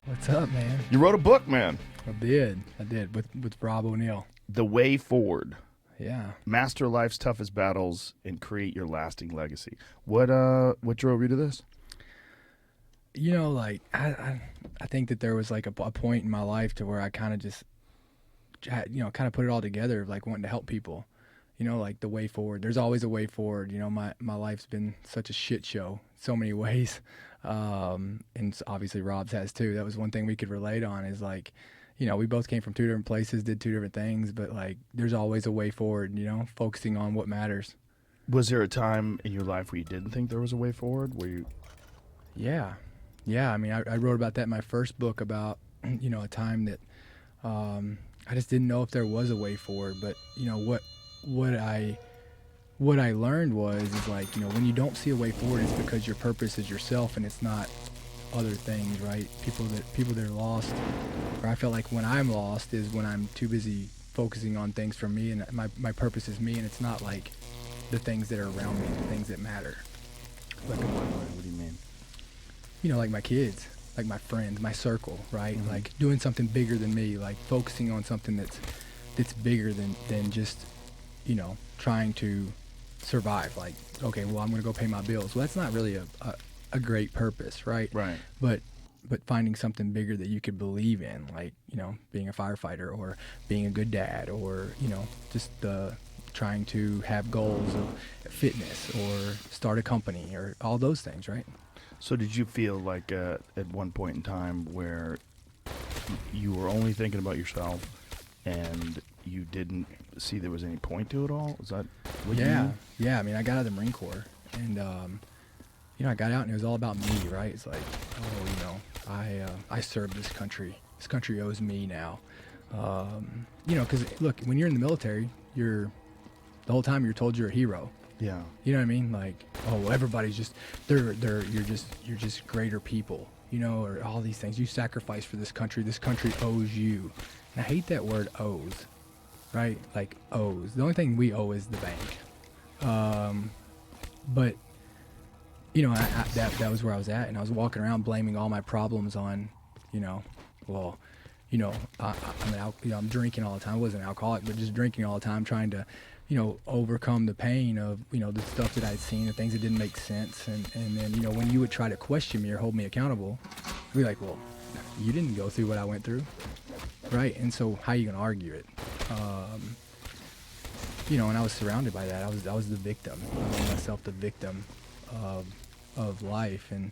What's up, man? You wrote a book, man. I did with Rob O'Neill. The Way Forward. Yeah. Master life's toughest battles and create your lasting legacy. What drove you to this? You know, like I think that there was like a point in my life to where I kind of just, kind of put it all together, like wanting to help people. You know, like the way forward. There's always a way forward. You know, my life's been such a shit show, so many ways, and obviously Rob's has too. That was one thing we could relate on. Is like, we both came from two different places, did two different things, but like, there's always a way forward. You know, focusing on what matters. Was there a time in your life where you didn't think there was a way forward? Where you? Yeah. I mean, I wrote about that in my first book about, a time that I just didn't know if there was a way forward. But what I learned is like, when you don't see a way forward, it's because your purpose is yourself and it's not other things, right? People that are lost, or I feel like when I'm lost is when I'm too busy focusing on things for me, and my purpose is me, and it's not like the things that are around me, the things that matter. Like what do you mean? Like my kids, like my friends, my circle, right? Mm-hmm. Like doing something bigger than me, like focusing on something that's bigger than just, trying to survive. Like, okay, well, I'm going to go pay my bills. Well, that's not really a great purpose, right? Right. But finding something bigger that you could believe in, like, being a firefighter or being a good dad, or, just trying to have goals of fitness or start a company or all those things, right? So did you feel like at one point in time where you were only thinking about yourself and you didn't see there was any point to it all? Is that what you mean? Yeah. I mean, I got out of the Marine Corps, and I got out and it was all about me, right? It's like, I served this country. This country owes me now. Because look, when you're in the military, the whole time you're told you're a hero. Yeah. You know what I mean? Like, oh, everybody's just you're just greater people, or all these things. You sacrifice for this country. This country owes you. And I hate that word owes, right? Like owes. The only thing we owe is the bank. But that was where I was at, and I was walking around blaming all my problems on, I'm drinking all the time. I wasn't an alcoholic, but just drinking all the time, trying to, overcome the pain of, the stuff that I'd seen, the things that didn't make sense. And then, when you would try to question me or hold me accountable, I'd be like, well, you didn't go through what I went through, right? And so how are you going to argue it? And I was surrounded by that. I was the victim. I made myself the victim of life. And,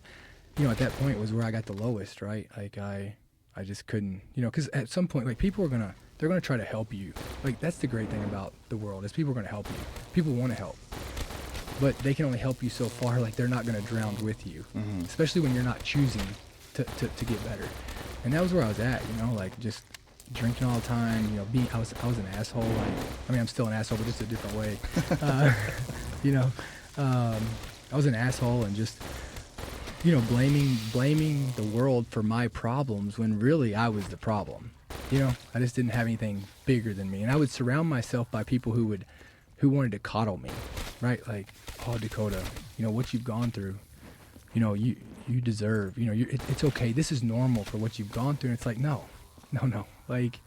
at that point was where I got the lowest, right? Like I just couldn't, because at some point, like, people are they're going to try to help you. Like, that's the great thing about the world, is people are going to help you. People want to help, but they can only help you so far. Like, they're not going to drown with you, especially when you're not choosing to get better. And that was where I was at, like just drinking all the time, I was an asshole. Like, I mean, I'm still an asshole, but just a different way. I was an asshole and just, blaming the world for my problems when really I was the problem. I just didn't have anything bigger than me. And I would surround myself by people who wanted to coddle me, right? Like, oh, Dakota, what you've gone through, you deserve, it's okay. This is normal for what you've gone through. And it's like, no. Like,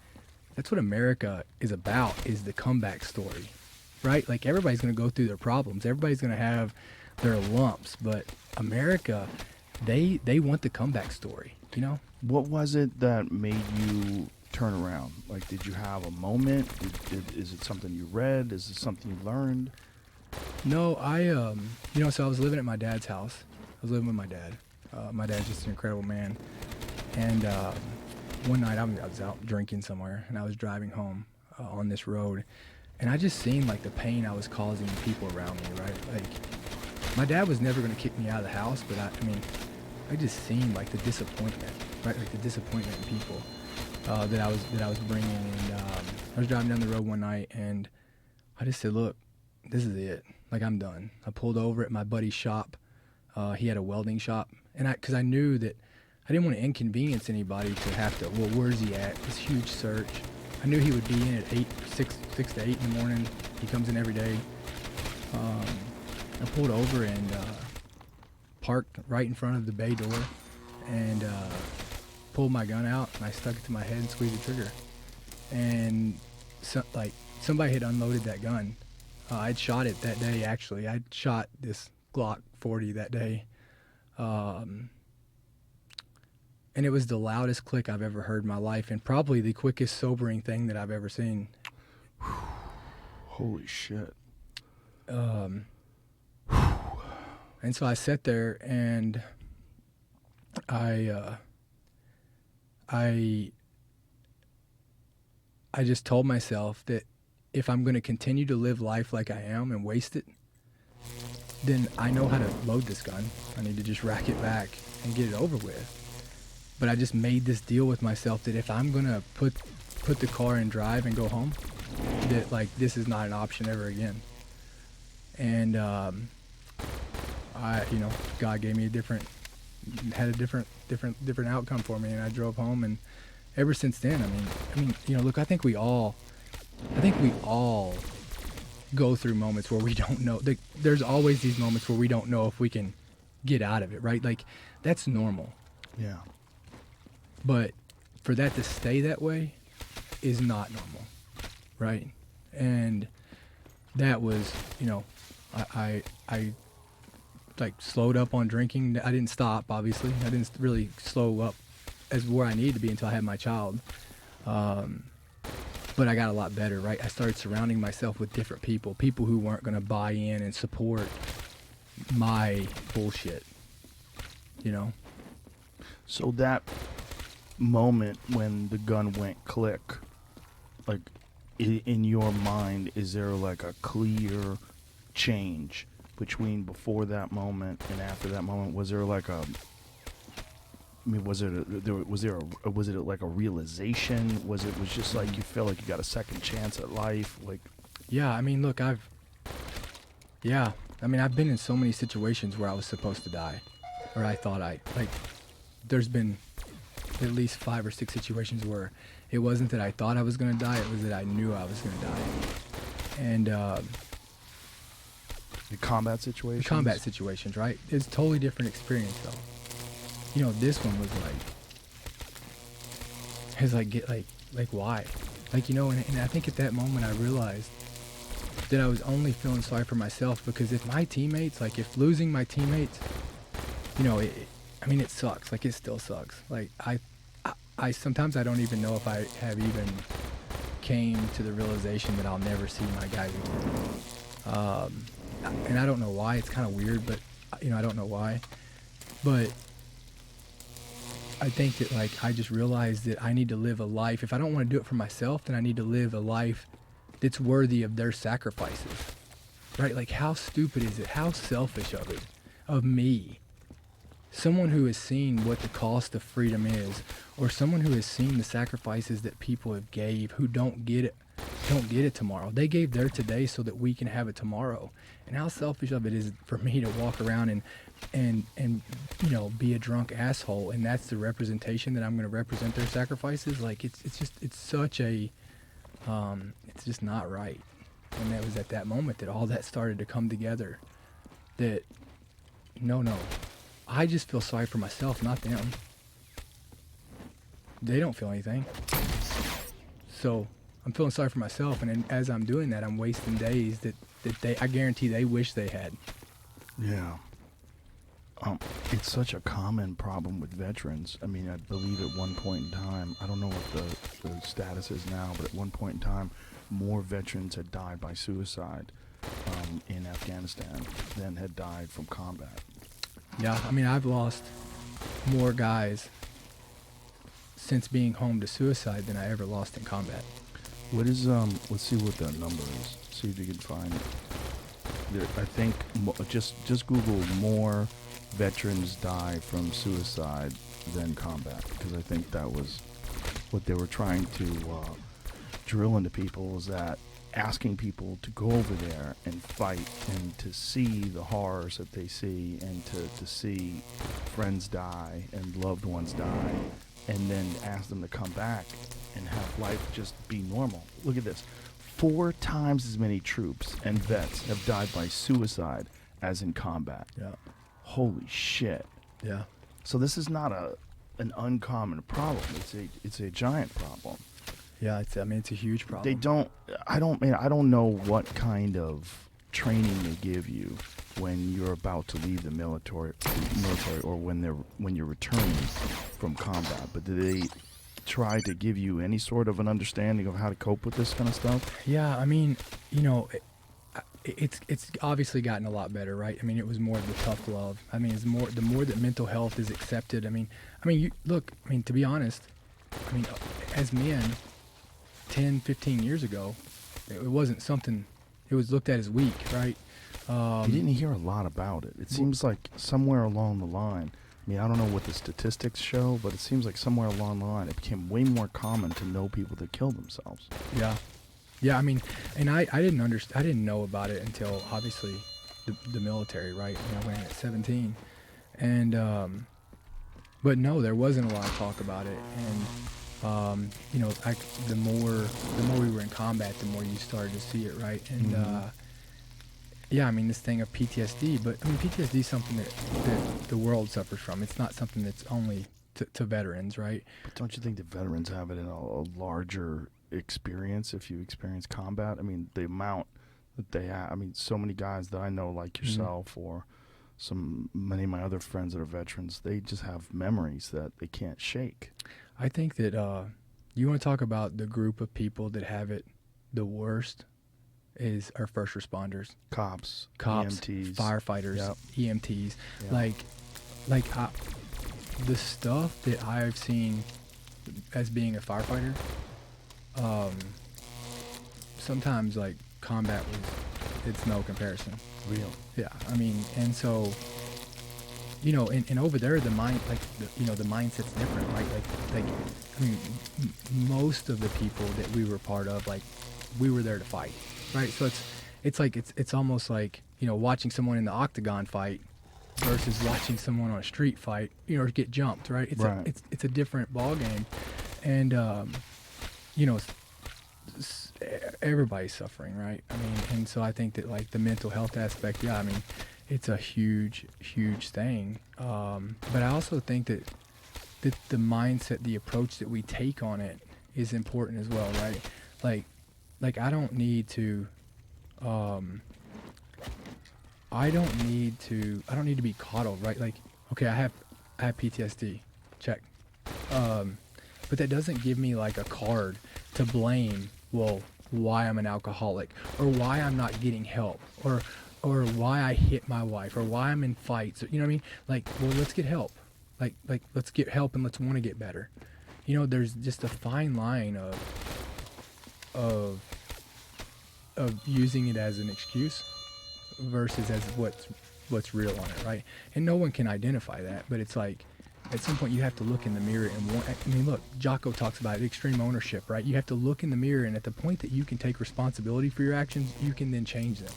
that's what America is about, is the comeback story, right? Like, everybody's going to go through their problems. Everybody's going to have their lumps, but America, they want the comeback story, What was it that made you turn around? Like, did you have a moment? Is it something you read? Is it something you learned? No, so I was living at my dad's house. I was living with my dad. My dad's just an incredible man. And one night I was out drinking somewhere, and I was driving home on this road, and I just seen like the pain I was causing people around me, right? Like, my dad was never going to kick me out of the house, but I just seen like the disappointment, right? Like the disappointment in people that I was bringing. And I was driving down the road one night, and I just said, look, this is it. Like, I'm done. I pulled over at my buddy's shop. He had a welding shop, and because I knew that I didn't want to inconvenience anybody to have to, well, where's he at? This huge search. I knew he would be in at 6 to 8 in the morning. He comes in every day. I pulled over and parked right in front of the bay door, and pulled my gun out and I stuck it to my head and squeezed the trigger. And somebody had unloaded that gun. I'd shot it that day, actually. I'd shot this Glock 40 that day. And it was the loudest click I've ever heard in my life, and probably the quickest sobering thing that I've ever seen. Holy shit. And so I sat there and I just told myself that if I'm going to continue to live life like I am and waste it, then I know how to load this gun. I need to just rack it back and get it over with. But I just made this deal with myself that if I'm going to put the car in drive and go home, that like this is not an option ever again. And God gave me a different outcome for me, and I drove home. And ever since then, I mean, look, I think we all go through moments where we don't know. There's always these moments where we don't know if we can get out of it, right? Like, that's normal. Yeah. But for that to stay that way is not normal, right? And that was, I like slowed up on drinking. I didn't stop, obviously. I didn't really slow up as where I needed to be until I had my child. But I got a lot better, right? I started surrounding myself with different people who weren't going to buy in and support my bullshit, So that moment when the gun went click, like in your mind, is there like a clear change between before that moment and after that moment? Was there like was it like a realization? Was it just like you felt like you got a second chance at life? Like, yeah, I mean, look, I've been in so many situations where I was supposed to die, or I thought there's been at least 5 or 6 situations where it wasn't that I thought I was going to die, it was that I knew I was going to die. And the combat situations, right? It's a totally different experience, though. This one was why? And I think at that moment I realized that I was only feeling sorry for myself, because if losing my teammates, it sucks. Like, it still sucks. Like, I sometimes I don't even know if I have even came to the realization that I'll never see my guys again. And I don't know why. It's kind of weird, but I don't know why. But I think that I just realized that I need to live a life. If I don't want to do it for myself, then I need to live a life that's worthy of their sacrifices, right? Like, how stupid is it? How selfish of me. Someone who has seen what the cost of freedom is, or someone who has seen the sacrifices that people have gave, who don't get it tomorrow. They gave their today so that we can have it tomorrow. And how selfish of it is for me to walk around and be a drunk asshole, and that's the representation that I'm going to represent their sacrifices. Like, it's just not right. And that was at that moment that all that started to come together. That no, I just feel sorry for myself, not them. They don't feel anything. So I'm feeling sorry for myself, and as I'm doing that, I'm wasting days that I guarantee they wish they had. Yeah. It's such a common problem with veterans. I mean, I believe at one point in time, I don't know what the status is now, but at one point in time, more veterans had died by suicide in Afghanistan than had died from combat. Yeah, I mean, I've lost more guys since being home to suicide than I ever lost in combat. What is, let's see what that number is. See if you can find it. There, I think, just Google more veterans die from suicide than combat, because I think that was what they were trying to drill into people, is that asking people to go over there and fight and to see the horrors that they see, and to see friends die and loved ones die, and then ask them to come back and have life just be normal. Look at this. 4 times as many troops and vets have died by suicide as in combat. Yeah. Holy shit. Yeah. So this is not an uncommon problem. It's a giant problem. Yeah, I mean, it's a huge problem. They don't. I don't. Man, I don't know what kind of training they give you when you're about to leave the military, or when you're returning from combat. But do they try to give you any sort of an understanding of how to cope with this kind of stuff? Yeah, I mean, you know, it's obviously gotten a lot better, right? I mean, it was more of the tough love. I mean, it's more the more that mental health is accepted. I mean, you look. I mean, to be honest, I mean, as men, 10, 15 years ago, it wasn't something. It was looked at as weak, right? You didn't hear a lot about it. It seems like somewhere along the line. I mean, I don't know what the statistics show, but it seems like somewhere along the line, it became way more common to know people that killed themselves. Yeah. Yeah, I mean, and I didn't understand. I didn't know about it until obviously the military, right? You know, I went in at 17, and but no, there wasn't a lot of talk about it. And you know, the more we were in combat, the more you started to see it, right? And yeah, I mean, this thing of PTSD, but I mean, PTSD is something that the world suffers from. It's not something that's only to veterans, right? But don't you think the veterans have it in a larger experience if you experience combat? I mean, the amount that they have. I mean, so many guys that I know, like yourself, or many of my other friends that are veterans, they just have memories that they can't shake. I think that you want to talk about the group of people that have it the worst is our first responders, cops, EMTs, firefighters, yep. EMTs. Yep. Like the stuff that I've seen as being a firefighter. Sometimes like combat it's no comparison. Real. Yeah, I mean, and so, you know, and over there the mind, like the mindset's different, right? Like I mean, most of the people that we were part of, like, we were there to fight, right? So it's almost like, you know, watching someone in the octagon fight versus watching someone on a street fight, you know, or get jumped, right? It's a different ball game, and you know, everybody's suffering, right? I mean, and so I think that like the mental health aspect, yeah, I mean, it's a huge thing. But I also think that the mindset, the approach that we take on it is important as well, right? Like I don't need to be coddled, right? Like, okay, I have PTSD, check. But that doesn't give me like a card to blame, well, why I'm an alcoholic, or why I'm not getting help, or why I hit my wife, or why I'm in fights, you know what I mean? Like, well, let's get help. Like let's get help and let's want to get better. You know, there's just a fine line of using it as an excuse versus as what's real on it, right? And no one can identify that, but it's like, at some point you have to look in the mirror and look, Jocko talks about it, extreme ownership, right? You have to look in the mirror, and at the point that you can take responsibility for your actions, you can then change them.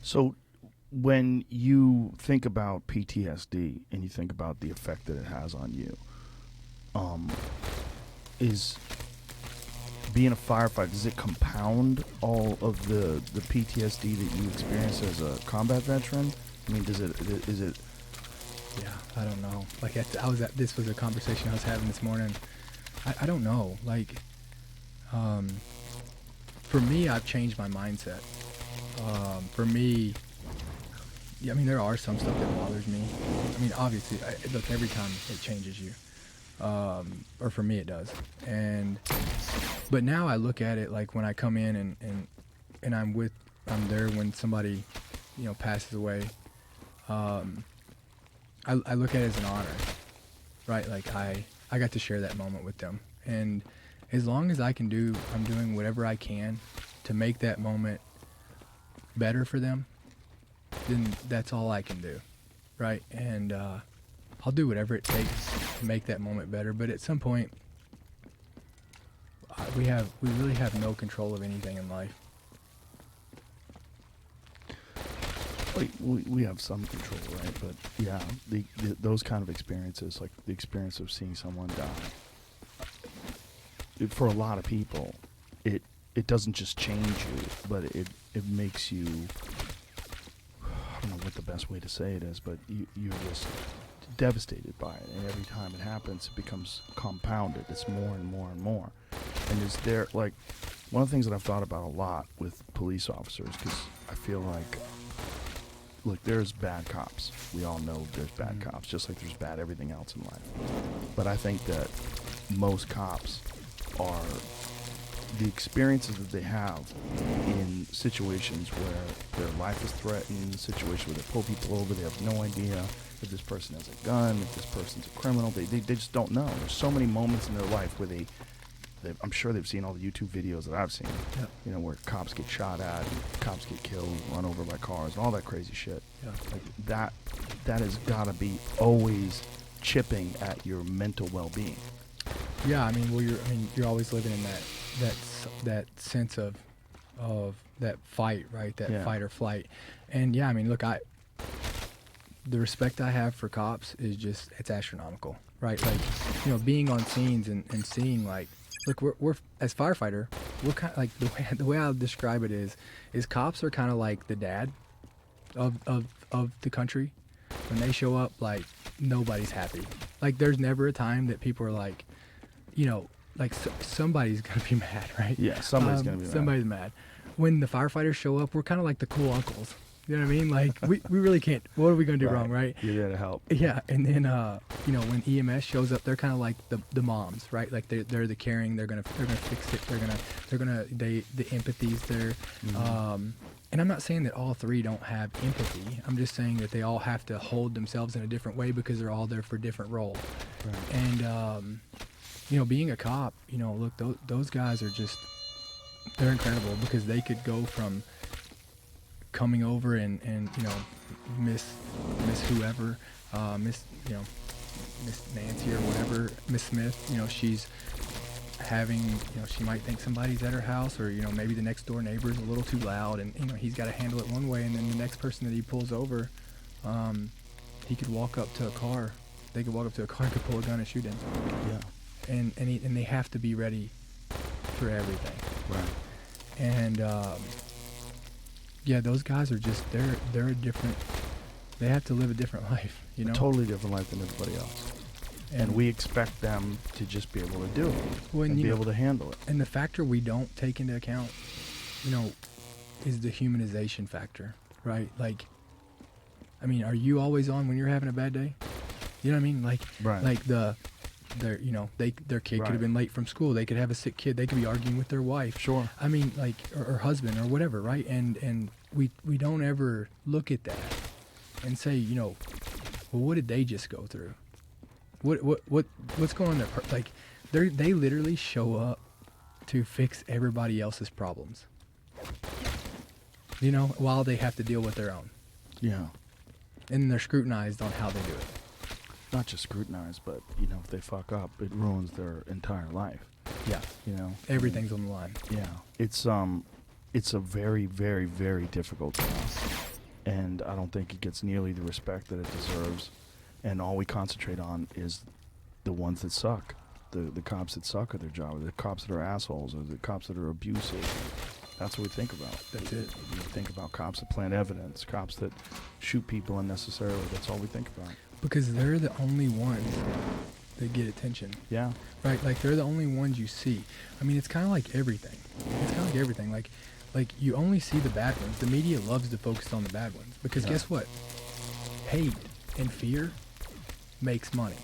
So when you think about PTSD and you think about the effect that it has on you, is being a firefighter, does it compound all of the PTSD that you experience as a combat veteran? I mean, is it? Yeah, I don't know. Like, this was a conversation I was having this morning. I don't know. Like, for me, I've changed my mindset. For me, yeah, I mean, there are some stuff that bothers me. I mean, obviously, look, every time it changes you. Or for me, it does. But now I look at it like when I come in and I'm there when somebody, you know, passes away. I look at it as an honor, right? Like I got to share that moment with them, and as long as I'm doing whatever I can to make that moment better for them, then that's all I can do, right? And I'll do whatever it takes to make that moment better. But at some point, we really have no control of anything in life. We have some control, right? But yeah, those kind of experiences, like the experience of seeing someone die, for a lot of people, it doesn't just change you, but it makes you, I don't know what the best way to say it is, but you're just devastated by it, and every time it happens, it becomes compounded. It's more and more and more. And is there, like, one of the things that I've thought about a lot with police officers, because I feel like, look, there's bad cops. We all know there's bad cops, just like there's bad everything else in life. But I think that most cops are the experiences that they have in situations where their life is threatened, situations where they pull people over, they have no idea if this person has a gun, if this person's a criminal. They just don't know. There's so many moments in their life where I'm sure they've seen all the YouTube videos that I've seen, Yep. you know, where cops get shot at, cops get killed, run over by cars, and all that crazy shit. Yeah. Like that has got to be always chipping at your mental well-being. Yeah, I mean, well, you're always living in that sense of that fight, right? That fight or flight. And yeah, I mean, look, the respect I have for cops is just, it's astronomical, right? Like, you know, being on scenes and seeing, like, look, we're as firefighter, we're kind of like, the way I'll describe it is cops are kind of like the dad of the country. When they show up, like, nobody's happy. Like, there's never a time that people are like, you know, like, somebody's gonna be mad, right? Yeah, somebody's gonna be mad. Somebody's mad. When the firefighters show up, we're kind of like the cool uncles. You know what I mean? Like, we really can't. What are we gonna do wrong, right? You're there to help. Yeah, and then you know, when EMS shows up, they're kind of like the moms, right? Like they're the caring. They're gonna fix it. The empathy's there. Mm-hmm. And I'm not saying that all three don't have empathy. I'm just saying that they all have to hold themselves in a different way because they're all there for different roles. Right. And you know, being a cop, you know, look, those guys are just, they're incredible because they could go from coming over and you know, miss whoever, miss Nancy or whatever, Miss Smith, you know, she's having, you know, she might think somebody's at her house, or, you know, maybe the next door neighbor's a little too loud, and, you know, he's got to handle it one way, and then the next person that he pulls over, he could walk up to a car, they could walk up to a car and could pull a gun and shoot him. Yeah. And they have to be ready for everything. Right. And yeah, those guys are just, they're a different, they have to live a different life, you know? A totally different life than everybody else. And we expect them to just be able to do it and be able to handle it. And the factor we don't take into account, you know, is the humanization factor, right? Like, I mean, are you always on when you're having a bad day? You know what I mean? Like, right. Like you know, their kid could have been late from school. They could have a sick kid. They could be arguing with their wife. Sure. I mean, like, or husband or whatever, right? And we don't ever look at that and say, you know, well, what did they just go through? What's going on there? Like, they literally show up to fix everybody else's problems, you know, while they have to deal with their own. Yeah. And they're scrutinized on how they do it. Not just scrutinized, but, you know, if they fuck up, it ruins their entire life. Yeah. You know, Everything's on the line. Yeah. It's a very, very, very difficult job, and I don't think it gets nearly the respect that it deserves. And all we concentrate on is the ones that suck, the cops that suck at their job, or the cops that are assholes, or the cops that are abusive. That's what we think about. That's it. We think about cops that plant evidence, cops that shoot people unnecessarily. That's all we think about. Because they're the only ones that get attention. Yeah. Right? Like, they're the only ones you see. I mean, it's kind of like everything. Like, you only see the bad ones. The media loves to focus on the bad ones. Because guess what? Hate and fear makes money.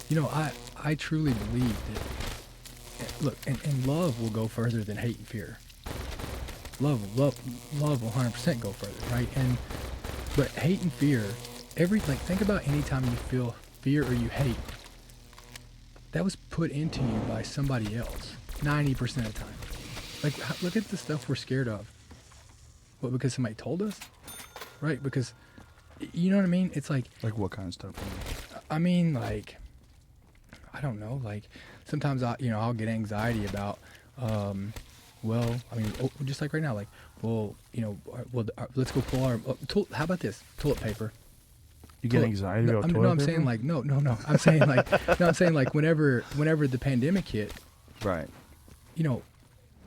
You know, I truly believe that, look, and love will go further than hate and fear. Love will 100% go further, right? But hate and fear, think about any time you feel fear or you hate, that was put into you by somebody else 90% of the time. Like, look at the stuff we're scared of. What, because somebody told us? Right? Because, you know what I mean? It's like what kind of stuff? I mean, like, I don't know. Like, sometimes I'll get anxiety about, just like right now, like, let's go pull our, how about this? Toilet paper. You get anxiety about toilet paper? No, I'm saying like, no. I'm saying like, whenever the pandemic hit, right? You know,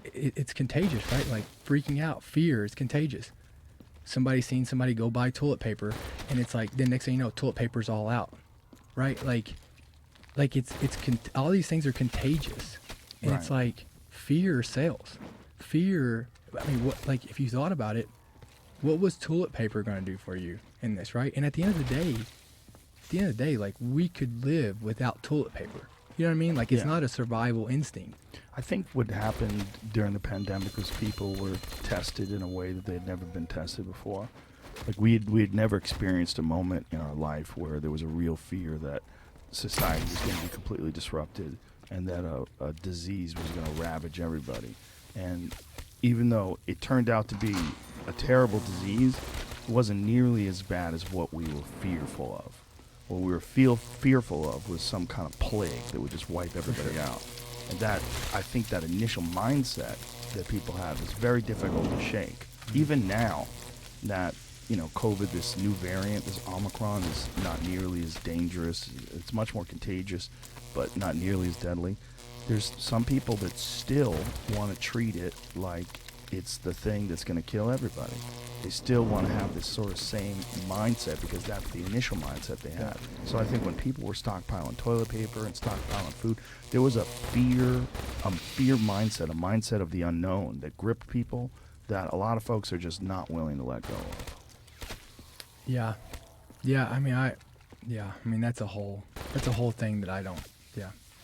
it's contagious, right? Like, freaking out, fear is contagious. somebody's seen somebody go buy toilet paper, and it's like the next thing you know, toilet paper's all out, right? Like all these things are contagious, and it's like fear sells. Fear. I mean, what, like, if you thought about it, what was toilet paper going to do for you in this, right? And at the end of the day, like, we could live without toilet paper. You know what I mean? Like, it's not a survival instinct. I think what happened during the pandemic was people were tested in a way that they had never been tested before. Like, we had never experienced a moment in our life where there was a real fear that society was going to be completely disrupted and that a disease was going to ravage everybody. And even though it turned out to be a terrible disease, it wasn't nearly as bad as what we were fearful of. What we were fearful of was some kind of plague that would just wipe everybody out. And that, I think that initial mindset that people had was very difficult to shake. Even now that, you know, COVID, this new variant, this Omicron, is not nearly as dangerous. It's much more contagious, but not nearly as deadly. There's some people that still want to treat it like it's the thing that's going to kill everybody. They still want to have this sort of same mindset because that's the initial mindset they had. So I think when people were stockpiling toilet paper and stockpiling food, there was a fear mindset, a mindset of the unknown that gripped people that a lot of folks are just not willing to let go of. Yeah. I mean, that's a whole thing that I don't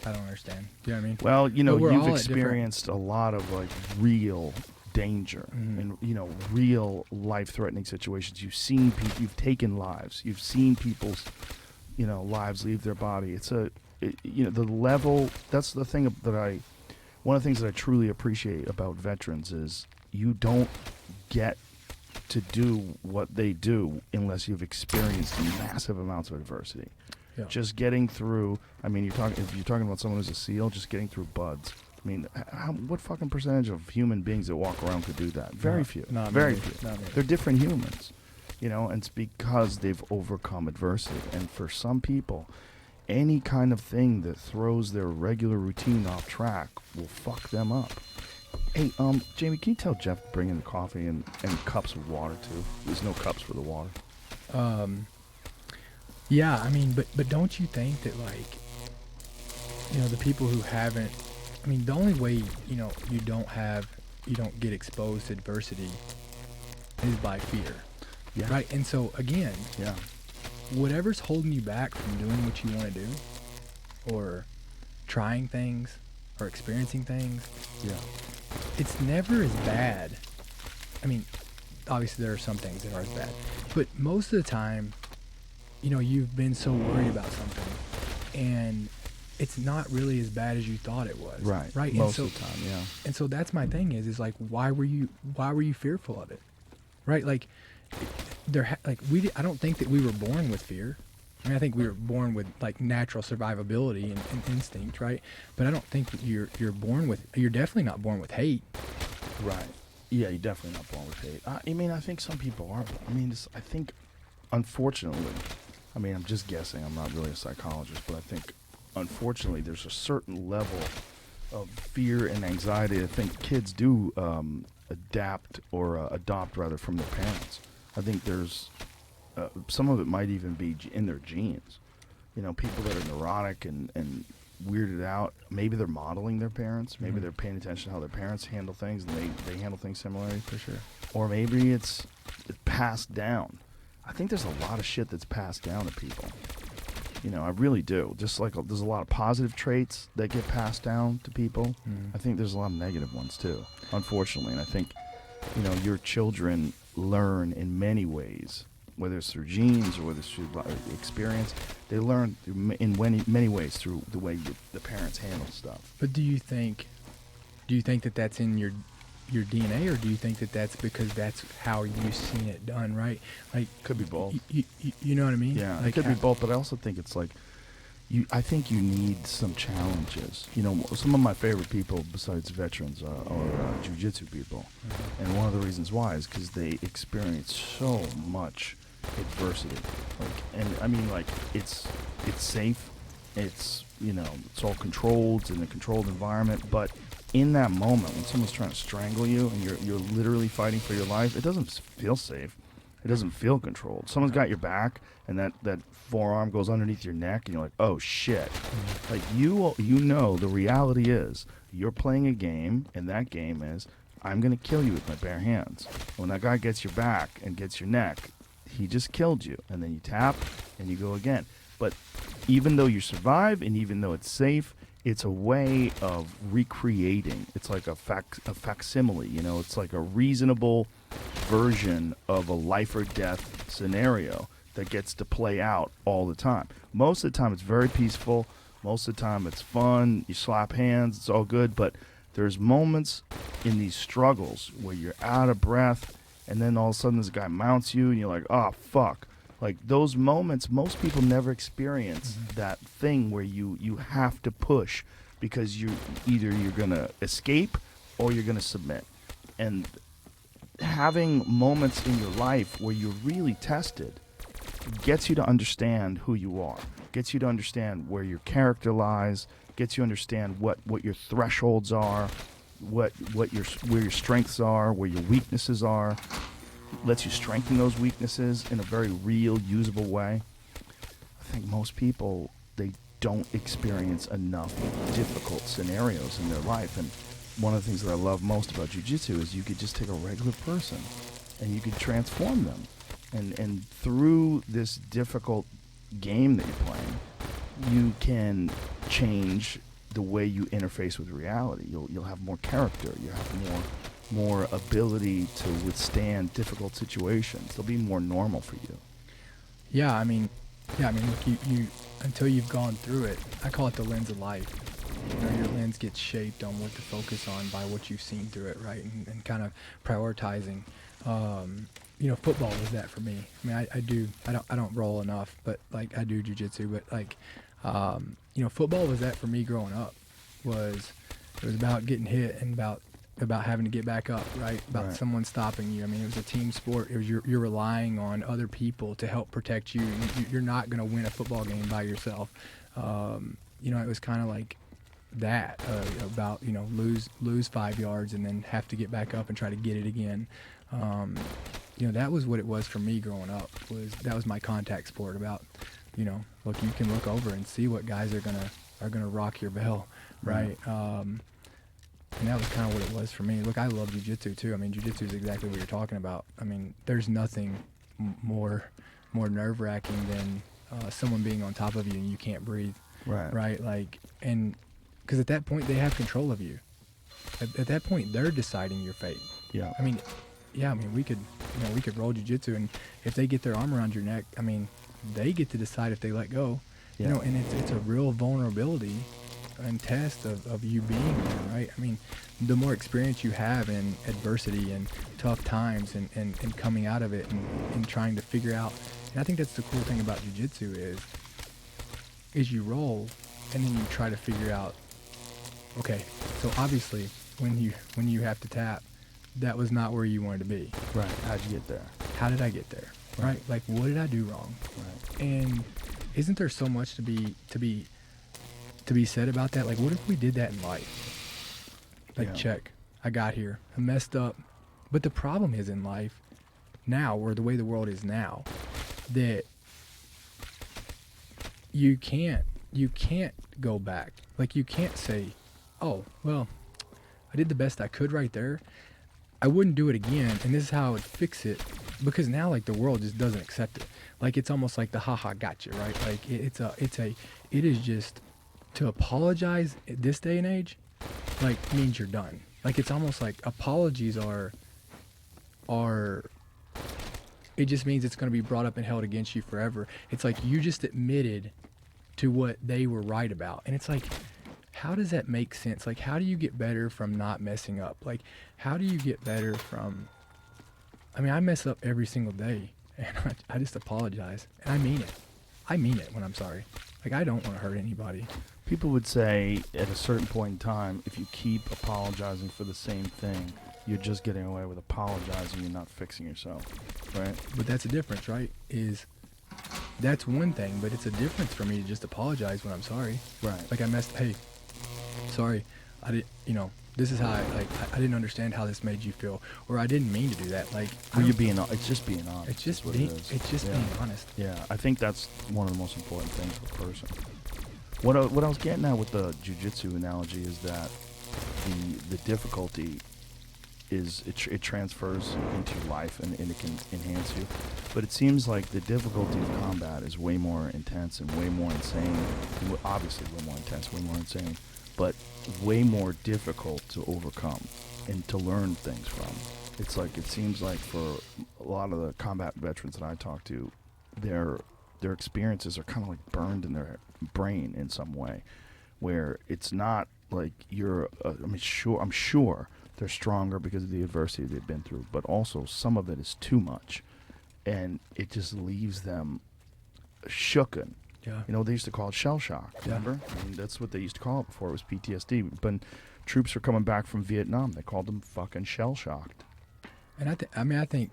understand. You know what I mean? Well, you know, you've all experienced a lot of like real danger and, you know, real life-threatening situations. You've seen people, you've taken lives, you've seen people's, you know, lives leave their body. You know, the level, that's the thing that one of the things that I truly appreciate about veterans is you don't get to do what they do unless you've experienced massive amounts of adversity. Yeah. Just getting through, I mean, if you're talking about someone who's a SEAL, just getting through buds. I mean, what fucking percentage of human beings that walk around could do that? Very few. Very few. They're different humans, you know, and it's because they've overcome adversity. And for some people, any kind of thing that throws their regular routine off track will fuck them up. Hey, Jamie, can you tell Jeff to bring in the coffee and cups of water too? There's no cups for the water. Yeah, I mean, but don't you think that, like, you know, the people who haven't, I mean, the only way, you know, you don't get exposed to adversity is by fear. Yeah. Right? And so, again, whatever's holding you back from doing what you want to do or trying things or experiencing things, it's never as bad. I mean, obviously there are some things that are as bad, but most of the time, you know, you've been so worried about something and it's not really as bad as you thought it was. Right. Most of the time, yeah. And so that's my thing is like, why were you fearful of it? Right? Like, I don't think that we were born with fear. I mean, I think we were born with like natural survivability and instinct, right? But I don't think that you're definitely not born with hate. Right. Yeah, you're definitely not born with hate. I mean, I think some people are. I mean, I think, unfortunately, I mean, I'm just guessing. I'm not really a psychologist, but I think, unfortunately, there's a certain level of fear and anxiety I think kids do adapt or adopt, rather, from their parents. I think there's some of it might even be in their genes. You know, people that are neurotic and weirded out, maybe they're modeling their parents. Maybe they're paying attention to how their parents handle things, and they handle things similarly. For sure. Or maybe it's passed down. I think there's a lot of shit that's passed down to people. You know, I really do. Just like there's a lot of positive traits that get passed down to people. I think there's a lot of negative ones too, unfortunately. And I think, you know, your children learn in many ways, whether it's through genes or whether it's through experience. They learn in many ways through the way the parents handle stuff. But do you think that that's in your DNA, or do you think that that's because that's how you've seen it done, right? Like, could be both. You know what I mean? Yeah, like it could be both, but I also think it's like, I think you need some challenges. You know, some of my favorite people besides veterans are jiu-jitsu people. And one of the reasons why is because they experience so much adversity. And I mean, like, it's safe. It's, you know, it's all controlled. It's in a controlled environment. But in that moment, when someone's trying to strangle you and you're literally fighting for your life, it doesn't feel safe. It doesn't feel controlled. Someone's got your back, and that forearm goes underneath your neck, and you're like, oh shit. Like you know the reality is you're playing a game, and that game is I'm gonna kill you with my bare hands. When that guy gets your back and gets your neck, he just killed you, and then you tap and you go again. But even though you survive, and even though it's safe, it's a way of recreating. It's like a facsimile, you know. It's like a reasonable version of a life or death scenario that gets to play out all the time. Most of the time, it's very peaceful. Most of the time, it's fun. You slap hands. It's all good. But there's moments in these struggles where you're out of breath, and then all of a sudden this guy mounts you, and you're like, oh, fuck. Like those moments, most people never experience that thing where you have to push because you're going to escape or you're going to submit. And having moments in your life where you're really tested gets you to understand who you are, gets you to understand where your character lies, gets you to understand what your thresholds are, where your strengths are, where your weaknesses are. Lets you strengthen those weaknesses in a very real, usable way. I think most people, they don't experience enough difficult scenarios in their life. And one of the things that I love most about jiu-jitsu is you could just take a regular person and you could transform them. And through this difficult game that you're playing, you can change the way you interface with reality. You'll have more character. You have more ability to withstand difficult situations. They'll be more normal for you. Yeah, I mean, look, you until you've gone through it, I call it the lens of life. You know, your lens gets shaped on what to focus on by what you've seen through it, right? And kind of prioritizing. You know, football was that for me. I mean, I don't roll enough, but like I do jiu-jitsu, but like, you know, football was that for me growing up. It was about getting hit and about having to get back up, right? About Right. someone stopping you. I mean, it was a team sport. It was you're relying on other people to help protect you. You're not going to win a football game by yourself. You know, it was kind of like that, about, you know, lose 5 yards and then have to get back up and try to get it again. You know, that was what it was for me growing up. That was my contact sport. About, you know, look, you can look over and see what guys are gonna rock your bell, right? And that was kind of what it was for me. Look, I love jiu-jitsu too. I mean, jiu-jitsu is exactly what you're talking about. I mean, there's nothing more nerve-wracking than someone being on top of you and you can't breathe. Right. Like, and because at that point they have control of you. At that point, they're deciding your fate. Yeah. I mean, we could roll jiu-jitsu, and if they get their arm around your neck, I mean, they get to decide if they let go. Yeah. You know, and it's a real vulnerability and test of you being there, right? I mean, the more experience you have in adversity and tough times and coming out of it and trying to figure out, and I think that's the cool thing about jiu-jitsu is you roll and then you try to figure out, okay, so obviously when you have to tap, that was not where you wanted to be. Right. How'd you get there? How did I get there? Right? Like, what did I do wrong? Right. And isn't there so much to be said about that? Like, what if we did that in life? Like, Yeah. check, I got here, I messed up. But the problem is in life now, or the way the world is now, that you can't go back. Like, you can't say, oh, well, I did the best I could right there. I wouldn't do it again, and this is how I would fix it. Because now, like, the world just doesn't accept it. Like, it's almost like the haha gotcha, right? Like, it is just, to apologize at this day and age, like, means you're done. Like, it's almost like apologies are it just means it's going to be brought up and held against you forever. It's like you just admitted to what they were right about. And it's like, how does that make sense? Like, how do you get better from not messing up? Like, how do you get better from, I mean, I mess up every single day, and I just apologize. And I mean it. I mean it when I'm sorry. Like, I don't want to hurt anybody. People would say at a certain point in time, if you keep apologizing for the same thing, you're just getting away with apologizing and not fixing yourself, right? But that's a difference, right? That's one thing, but it's a difference for me to just apologize when I'm sorry. Right. Like, hey, sorry, I did, you know, This is how I didn't understand how this made you feel, or I didn't mean to do that. Like, Well, you're being. It's just being honest. it's just is what being, it is. it's just Yeah. being honest. Yeah, I think that's one of the most important things for a person. What I was getting at with the jujitsu analogy is that the difficulty is it transfers into life and it can enhance you, but it seems like the difficulty of combat is way more intense and way more insane. Obviously, way more intense, way more insane, but way more difficult to overcome and to learn things from. It's like it seems like for a lot of the combat veterans that I talk to, their experiences are kind of like burned in their brain in some way, where it's not like you're. I'm sure they're stronger because of the adversity they've been through, but also some of it is too much, and it just leaves them shooken. Yeah. You know, they used to call it shell shock. Yeah. Remember? I mean, that's what they used to call it before. It was PTSD. When troops were coming back from Vietnam, they called them fucking shell shocked. And I think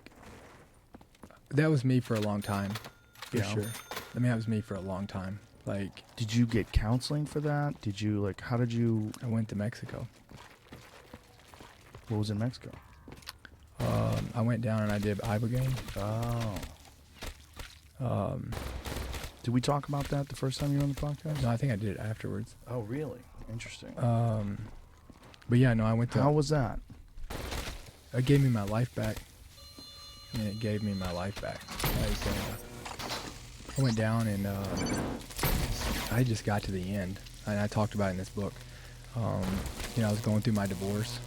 that was me for a long time, for Yeah. sure. I mean, that was me for a long time. Like, Did you get counseling for that? Did you how did you? I went to Mexico. What was in Mexico? I went down and I did ibogaine. Oh. Did we talk about that the first time you were on the podcast? No, I think I did it afterwards. Oh, really? Interesting. But yeah, no, I went to. How was that? It gave me my life back. I mean, it gave me my life back. Like, I went down and I just got to the end, and I talked about it in this book. You know, I was going through my divorce.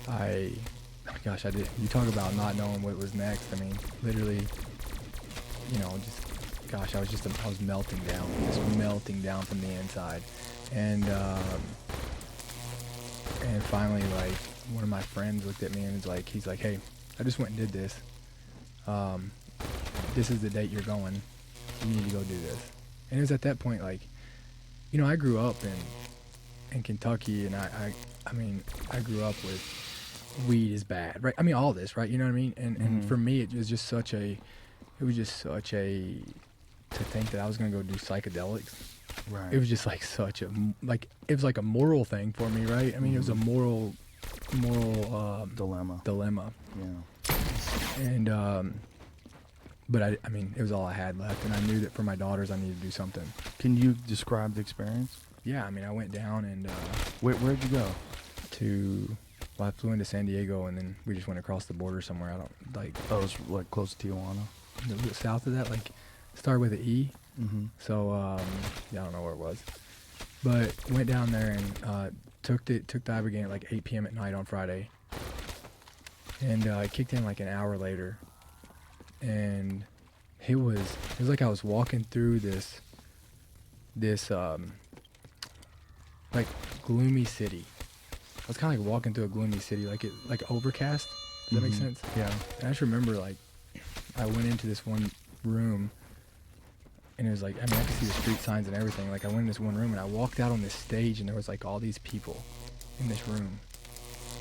I did. You talk about not knowing what was next. I mean, literally, you know, I was melting down, just melting down from the inside, and finally, like, one of my friends looked at me and he's like, hey, I just went and did this. This is the date you're going. You need to go do this. And it was at that point, like, you know, I grew up in Kentucky, and I mean, I grew up with weed is bad, right? I mean, all this, right? You know what I mean? And for me, it was just such a, to think that I was going to go do psychedelics. Right. It was just like it was like a moral thing for me, right? I mean, it was a moral dilemma. Yeah. And, but I mean, it was all I had left, and I knew that for my daughters, I needed to do something. Can you describe the experience? Yeah, I mean, I went down and Where'd you go? well, I flew into San Diego, and then we just went across the border somewhere. I don't like. Oh, it was like close to Tijuana. A little bit south of that, like started with an E. Mm-hmm. So yeah, I don't know where it was, but went down there and took the ibogaine at like 8 p.m. at night on Friday, and I kicked in like an hour later, and it was like I was walking through this like gloomy city. I was kind of like walking through a gloomy city, like overcast. Does that make sense? Yeah. And I just remember, like, I went into this one room, and it was like, I mean, I could see the street signs and everything. Like, I went in this one room, and I walked out on this stage, and there was like all these people in this room,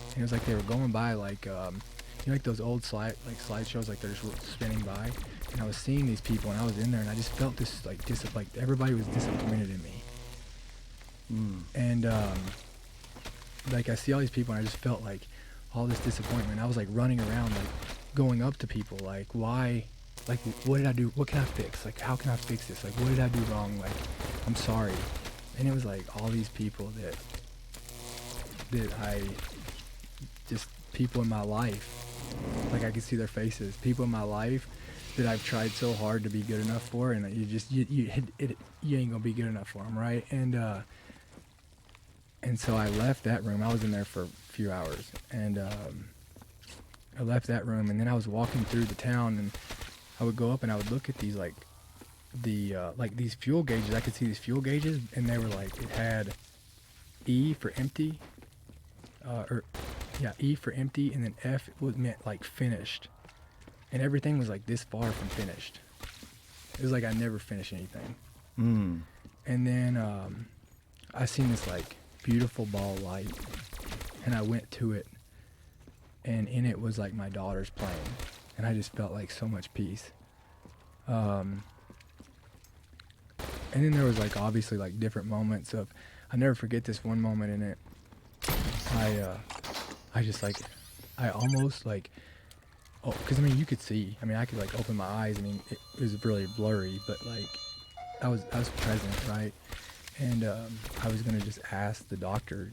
and it was like they were going by, like, you know, like those old slideshows, like they're just spinning by. And I was seeing these people, and I was in there, and I just felt this like everybody was disappointed in me. And like I see all these people, and I just felt like all this disappointment. I was like running around, like going up to people, like, why, like, what did I do? What can I fix? Like, how can I fix this? Like, what did I do wrong? Like, I'm sorry. And it was like all these people that I just, people in my life, like I could see their faces, people in my life that I've tried so hard to be good enough for, and you ain't gonna be good enough for them, right? And so I left that room. I was in there for a few hours, and I left that room, and then I was walking through the town, and I would go up and I would look at these like these fuel gauges. I could see these fuel gauges, and they were like, it had E for empty, E for empty, and then F was meant like finished, and everything was like this far from finished. It was like I never finished anything. And then I seen this like beautiful ball of light, and I went to it, and in it was like my daughters playing, and I just felt like so much peace. And then there was like obviously like different moments of, I never forget this one moment in it. I just like, I almost like, oh, because I mean, you could see. I mean, I could like open my eyes. I mean, it was really blurry, but like, I was present, right? And I was gonna just ask the doctor,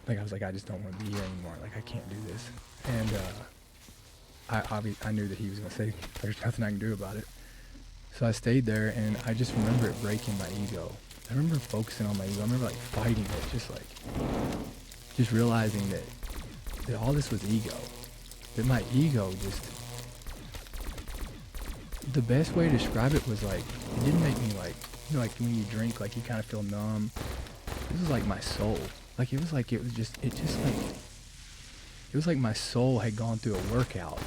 like I was like, I just don't want to be here anymore. Like I can't do this. And I knew that he was gonna say, there's nothing I can do about it. So I stayed there, and I just remember it breaking my ego. I remember focusing on my ego. I remember like fighting it, just realizing that all this was ego. That my ego just, the best way to describe it was like, it didn't make me like, you know, like when you drink, like you kind of feel numb. This was like my soul. Like it was like, it was like my soul had gone through a workout.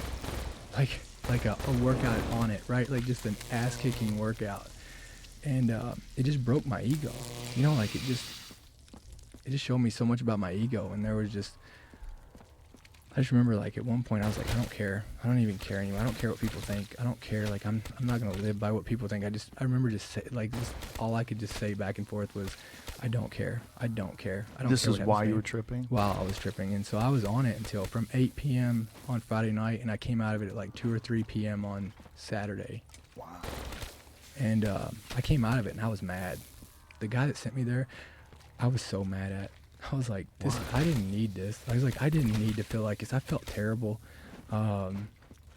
Like a workout on it, right? Like just an ass-kicking workout. And it just broke my ego. You know, like it just showed me so much about my ego. And there was just, I just remember like at one point I was like, I don't care. I don't even care anymore. I don't care what people think. I don't care. Like I'm not gonna live by what people think. I remember just all I could just say back and forth was, I don't care. I don't care. I don't This care. is why you were tripping? While I was tripping. And so I was on it until from 8 p.m. on Friday night, and I came out of it at like 2 or 3 p.m. on Saturday. Wow. And I came out of it and I was mad. The guy that sent me there, I was so mad at. I was like, this. I didn't need this. I was like, I didn't need to feel like this. I felt terrible. Why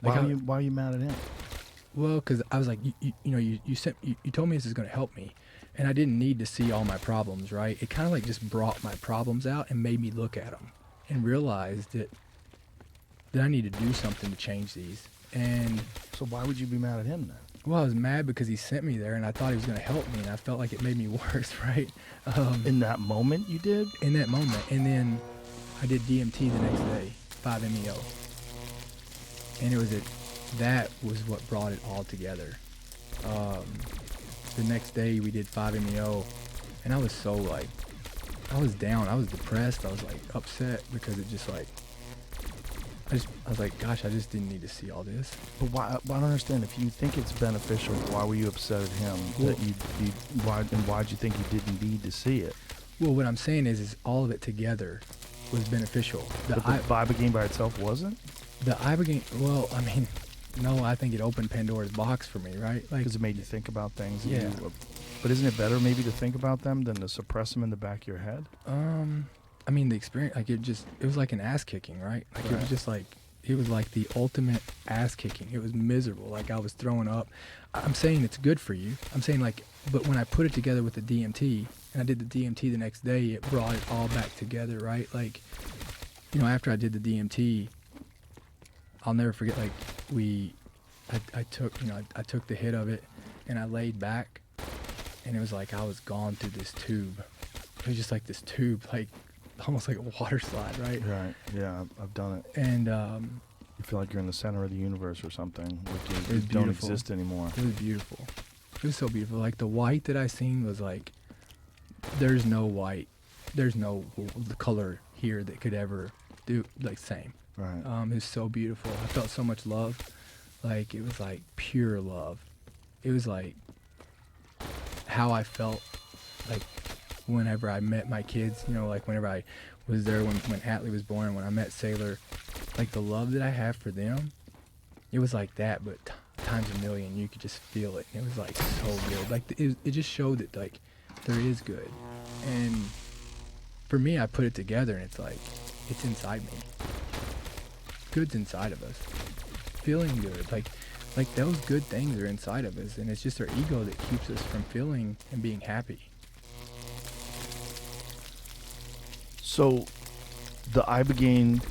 are you mad at him? Well, because I was like, you told me this is going to help me, and I didn't need to see all my problems, right? It kind of like just brought my problems out and made me look at them and realize that I need to do something to change these. And so why would you be mad at him then? Well, I was mad because he sent me there, and I thought he was going to help me, and I felt like it made me worse, right? In that moment you did? In that moment. And then I did DMT the next day, 5-MeO. And that was what brought it all together. The next day we did 5-MeO, and I was so like, I was down, I was depressed, I was like upset because it just like, I was like, gosh, I just didn't need to see all this. But why? I don't understand. If you think it's beneficial, why were you upset at him? Well, Why'd you think you didn't need to see it? Well, what I'm saying is all of it together was beneficial. But the Ibogaine by itself wasn't? The Ibogaine, well, I mean, no, I think it opened Pandora's box for me, right? Like, because it made you think about things. Yeah. But isn't it better maybe to think about them than to suppress them in the back of your head? I mean, the experience, like it was like an ass kicking, right? Like It was just like, it was like the ultimate ass kicking. It was miserable. Like I was throwing up. I'm saying it's good for you. I'm saying like, but when I put it together with the DMT, and I did the DMT the next day, it brought it all back together, right? Like, you know, after I did the DMT, I'll never forget, like I took the hit of it, and I laid back, and it was like I was gone through this tube. It was just like this tube, like almost like a water slide, right? Right. Yeah, I've done it. And you feel like you're in the center of the universe or something. Like you don't beautiful. exist anymore. It was beautiful. It was so beautiful. Like the white that I seen was like, there's no white, there's no color here that could ever do like same. Right. It was so beautiful. I felt so much love. Like it was like pure love. It was like how I felt like whenever I met my kids, you know, like whenever I was there when Atlee was born, when I met Sailor, like the love that I have for them, it was like that, but times a million. You could just feel it. It was like so good. Like it just showed that like there is good. And for me, I put it together, and it's like, it's inside me. Good's inside of us. Feeling good. Like those good things are inside of us, and it's just our ego that keeps us from feeling and being happy. So, the Ibogaine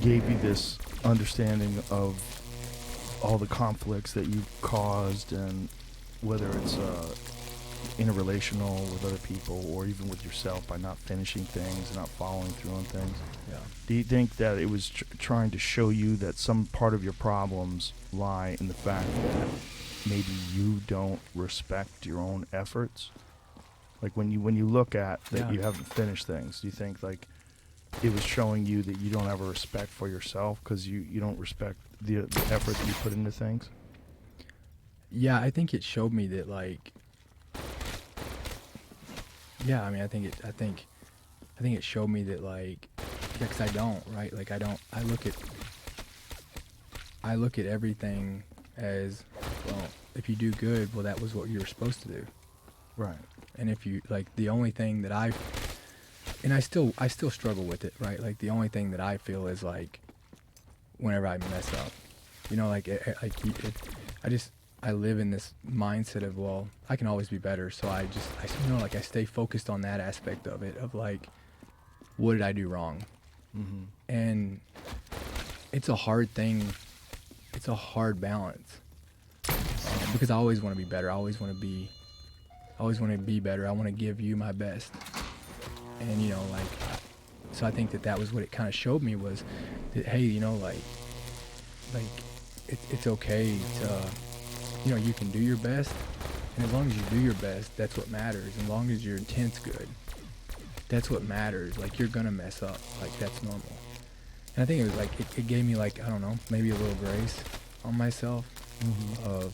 gave you this understanding of all the conflicts that you caused, and whether it's interrelational with other people or even with yourself by not finishing things, not following through on things. Yeah. Do you think that it was trying to show you that some part of your problems lie in the fact that maybe you don't respect your own efforts? Like when you look at that you haven't finished things, do you think like it was showing you that you don't have a respect for yourself because you don't respect the effort that you put into things? Yeah, I think it showed me that like, yeah, I mean, I think it showed me that like because I don't, right? Like I don't. I look at everything as, well, if you do good, well, that was what you were supposed to do. Right. And if you, like, the only thing that and I still struggle with it, right? Like the only thing that I feel is like whenever I mess up, like I live in this mindset of, well, I can always be better. So I stay focused on that aspect of it, of like, what did I do wrong? Mm-hmm. And it's a hard thing. It's a hard balance, because I always want to be better. I always want to be better. I want to give you my best. And, so I think that was what it kind of showed me, was that, hey, it's okay to, you can do your best. And as long as you do your best, that's what matters. As long as your intent's good, that's what matters. Like, you're going to mess up. Like, that's normal. And I think it was like, it gave me, like, I don't know, maybe a little grace on myself. Mm-hmm. Of,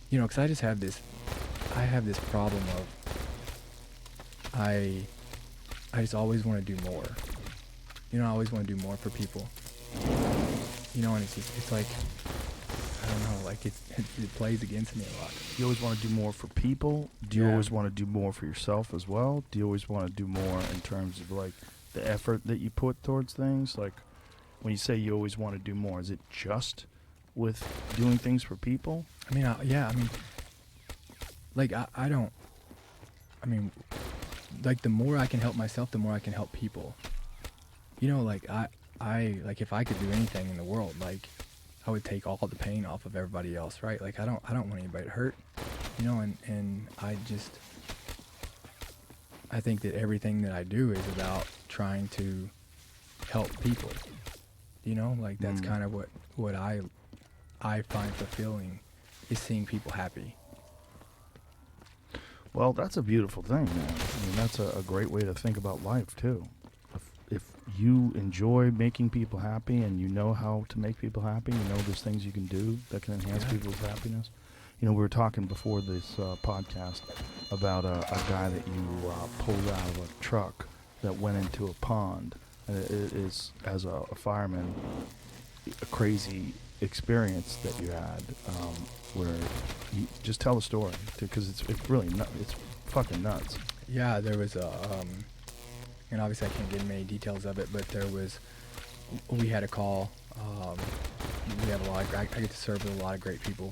because I have this problem of, I just always want to do more. I always want to do more for people. And it's like, I don't know, like it plays against me a lot. You always want to do more for people? Do you always want to do more for yourself as well? Do you always want to do more in terms of like the effort that you put towards things? Like when you say you always want to do more, is it just with doing things for people? I mean, like I don't, like the more I can help myself, the more I can help people. Like I like if I could do anything in the world, like I would take all the pain off of everybody else, right? Like I don't want anybody to hurt, and I think that everything that I do is about trying to help people. Like that's kind of what I find fulfilling, is seeing people happy. Well, that's a beautiful thing, man. I mean, that's a great way to think about life, too. If you enjoy making people happy and you know how to make people happy, there's things you can do that can enhance people's happiness. We were talking before this podcast about a guy that you pulled out of a truck that went into a pond. And it is, as a fireman, a crazy experience that you had, where you just tell the story, because it's really it's fucking nuts. Yeah, there was and obviously I can't get many details of it, but we had a call. We have I get to serve with a lot of great people,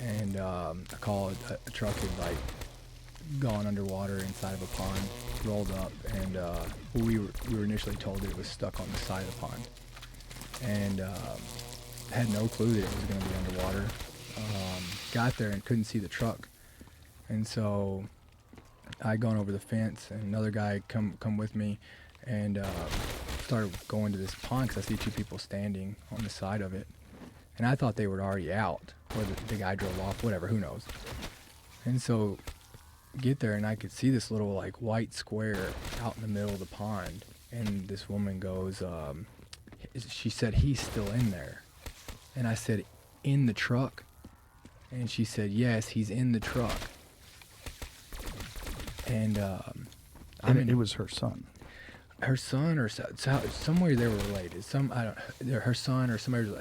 and a call, a truck had like gone underwater inside of a pond, rolled up, and we were initially told that it was stuck on the side of the pond, and had no clue that it was going to be underwater. Got there and couldn't see the truck, and so I gone over the fence, and another guy come with me, and started going to this pond, because I see two people standing on the side of it, and I thought they were already out, or the guy drove off, whatever, who knows. And so get there, and I could see this little like white square out in the middle of the pond, and this woman goes, she said, "He's still in there." And I said, "In the truck?" And she said, "Yes, he's in the truck." And it was her son. Her son, or somewhere they were related. Her son or somebody.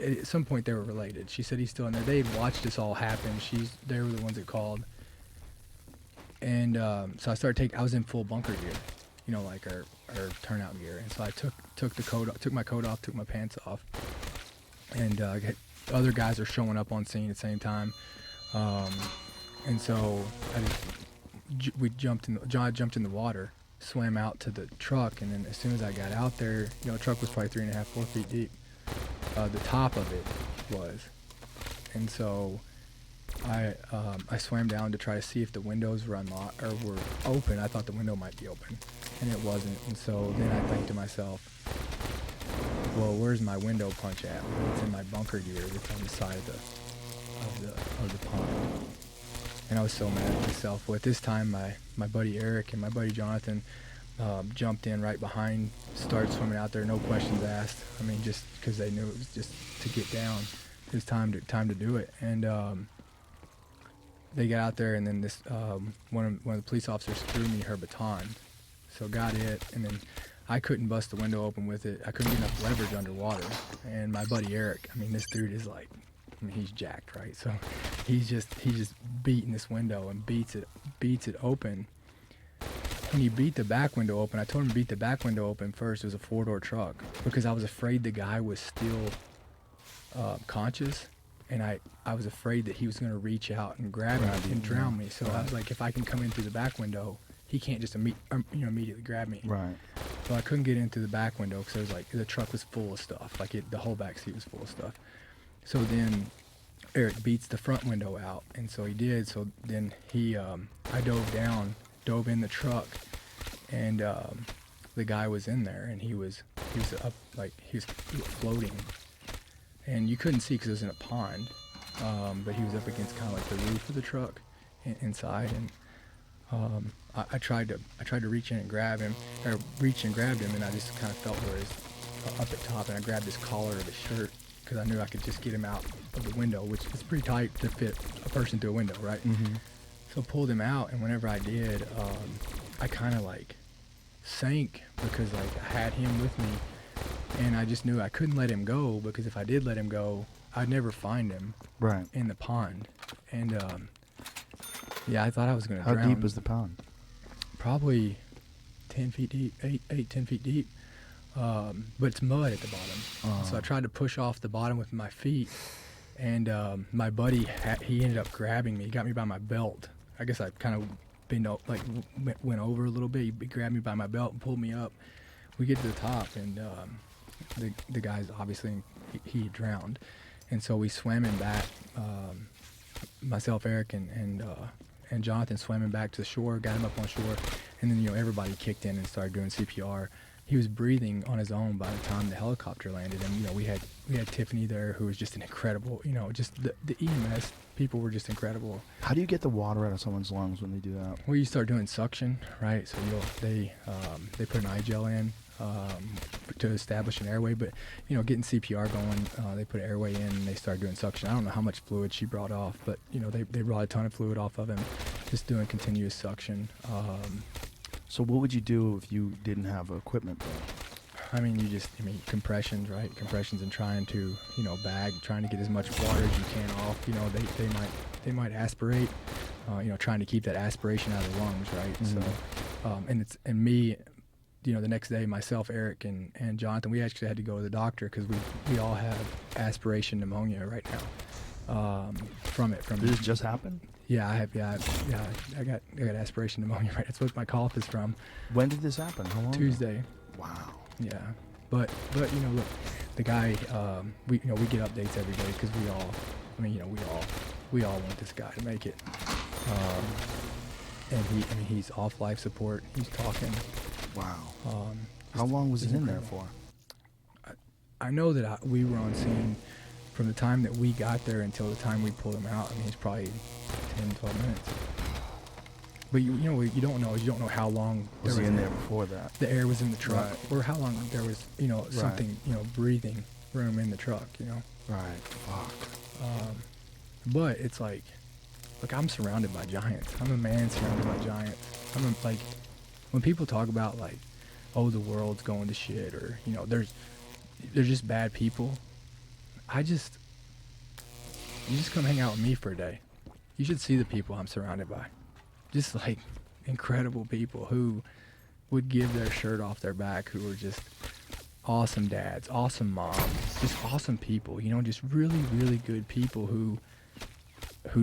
At some point they were related. She said he's still in there. They had watched this all happen. They were the ones that called. And so I started I was in full bunker gear, like our turnout gear. And so I took my coat off, took my pants off, and other guys are showing up on scene at the same time. And so John jumped in the water, swam out to the truck, and then as soon as I got out there, the truck was probably 3.5, 4 feet deep. The top of it was. And so I swam down to try to see if the windows were unlocked or were open. I thought the window might be open, and it wasn't. And so then I think to myself, well, where's my window punch at? Well, it's in my bunker gear that's on the side of the pond. And I was so mad at myself. Well, at this time, my buddy Eric and my buddy Jonathan jumped in right behind, started swimming out there, no questions asked. I mean, just because they knew it was just to get down. It was time to do it. And they got out there, and then this one of the police officers threw me her baton. So got it, and then I couldn't bust the window open with it. I couldn't get enough leverage underwater. And my buddy Eric, I mean, this dude is like, I mean, he's jacked, right? So he's just beating this window and beats it open. When he beat the back window open, I told him to beat the back window open first. It was a 4-door truck because I was afraid the guy was still conscious, and I was afraid that he was going to reach out and grab me and drown me. So I was like, if I can come in through the back window, he can't just immediately grab me. Right. So I couldn't get in through the back window because it was like the truck was full of stuff. Like the whole back seat was full of stuff. So then Eric beats the front window out, and so he did. So then I dove in the truck, and the guy was in there, and he was up, like he was floating, and you couldn't see because it was in a pond, but he was up against kind of like the roof of the truck inside, and I tried to reach in and grab him, or reach and grabbed him, and I just kind of felt where he's up at top, and I grabbed his collar of his shirt because I knew I could just get him out of the window, which is pretty tight to fit a person through a window, right? Mm-hmm. So pulled him out, and whenever I did, I kind of like sank because like I had him with me, and I just knew I couldn't let him go because if I did let him go, I'd never find him Right. in the pond. And yeah, I thought I was gonna drown. How deep is the pond? Probably 10 feet deep, 10 feet deep. But it's mud at the bottom. So I tried to push off the bottom with my feet, and my buddy, he ended up grabbing me. He got me by my belt. I guess I kind of went over a little bit. He grabbed me by my belt and pulled me up. We get to the top, and the guy's obviously, he drowned. And so we swam him back, myself, Eric, and Jonathan swam him back to the shore, got him up on shore, and then everybody kicked in and started doing CPR. He was breathing on his own by the time the helicopter landed, and we had Tiffany there, who was just an incredible, just the EMS people were just incredible. How do you get the water out of someone's lungs when they do that? Well, you start doing suction, right? So they put an eye gel in to establish an airway, but getting CPR going, they put an airway in and they start doing suction. I don't know how much fluid she brought off, but they brought a ton of fluid off of him, just doing continuous suction. So what would you do if you didn't have equipment there? I mean, compressions, right? Compressions and trying to, trying to get as much water as you can off. They might aspirate, trying to keep that aspiration out of the lungs, right? Mm-hmm. So, and me, the next day, myself, Eric, and Jonathan, we actually had to go to the doctor because we all have aspiration pneumonia right now from it. Did this just happen? Yeah, I have. Yeah, I got aspiration pneumonia. Right, that's what my cough is from. When did this happen? How long? Tuesday. Wow. Yeah, but look, the guy. We get updates every day because we all want this guy to make it. And he's off life support. He's talking. Wow. How long was he in there for? I know that we were on scene from the time that we got there until the time we pulled him out. I mean, it's probably 10, 12 minutes. But you don't know. You don't know how long was he in there before that. The air was in the truck, Right. or how long there was, something, breathing room in the truck, Right. Fuck. But it's like, look, I'm surrounded by giants. I'm a man surrounded by giants. When people talk about like, oh, the world's going to shit, or they're just bad people. You just come hang out with me for a day. You should see the people I'm surrounded by. Just like incredible people who would give their shirt off their back, who are just awesome dads, awesome moms, just awesome people, just really, really good people who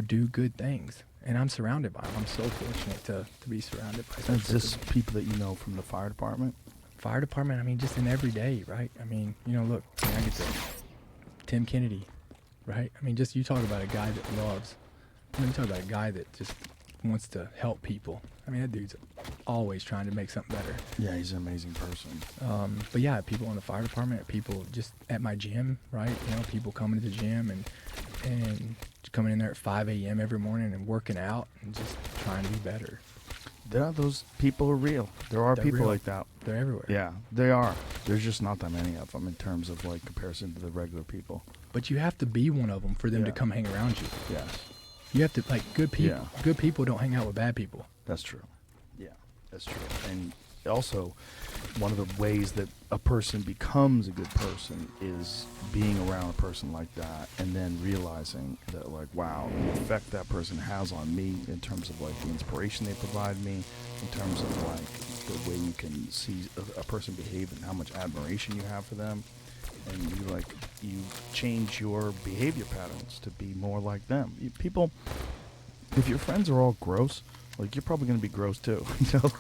do good things. And I'm surrounded by them. I'm so fortunate to be surrounded by such Is this people that you know from the fire department? Fire department, I mean, just in every day, right? I mean, look, I get to Tim Kennedy, right? I mean, just you talk about a guy that loves, you talk about a guy that just wants to help people. I mean, that dude's always trying to make something better. Yeah, he's an amazing person. But yeah, people in the fire department, people just at my gym, right? People coming to the gym and coming in there at 5 a.m. every morning and working out and just trying to be better. Those people are real. They're people real. like that. They're everywhere. Yeah, they are. There's just not that many of them in terms of like comparison to the regular people. But you have to be one of them for them to come hang around you. Yes. You have to, like, good people. Yeah. Good people don't hang out with bad people. That's true. Yeah, that's true. And also one of the ways that a person becomes a good person is being around a person like that, and then realizing that, like, wow, the effect that person has on me in terms of like the inspiration they provide me, in terms of like the way you can see a person behave and how much admiration you have for them, and you change your behavior patterns to be more like them. People, if your friends are all gross, like, you're probably going to be gross too. You know,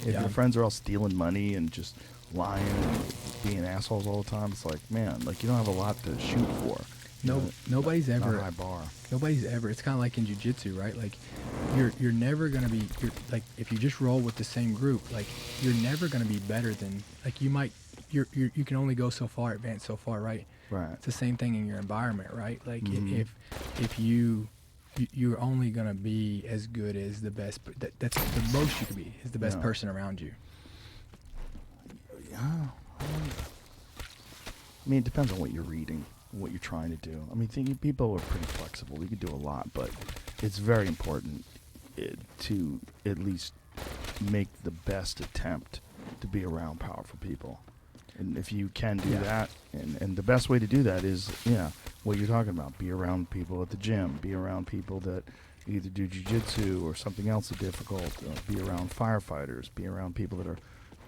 if your friends are all stealing money and just lying and being assholes all the time, it's like, man, like, you don't have a lot to shoot for. Nobody's not ever a high bar. Nobody's ever. It's kind of like in jiu-jitsu, right? Like, you're never gonna be. Like, if you just roll with the same group, like, you're never gonna be better than. Like, you can only go so far, advance so far, right? Right. It's the same thing in your environment, right? Like, if you're only gonna be as good as the best. That's the most you can be is the best person around you. Yeah. I mean, it depends on what you're reading, what you're trying to do. I mean, people are pretty flexible. You can do a lot, but it's very important to at least make the best attempt to be around powerful people. And if you can do that, and the best way to do that is, what you're talking about. Be around people at the gym. Be around people that either do jiu-jitsu or something else that's difficult. Be around firefighters. Be around people that are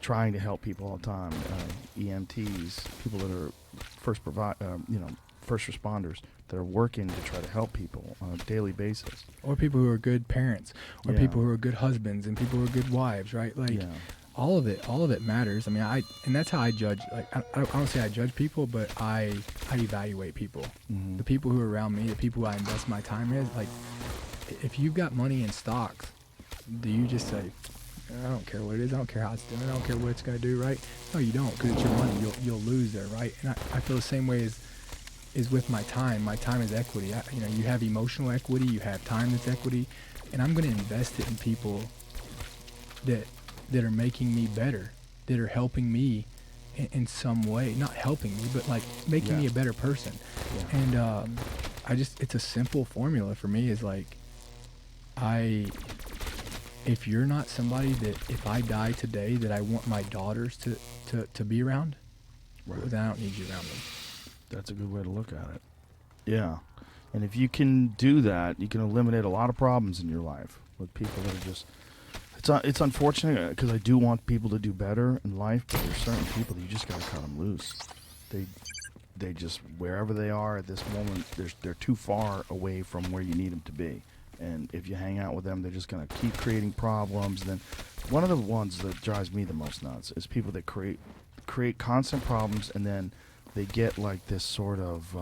trying to help people all the time. EMTs, people that are first responders that are working to try to help people on a daily basis. Or people who are good parents, or people who are good husbands, and people who are good wives, right? Like, all of it matters. I mean, and that's how I judge. Like, I don't say I judge people, but I evaluate people. Mm-hmm. The people who are around me, the people who I invest my time in. Like, if you've got money in stocks, do you just say, I don't care what it is, I don't care how it's doing, I don't care what it's going to do, right? No, you don't, because it's your money. You'll lose there, right? And I feel the same way as with my time. My time is equity. You have emotional equity, you have time that's equity, and I'm going to invest it in people that are making me better, that are helping me in some way. Not helping me, but like making me a better person. Yeah. And it's a simple formula for me. Is like, if you're not somebody that if I die today that I want my daughters to be around, then I don't need you around them. That's a good way to look at it. Yeah. And if you can do that, you can eliminate a lot of problems in your life with people that are just... It's unfortunate because I do want people to do better in life, but there's certain people that you just got to cut them loose. They just, wherever they are at this moment, they're too far away from where you need them to be. And if you hang out with them, they're just going to keep creating problems. And then one of the ones that drives me the most nuts is people that create constant problems, and then they get like this sort of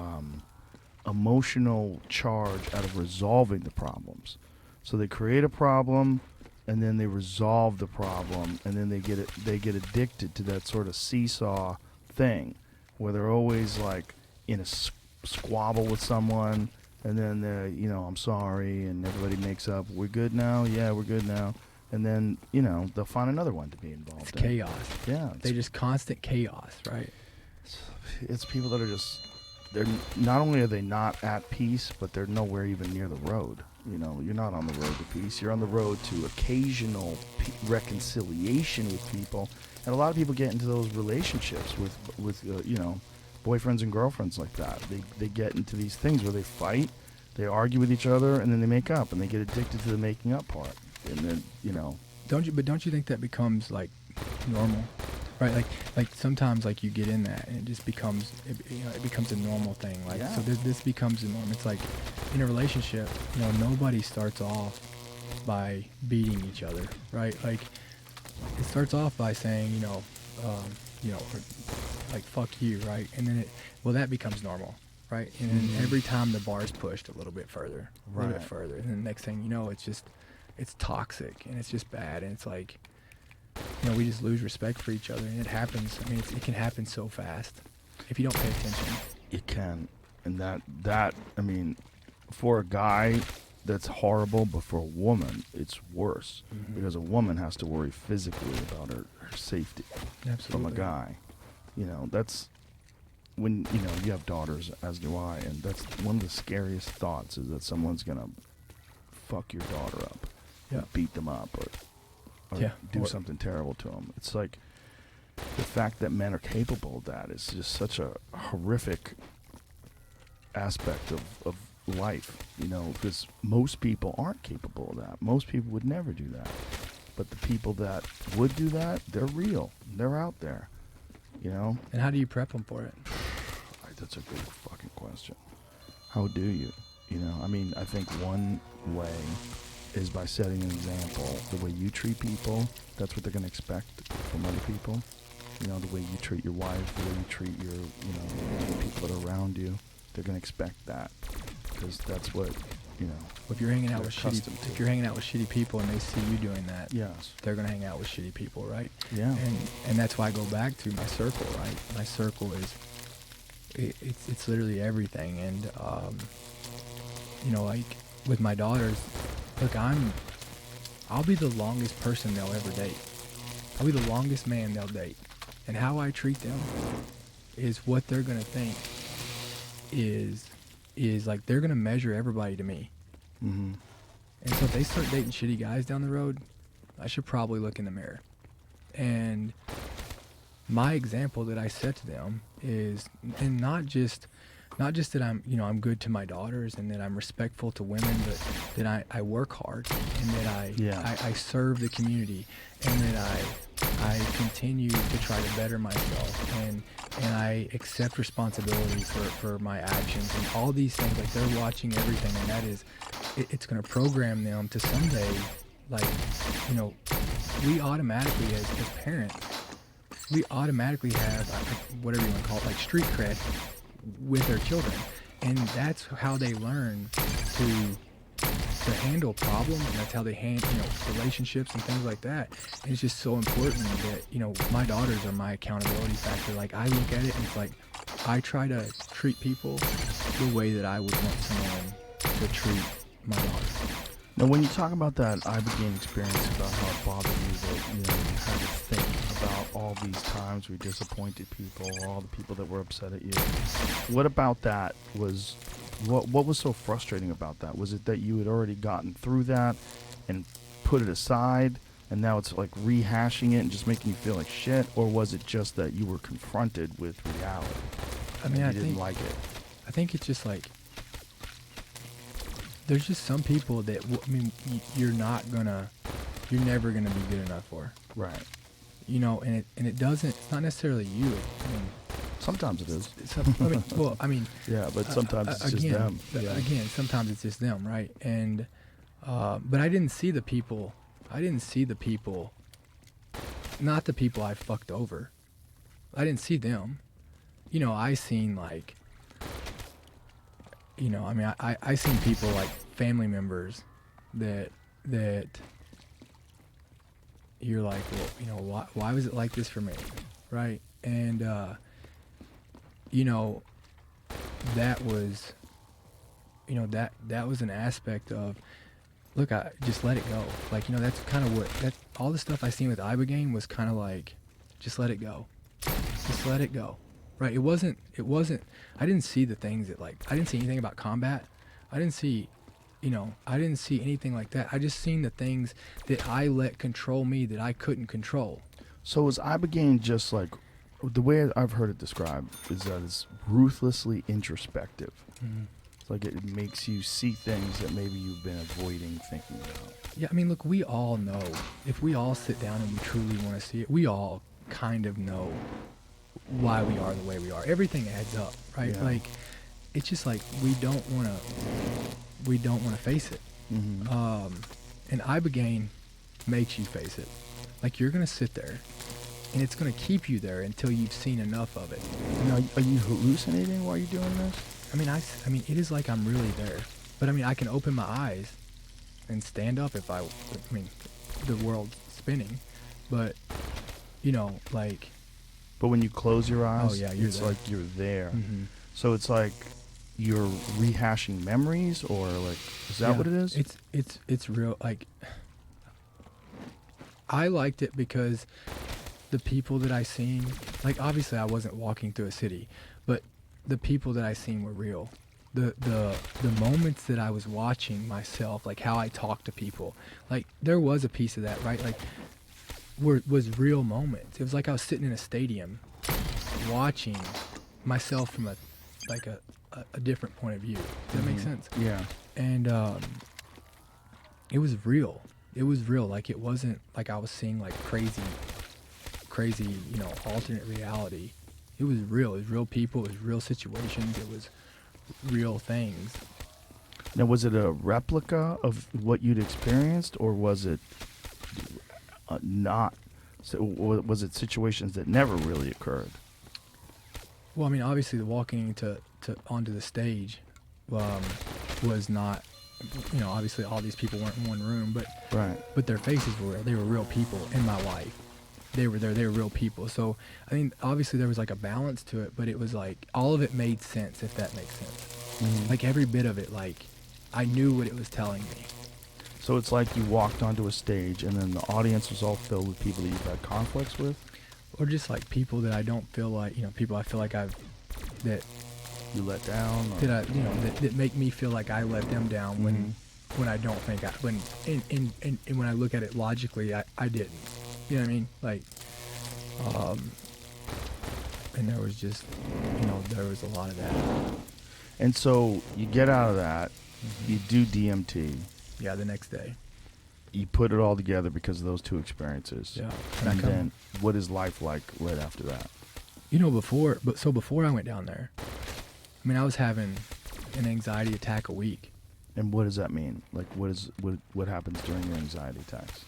emotional charge out of resolving the problems. So they create a problem, and then they resolve the problem, and then they get addicted to that sort of seesaw thing, where they're always like in a squabble with someone, and then I'm sorry, and everybody makes up. We're good now. Yeah, we're good now. And then they'll find another one to be involved. It's chaos. Yeah, they just constant chaos, right? It's people that are just, they're not only are they not at peace, but they're nowhere even near the road. You're not on the road to peace. You're on the road to occasional reconciliation with people. And a lot of people get into those relationships with boyfriends and girlfriends like that. They get into these things where they fight, they argue with each other, and then they make up, and they get addicted to the making up part. And then Don't you think that becomes like normal? Right, like sometimes like you get in that and it just becomes it becomes a normal thing. Like so this becomes a norm. It's like in a relationship, nobody starts off by beating each other, right? Like it starts off by saying like fuck you, right? And then that becomes normal, right? And then every time the bar's pushed a little bit further, a little bit further, and then the next thing you know, it's toxic and it's just bad, and it's like. We just lose respect for each other, and it happens. I mean, it can happen so fast if you don't pay attention. It can, and that I mean, for a guy, that's horrible, but for a woman, it's worse because a woman has to worry physically about her safety. Absolutely. From a guy. That's when you have daughters, as do I, and that's one of the scariest thoughts is that someone's gonna fuck your daughter up, beat them up, or or Yeah. do something terrible to them. It's like the fact that men are capable of that is just such a horrific aspect of life, you know, because most people aren't capable of that. Most people would never do that. But the people that would do that, they're real. They're out there, you know? And how do you prep them for it? That's a good fucking question. How do you? You know, I mean, I think one way is by setting an example. The way you treat people, that's what they're going to expect from other people. You know, the way you treat your wife, the way you treat your, you know, the people that are around you, they're going to expect that. Because that's what, you know, If you're hanging out they're with shitty, accustomed to. if you're hanging out with shitty people and they see you doing that, Yes. they're gonna hang out with shitty people, right? Yeah. And that's why I go back to my circle, right? My circle is, it's literally everything. And you know, like with my daughters, look, I'll be the longest person they'll ever date. I'll be the longest man they'll date. And how I treat them is what they're gonna think is like they're gonna measure everybody to me. Mm-hmm. And so if they start dating shitty guys down the road, I should probably look in the mirror. And my example that I set to them is, and not just that I'm, you know, I'm good to my daughters and that I'm respectful to women, but that I work hard and that I serve the community and that I continue to try to better myself and I accept responsibility for my actions and all these things. Like they're watching everything, and that is, it's going to program them to someday, like, you know, we automatically as parents, we automatically have whatever you want to call it, like street cred with their children, and that's how they learn to handle problems, and that's how they handle, you know, relationships and things like that. And it's just so important that, you know, my daughters are my accountability factor. Like I look at it and it's like I try to treat people the way that I would want someone to treat my daughter. Now, when you talk about that Ibogaine experience, about how it bothered you, that, you know, you had to think about all these times we disappointed people, all the people that were upset at you. What about that was, what was so frustrating about that? Was it that you had already gotten through that and put it aside, and now it's like rehashing it and just making you feel like shit, or was it just that you were confronted with reality? I mean, and you didn't like it. I think it's just like, there's just some people that, I mean, you're never gonna be good enough for. Right. You know, and it doesn't, it's not necessarily you. I mean, sometimes it is. Yeah, but sometimes it's just them. Yeah. Again, sometimes it's just them, right? And, but I didn't see the people, not the people I fucked over. I didn't see them. You know, I seen like, you know, I mean, I seen people like family members that you're like, well, you know, why was it like this for me, right? And you know, that was, you know, that was an aspect of, look, I just let it go. Like, you know, that's kind of that all the stuff I seen with Ibogaine was kind of like, just let it go, right? It wasn't. I didn't see the things that, like, I didn't see anything about combat. I didn't see anything like that. I just seen the things that I let control me that I couldn't control. So is Ibogaine just like, the way I've heard it described is that it's ruthlessly introspective. Mm-hmm. It's like it makes you see things that maybe you've been avoiding thinking about. Yeah, I mean, look, we all know, if we all sit down and we truly want to see it, we all kind of know why we are the way we are. Everything adds up, right? Yeah. Like, it's just like we don't want to face it. Mm-hmm. And Ibogaine makes you face it. Like, you're gonna sit there, and it's gonna keep you there until you've seen enough of it. Now, are you hallucinating while you're doing this? I mean, it is like I'm really there. But I mean, I can open my eyes and stand up if I mean, the world's spinning, but you know, like. But when you close your eyes, oh, yeah, it's there. like you're there. Mm-hmm. So it's like you're rehashing memories, or like, is that what it is? It's real. Like, I liked it because the people that I seen, like, obviously I wasn't walking through a city, but the people that I seen were real. The moments that I was watching myself, like how I talk to people, like there was a piece of that, right? Like was real moments. It was like I was sitting in a stadium watching myself from a different point of view. Does that make sense? Yeah. And it was real. It was real. Like, it wasn't like I was seeing like crazy, alternate reality. It was real. It was real people. It was real situations. It was real things. Now, was it a replica of what you'd experienced, or was it not? So, was it situations that never really occurred? Well, I mean, obviously, the walking onto the stage was not. Obviously, all these people weren't in one room, but Right. But their faces were real. They were real people in my life. They were there. They were real people. So I think obviously there was like a balance to it, but it was like all of it made sense, if that makes sense. Mm-hmm. Like every bit of it, like I knew what it was telling me. So it's like you walked onto a stage, and then the audience was all filled with people that you've had conflicts with? Or just like people that I don't feel like, people I feel like that You let down? Or? that make me feel like I let them down when I don't think and when I look at it logically, I didn't. You know what I mean? Like, and there was just, there was a lot of that. And so you get out of that, you do DMT, Yeah, the next day. you put it all together because of those two experiences. Yeah. And then what is life like right after that? Before I went down there, I mean, I was having an anxiety attack a week. And what does that mean? Like, what happens during your anxiety attacks?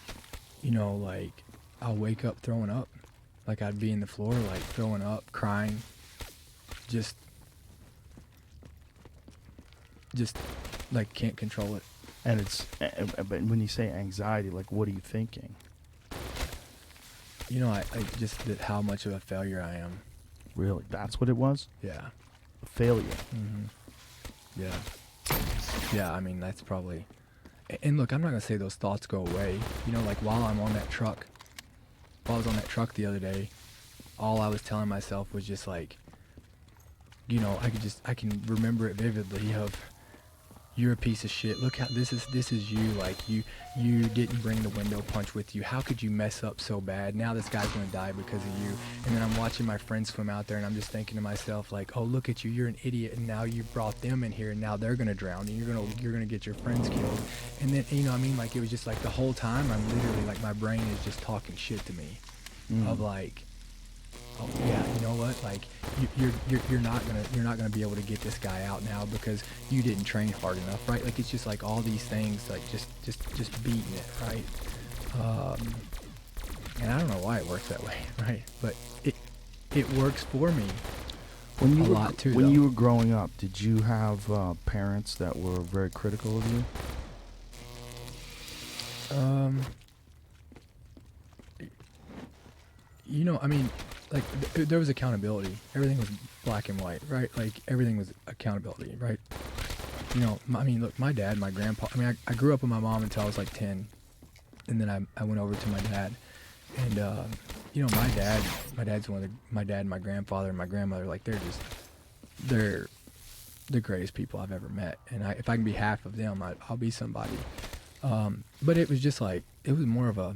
Like I'll wake up throwing up. Like I'd be in the floor, like throwing up, crying, just like can't control it. And but when you say anxiety, like, what are you thinking? I just that how much of a failure I am. Really? That's what it was? Yeah. A failure. Mm-hmm. Yeah. Yeah, I mean, that's probably... And look, I'm not going to say those thoughts go away. Like while I was on that truck the other day, all I was telling myself was just like, I can remember it vividly of, you're a piece of shit. Look how this is you. Like you didn't bring the window punch with you. How could you mess up so bad? Now this guy's gonna die because of you. And then I'm watching my friends swim out there, and I'm just thinking to myself like, oh, look at you. You're an idiot, and now you brought them in here, and now they're gonna drown, and you're gonna get your friends killed. And then I mean, like it was just like the whole time I'm literally like my brain is just talking shit to me, of like, oh yeah, you know what? Like you're not gonna be able to get this guy out now because you didn't train hard enough, right? Like it's just like all these things, like just beating it, right? And I don't know why it works that way, right? But it works for me. When When you were growing up, did you have parents that were very critical of you? I mean, like there was accountability. Everything was black and white, right? Like everything was accountability, right? I mean, look, my dad, my grandpa. I mean, I grew up with my mom until I was like 10, and then I went over to my dad, and my dad's my dad, and my grandfather, and my grandmother. Like they're the greatest people I've ever met, and if I can be half of them, I'll be somebody. But it was just like it was more of a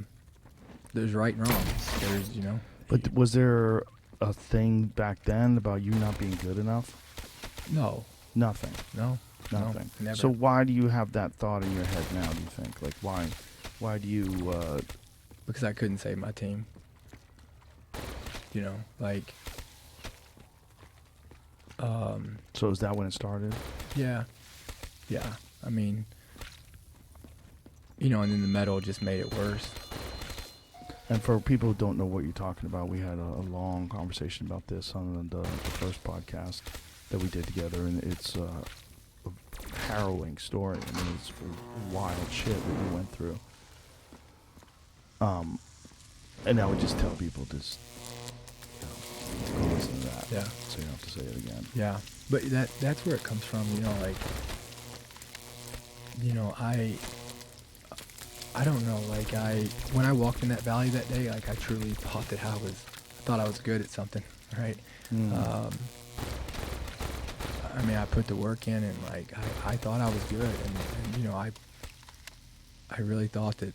there's right and wrong. But was there a thing back then about you not being good enough? No. Nothing. No. Nothing. No, never. So why do you have that thought in your head now, do you think? Like why do you Because I couldn't save my team. Like So is that when it started? Yeah. I mean, and then the metal just made it worse. And for people who don't know what you're talking about, we had a long conversation about this on the first podcast that we did together, and it's a harrowing story. I mean, it's wild shit that we went through. And I would just tell people just go listen to that. Yeah. So you don't have to say it again. Yeah. But that's where it comes from, I don't know, like when I walked in that valley that day, like I truly thought that I was good at something, right? I mean, I put the work in, and like I thought I was good, and I really thought that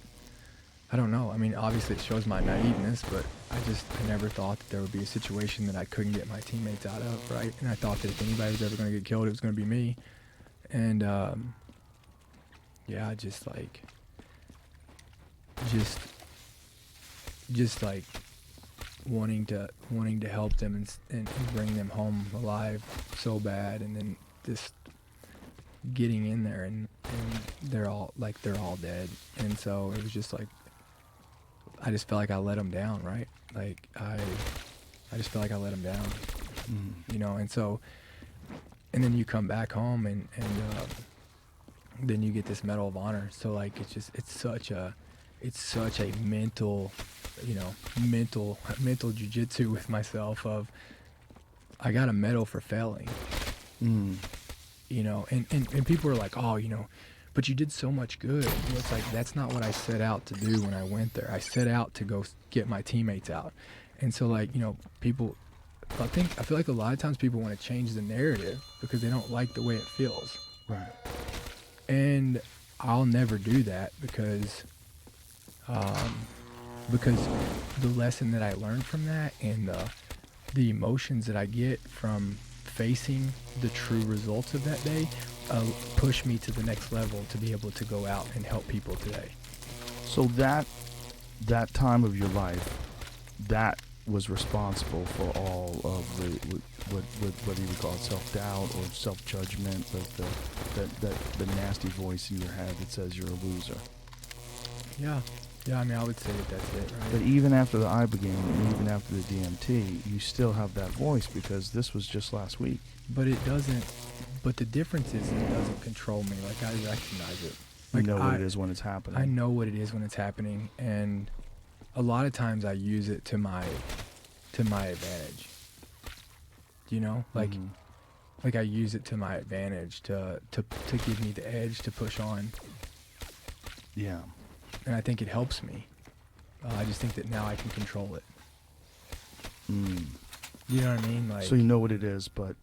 I don't know. I mean, obviously it shows my naiveness, but I never thought that there would be a situation that I couldn't get my teammates out of, right? And I thought that if anybody was ever going to get killed, it was going to be me. And yeah, just just like wanting to help them and bring them home alive so bad, and then just getting in there and they're all dead. And so it was just like I just felt like I let them down, right? Like I just felt like I let them down, you know. And so, and then you come back home and then you get this Medal of Honor. So like it's such a mental, you know, mental jujitsu with myself of I got a medal for failing, you know, and people are like, oh, you know, but you did so much good. And it's like, that's not what I set out to do when I went there. I set out to go get my teammates out. And so like, you know, people, I feel like a lot of times people want to change the narrative because they don't like the way it feels. Right. And I'll never do that because the lesson that I learned from that and the emotions that I get from facing the true results of that day push me to the next level to be able to go out and help people today. So that time of your life, that was responsible for all of the whether you would call it self-doubt or self-judgment, like the nasty voice in your head that says you're a loser. Yeah, I mean, I would say that's it, right? But even after the Ibogaine and even after the DMT, you still have that voice because this was just last week. But it doesn't. But the difference is it doesn't control me. Like I recognize it. Like you know what it is when it's happening. I know what it is when it's happening, and a lot of times I use it to my advantage. You know, like I use it to my advantage to give me the edge to push on. Yeah. And I think it helps me. I just think that now I can control it. You know what I mean? Like, so you know what it is, but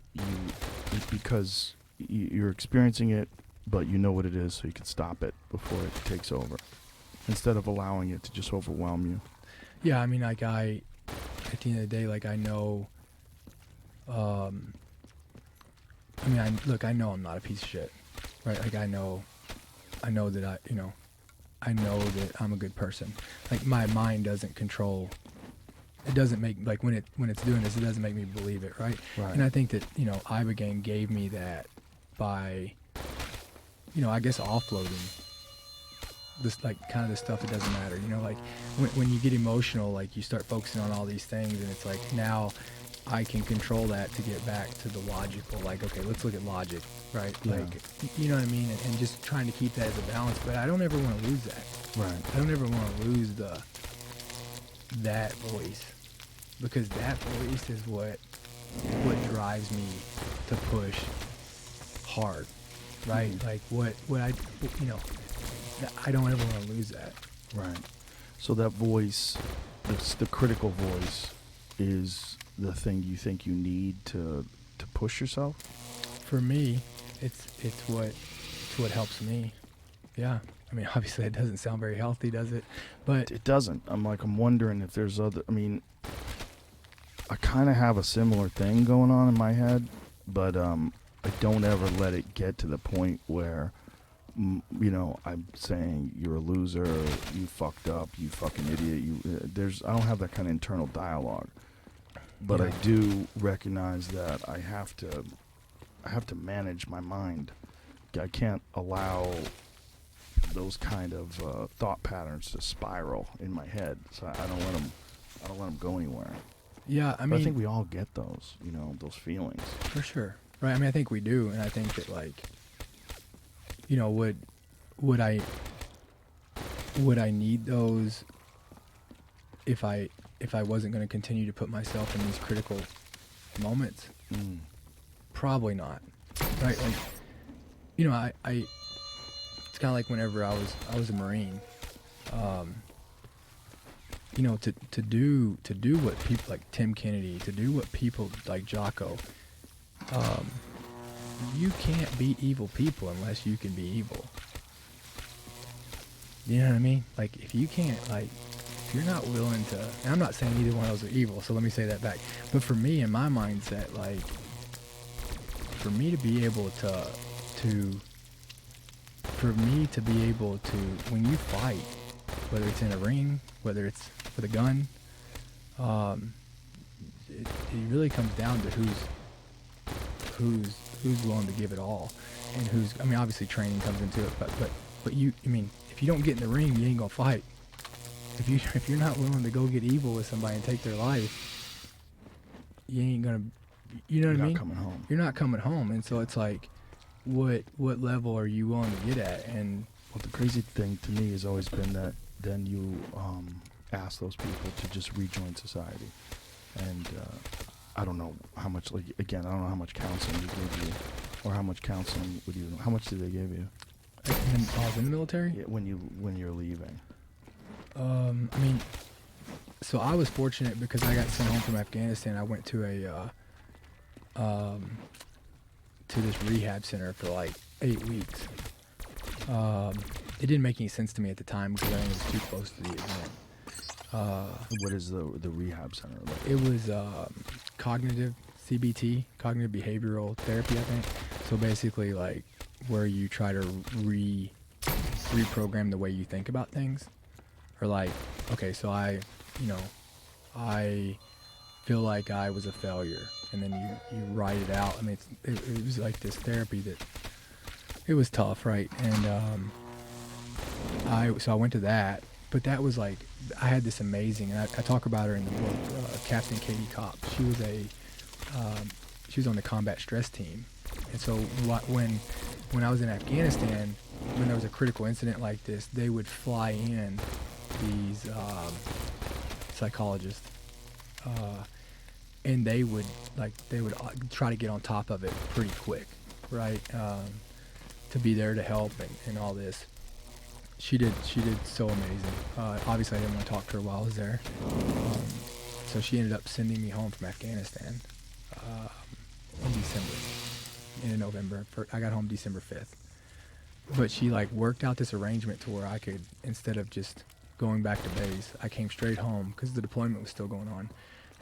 because you're experiencing it, but you know what it is, so you can stop it before it takes over, instead of allowing it to just overwhelm you. Yeah, I mean, like at the end of the day, like I know. I mean, I know I'm not a piece of shit, right? Like I know that I know that I'm a good person. Like my mind doesn't control. It doesn't make, like when it's doing this, it doesn't make me believe it, right? Right. And I think that, you know, Ibogaine gave me that by, you know, I guess offloading this, like kind of the stuff that doesn't matter. You know, like when you get emotional, like you start focusing on all these things, and it's like now I can control that to get back to the logical. Like, okay, let's look at logic, right? Yeah. Like, you know what I mean? And just trying to keep that as a balance. But I don't ever want to lose that. Right. I don't ever want to lose that voice, because that voice is what drives me to push hard, right? Like what I, you know, I don't ever want to lose that. Right. So that voice, the critical voice, is the thing you think you need to push yourself? For me, it's what helps me. Yeah. I mean, obviously it doesn't sound very healthy, does it? But it doesn't. I'm wondering if there's other, I mean, I kind of have a similar thing going on in my head, but I don't ever let it get to the point where, you know, I'm saying you're a loser, you fucked up, you fucking idiot. I don't have that kind of internal dialogue, but yeah. I do recognize that I have to manage my mind. I can't allow those kind of thought patterns to spiral in my head, so I don't let them go anywhere. Yeah, But I think we all get those, you know, those feelings. For sure. Right. I mean, I think we do. And I think that, like, you know, would I need those if I wasn't going to continue to put myself in these critical moments? Probably not. Right. Like, you know, I it's kind of like whenever I was a Marine, you know, to do what people like Tim Kennedy, to do what people like Jocko, you can't be evil people unless you can be evil. You know what I mean? Like, if you can't, like, if you're not willing to, and I'm not saying either one of those are evil, so let me say that back. But for me, in my mindset, like, for me to be able to, for me to be able to, when you fight, whether it's in a ring, whether it's with a gun, it really comes down to who's willing to give it all, and who's. I mean, obviously training comes into it, but you. I mean, if you don't get in the ring, you ain't gonna fight. If you're not willing to go get evil with somebody and take their life, you ain't gonna. You know what I mean? You're not coming home. You're not coming home, and so it's like, what level are you willing to get at? And well, the crazy thing to me has always been that then you ask those people to just rejoin society, and I don't know how much. Like again, I don't know how much counseling they give you, or how much counseling would you? How much did they give you? I was in the military. Yeah, when you're leaving. I mean, so I was fortunate because I got sent home from Afghanistan. I went to to this rehab center for like 8 weeks. It didn't make any sense to me at the time because I think it was too close to the event. What is the rehab center like? It was cognitive CBT, cognitive behavioral therapy, I think. So basically, like where you try to reprogram the way you think about things, or like, okay, so I feel like I was a failure, and then you write it out. I mean, it was like this therapy that it was tough, right? And so I went to that, but that was like, I had this amazing, and I talk about her in the book, Captain Katie Kopp. She was on the combat stress team, and so when I was in Afghanistan, when there was a critical incident like this, they would fly in these psychologists, and they would try to get on top of it pretty quick, right? To be there to help and all this. She did so amazing. Obviously, I didn't want to talk to her while I was there, so she ended up sending me home from Afghanistan in December. In November, I got home December 5th. But she like worked out this arrangement to where I could, instead of just going back to base, I came straight home because the deployment was still going on,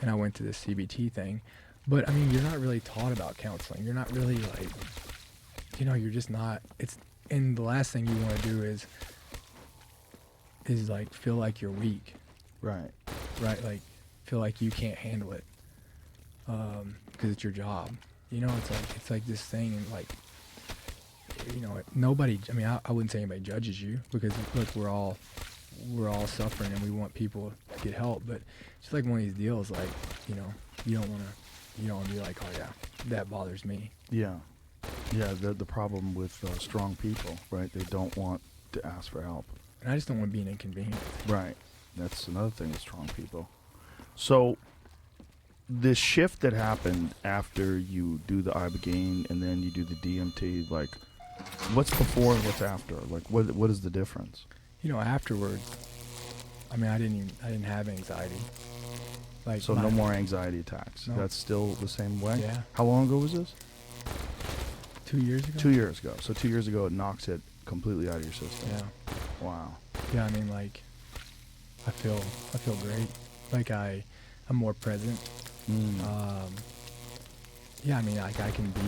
and I went to this CBT thing. But I mean, you're not really taught about counseling. You're not really like, you're just not. And the last thing you want to do is like feel like you're weak. Right. Like feel like you can't handle it because it's your job. It's like this thing, and like, nobody. I mean, I wouldn't say anybody judges you, because look, we're all suffering and we want people to get help. But it's like one of these deals, like, you don't want to be like, oh yeah, that bothers me. Yeah. The problem with strong people, right? They don't want to ask for help. And I just don't want to be an inconvenience. Right. That's another thing with strong people. So, this shift that happened after you do the Ibogaine and then you do the DMT, like, what's before and what's after? Like, what is the difference? Afterwards, I mean, I didn't have anxiety. Like, so no more anxiety attacks. No. That's still the same way? Yeah. How long ago was this? 2 years ago. 2 years ago. So 2 years ago, it knocks it completely out of your system. Yeah. Wow. Yeah, I mean, like, I feel great. Like I'm more present. Yeah, I mean, like I can be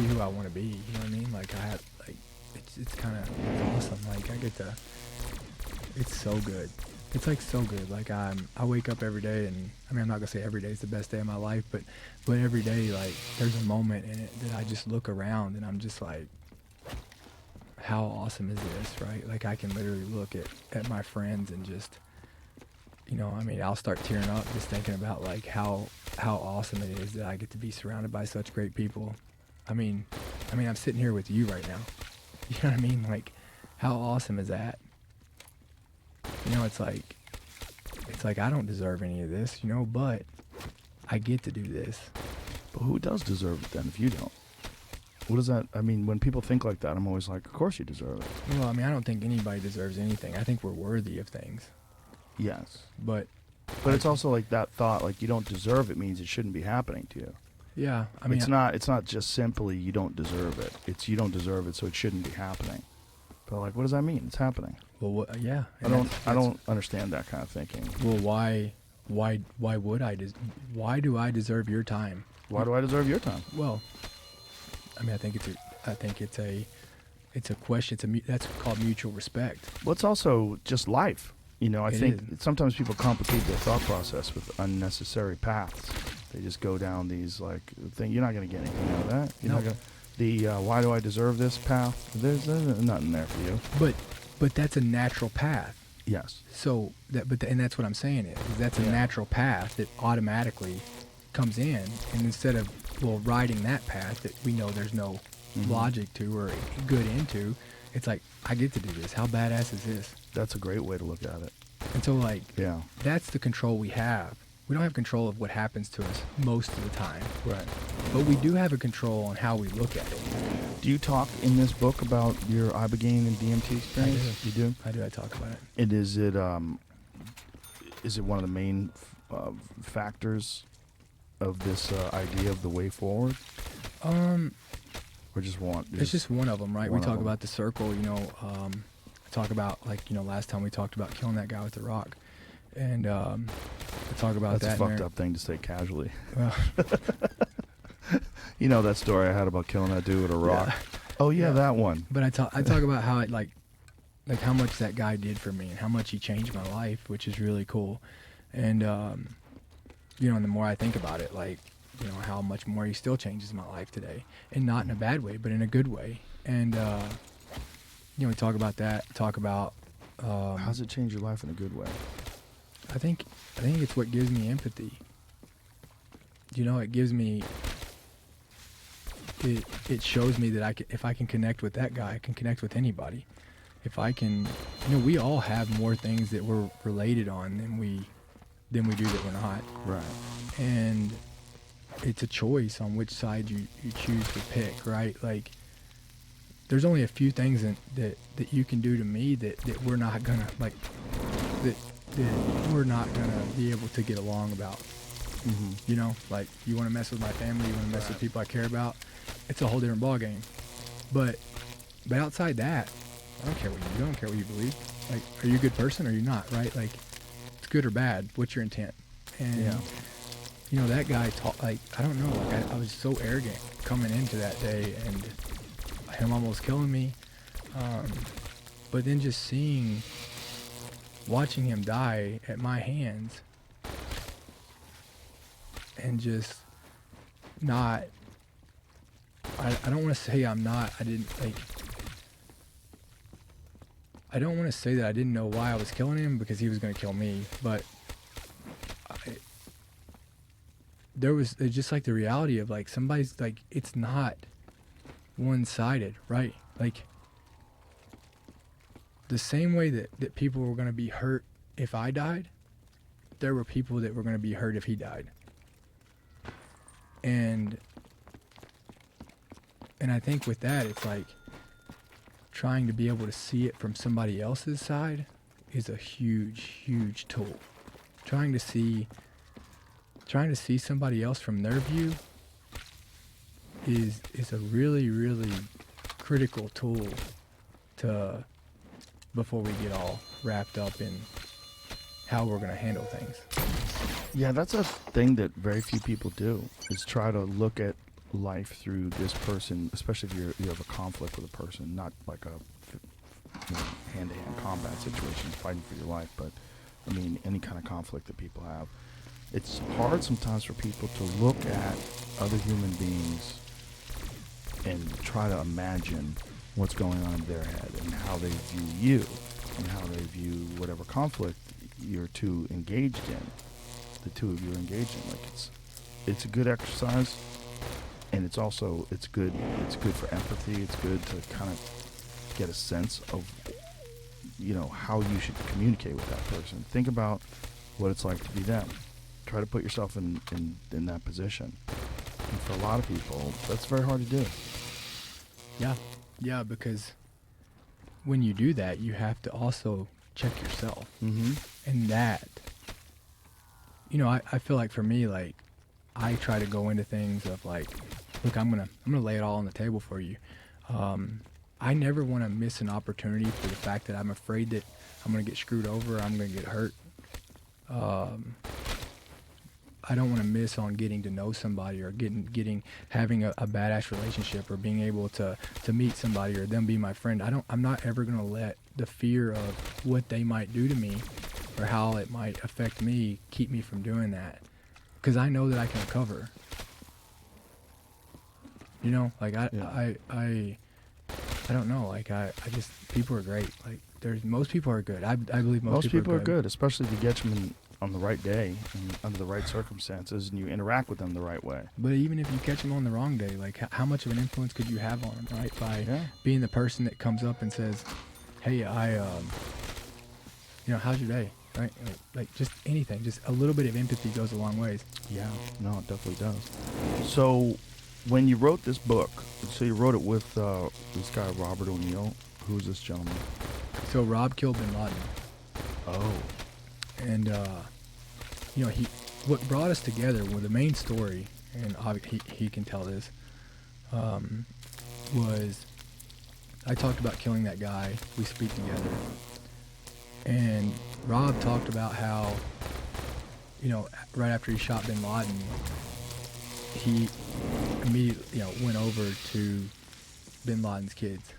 who I want to be. You know what I mean? Like it's kind of awesome. Like I get to. It's so good. It's like so good. Like I wake up every day, and I mean, I'm not gonna say every day is the best day of my life, but every day, like, there's a moment in it that I just look around and I'm just like, how awesome is this, right? Like I can literally look at my friends and just, I mean, I'll start tearing up just thinking about like how awesome it is that I get to be surrounded by such great people. I mean, I'm sitting here with you right now. You know what I mean? Like, how awesome is that? It's like I don't deserve any of this, but I get to do this. But who does deserve it then if you don't? What does that, I mean, when people think like that, I'm always like, of course you deserve it. Well, I mean, I don't think anybody deserves anything. I think we're worthy of things. Yes. But it's also like that thought, like you don't deserve it means it shouldn't be happening to you. Yeah, I mean, it's not just simply you don't deserve it. It's you don't deserve it, so it shouldn't be happening. But like, what does that mean? It's happening. Well, yeah. I don't understand that kind of thinking. Well, why would I? Why do I deserve your time? Why do I deserve your time? Well, I mean, I think it's a question. That's called mutual respect. Well, it's also just life. You know, I It think is. sometimes people complicate their thought process with unnecessary paths. They just go down these like thing. You're not going to get anything out of that. You're No. not gonna, the why do I deserve this path? There's nothing there for you. But that's a natural path. Yes. So and that's what I'm saying is that's a Yeah. natural path that automatically comes in, and instead of riding that path that we know there's no Mhm. logic to or good into, it's like I get to do this. How badass is this? That's a great way to look at it. And so like Yeah. that's the control we have. We don't have control of what happens to us most of the time, Right. but we do have a control on how we look at it. Do you talk in this book about your ibogaine and DMT experience? do. You do. I talk about it. And is it one of the main factors of this idea of the way forward, or just one? It's just one of them, right? We one of talk them. about the circle, I talk about, like, last time we talked about killing that guy with the rock. And I talk about That's that. a fucked up thing to say casually. Well, You know that story I had about killing that dude with a rock? Yeah. Oh, yeah, Yeah. that one. but I talk about how it, like how much that guy did for me and how much he changed my life, which is really cool. And, and the more I think about it, like, how much more he still changes my life today. And not in a bad way, but in a good way. And, we talk about that, talk about... How does it change your life in a good way? I think it's what gives me empathy. It gives me... It shows me that if I can connect with that guy, I can connect with anybody. If I can... we all have more things that we're related on than we do that we're not. Right. And it's a choice on which side you choose to pick, right? Like, there's only a few things that you can do to me that we're not gonna, like, that we're not gonna be able to get along about. Mm-hmm. Like, you want to mess with my family, you want to mess with Right. people I care about, it's a whole different ballgame. But outside that, I don't care what you do, I don't care what you believe. Like, are you a good person or are you not, right? Like, it's good or bad, what's your intent? And, Yeah. that guy I don't know, like, I was so arrogant coming into that day, and him almost killing me. But then just watching him die at my hands, and just not, I don't want to say I don't want to say that I didn't know why I was killing him, because he was going to kill me, but it's just like the reality of, like, somebody's, like, it's not one-sided, right? Like, the same way that people were going to be hurt if I died, there were people that were going to be hurt if he died. And I think with that, it's like trying to be able to see it from somebody else's side is a huge, huge tool. Trying to see somebody else from their view is a really, really critical tool before we get all wrapped up in how we're going to handle things. Yeah, that's a thing that very few people do, is try to look at life through this person, especially if you have a conflict with a person, not like a hand-to-hand combat situation, fighting for your life, but I mean any kind of conflict that people have. It's hard sometimes for people to look at other human beings and try to imagine what's going on in their head and how they view you and how they view whatever conflict you're two engaged in. The two of you are engaged in. Like, it's a good exercise, and it's good for empathy. It's good to kind of get a sense of how you should communicate with that person. Think about what it's like to be them. Try to put yourself in that position. And for a lot of people, that's very hard to do. Yeah, because when you do that, you have to also check yourself. Mm-hmm. And that, I feel like for me, like, I try to go into things of like, look, I'm gonna lay it all on the table for you. I never want to miss an opportunity for the fact that I'm afraid that I'm going to get screwed over, I'm going to get hurt. I don't want to miss on getting to know somebody or having a badass relationship or being able to meet somebody or them be my friend. I'm not ever going to let the fear of what they might do to me or how it might affect me keep me from doing that. Because I know that I can recover. You know, like Yeah. I don't know. Like I just, people are great. Like most people are good. I believe Most people are good, especially if you get them on the right day and under the right circumstances, and you interact with them the right way. But even if you catch them on the wrong day, like how much of an influence could you have on them, right? By Yeah. being the person that comes up and says, "Hey, how's your day?" Right? Like just anything, just a little bit of empathy goes a long ways. Yeah. No, it definitely does. So, when you wrote this book, so you wrote it with this guy Robert O'Neill. Who's this gentleman? So Rob killed Bin Laden, Oh. and what brought us together, well, the main story, and he can tell this, was I talked about killing that guy. We speak together, and Rob talked about how, right after he shot Bin Laden, he immediately, went over to Bin Laden's kids,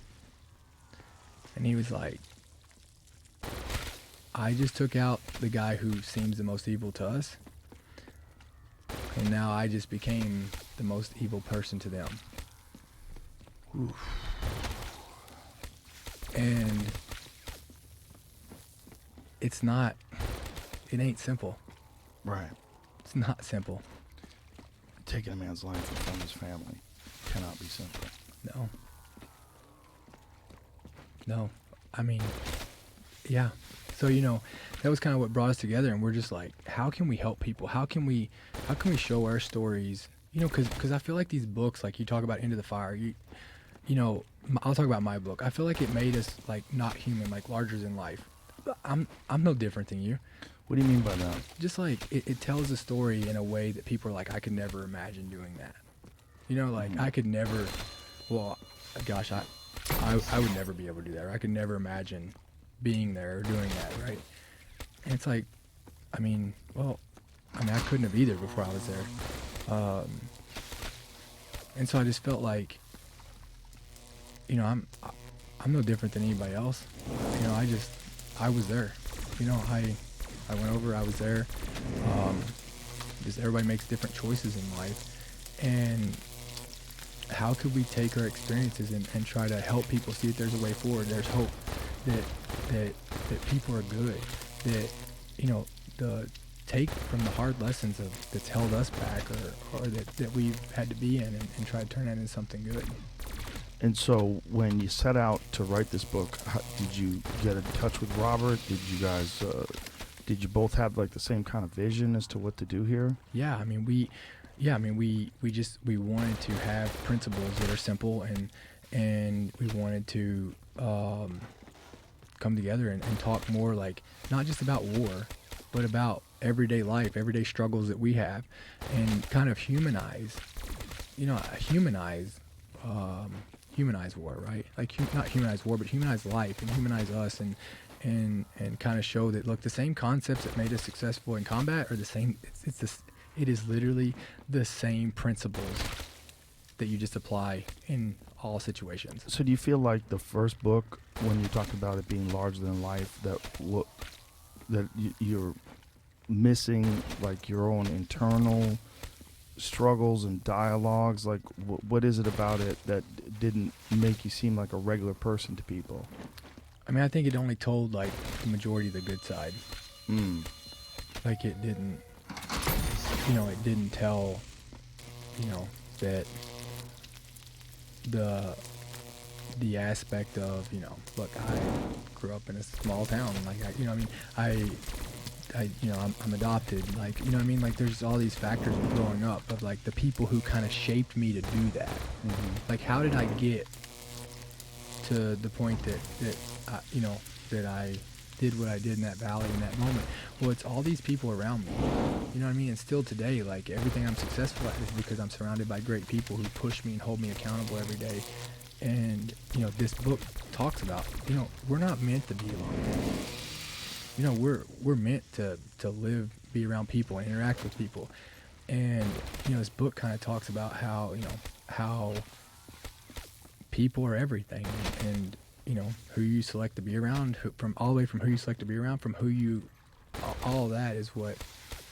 and he was like, I just took out the guy who seems the most evil to us, and now I just became the most evil person to them. Oof. And it ain't simple. Right. It's not simple. Taking a man's life from his family cannot be simple. No. I mean, yeah. So, that was kind of what brought us together, and we're just like, how can we help people? How can we show our stories? Because I feel like these books, like you talk about Into the Fire, I'll talk about my book. I feel like it made us like not human, like larger than life. I'm no different than you. What do you mean by that? Just like it tells a story in a way that people are like, I could never imagine doing that. I could never. Well, gosh, I would never be able to do that. Or I could never imagine being there or doing that, right? And it's like, I couldn't have either before I was there. And so I just felt like, I'm no different than anybody else. I was there. I went over, I was there. Just everybody makes different choices in life. And how could we take our experiences and try to help people see that there's a way forward, there's hope, that people are good, that, the take from the hard lessons that's held us back or that we've had to be in and try to turn that into something good. And so, when you set out to write this book, did you get in touch with Robert? Did you guys, did you both have like the same kind of vision as to what to do here? Yeah, we wanted to have principles that are simple, and we wanted to come together and talk more, like not just about war, but about everyday life, everyday struggles that we have, and kind of humanize war, right? Like not humanize war, but humanize life and humanize us, and kind of show that, look, the same concepts that made us successful in combat are the same. It is literally the same principles that you just apply in all situations. So do you feel like the first book, when you talked about it being larger than life, that you're missing like your own internal struggles and dialogues? Like what is it about it that didn't make you seem like a regular person to people? I think it only told like the majority of the good side. Like it didn't tell, that the aspect of, look, I grew up in a small town, like I'm adopted, like, like there's all these factors of growing up of like the people who kind of shaped me to do that. Like, how did I get to the point that I did what I did in that valley in that moment? Well, it's all these people around me, and still today, like everything I'm successful at is because I'm surrounded by great people who push me and hold me accountable every day. And this book talks about, we're not meant to be alone. We're meant to live, be around people, and interact with people. And this book kind of talks about how people are everything, and who you select to be around, from all the way from who you select to be around, from who you, all of that is what.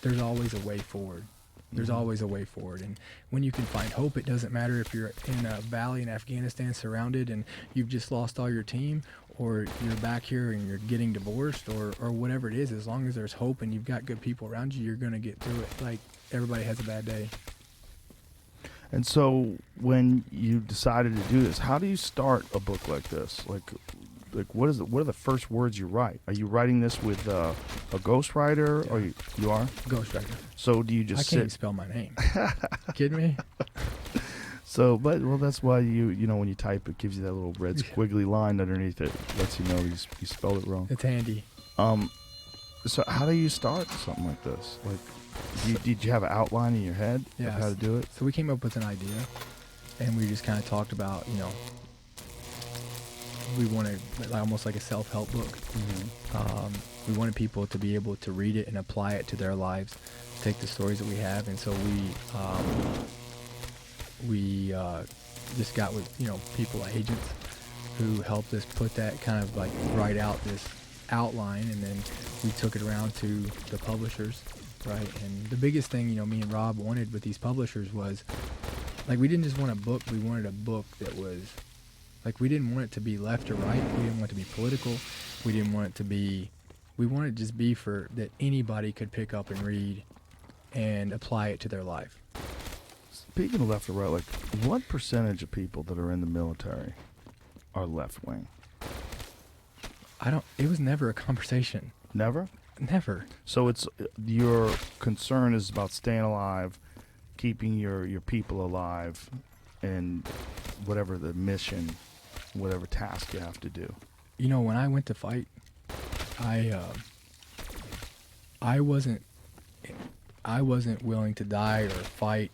There's always a way forward. There's always a way forward. And when you can find hope, it doesn't matter if you're in a valley in Afghanistan surrounded and you've just lost all your team, or you're back here and you're getting divorced, or whatever it is. As long as there's hope and you've got good people around you, you're going to get through it. Like, everybody has a bad day. And so when you decided to do this, how do you start a book like this? Like what are the first words you write? Are you writing this with a ghostwriter, or you are? Ghostwriter. So do you just I can't even spell my name. You kidding me? So, that's why when you type, it gives you that little red squiggly line underneath it. Lets you know you spelled it wrong. It's handy. So how do you start something like this? Like, did you have an outline in your head of how to do it? So we came up with an idea, and we just kind of talked about, we wanted almost like a self-help book. We wanted people to be able to read it and apply it to their lives, take the stories that we have. And so we just got with people, agents, who helped us put that kind of like write out this outline, and then we took it around to the publishers, right? And the biggest thing me and Rob wanted with these publishers was, like, we didn't just want a book, we wanted a book that was like, we didn't want it to be left or right, we didn't want it to be political, we didn't want it to be, we wanted it to just be for that anybody could pick up and read and apply it to their life. Speaking of left or right, like, what percentage of people that are in the military are left wing? It was never a conversation. Never? Never. So it's, your concern is about staying alive, keeping your people alive, and whatever the mission, whatever task you have to do. When I went to fight, I wasn't willing to die or fight.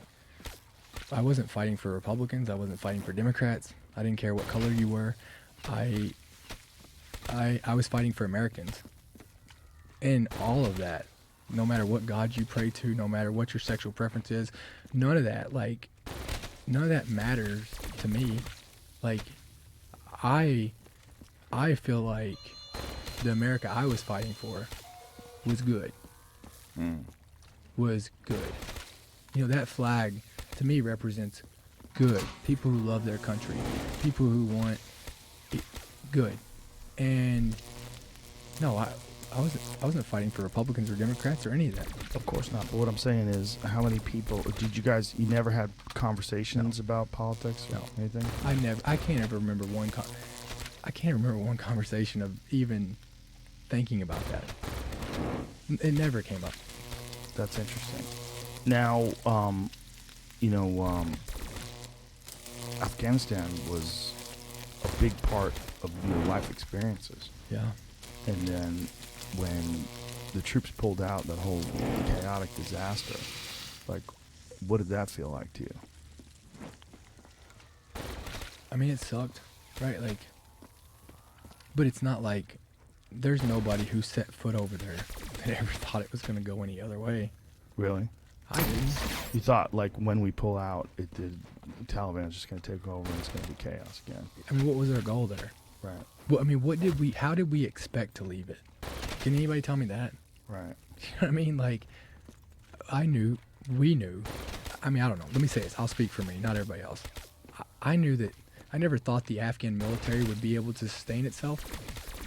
I wasn't fighting for Republicans. I wasn't fighting for Democrats. I didn't care what color you were. I was fighting for Americans. And all of that, no matter what God you pray to, no matter what your sexual preference is, none of that matters to me. Like, I feel like the America I was fighting for was good. Was good. That flag to me represents good. People who love their country. People who want it good. And no, I wasn't fighting for Republicans or Democrats or any of that. Of course not. But what I'm saying is, how many people did you guys? You never had conversations about politics or anything? I can't ever remember one. I can't remember one conversation of even thinking about that. It never came up. That's interesting. Now, Afghanistan was a big part of your life experiences. Yeah. And then when the troops pulled out, that whole chaotic disaster, like, what did that feel like to you? I mean, it sucked, right? Like, but it's not like there's nobody who set foot over there that ever thought it was going to go any other way. Really? I didn't. You thought, like, when we pull out, the Taliban is just going to take over and it's going to be chaos again. I mean, what was our goal there? Right. Well, I mean, how did we expect to leave it? Can anybody tell me that? Right. You know what I mean? Like, we knew. I mean, I don't know. Let me say this. I'll speak for me, not everybody else. I knew that I never thought the Afghan military would be able to sustain itself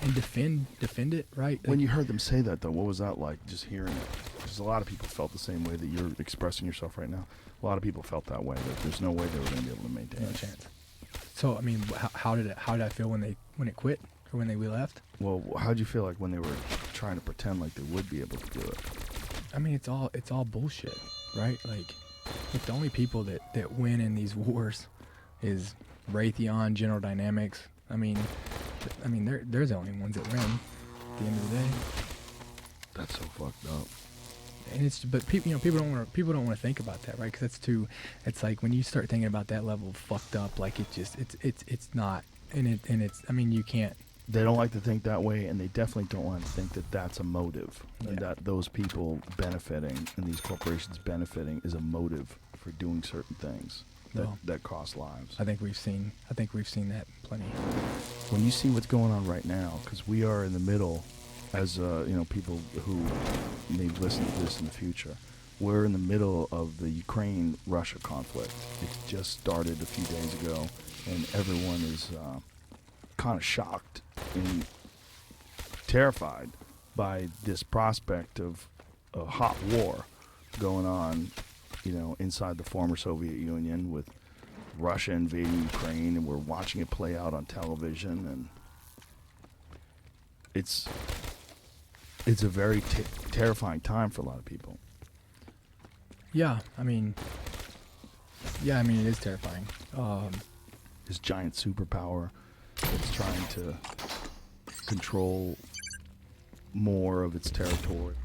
and defend it, right? When you heard them say that, though, what was that like, just hearing it? Because a lot of people felt the same way that you're expressing yourself right now. A lot of people felt that way, that there's no way they were going to be able to maintain it. No chance. So, I mean, how did I feel when it quit, or when we left? Well, how did you feel like when they were trying to pretend like they would be able to do it? I mean, it's all bullshit, right? Like the only people that win in these wars is Raytheon, General Dynamics. I mean, they're the only ones that win at the end of the day. That's so fucked up. and it's but people people don't want to think about that, right? Because that's too. It's like when you start thinking about that level of fucked up, like it's not, and it's. I mean, you can't. They don't like to think that way, and they definitely don't want to think that that's a motive, and Yeah. that those people benefiting and these corporations benefiting is a motive for doing certain things that, Well, that cost lives. I think we've seen that plenty. When you see what's going on right now, because we are in the middle, as people who may listen to this in the future, we're in the middle of the Ukraine-Russia conflict. It just started a few days ago, and everyone is kind of shocked and terrified by this prospect of a hot war going on, inside the former Soviet Union with Russia invading Ukraine, and we're watching it play out on television, and it's a very terrifying time for a lot of people. Yeah, I mean, it is terrifying. This giant superpower that's trying to control more of its territory.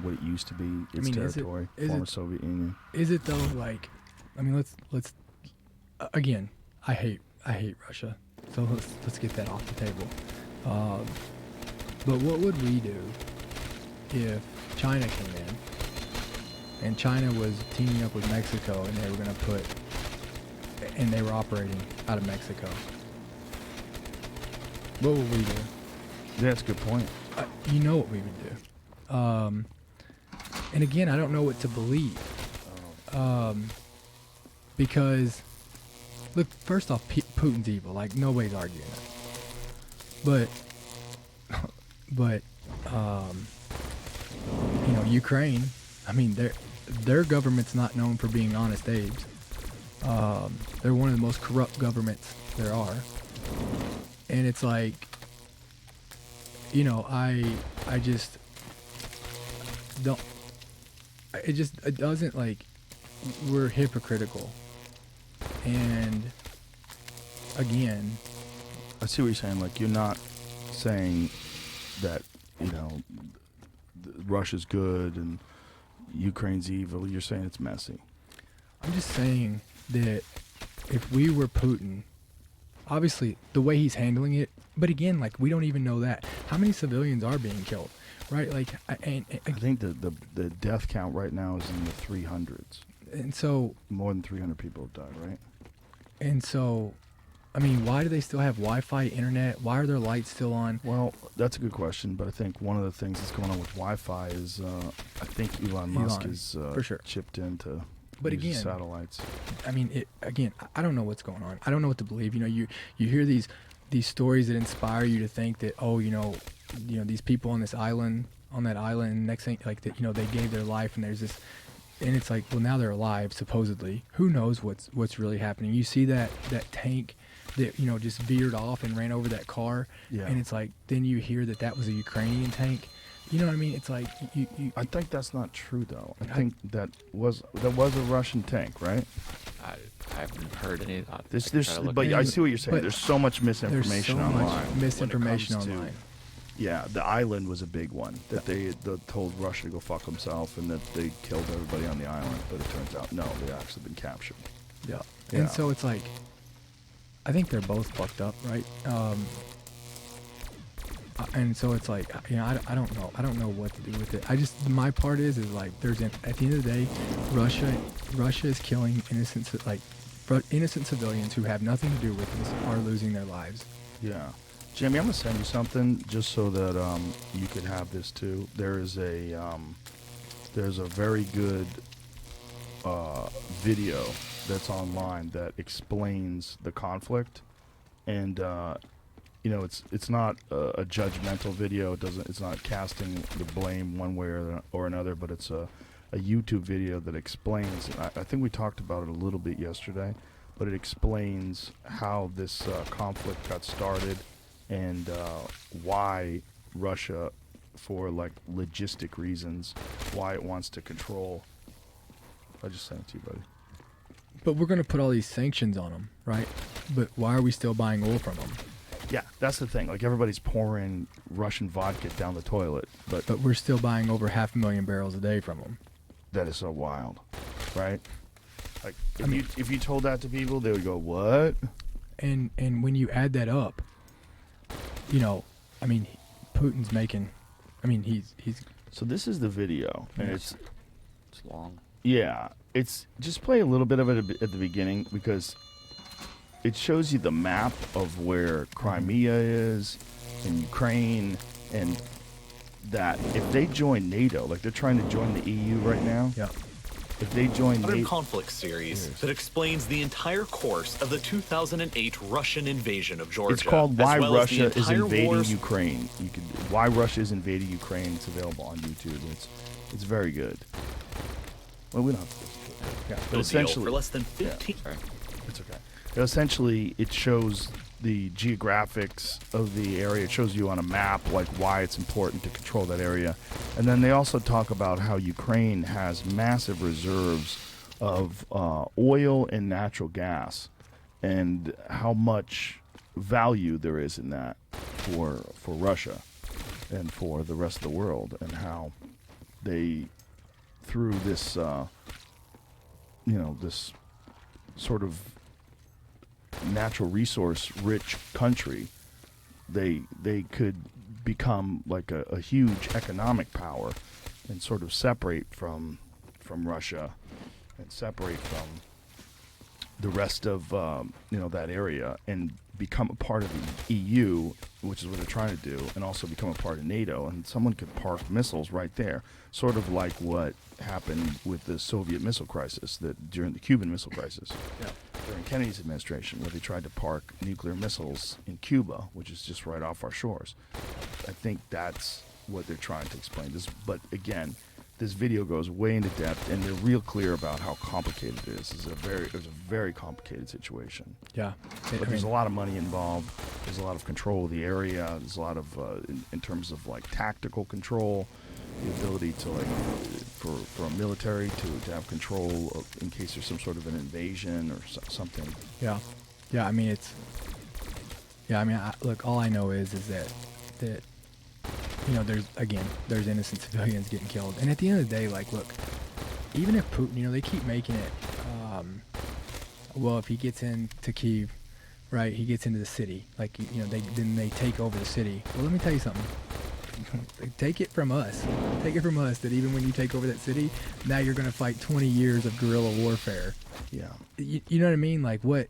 What it used to be, its territory, former Soviet Union. Is it though? Like, I mean, let's again. I hate Russia, so let's get that off the table. But what would we do if China came in and China was teaming up with Mexico and they were operating out of Mexico? What would we do? Yeah, that's a good point. You know what we would do. And again, I don't know what to believe. Because, look, first off, Putin's evil. Like, nobody's arguing that. But, Ukraine, I mean, their government's not known for being honest Abes. They're one of the most corrupt governments there are. And it's like, I just don't, it doesn't, like, we're hypocritical. And again, I see what you're saying. Like, you're not saying that, Russia's good and Ukraine's evil. You're saying it's messy. I'm just saying that if we were Putin, obviously the way he's handling it, but again, like, we don't even know that. How many civilians are being killed, right? Like, I think the death count right now is in the 300s. And so more than 300 people have died, right? And so, I mean, why do they still have Wi-Fi, internet? Why are their lights still on? Well, that's a good question, but I think one of the things that's going on with Wi-Fi is I think Elon Musk is for sure chipped into but again, satellites. I mean, I don't know what's going on. I don't know what to believe. You hear these stories that inspire you to think that, these people on that island, next thing, like, that, they gave their life, and there's this. And it's like, well, now they're alive, supposedly. Who knows what's really happening? You see that tank that, just veered off and ran over that car. Yeah. And it's like, then you hear that was a Ukrainian tank. You know what I mean? It's like, you I think that's not true, though. I think that was a Russian tank, right? I haven't heard any of that. But I see what you're saying. There's so much misinformation there's so online. much misinformation online. Yeah, the island was a big one that they told Russia to go fuck himself, and that they killed everybody on the island. But it turns out, no, they actually been captured. Yeah. Yeah. And so it's like, I think they're both fucked up, right? And so it's like, I don't know. I don't know what to do with it. My part is like, at the end of the day, Russia is killing innocent civilians who have nothing to do with this are losing their lives. Yeah. Jimmy, I'm gonna send you something just so that you could have this too. There's a very good video that's online that explains the conflict, and it's not a judgmental video. It's not casting the blame one way or another, but it's a YouTube video that explains. I think we talked about it a little bit yesterday, but it explains how this conflict got started. And why Russia, for like logistic reasons, why it wants to control. I just sent it to you, buddy. But we're going to put all these sanctions on them, right? But why are we still buying oil from them? Yeah, that's the thing. Like, everybody's pouring Russian vodka down the toilet, but But we're still buying over 500,000 barrels a day from them. that is so wild, right? Like, if you told that to people, they would go, "What?" And when you add that up, you know, I mean, Putin's making, I mean, he's. So this is the video, and It's long. it's just play a little bit of it at the beginning because it shows you the map of where Crimea is and Ukraine, and that if they join NATO, like they're trying to join the EU right now. Yeah. If they join Modern NATO, conflict series that explains the entire course of the 2008 Russian invasion of Georgia. it's called as "Why well as the Russia is entire Invading wars- Ukraine." You could "Why Russia is Invading Ukraine." It's available on YouTube. It's very good. Well, we don't have to listen to it. Yeah. But deal essentially, for less than 15. it's okay. Essentially, it shows the geographics of the area. It shows you on a map like why it's important to control that area. And then they also talk about how Ukraine has massive reserves of oil and natural gas, and how much value there is in that for Russia and for the rest of the world, and how they, through this this sort of natural resource rich country, they could become like a huge economic power and sort of separate from Russia and separate from the rest of that area and become a part of the EU, which is what they're trying to do, and also become a part of NATO. And someone could park missiles right there, sort of like what happened with the Soviet missile crisis, that during the Cuban Missile Crisis, during Kennedy's administration, where they tried to park nuclear missiles in Cuba, which is just right off our shores. I think that's what they're trying to explain. But again, this video goes way into depth, and they're real clear about how complicated it is. It's a very complicated situation. Yeah. But there's a lot of money involved. There's a lot of control of the area. There's a lot of, in terms of like tactical control, the ability to for a military to have control of, in case there's some sort of an invasion or something. Yeah. Yeah. I mean, look, all I know is that there's innocent civilians getting killed. And at the end of the day, like, look, even if Putin, they keep making it, well, if he gets into Kyiv, right, he gets into the city, like, they take over the city. Well, let me tell you something. Take it from us that even when you take over that city, now you're going to fight 20 years of guerrilla warfare. Yeah. You know what I mean? Like, what's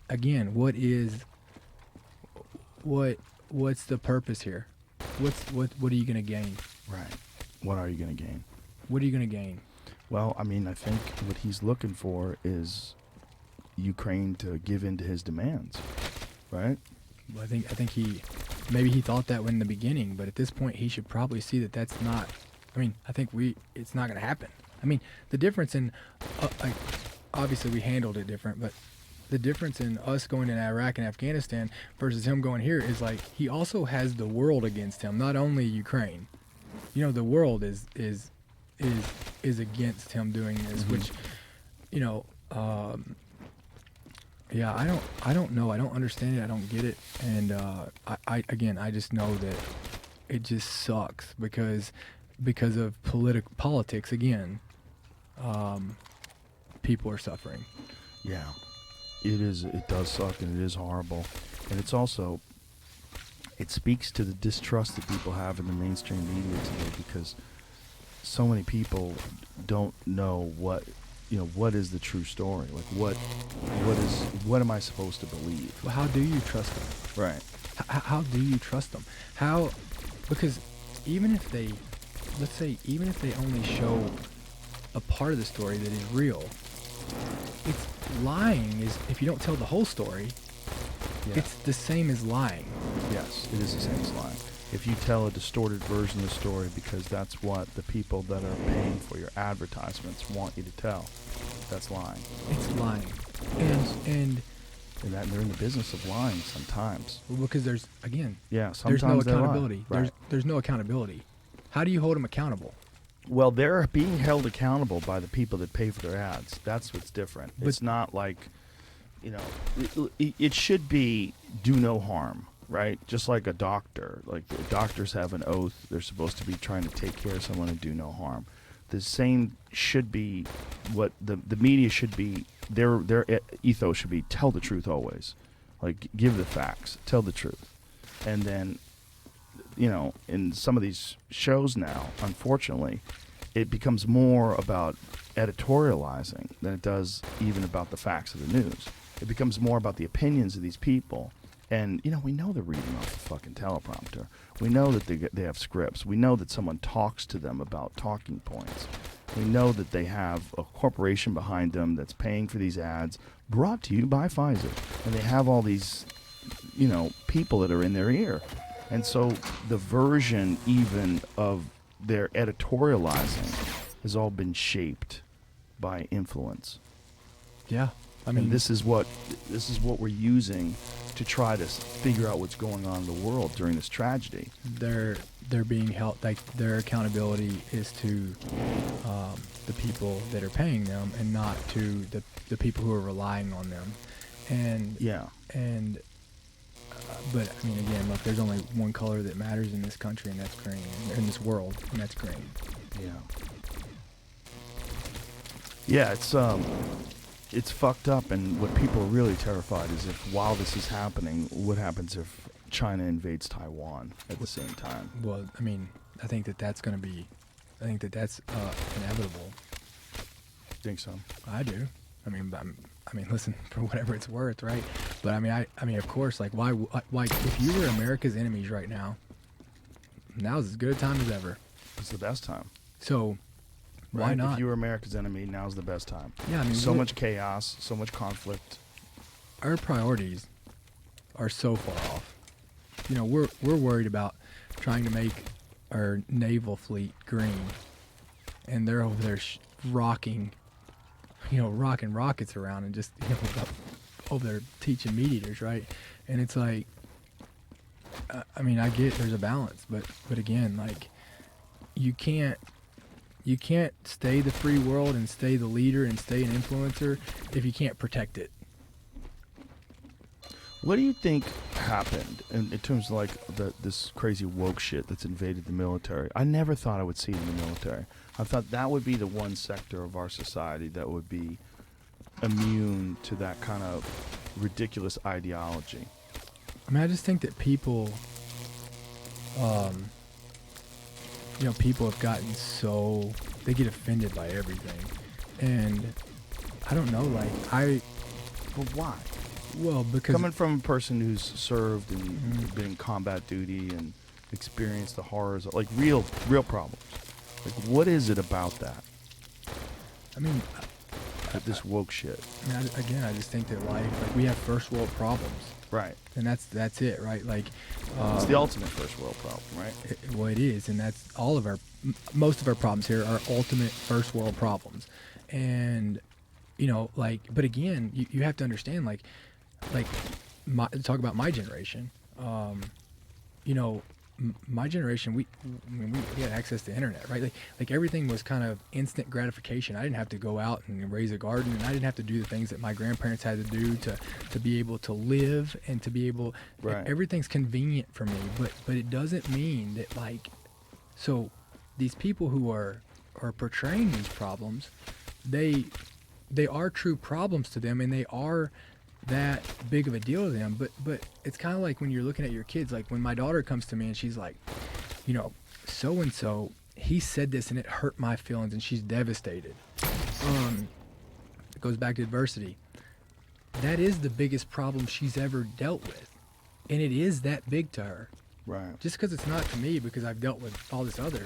the purpose here? What are you going to gain? Right. What are you going to gain? What are you going to gain? Well, I mean, I think what he's looking for is Ukraine to give in to his demands, right? Well, I think maybe he thought that in the beginning, but at this point he should probably see that that's not. I mean, I think it's not going to happen. I mean, the difference in obviously we handled it different, but the difference in us going in Iraq and Afghanistan versus him going here is like he also has the world against him, not only Ukraine. The world is against him doing this, which, yeah, I don't know. I don't understand it. I don't get it. And I just know that it just sucks because of politics again. People are suffering. Yeah. It does suck, and it is horrible. And it's also, it speaks to the distrust that people have in the mainstream media today, because so many people don't know what is the true story. Like what am I supposed to believe? Well, how do you trust them? Right. How do you trust them? How? Because even if they only show a part of the story that is real, it's lying. Is if you don't tell the whole story, it's the same as lying. Yes, it is the same as lying. If you tell a distorted version of the story because that's what the people that are paying for your advertisements want you to tell, that's lying. It's lying. And they're in the business of lying sometimes. Well, because there's sometimes no accountability. Right. There's no accountability. How do you hold them accountable? Well, they're being held accountable by the people that pay for their ads. That's what's different. It's not like you know, it should be do no harm, right? Just like a doctor. Like the doctors have an oath. They're supposed to be trying to take care of someone and do no harm. The same should be what the media should be. Their ethos should be tell the truth always. Like give the facts, tell the truth. And then, you know, in some of these shows now, unfortunately, it becomes more about editorializing than it does even about the facts of the news. It becomes more about the opinions of these people. And, you know, we know they're reading off the fucking teleprompter. We know that they have scripts. We know that someone talks to them about talking points. We know that they have a corporation behind them that's paying for these ads brought to you by Pfizer. And they have all these, you know, people that are in their ear. And so the version even of their editorializing has all been shaped by influence. Yeah. I mean, and this is what we're using to try to figure out what's going on in the world during this tragedy. They're being held, like their accountability is to the people that are paying them and not to the people who are relying on them. And but I mean, again, look, there's only one color that matters in this country, and that's green. In this world, and that's green. Yeah, it's fucked up, and what people are really terrified is if while this is happening, what happens if China invades Taiwan at the same time? Well, I mean, I think that's inevitable. Think so? I do. I mean, listen, for whatever it's worth, right? But I mean, of course, like, why, if you were America's enemies right now, now's as good a time as ever. It's the best time. So, why right? not? If you were America's enemy, now's the best time. Yeah, I mean, so much chaos, so much conflict. Our priorities are so far off. You know, we're worried about trying to make our naval fleet green, and they're over there rocking rockets around and just, you know, over there teaching meat eaters, right? And it's like, I mean, I get there's a balance, but again, like, you can't stay the free world and stay the leader and stay an influencer if you can't protect it. What do you think happened in terms of like this crazy woke shit that's invaded the military? I never thought I would see it in the military. I thought that would be the one sector of our society that would be immune to that kind of ridiculous ideology. I mean, I just think that people, people have gotten so, they get offended by everything. And I don't know, like, But why? Well, because coming from a person who's served and been in combat duty and experienced the horrors of, like, real problems. Like, what is it about that? I mean, this woke shit. I mean, I just think that like we have first world problems. Right. And that's it, right? Like, it's the ultimate first world problem, right? It is, and that's most of our problems here are ultimate first world problems. And, you know, like, but again, you have to understand, like, talk about my generation. You know, my generation, we had access to internet, right? Like everything was kind of instant gratification. I didn't have to go out and raise a garden, and I didn't have to do the things that my grandparents had to do to be able to live and to be able. Right. Everything's convenient for me, but it doesn't mean that, like, so these people who are portraying these problems, they are true problems to them, and they are that big of a deal to them, but it's kind of like when you're looking at your kids. Like, when my daughter comes to me and she's like, you know, so and so, he said this and it hurt my feelings, and she's devastated. It goes back to adversity. That is the biggest problem she's ever dealt with, and it is that big to her. Right. Just because it's not to me, because I've dealt with all this other,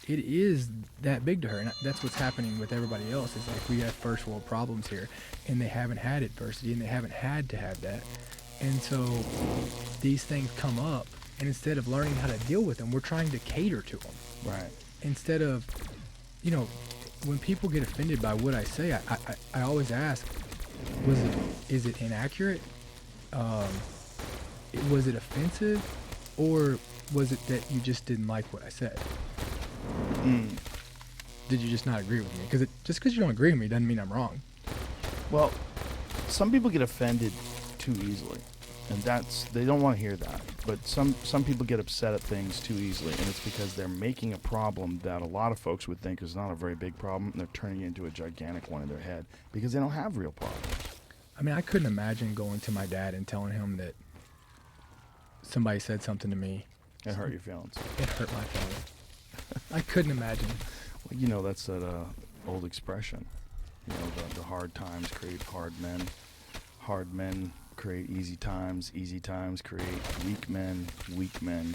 it is that big to her, and that's what's happening with everybody else. It's like we have first world problems here, and they haven't had adversity, and they haven't had to have that. And so these things come up, and instead of learning how to deal with them, we're trying to cater to them. Right. Instead of, you know, when people get offended by what I say, I always ask, is it inaccurate? Was it offensive? Or was it that you just didn't like what I said? Mm. Did you just not agree with me? Because just because you don't agree with me doesn't mean I'm wrong. Well, some people get offended too easily, and they don't want to hear that. But some people get upset at things too easily, and it's because they're making a problem that a lot of folks would think is not a very big problem, and they're turning it into a gigantic one in their head because they don't have real problems. I mean, I couldn't imagine going to my dad and telling him that somebody said something to me. It hurt your feelings. It hurt my feelings. I couldn't imagine. Well, you know, that's that old expression. You know, the hard times create hard men. Hard men create easy times create weak men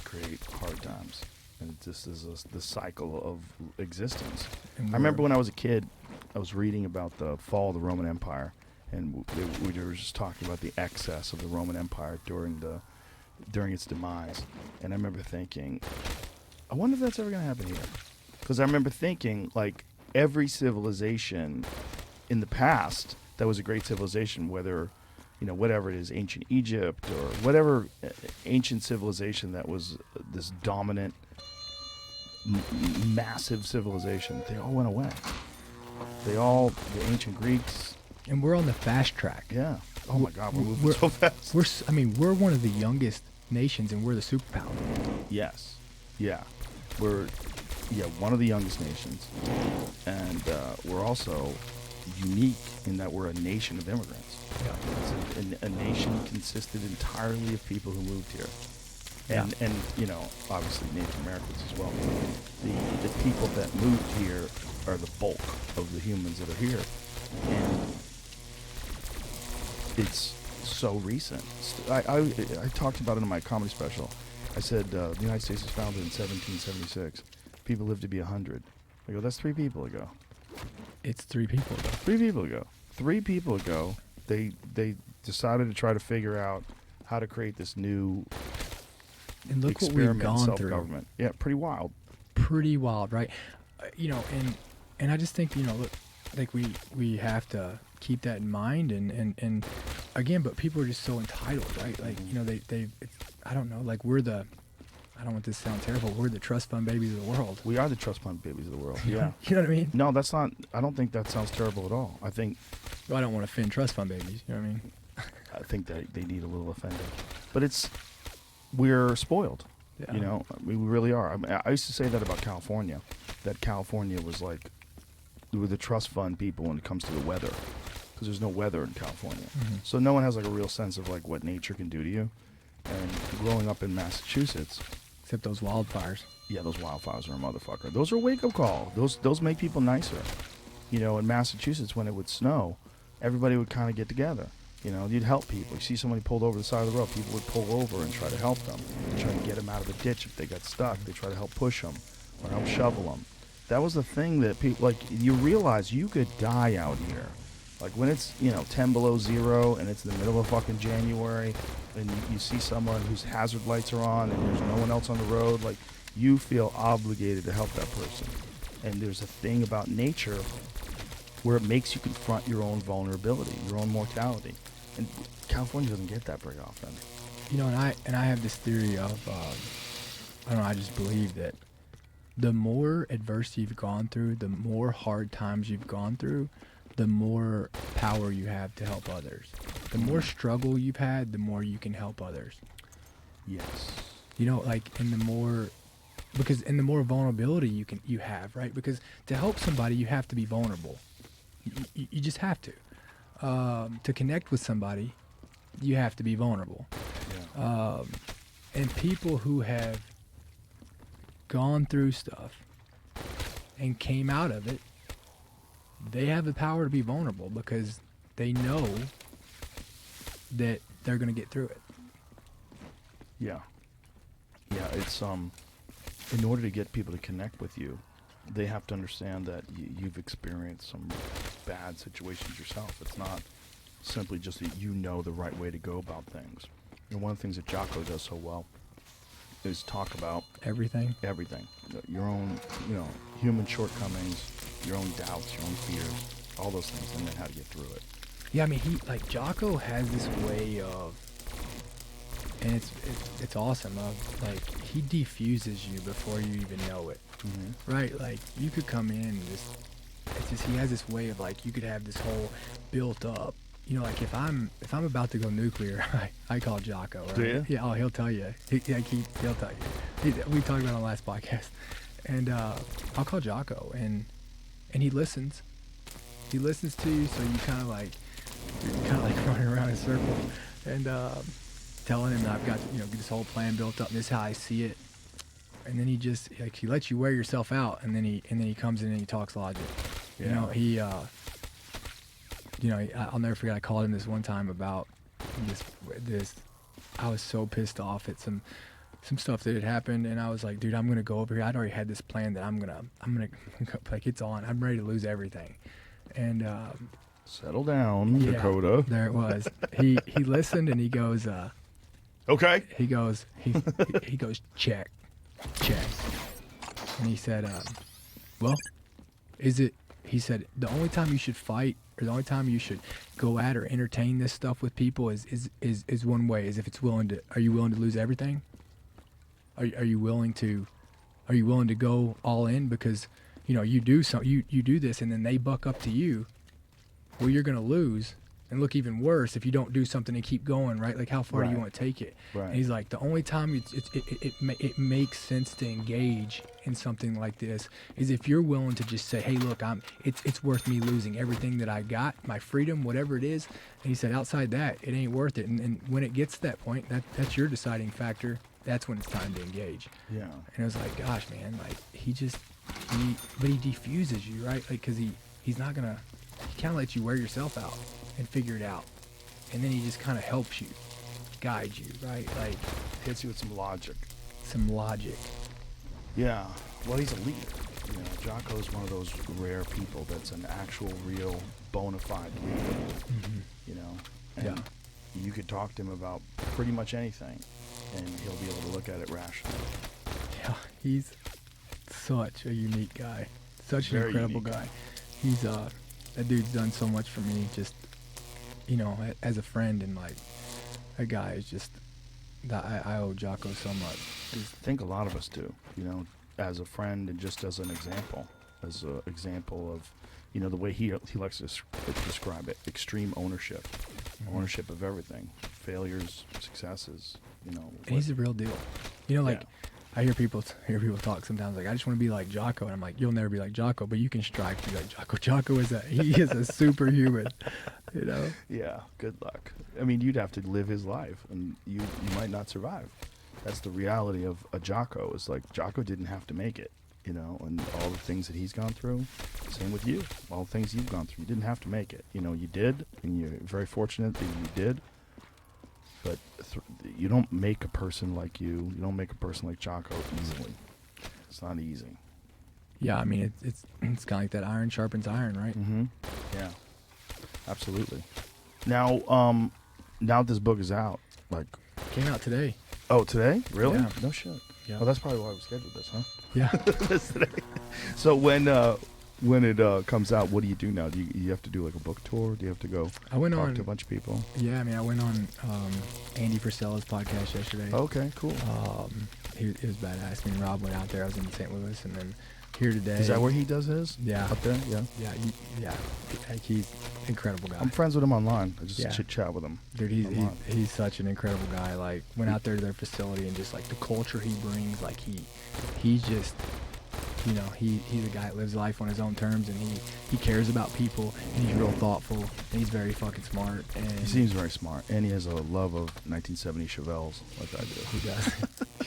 create hard times. And this is the cycle of existence. I remember when I was a kid, I was reading about the fall of the Roman Empire, and we were just talking about the excess of the Roman Empire during its demise. And I remember thinking, I wonder if that's ever going to happen here. Because I remember thinking, like, every civilization in the past that was a great civilization, whether, you know, whatever it is, ancient Egypt or whatever ancient civilization that was this dominant, massive civilization, they all went away. The ancient Greeks. And we're on the fast track. Yeah. Oh my God, we're moving so fast. We're one of the youngest nations, and we're the superpower. Yes. Yeah. We're one of the youngest nations, and we're also unique in that we're a nation of immigrants. Yeah. It's a nation consisted entirely of people who moved here, and you know, obviously Native Americans as well. The people that moved here are the bulk of the humans that are here, and it's so recent. I talked about it in my comedy special. I said the United States was founded in 1776. People lived to be 100. I go, that's 3 people ago. It's 3 people ago. 3 people ago. 3 people ago, they decided to try to figure out how to create this new And look what we've experiment in gone through. self-government. Yeah, pretty wild. Pretty wild, right? You know, and I just think, you know, look, I think we have to keep that in mind, and again, but people are just so entitled, right? Like, you know, I don't know, like I don't want this to sound terrible, we're the trust fund babies of the world. We are the trust fund babies of the world. Yeah. You know what I mean? No, that's not. I don't think that sounds terrible at all. I think. Well, I don't want to offend trust fund babies. You know what I mean? I think that they need a little offending, but we're spoiled. Yeah. You know, we really are. I mean, I used to say that about California, that California was like, we were the trust fund people when it comes to the weather, because there's no weather in California. Mm-hmm. So no one has like a real sense of like what nature can do to you. And growing up in Massachusetts, Except those wildfires. yeah, those wildfires are a motherfucker. Those are a wake-up call. Those make people nicer. You know, in Massachusetts, when it would snow, everybody would kind of get together. You know, you'd help people. You see somebody pulled over the side of the road, people would pull over and try to help them. Try to get them out of the ditch if they got stuck. They try to help push them or help shovel them. That was the thing that people, like, you realize you could die out here. Like, when it's, you know, 10 below zero and it's in the middle of fucking January and you see someone whose hazard lights are on and there's no one else on the road, like, you feel obligated to help that person. And there's a thing about nature where it makes you confront your own vulnerability, your own mortality. And California doesn't get that very often. You know, and I have this theory of, I don't know, I just believe that the more adversity you've gone through, the more hard times you've gone through, the more power you have to help others. The more struggle you've had, the more you can help others. Yes. You know, like, and the more vulnerability you have, right? Because to help somebody, you have to be vulnerable. You just have to. To connect with somebody, you have to be vulnerable. Yeah. And people who have gone through stuff and came out of it, they have the power to be vulnerable because they know that they're going to get through it. Yeah. Yeah, it's in order to get people to connect with you, they have to understand that you've experienced some bad situations yourself. It's not simply just that you know the right way to go about things. And one of the things that Jocko does so well is talk about Everything. your own, you know, human shortcomings, your own doubts, your own fears, all those things, and then how to get through it. Yeah, I mean, Jocko has this way of, and it's awesome, of, like, he defuses you before you even know it. Mm-hmm. Right? Like, you could come in and he has this way of, like, you could have this whole built up you know, like if I'm about to go nuclear, I call Jocko. Right? Do you? Yeah. Oh, he'll tell you. He'll tell you. We talked about it on the last podcast, and I'll call Jocko, and he listens. He listens to you, so you kind of like running around in a circle, and telling him that I've got, you know, this whole plan built up. And this is how I see it. And then he just like he lets you wear yourself out, and then he comes in and he talks logic. Yeah. You know, he you know, I'll never forget, I called him this one time about this I was so pissed off at some stuff that had happened, and I was like, dude, I'm gonna go over here. I'd already had this plan that I'm gonna like, it's on. I'm ready to lose everything. And Settle down, yeah, Dakota. there it was. He listened, and he goes Okay. he goes check. And he said, well, is it, he said, the only time you should fight, or the only time you should go at or entertain this stuff with people is one way, is if it's are you willing to lose everything? Are you willing to go all in? Because, you know, you do this, and then they buck up to you. Well, you're going to lose and look even worse if you don't do something and keep going, right? Like, how far do you Right. want to take it? Right. And he's like, the only time it makes sense to engage in something like this is if you're willing to just say, hey, look, it's worth me losing everything that I got, my freedom, whatever it is. And he said, outside that, it ain't worth it. And when it gets to that point, that's your deciding factor. That's when it's time to engage. Yeah. And it was like, gosh, man, like he defuses you, right? Like, cause he kind of lets you wear yourself out and figure it out. And then he just kind of helps you, guides you, right? Like, Hits you with some logic. some logic. Yeah. Well, he's a leader. You know, Jocko's one of those rare people that's an actual, real, bona fide leader. You know, and Yeah. you could talk to him about pretty much anything, and he'll be able to look at it rationally. Yeah, he's such a unique guy. Such an Very incredible unique. guy. He's that dude's done so much for me, just, you know, as a friend, and like, that guy is just, that I owe Jocko so much. I think a lot of us do, you know, as a friend and just as an example, of, you know, the way he likes to describe it, extreme ownership, ownership of everything, failures, successes, you know. And he's the real deal. You know, like, Yeah. I hear people talk sometimes, like, I just want to be like Jocko, and I'm like, you'll never be like Jocko, but you can strive to be like Jocko. Jocko he is a superhuman, you know. Yeah, good luck. I mean, you'd have to live his life, and you might not survive. That's the reality of a Jocko. Is like Jocko didn't have to make it, you know, and all the things that he's gone through. Same with you. All the things you've gone through, you didn't have to make it. You know, you did, and you're very fortunate that you did. But you don't make a person like you. You don't make a person like Jocko easily. It's not easy. Yeah, I mean, it's kind of like that iron sharpens iron, right? Mm-hmm. Yeah, absolutely. Now, now this book is out. Like, Came out today. oh, today? Really? Yeah. No shit. Yeah. Oh, that's probably why we scheduled this, huh? Yeah. This today. So when it comes out, what do you do now? Do you have to do like a book tour? Do you have to go I went talk on. to a bunch of people? Yeah, I mean, I went on Andy Frisella's podcast yesterday. Okay, cool. He was badass. Me and Rob went out there. I was in St. Louis, and then here today. Is that where he does his? Yeah. Up there? Yeah. Yeah. Like, he's an incredible guy. I'm friends with him online. I just Yeah. chit chat with him. Dude, online. he's such an incredible guy. Like, went out there to their facility, and just like the culture he brings, like he's just, you know, he's a guy that lives life on his own terms, and he cares about people, and he's real thoughtful, and he's very fucking smart. And He seems very smart, and he has a love of 1970 Chevelles, like I do. he does.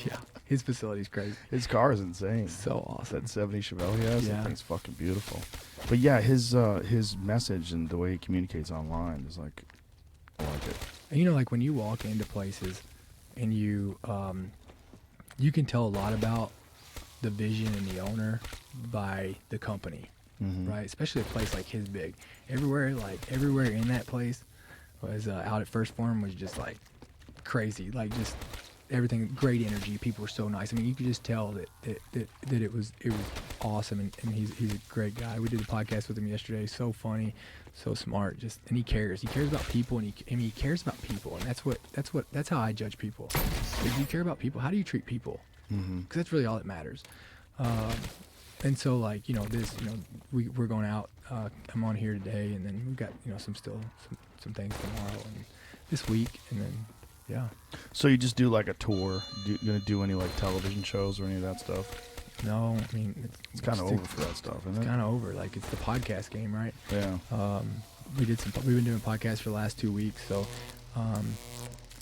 Yeah, his facility's crazy. His car is insane. So awesome. That 70 Chevelle he has, Yeah. that thing's fucking beautiful. But yeah, his message and the way he communicates online is like, I like it. And you know, like when you walk into places, and you can tell a lot about the vision and the owner by the company, Mhm. right? Especially a place like his big. Everywhere in that place was out at First Form was just like crazy, like just everything, great energy. People were so nice. I mean, you could just tell that it was awesome, and he's a great guy. We did a podcast with him yesterday. So funny, so smart. Just, and he cares about people, and he cares about people, and that's how I judge people. If you care about people, how do you treat people? Mhm. Because that's really all that matters. And so, like, you know, we're going out. I'm on here today, and then we've got, you know, some some things tomorrow and this week, and then yeah. So you just do like a tour? You gonna do any like television shows or any of that stuff? No, I mean It's kind of over for that stuff, isn't It's it? kind of over. Like it's the podcast game, right? Yeah. We've been doing podcasts for the last 2 weeks, so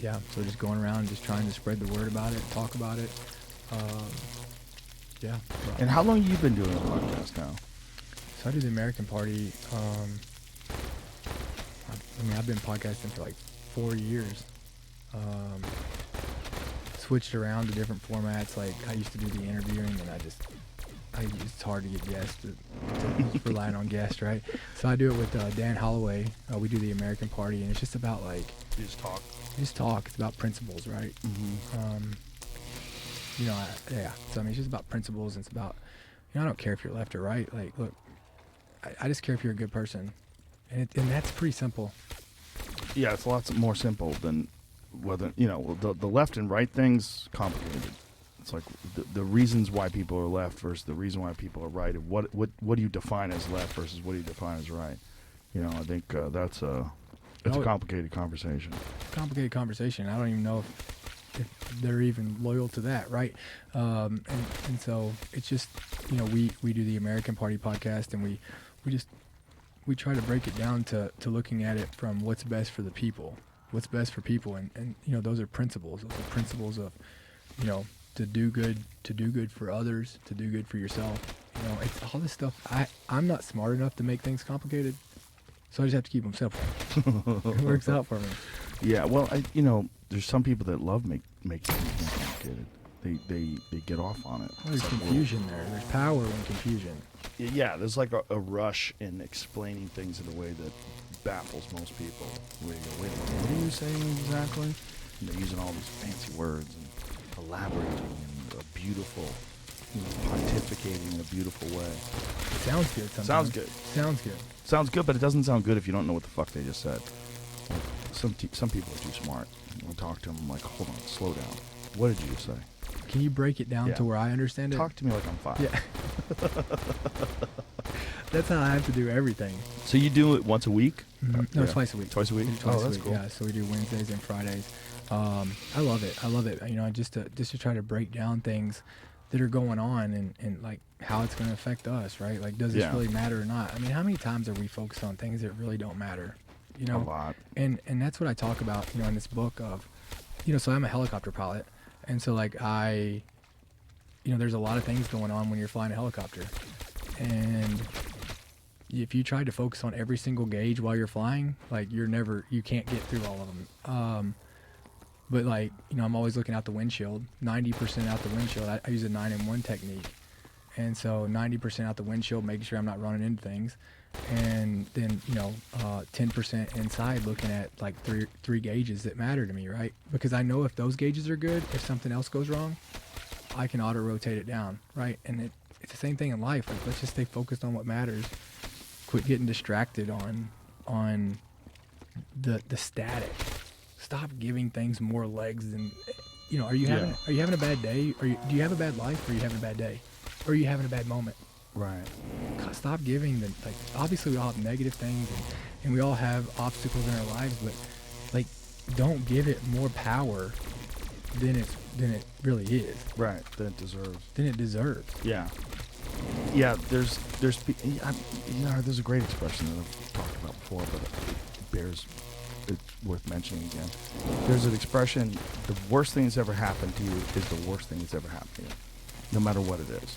yeah. So just going around, just trying to spread the word about it, talk about it. Yeah. And how long have you been doing this podcast now? So I do the American Party. I've been podcasting for like 4 years. Switched around to different formats. Like I used to do the interviewing, and it's hard to get guests to relying on guests, right? So I do it with Dan Holloway. We do the American Party, and it's just about like You just talk. It's about principles, right? Mm-hmm. So I mean, it's just about principles. And it's about, I don't care if you're left or right. Like, look, I just care if you're a good person, and that's pretty simple. Yeah, it's lots more simple than whether the left and right thing's complicated. It's like the reasons why people are left versus the reason why people are right. And what do you define as left versus what do you define as right? I think it's a complicated conversation. Complicated conversation. I don't even know if they're even loyal to that, right? And so it's just, we do the American Party podcast, and we try to break it down to looking at it from what's best for the people, what's best for people, and those are principles. Those are principles of, to do good for others, to do good for yourself. It's all this stuff. I'm not smart enough to make things complicated, so I just have to keep them simple. It works out for me. Yeah, well, there's some people that love make things complicated. They get off on it. Well, there's It's like, confusion there. There's power in confusion. Yeah, there's like a rush in explaining things in a way that baffles most people. Where you go, wait a minute, what are you saying exactly? And they're using all these fancy words and elaborating in a beautiful, pontificating in a beautiful way. It sounds good sometimes. Sounds good. Sounds good. Sounds good, but it doesn't sound good if you don't know what the fuck they just said. Like, some people are too smart. When I talk to them, I'm like, hold on, slow down. What did you just say? Can you break it down to where I understand it? Talk to me like I'm 5. Yeah. That's how I have to do everything. So you do it once a week? No, Yeah. twice a week. Twice a week? We do twice Oh, a that's week. cool. Yeah, so we do Wednesdays and Fridays. I love it. Just to try to break down things that are going on and like how it's going to affect us, right? Like, does this really matter or not? I mean, how many times are we focused on things that really don't matter? A lot. And that's what I talk about, in this book of, so I'm a helicopter pilot. And so like there's a lot of things going on when you're flying a helicopter. And if you try to focus on every single gauge while you're flying, like you can't get through all of them. But like, I'm always looking out the windshield, 90% out the windshield. I use a 9-in-1 technique. And so 90% out the windshield, making sure I'm not running into things. And then, 10% inside looking at like three gauges that matter to me, right? Because I know if those gauges are good, if something else goes wrong, I can auto rotate it down, right? And it's the same thing in life. Like, let's just stay focused on what matters. Quit getting distracted on the static. Stop giving things more legs than, are you having a bad day? Do you have a bad life, or are you having a bad day? Or are you having a bad moment? Right. God, stop giving obviously we all have negative things and we all have obstacles in our lives, but like, don't give it more power than it really is. Right. Than it deserves. Than it deserves. Yeah. Yeah. There's a great expression that I've talked about before, but it's worth mentioning again. There's an expression: the worst thing that's ever happened to you is the worst thing that's ever happened to you, no matter what it is.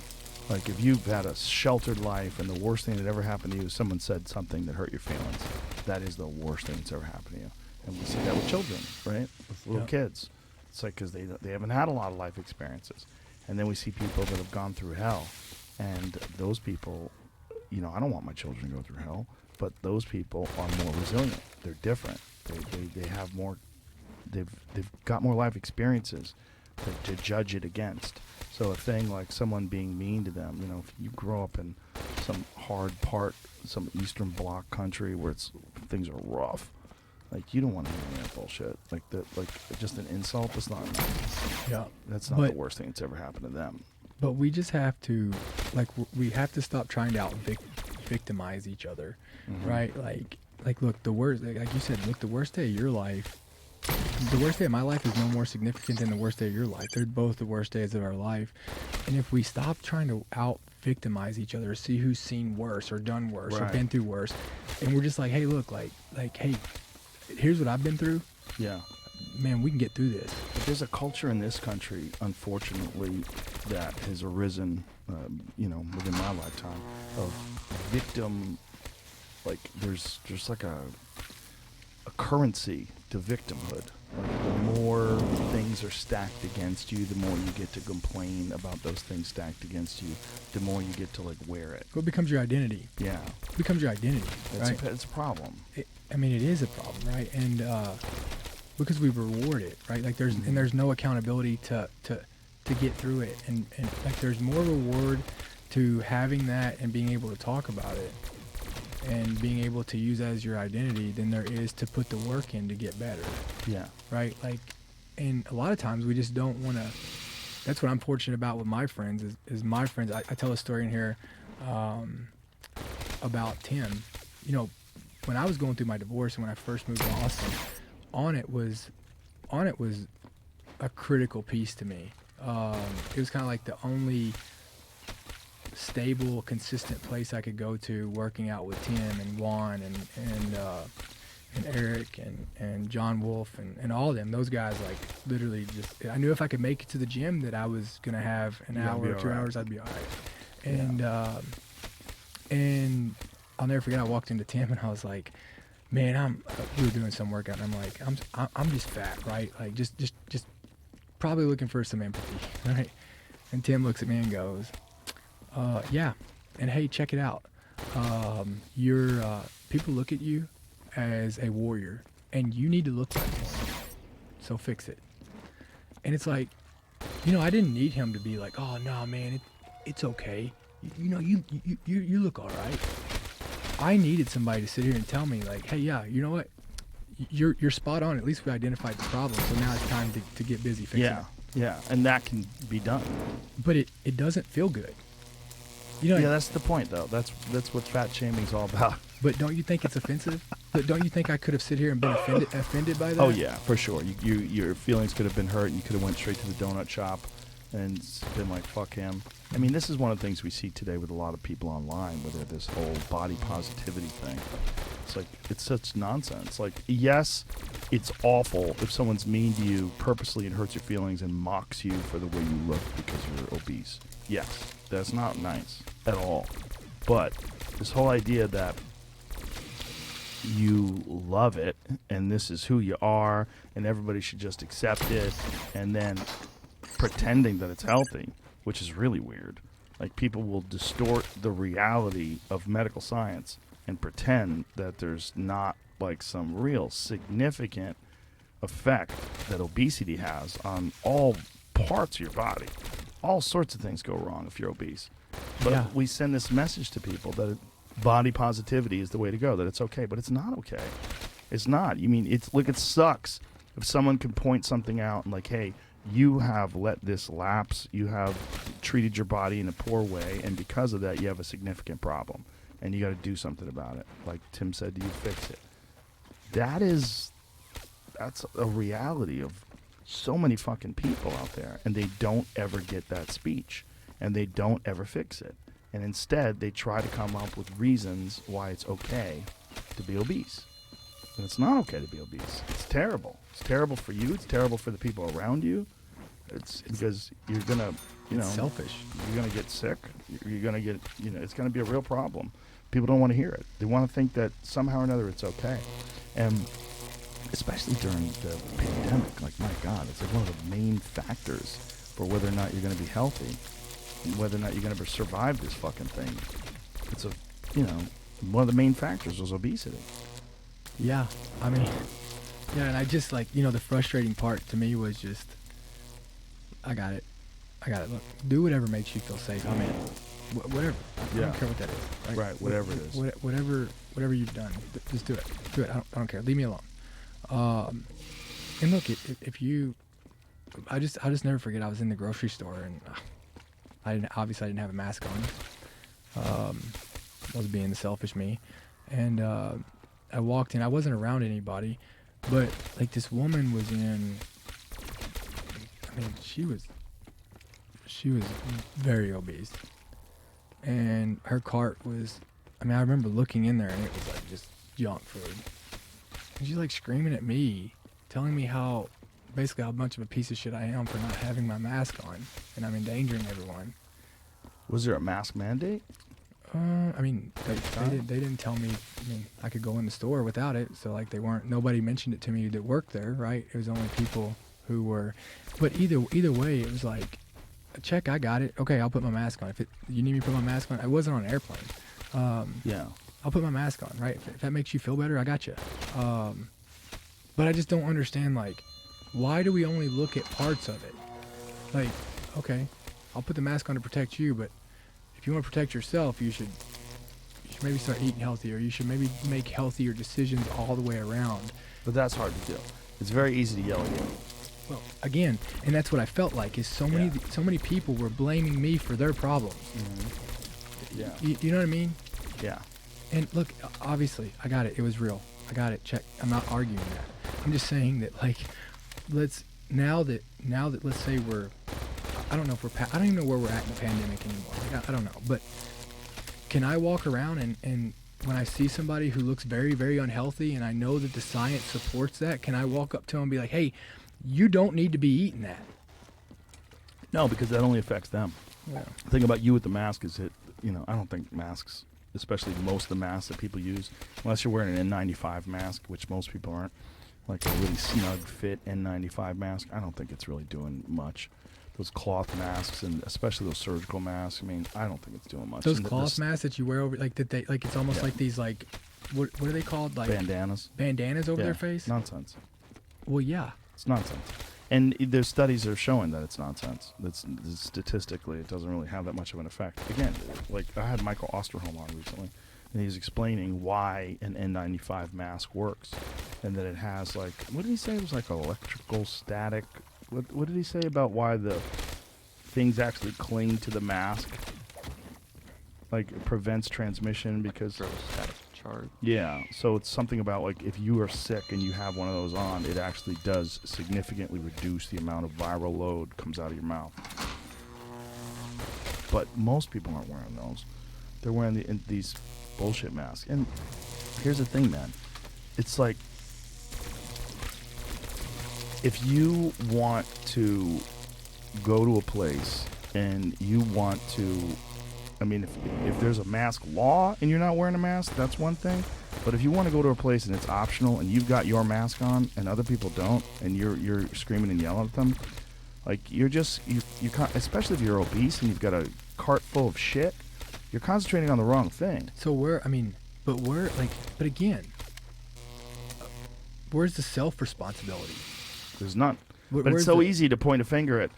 Like, if you've had a sheltered life and the worst thing that ever happened to you is someone said something that hurt your feelings, that is the worst thing that's ever happened to you. And we see that with children, right? With little kids. It's like, because they haven't had a lot of life experiences. And then we see people that have gone through hell. And those people, I don't want my children to go through hell, but those people are more resilient. They're different. They have more, they've got more life experiences to judge it against. So a thing like someone being mean to them, if you grow up in some hard part, some Eastern Bloc country where things are rough, like, you don't want to hear any of that bullshit. Like just an insult. That's not enough. Yeah. That's not the worst thing that's ever happened to them. But we just have to, we have to stop trying to victimize each other, Mm-hmm. right? Like look, the worst, like you said, look, the worst day of your life, the worst day of my life is no more significant than the worst day of your life. They're both the worst days of our life. And if we stop trying to out victimize each other, see who's seen worse or done worse or Right. been through worse, and we're just like, hey, look, hey, here's what I've been through. Yeah. Man, we can get through this. But there's a culture in this country, unfortunately, that has arisen, within my lifetime of victim. Like there's just like a currency to victimhood. Like the more things are stacked against you, the more you get to complain about those things stacked against you. The more you get to like wear it. What becomes your identity? Yeah, It becomes your identity, right? it's a problem. It is a problem, right? And because we reward it, right? Like there's no accountability to get through it, and like there's more reward to having that and being able to talk about it and being able to use that as your identity than there is to put the work in to get better, Yeah, right? Like, and a lot of times we just don't want to. That's what I'm fortunate about with my friends is my friends. I tell a story in here about Tim. You know, when I was going through my divorce and when I first moved to Austin, on it was a critical piece to me. It was kind of like the only stable, consistent place I could go to, working out with Tim and Juan and Eric and John Wolf and all of them. Those guys, like, literally just, I knew if I could make it to the gym that I was gonna have an hour or 2 hours, I'd be all right. And I'll never forget, I walked into Tim and I was like, man, we were doing some workout and I'm like, I'm just fat, right? Like just probably looking for some empathy, right? And Tim looks at me and goes, yeah, and hey, check it out. People look at you as a warrior, and you need to look like one. So fix it. And it's like, I didn't need him to be like, oh no, man, it's okay. You look all right. I needed somebody to sit here and tell me, like, hey, yeah, you know what? You're spot on. At least we identified the problem, so now it's time to get busy fixing it. Yeah, and that can be done. But it doesn't feel good. Yeah, that's the point, though. That's what fat shaming's all about. But don't you think it's offensive? But don't you think I could have sit here and been offended by that? Oh yeah, for sure. Your feelings could have been hurt, and you could have went straight to the donut shop and been like, fuck him. I mean, this is one of the things we see today with a lot of people online, where they're this whole body positivity thing. It's like, it's such nonsense. Like, yes, it's awful if someone's mean to you purposely and hurts your feelings and mocks you for the way you look because you're obese. Yes, that's not nice at all. But this whole idea that you love it and this is who you are and everybody should just accept it, and then pretending that it's healthy, which is really weird. Like, people will distort the reality of medical science and pretend that there's not like some real significant effect that obesity has on all parts of your body. All sorts of things go wrong if you're obese. But Yeah. we send this message to people that body positivity is the way to go, that it's okay, but it's not okay. It's not. You mean, it sucks if someone can point something out and like, hey, you have let this lapse, you have treated your body in a poor way, and because of that, you have a significant problem, and you got to do something about it. Like Tim said, do you fix it? That's a reality of so many fucking people out there, and they don't ever get that speech, and they don't ever fix it. And instead, they try to come up with reasons why it's okay to be obese. And it's not okay to be obese. It's terrible. It's terrible for you. It's terrible for the people around you. It's because you're going to, It's selfish. you're going to get sick. You're going to get, it's going to be a real problem. People don't want to hear it. They want to think that somehow or another it's okay. And especially during the pandemic, like, my God, it's like one of the main factors for whether or not you're going to be healthy, and whether or not you're going to survive this fucking thing. It's one of the main factors was obesity. Yeah, I mean, yeah, and I just, like, the frustrating part to me was just, I got it. Look, do whatever makes you feel safe. I mean, whatever. I don't care what that is. Right, whatever it is. Whatever you've done, just do it. Do it. I don't care. Leave me alone. And look, if you, I'll just never forget. I was in the grocery store and I didn't have a mask on. was being the selfish me, and I walked in. I wasn't around anybody, but like this woman was in. I mean, she was very obese, and her cart was. I mean, I remember looking in there, and it was like just junk food. And she's like screaming at me, telling me how much of a piece of shit I am for not having my mask on, and I'm endangering everyone. Was there a mask mandate? I mean, they didn't tell me. I mean, I could go in the store without it, so like nobody mentioned it to me that worked there, right? It was only people who were. But either way, it was like, check, I got it. Okay, I'll put my mask on. You need me to put my mask on, I wasn't on an airplane. Yeah. I'll put my mask on, right? If that makes you feel better, I got you. But I just don't understand, like, why do we only look at parts of it? Like, okay, I'll put the mask on to protect you, but if you want to protect yourself, you should maybe start eating healthier. You should maybe make healthier decisions all the way around. But that's hard to do. It's very easy to yell at you. Well, again, and that's what I felt like, is so many people were blaming me for their problems. Mm-hmm. Yeah. You know what I mean? Yeah. And look, obviously, I got it. It was real. I got it. Check. I'm not arguing that. I'm just saying that, like, now that let's say I don't know if I don't even know where we're at in the pandemic anymore. Like, I don't know. But can I walk around and when I see somebody who looks very, very unhealthy and I know that the science supports that, can I walk up to them and be like, hey, you don't need to be eating that? No, because that only affects them. Yeah. The thing about you with the mask is that, I don't think masks, especially most of the masks that people use, unless you're wearing an N95 mask, which most people aren't, like a really snug fit N95 mask, I don't think it's really doing much. Those cloth masks, and especially those surgical masks, I mean, I don't think it's doing much. Those cloth masks that you wear over, like, that they, like, it's almost like these, like, what are they called? Like bandanas over their face? Nonsense. Well, yeah. It's nonsense. And there's studies that are showing that it's nonsense. That's statistically, it doesn't really have that much of an effect. Again, like, I had Michael Osterholm on recently, and he was explaining why an N95 mask works, and that it has, like, what did he say? It was like electrical static. What did he say about why the things actually cling to the mask? Like, it prevents transmission because... Electrostatic charge. Yeah, so it's something about, like, if you are sick and you have one of those on, it actually does significantly reduce the amount of viral load comes out of your mouth. But most people aren't wearing those. They're wearing these bullshit masks. And here's the thing, man. It's like, if you want to go to a place and you want to, I mean, if there's a mask law and you're not wearing a mask, that's one thing. But if you want to go to a place and it's optional and you've got your mask on and other people don't, and you're screaming and yelling at them, like, you especially if you're obese and you've got a cart full of shit, you're concentrating on the wrong thing. So but again, where's the self-responsibility? There's none. But it's so easy to point a finger at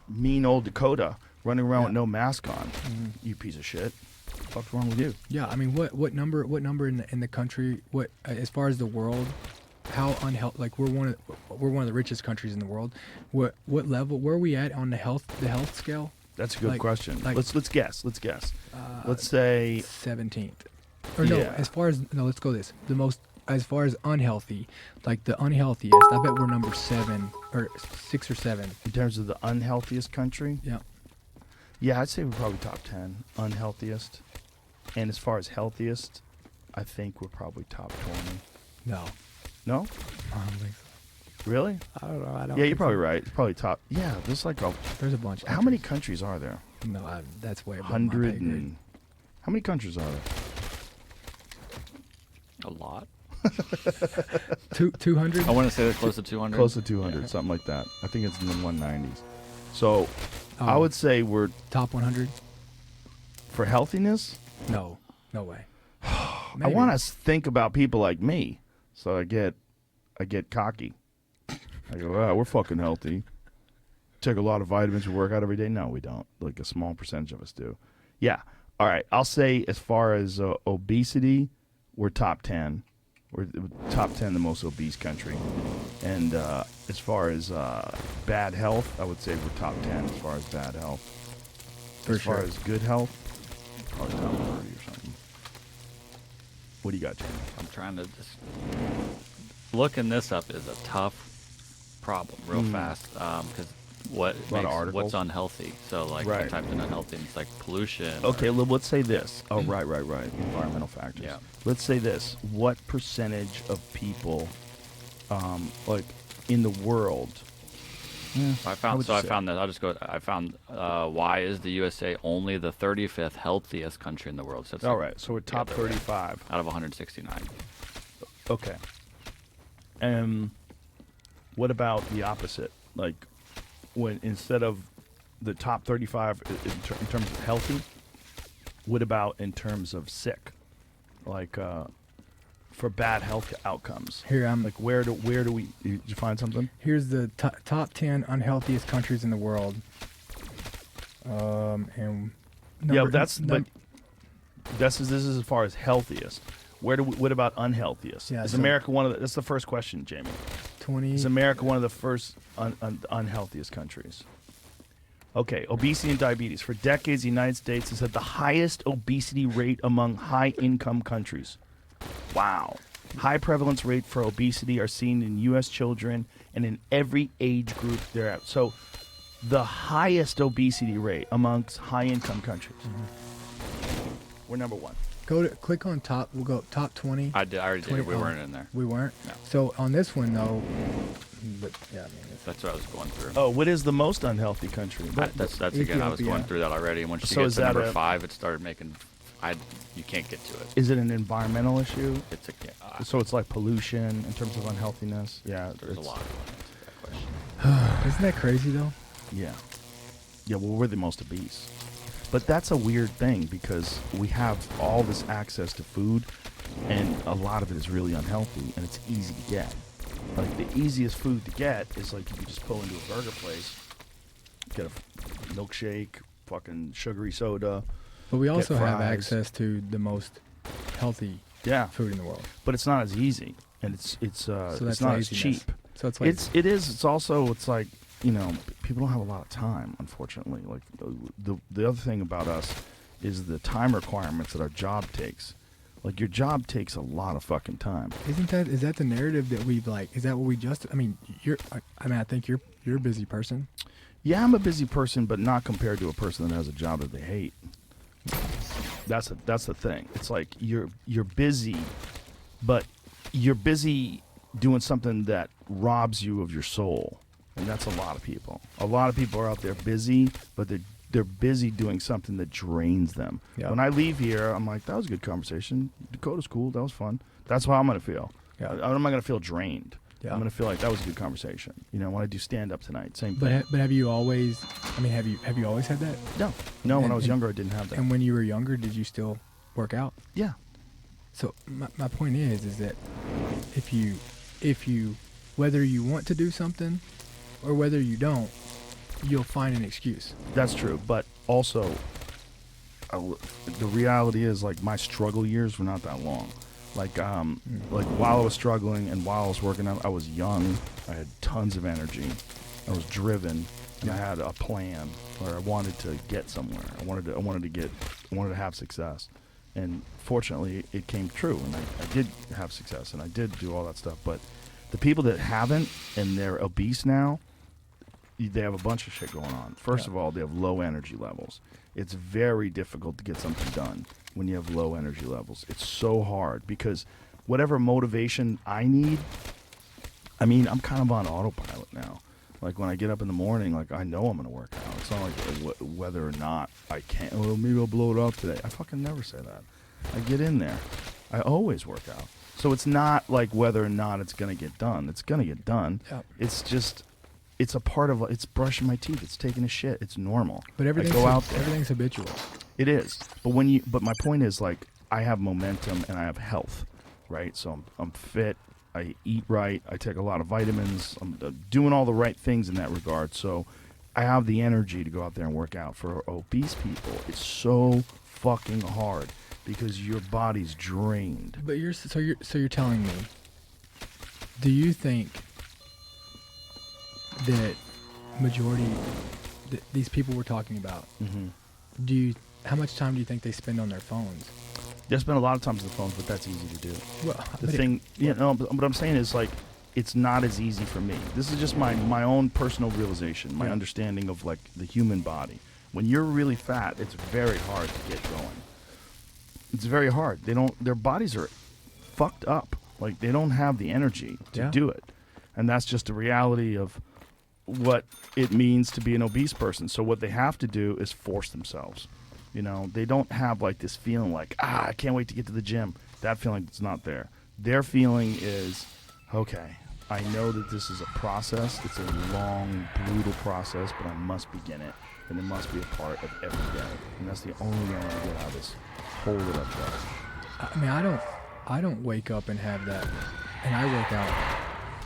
mean old Dakota running around with no mask on. Mm-hmm. You piece of shit. What's wrong with you? Yeah, I mean, what number in the country? What as far as the world? How unhealthy? Like, we're one of the richest countries in the world. What level? Where are we at on the health scale? That's a good question. Like, let's guess. Let's say 17th. Or no, let's go this. The most. As far as unhealthy, like the unhealthiest, I bet we're number 7 or 6 or 7. In terms of the unhealthiest country? Yeah. Yeah, I'd say we're probably top 10 unhealthiest. And as far as healthiest, I think we're probably top 20. No? I don't think so. Really? I don't know. Yeah, you're probably right. It's probably top. Yeah, there's a bunch. How many countries are there? No, that's way above 100 my pay grade. How many countries are there? A lot. 200? I want to say they're close to 200. Close to 200, something like that. I think it's in the 190s. So I would say we're top 100 for healthiness. No way. I want to think about people like me, so I get cocky. I go, we're fucking healthy. Take a lot of vitamins. We work out every day. No, we don't. Like, a small percentage of us do. Yeah. All right. I'll say as far as obesity, we're top 10. We're top 10 the most obese country. And as far as bad health, I would say we're top 10 as far as bad health. As far as good health, probably top 30 or something. What do you got, Jamie? I'm trying to just looking this up is a tough problem real fast because what A lot of makes articles. what's unhealthy. So like I Right. typed in unhealthy and it's like pollution. Okay, or- let's say this. Oh, right. Environmental factors. Yeah. Let's say this. What percentage of people, like in the world? I found that I'll just go. I found why is the USA only the 35th healthiest country in the world? So it's All like right. So we're the top other way. 35. out of 169. Okay. What about the opposite? Like, when instead of the top 35 in terms of healthy, what about in terms of sick? Like, for bad health outcomes. Here I'm. Like, where do we? Did you find something? Here's the top 10 unhealthiest countries in the world. And Yeah, this is as far as healthiest. What about unhealthiest? Yeah, Is so- America one of the? That's the first question, Jamie. 20. Is America one of the first unhealthiest countries? Okay, obesity and diabetes. For decades, the United States has had the highest obesity rate among high-income countries. Wow. High prevalence rate for obesity are seen in U.S. children and in every age group they're at. So, the highest obesity rate amongst high-income countries. We're number one. Click on top. We'll go top 20. I already did it. We 20 weren't in there. We weren't. No. So on this one though, but yeah, I mean, That's what I was going through. Oh, what is the most unhealthy country? That's again. I was going Ethiopia. through that already. And once you So get is to that number a- 5, it started making. You can't get to it. Is it an environmental issue? It's a. So it's like pollution in terms of unhealthiness? Yeah. There's a it's- lot of that question. isn't that crazy though? Yeah. Yeah, well, we're the most obese. But that's a weird thing because we have all this access to food, and a lot of it is really unhealthy, and it's easy to get. Like, the easiest food to get is like you can just pull into a burger place, get a milkshake, fucking sugary soda. But we Get also have fries. access to the most healthy Yeah, food in the world. but it's not as easy, and it's So it's that's not as laziness. cheap. So it's like It's also like, you know, people don't have a lot of time, unfortunately. Like, the other thing about us is the time requirements that our job takes. Like, your job takes a lot of fucking time. is that the narrative that we've like? Is that what we just? I mean, I think you're a busy person. Yeah, I'm a busy person, but not compared to a person that has a job that they hate. That's the thing. It's like you're busy, but you're busy doing something that robs you of your soul. And that's a lot of people. A lot of people are out there busy, but they're busy doing something that drains them. Yeah. When I leave here, I'm like, that was a good conversation. Dakota's cool. That was fun. That's how I'm going to feel. Yeah. I'm not going to feel drained. Yeah. I'm going to feel like that was a good conversation. You know, when I do stand up tonight, same But thing. but have you always? I mean, have you always had that? No, when and- I was and- younger, I didn't have that. And when you were younger, did you still work out? Yeah. So my point is that if you whether you want to do something or whether you don't, you'll find an excuse. That's true, but also, the reality is, like, my struggle years were not that long. Like while I was struggling and while I was working out, I was young. I had tons of energy. I was driven, and I had a plan where I wanted to get somewhere. I wanted to have success, and fortunately, it came true. And I did have success, and I did do all that stuff. But the people that haven't and they're obese now, they have a bunch of shit going on. First of all, they have low energy levels. It's very difficult to get something done when you have low energy levels. It's so hard because whatever motivation I need, I mean, I'm kind of on autopilot now. Like, when I get up in the morning, like, I know I'm going to work out. It's not like whether or not I can. Well, maybe I'll blow it off today. I fucking never say that. I get in there. I always work out. So it's not like whether or not it's going to get done. It's going to get done. Yep. It's just, it's a part of, it's brushing my teeth. It's taking a shit. It's normal. But everything's I go out there. everything's habitual. It is. But but my point is, like, I have momentum and I have health, right? So I'm fit. I eat right. I take a lot of vitamins. I'm doing all the right things in that regard. So I have the energy to go out there and work out. For obese people, it's so fucking hard because your body's drained. But you're telling me, do you think that majority these people we're talking about, Mm-hmm. how much time do you think they spend on their phones? They spend a lot of time on the phones, but that's easy to do. Well, The thing, but what I'm saying is like, it's not as easy for me. This is just my own personal realization, my understanding of like the human body. When you're really fat, it's very hard to get going. It's very hard. Their bodies are fucked up. Like they don't have the energy to do it. And that's just a reality of what it means to be an obese person. So what they have to do is force themselves. You know, they don't have like this feeling like, I can't wait to get to the gym. That feeling is not there. Their feeling is, okay, I know that this is a process. It's a long, brutal process, but I must begin it. And it must be a part of every day. And that's the only way I'm going to get out of this. Hold it up, guys. I mean, I don't wake up and have that, and I work out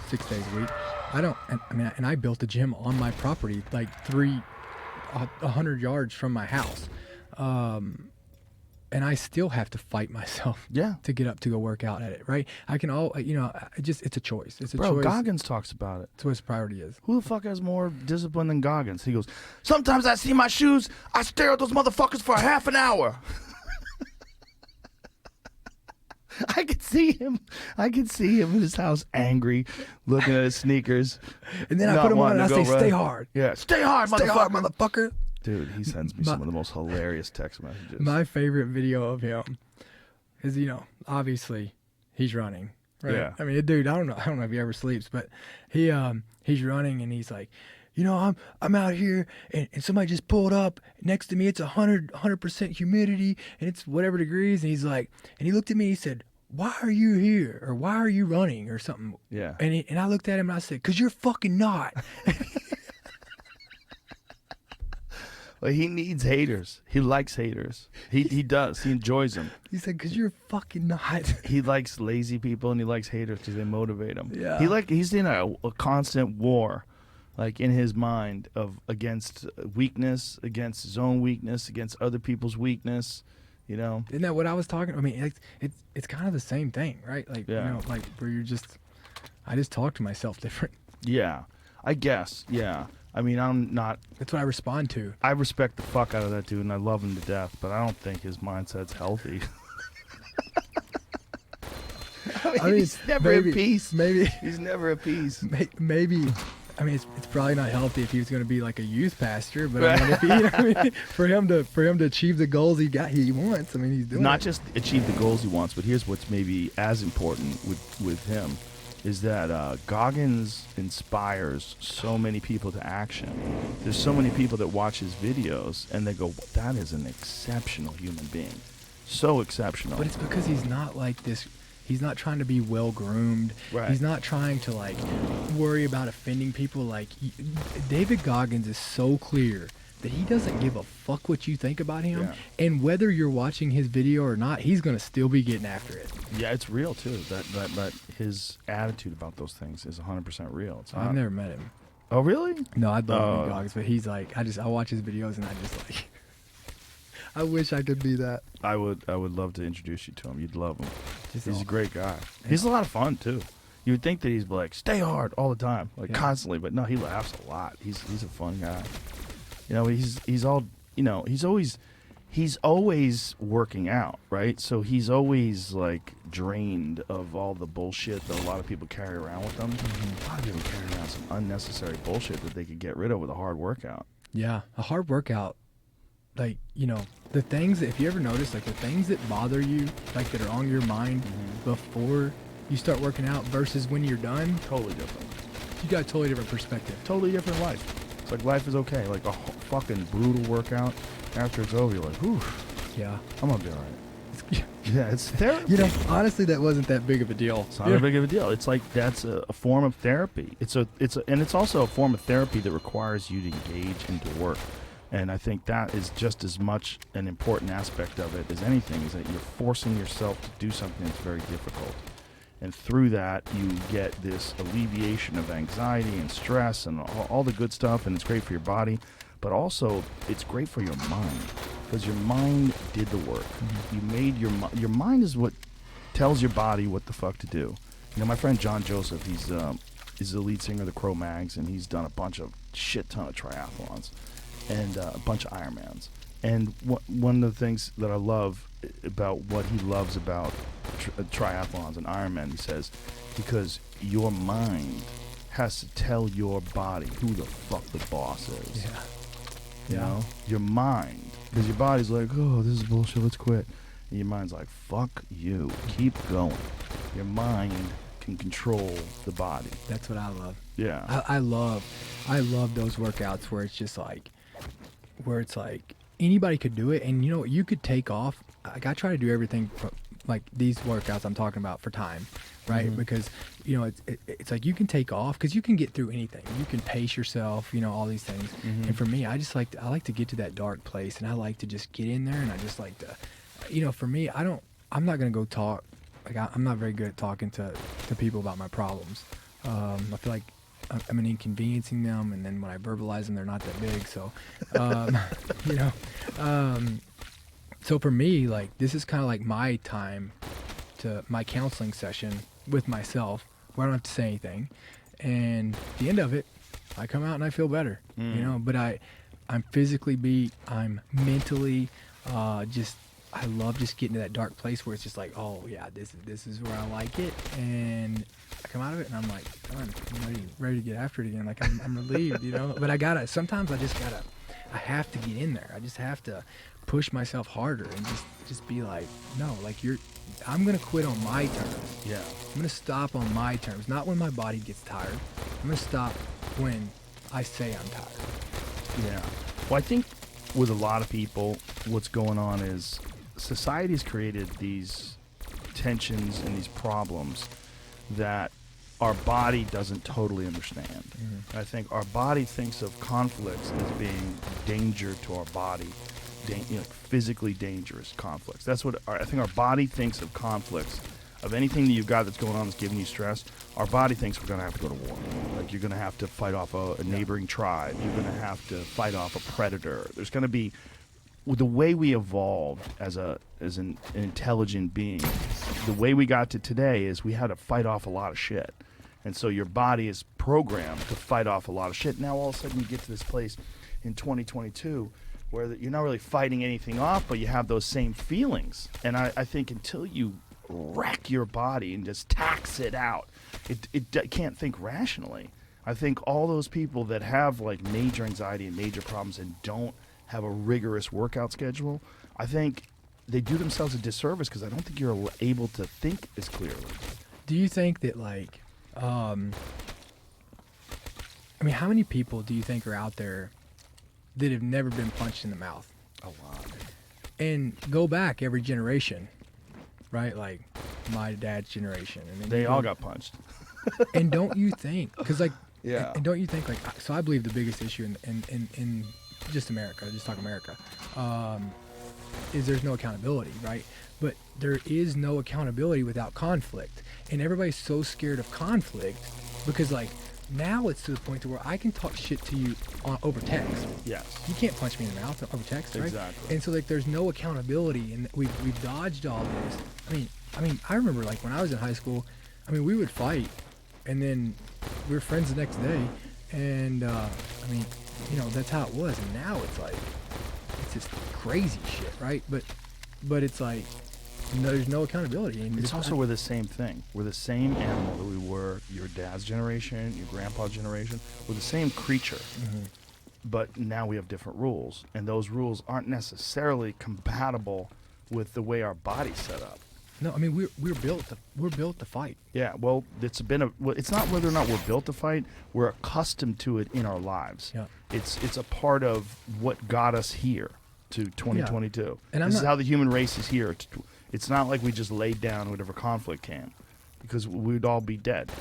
6 days a week. And I built a gym on my property, like 100 yards from my house. And I still have to fight myself to get up to go work out at it, right? I can it's a choice. It's a choice. Goggins talks about it. It's what his priority is. Who the fuck has more discipline than Goggins? He goes, sometimes I see my shoes, I stare at those motherfuckers for a half an hour. I could see him in his house angry, looking at his sneakers. And then I put him on and I say, stay hard. Yeah, stay hard, motherfucker. Stay hard, motherfucker. Dude, he sends me some of the most hilarious text messages. My favorite video of him is, obviously he's running, right? Yeah. I mean, dude, I don't know if he ever sleeps, but he's running and he's like, I'm out here and somebody just pulled up next to me. It's 100% humidity and it's whatever degrees. And he's like, and he looked at me, he said, why are you here? Or why are you running or something? Yeah. And I looked at him and I said, 'cause you're fucking not. Well, he needs haters. He likes haters. He does. He enjoys them. He said, 'cause you're fucking not. He likes lazy people and he likes haters because they motivate him. Yeah. He's in a constant war, like in his mind against weakness, against his own weakness, against other people's weakness. Isn't that what I was talking? I mean, it's kind of the same thing, right? Like like where I just talk to myself different. Yeah, I guess. Yeah. I mean, I'm not. That's what I respond to. I respect the fuck out of that dude, and I love him to death. But I don't think his mindset's healthy. I mean, he's never at peace. Maybe he's never at peace. Maybe. I mean, it's probably not healthy if he was going to be like a youth pastor. But I mean, for him to achieve the goals he wants. I mean, he's doing not it. just achieve the goals he wants, but here's what's maybe as important with him. Is that Goggins inspires so many people to action. There's so many people that watch his videos and they go, that is an exceptional human being. So exceptional. But it's because he's not like this. He's not trying to be well-groomed. Right. He's not trying to like worry about offending people. Like David Goggins is so clear that he doesn't give a fuck what you think about him. Yeah. And whether you're watching his video or not, he's going to still be getting after it. Yeah, it's real too. That his attitude about those things is 100% real. I've never met him. Oh, really? No, I'd love to meet Goggins, but he's like, I watch his videos and I just like, I wish I could be that. I would love to introduce you to him. You'd love him. He's a all- great guy. He's a lot of fun too. You would think that he's like, stay hard all the time, like constantly, but no, he laughs a lot. He's a fun guy. He's always working out, right? So he's always like drained of all the bullshit that a lot of people carry around with them. A lot of people carry around some unnecessary bullshit that they could get rid of with a hard workout. Yeah, a hard workout. Like, the things that, if you ever notice, like the things that bother you, like that are on your mind before you start working out versus when you're done, Totally different. you got a totally different perspective. Totally different life. It's like life is okay. Like a fucking brutal workout, after it's over, you're like, whew, Yeah. I'm gonna be all right. Yeah, it's therapy. Honestly, that wasn't that big of a deal. It's not a big of a deal. It's like that's a form of therapy. And it's also a form of therapy that requires you to engage into work. And I think that is just as much an important aspect of it as anything, is that you're forcing yourself to do something that's very difficult. And through that, you get this alleviation of anxiety and stress and all the good stuff, and it's great for your body. But also, it's great for your mind, because your mind did the work. You made your mind is what tells your body what the fuck to do. My friend John Joseph, he's the lead singer of the Cro-Mags, and he's done a bunch of shit ton of triathlons and a bunch of Ironmans. And one of the things that I love about what he loves about triathlons and Ironman, he says, because your mind has to tell your body who the fuck the boss is. Yeah. You know? Your mind. Because your body's like, oh, this is bullshit, let's quit. And your mind's like, fuck you, keep going. Your mind can control the body. That's what I love. Yeah. I love those workouts where it's just like, anybody could do it, and you know, you could take off. Like, I try to do everything like these workouts I'm talking about for time, right? Mm-hmm. Because you know, it's like you can take off because you can get through anything. You can pace yourself, you know, all these things. Mm-hmm. And for me, I like to get to that dark place, and I like to just get in there, and I just like to, you know, for me, I'm not gonna go talk. Like, I'm not very good at talking to people about my problems. I feel like I'm inconveniencing them, and then when I verbalize them, they're not that big. So, you know, so for me, like, this is kind of like my time my counseling session with myself, where I don't have to say anything, and at the end of it, I come out and I feel better. You know, but I'm physically beat. I'm mentally I love just getting to that dark place where it's just like, oh yeah, this is where I like it, and I come out of it and I'm like, I'm ready to get after it again. Like, I'm relieved, you know. But sometimes I have to get in there. I just have to push myself harder and just be like, no, like, I'm gonna quit on my terms. Yeah. I'm gonna stop on my terms, not when my body gets tired. I'm gonna stop when I say I'm tired. Yeah. Well, I think with a lot of people, what's going on is society's created these tensions and these problems that our body doesn't totally understand. Mm-hmm. I think our body thinks of conflicts as being danger to our body, physically dangerous conflicts. That's what I think our body thinks of conflicts. Of anything that you've got that's going on that's giving you stress, our body thinks we're going to have to go to war. Like, you're going to have to fight off a neighboring tribe. You're going to have to fight off a predator. There's going to be, with the way we evolved as an intelligent being, the way we got to today is we had to fight off a lot of shit. And so your body is programmed to fight off a lot of shit. Now all of a sudden you get to this place in 2022 where you're not really fighting anything off, but you have those same feelings. And I think until you wreck your body and just tax it out, it can't think rationally. I think all those people that have like major anxiety and major problems and don't have a rigorous workout schedule, I think they do themselves a disservice, because I don't think you're able to think as clearly. Do you think that, like, I mean, how many people do you think are out there that have never been punched in the mouth? A lot. And go back every generation, right? Like my dad's generation. And then they all got punched. And don't you think, because like, yeah. And don't you think, like, so I believe the biggest issue in just America, just talk America, is there's no accountability, right? But there is no accountability without conflict. And everybody's so scared of conflict because, like, now it's to the point to where I can talk shit to you over text. Yes. You can't punch me in the mouth over text, right? Exactly. And so, like, there's no accountability, and we've dodged all this. I mean, I remember, like, when I was in high school, I mean, we would fight, and then we were friends the next day, and I mean, you know, that's how it was. And now it's like, it's just crazy shit, right? But it's like, there's no accountability. And it's also, we're the same thing. We're the same animal that we were your dad's generation, your grandpa's generation. We're the same creature. Mm-hmm. But now we have different rules, and those rules aren't necessarily compatible with the way our body's set up. No, I mean, we're built to fight. Yeah, well, it's not whether or not we're built to fight. We're accustomed to it in our lives. Yeah. It's a part of what got us here to 2022. Yeah. And this is how the human race is here. It's not like we just laid down whatever conflict came, because we'd all be dead.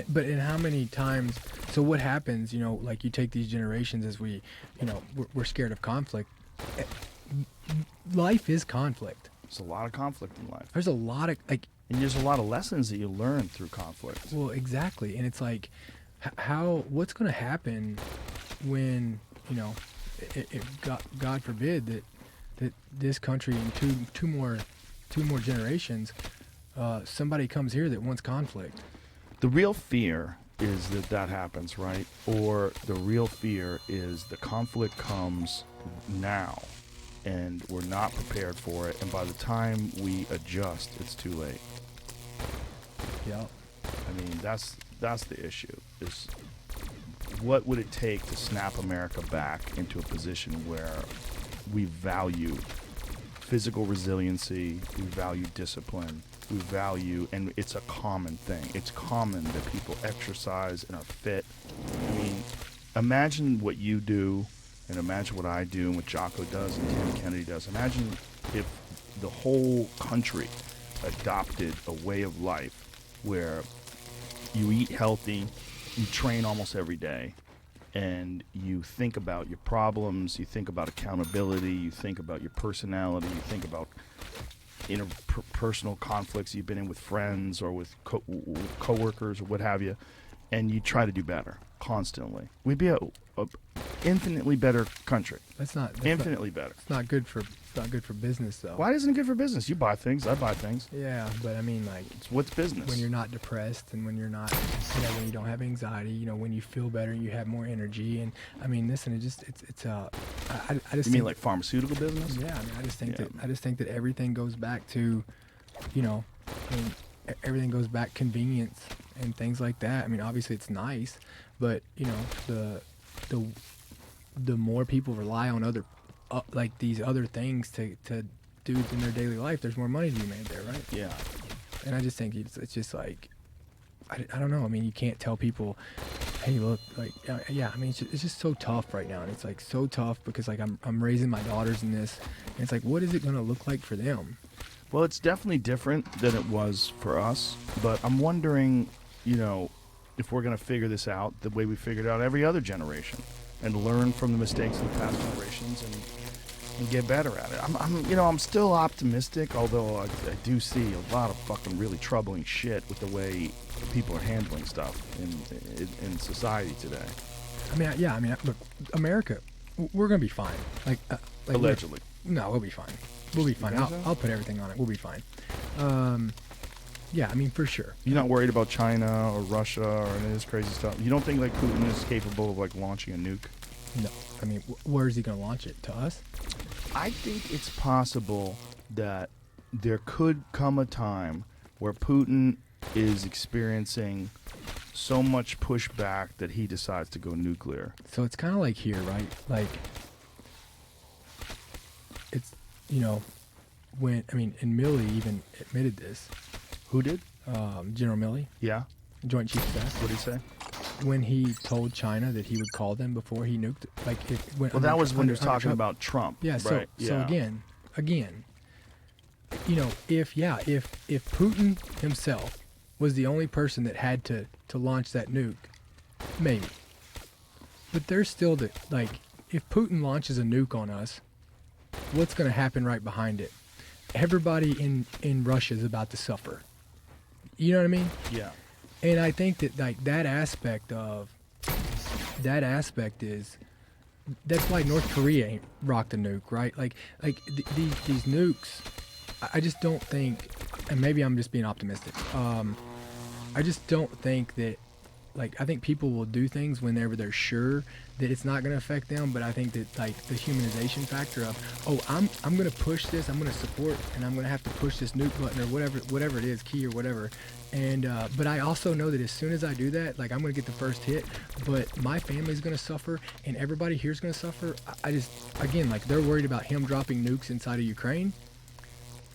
But in how many times? So what happens? You know, like, you take these generations as we, you know, we're scared of conflict. Life is conflict. There's a lot of conflict in life. There's a lot of, like, and there's a lot of lessons that you learn through conflict. Well, exactly, and it's like, what's going to happen when, you know, if God forbid that this country in two more generations, somebody comes here that wants conflict. The real fear is that happens, right? Or the real fear is the conflict comes now, and we're not prepared for it. And by the time we adjust, it's too late. Yep. I mean, that's the issue. Is what would it take to snap America back into a position where we value physical resiliency, we value discipline, we value, and it's a common thing. It's common that people exercise and are fit. I mean, imagine what you do, and imagine what I do, and what Jocko does, and Tim Kennedy does. Imagine if the whole country adopted a way of life where you eat healthy, you train almost every day, and you think about your problems, you think about accountability, you think about your personality, you think about interpersonal conflicts you've been in with friends or with coworkers or what have you, and you try to do better constantly. We'd be a infinitely better country. That's infinitely better. It's not good for business though. Why isn't it good for business? You buy things, I buy things. Yeah, but I mean, like, what's business? When you're not depressed and when you're not, when you don't have anxiety, when you feel better and you have more energy, and I mean, listen, I just you mean like pharmaceutical business? Yeah, I mean, I just think that everything goes back to, everything goes back convenience and things like that. I mean, obviously it's nice, but the more people rely on other like these other things to do in their daily life, there's more money to be made there, right? Yeah. And I just think it's just like, I don't know. I mean, you can't tell people, hey, look, like, yeah. I mean, it's just so tough right now, and it's like so tough because like I'm raising my daughters in this, and it's like, what is it gonna look like for them? Well, it's definitely different than it was for us, but I'm wondering, if we're going to figure this out the way we figured out every other generation and learn from the mistakes of the past generations and get better at it. I'm still optimistic, although I do see a lot of fucking really troubling shit with the way people are handling stuff in society today. I mean, look, America, we're going to be fine. Like allegedly. No, we'll be fine. We'll be fine. I'll put everything on it. We'll be fine. Yeah, I mean, for sure. You're not worried about China or Russia or any of this crazy stuff? You don't think like Putin is capable of like launching a nuke? No. I mean, where is he going to launch it? To us? I think it's possible that there could come a time where Putin is experiencing so much pushback that he decides to go nuclear. So it's kind of like here, right? Like, it's, and Milley even admitted this. Who did? General Milley. Yeah. Joint Chief of Staff. What did he say? When he told China that he would call them before he nuked, that was when he was talking about Trump. Yeah. Right? So again, if Putin himself was the only person that had to launch that nuke, maybe. But there's still if Putin launches a nuke on us, what's going to happen right behind it? Everybody in Russia is about to suffer. You know what I mean? Yeah. And I think that that aspect is that's why North Korea ain't rocked a nuke, right? These nukes, I just don't think, and maybe I'm just being optimistic. I just don't think that. I think people will do things whenever they're sure that it's not going to affect them, but I think that the humanization factor of, I'm going to push this, I'm going to support, and I'm going to have to push this nuke button or whatever it is, key or whatever. And but I also know that as soon as I do that, I'm going to get the first hit, but my family's going to suffer and everybody here's going to suffer. I just, again, they're worried about him dropping nukes inside of Ukraine.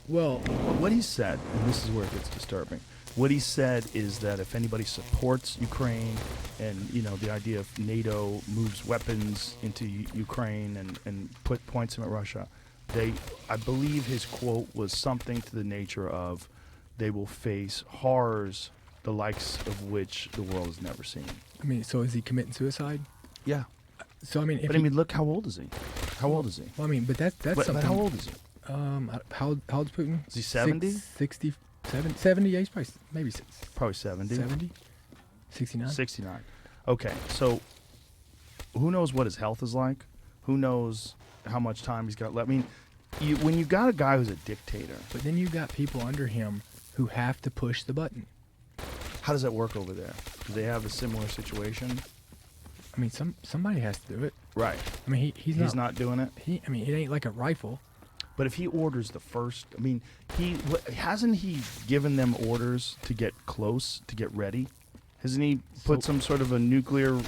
Well, what he said, and this is where it gets disturbing. What he said is that if anybody supports Ukraine and, the idea of NATO moves weapons into Ukraine and points them at Russia, I believe his quote was something to the nature of they will face horrors the likes of which the world has never seen. I mean, so is he committing suicide? Yeah. So, I mean, look, how old is he? How old is he? Well, I mean, but that's something. But how old is he? How old's Putin? Is he 70? 70, yeah, he's probably 70. 70? 69? 69. Okay, so who knows what his health is like? Who knows how much time he's got left? I mean, when you got a guy who's a dictator. But then you got people under him who have to push the button. How does that work over there? Do they have a similar situation? I mean, somebody has to do it. Right. I mean, he's not doing it. I mean, it ain't like a rifle. But if he orders the first, I mean, hasn't he given them orders to get close, to get ready? Hasn't he put some sort of a nuclear?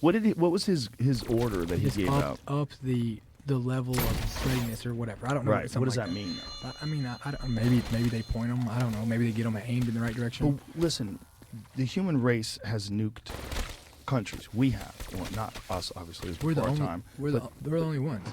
What was his order that he gave out? Up the level of readiness or whatever. I don't know. Right. What does that mean? I mean, I don't. Maybe they point them. I don't know. Maybe they get them aimed in the right direction. But listen, the human race has nuked countries. We have. Well, not us, obviously. We're the only. time. We're the only ones.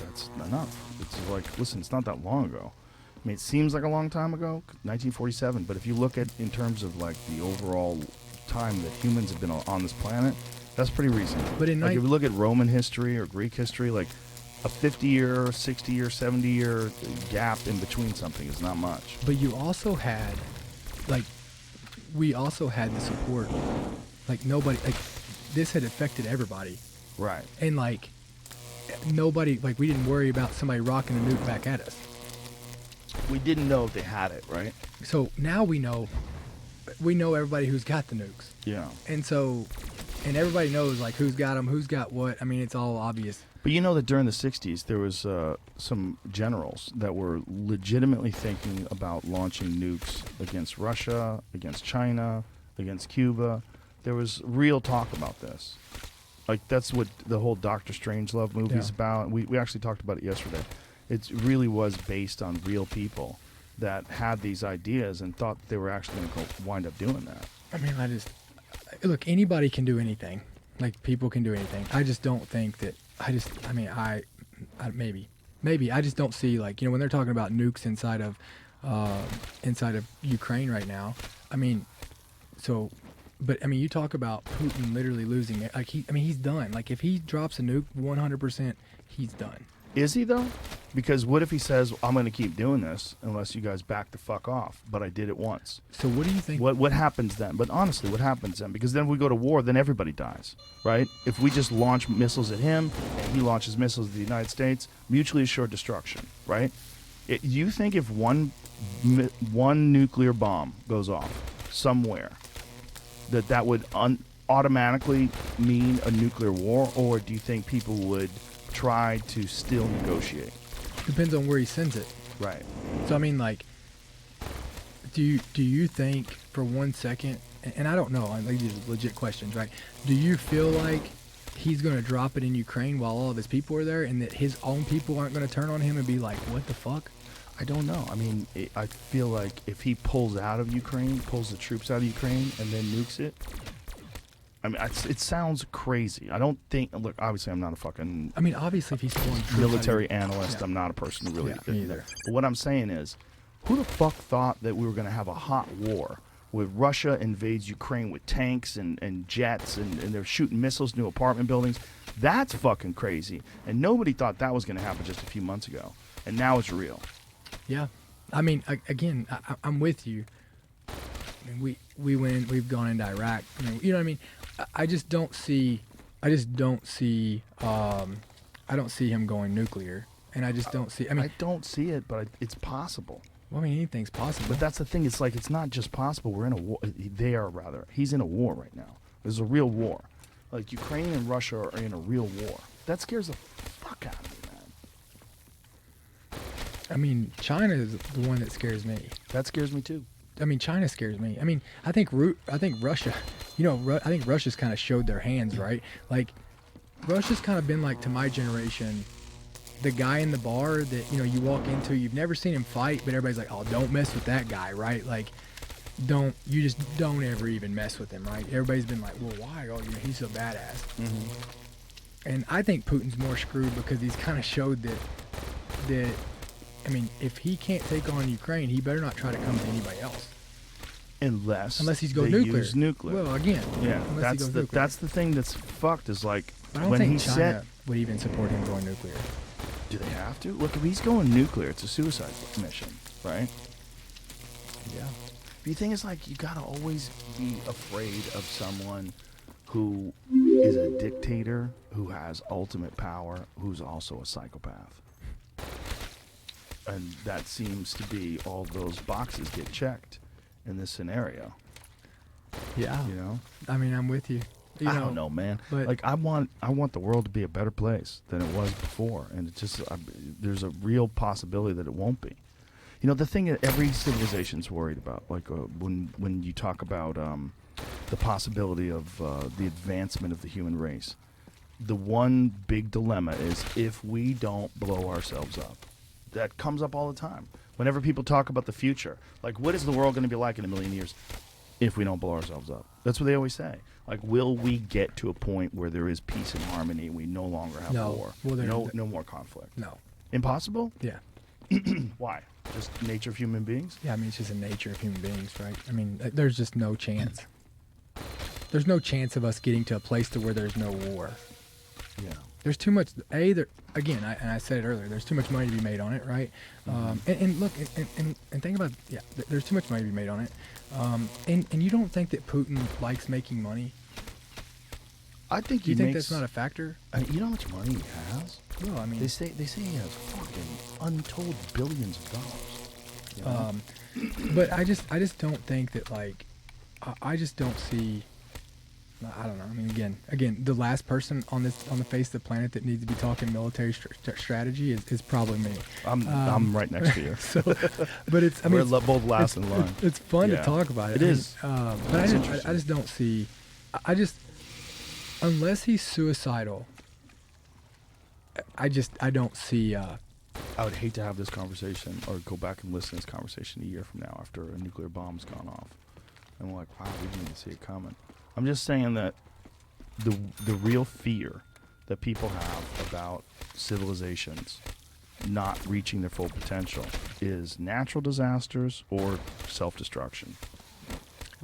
That's enough. It's like, listen, it's not that long ago. I mean, it seems like a long time ago, 1947. But if you look at in terms of like the overall time that humans have been on this planet, that's pretty recent. But in like if you look at Roman history or Greek history, like a 50-year, 60-year, 70-year gap in between something is not much. But you also had, like, we also had the support. Like nobody, like this had affected everybody. Right. And like nobody, like we didn't worry about somebody rocking a nuke back at us. We didn't know if they had it, right? So now we know everybody who's got the nukes. Yeah. And so, and everybody knows like who's got them, who's got what. I mean, it's all obvious. But you know that during the 60s, there was some generals that were legitimately thinking about launching nukes against Russia, against China, against Cuba. There was real talk about this. Like, that's what the whole Dr. Strangelove movie is about. We actually talked about it yesterday. It really was based on real people that had these ideas and thought they were actually going to wind up doing that. I mean, look, anybody can do anything. Like, people can do anything. I just don't think that, maybe. I just don't see, like, when they're talking about nukes inside of Ukraine right now, but you talk about Putin literally losing it. Like he's done. Like if he drops a nuke, 100%, he's done. Is he though? Because what if he says, "I'm going to keep doing this unless you guys back the fuck off"? But I did it once. So what do you think? What happens then? But honestly, what happens then? Because then if we go to war, then everybody dies, right? If we just launch missiles at him and he launches missiles at the United States, mutually assured destruction, right? You think if one nuclear bomb goes off somewhere, that would automatically mean a nuclear war, or do you think people would try to still negotiate? Depends on where he sends it. Right. So like, do you think for 1 second, and I don't know, these are legit questions, right? Do you feel like he's going to drop it in Ukraine while all of his people are there, and that his own people aren't going to turn on him and be like, "What the fuck"? I don't know. I mean, I feel like if he pulls out of Ukraine, pulls the troops out of Ukraine, and then nukes it, I mean, it sounds crazy. I don't think. Look, obviously, I'm not a fucking. I mean, obviously, if he's pulling troops military analyst, I'm not a person who really. Me either. But what I'm saying is, who the fuck thought that we were going to have a hot war where Russia invades Ukraine with tanks and jets and they're shooting missiles into apartment buildings? That's fucking crazy. And nobody thought that was going to happen just a few months ago. And now it's real. Yeah, I mean, again, I'm with you. I mean, we've gone into Iraq. I mean, you know what I mean? I don't see him going nuclear, and I just don't see. I mean, I don't see it, but it's possible. Well, I mean, anything's possible. But that's the thing. It's like it's not just possible. We're in a war. They are rather. He's in a war right now. There's a real war. Like Ukraine and Russia are in a real war. That scares the fuck out of me. I mean, China is the one that scares me. That scares me too. I mean, China scares me. I mean, I think Russia, I think Russia's kind of showed their hands, right? Like, Russia's kind of been like, to my generation, the guy in the bar that, you walk into, you've never seen him fight, but everybody's like, "Oh, don't mess with that guy," right? Like, you just don't ever even mess with him, right? Everybody's been like, "Well, why? Oh, he's so badass." Mm-hmm. And I think Putin's more screwed because he's kind of showed that, I mean, if he can't take on Ukraine, he better not try to come to anybody else. Unless he's going nuclear. Use nuclear. Well, again, yeah, that's the thing that's fucked. Is like but I don't when think he China said, would even support him going nuclear. Do they have to? Look, if he's going nuclear, it's a suicide mission, right? Yeah. The thing is, like, you gotta always be afraid of someone who is a dictator, who has ultimate power, who's also a psychopath. And that seems to be all those boxes get checked in this scenario. Yeah. You know? I mean, I'm with you. You I know, don't know, man. but- Like I want the world to be a better place than it was before, and it just there's a real possibility that it won't be. You know, the thing that every civilization's worried about, like when you talk about the possibility of the advancement of the human race, the one big dilemma is if we don't blow ourselves up. That comes up all the time. Whenever people talk about the future, like what is the world going to be like in 1,000,000 years if we don't blow ourselves up? That's what they always say. Like, will we get to a point where there is peace and harmony and we no longer have No. war? Well, no more conflict. No. Impossible? Yeah. Why? Just nature of human beings? Yeah, I mean, it's just the nature of human beings, right? I mean, there's just no chance. There's no chance of us getting to a place to where there's no war. Yeah. There's too much. Again, I said it earlier. There's too much money to be made on it, right? And look, and think about, there's too much money to be made on it. And you don't think that Putin likes making money? I think Do you think that's not a factor? you know how much money he has? Well, I mean, They say he has fucking untold billions of dollars. You know? but I just don't think that, like, I just don't see. I don't know. I mean, again, the last person on the face of the planet that needs to be talking military strategy is probably me. I'm right next to you. So, but it's. I mean, We're both last in line. It's fun Yeah. to talk about it. It is. But I just don't see. I just, unless he's suicidal. I don't see. I would hate to have this conversation or go back and listen to this conversation a year from now after a nuclear bomb's gone off. And we're like, wow, we didn't even see it coming. I'm just saying that the real fear that people have about civilizations not reaching their full potential is natural disasters or self-destruction.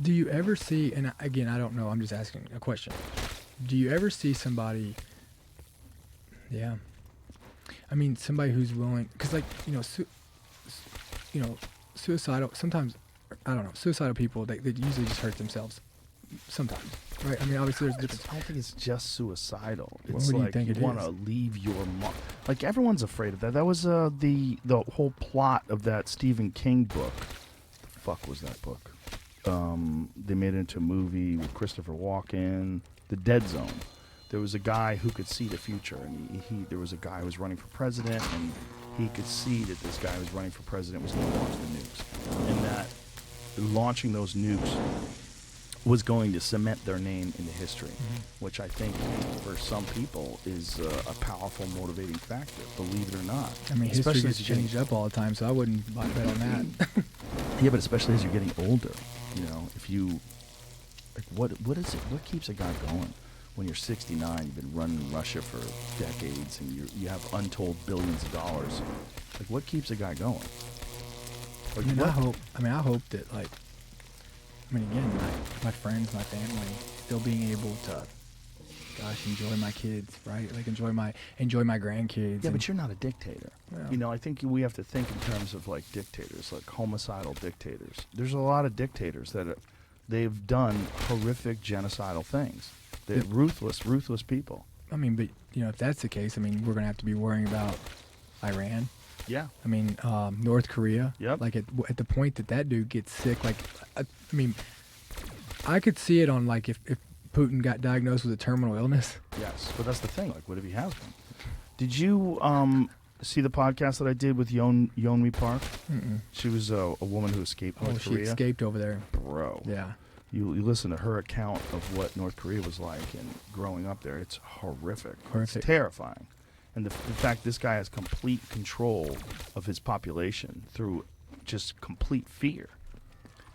Do you ever see? And again, I don't know. I'm just asking a question. Do you ever see somebody? Yeah. I mean, somebody who's willing, because, like, suicidal. Sometimes, I don't know. Suicidal people, they usually just hurt themselves. Sometimes, right? I mean, obviously there's different. I don't think it's just suicidal. What It's do you like think you it want to is? leave your mark. Like everyone's afraid of that. That was the whole plot of that Stephen King book. The fuck was that book? They made it into a movie with Christopher Walken. The Dead Zone. There was a guy who could see the future, and there was a guy who was running for president, and he could see that this guy who was running for president was going to launch the nukes, and that launching those nukes was going to cement their name into history, which I think for some people is a powerful motivating factor, believe it or not. I mean, history Especially gets as you're getting- changed up all the time, so I wouldn't bet on that. Yeah, but especially as you're getting older, if you, like, what is it? What keeps a guy going? When you're 69, you've been running Russia for decades, and you have untold billions of dollars. Like, what keeps a guy going? Like, I hope that, like, again, my friends, my family, still being able to, enjoy my kids, right? Like, enjoy my grandkids. Yeah, but you're not a dictator. Well. I think we have to think in terms of, like, dictators, like homicidal dictators. There's a lot of dictators that they've done horrific genocidal things. They're ruthless people. I mean, but, if that's the case, we're going to have to be worrying about Iran. Yeah. North Korea. Yep. Like, at the point that dude gets sick, like, I could see it on, like, if Putin got diagnosed with a terminal illness. Yes, but that's the thing. Like, what if he has one? Did you see the podcast that I did with Yeonmi Park? Mm-mm. She was a woman who escaped North She Korea. escaped over there. Bro. Yeah. You listen to her account of what North Korea was like and growing up there. It's horrific. Horrific. It's terrifying. And the fact this guy has complete control of his population through just complete fear.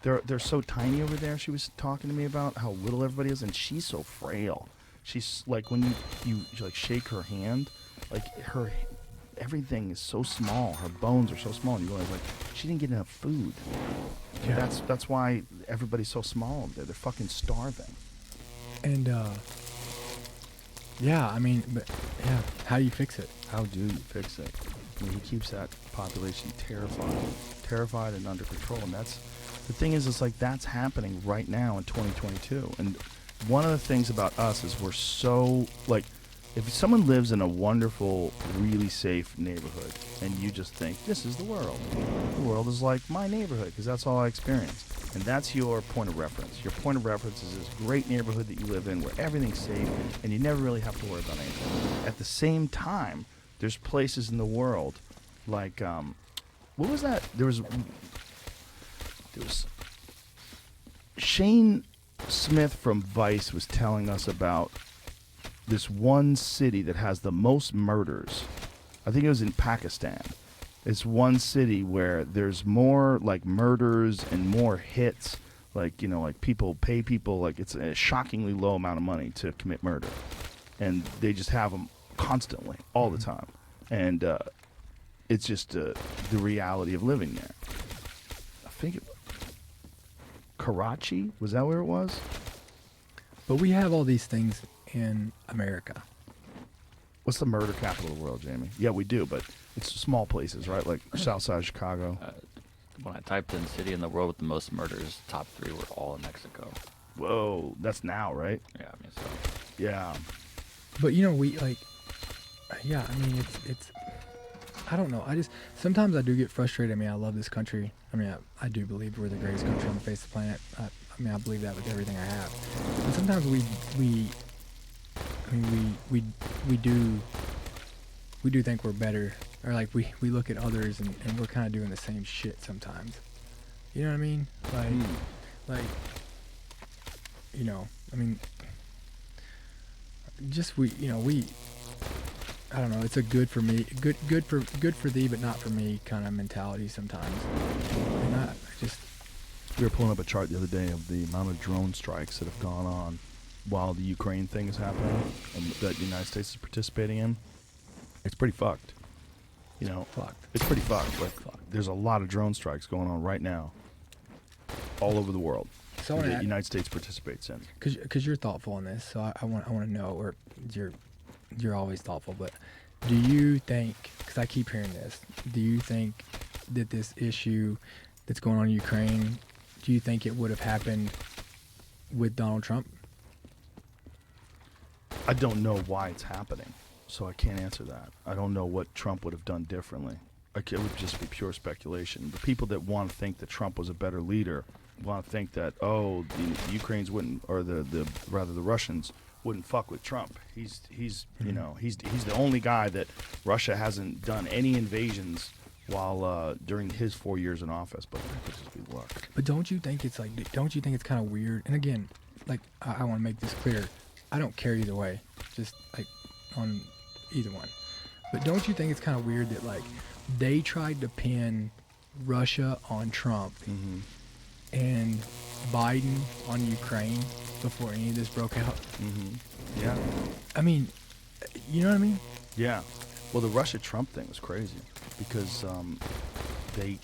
They're so tiny over there. She was talking to me about how little everybody is, and she's so frail. She's like, when you like shake her hand, like everything is so small. Her bones are so small, and you realize, like, she didn't get enough food. Yeah. That's why everybody's so small over there. They're fucking starving. And, how do you fix it? How do you fix it? He keeps that population terrified and under control. And that's the thing is, like, that's happening right now in 2022. And one of the things about us is we're so, like, if someone lives in a wonderful, really safe neighborhood, and you just think, this is the world is like my neighborhood, because that's all I experience. And that's your point of reference. Your point of reference is this great neighborhood that you live in where everything's safe and you never really have to worry about anything. At the same time, there's places in the world like, what was that? There was Shane Smith from Vice was telling us about this one city that has the most murders. I think it was in Pakistan. It's one city where there's more like murders and more hits. Like, you know, like people pay people, like it's a shockingly low amount of money to commit murder. And they just have them constantly, all the time. And it's just the reality of living there. I think Karachi, was that where it was? But we have all these things in America. What's the murder capital of the world, Jamie? Yeah, we do, but it's small places, right? Like south side of Chicago. When I typed in city in the world with the most murders, top 3 were all in Mexico. Whoa, that's now, right? Yeah, I mean, so. Yeah. But you know, we like, yeah, I mean, it's, I don't know. Sometimes I do get frustrated. I mean, I love this country. I mean, I do believe we're the greatest country on the face of the planet. I mean, I believe that with everything I have. But sometimes we do think we're better, or like we look at others and we're kind of doing the same shit sometimes. You know what I mean? Like, you know, I mean, just I don't know. It's a good for me, good for thee, but not for me kind of mentality sometimes. And I just. We were pulling up a chart the other day of the amount of drone strikes that have gone on while the Ukraine thing is happening and that the United States is participating in. It's pretty fucked. You know, it's pretty fucked. Like, there's a lot of drone strikes going on right now all over the world that the United States participates in. Because you're thoughtful in this, so I want to know, or you're always thoughtful, but do you think, because I keep hearing this, do you think that this issue that's going on in Ukraine, do you think it would have happened with Donald Trump? I don't know why it's happening, so I can't answer that. I don't know what Trump would have done differently. It would just be pure speculation. The people that want to think that Trump was a better leader want to think that, the Ukrainians wouldn't, or the Russians wouldn't fuck with Trump. He's you know, he's the only guy that Russia hasn't done any invasions while during his 4 years in office, but that could just be luck. But don't you think it's kind of weird? And again, like I want to make this clear, I don't care either way, just like on either one. But don't you think it's kind of weird that like they tried to pin Russia on Trump and Biden on Ukraine before any of this broke out? Yeah. I mean, you know what I mean? Yeah. Well, the Russia-Trump thing was crazy because they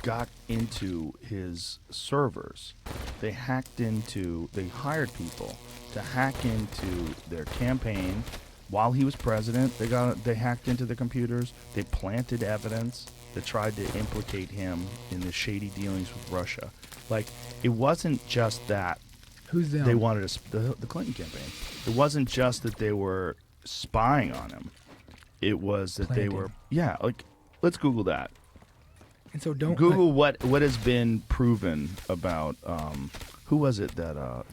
got into his servers. They hired people to hack into their campaign while he was president. They hacked into the computers. They planted evidence that tried to implicate him in the shady dealings with Russia. Like, it wasn't just that. Who's them? They wanted the Clinton campaign. It wasn't just that they were spying on him. It was that they were, like, let's Google that. And so don't Google what has been proven about who was it that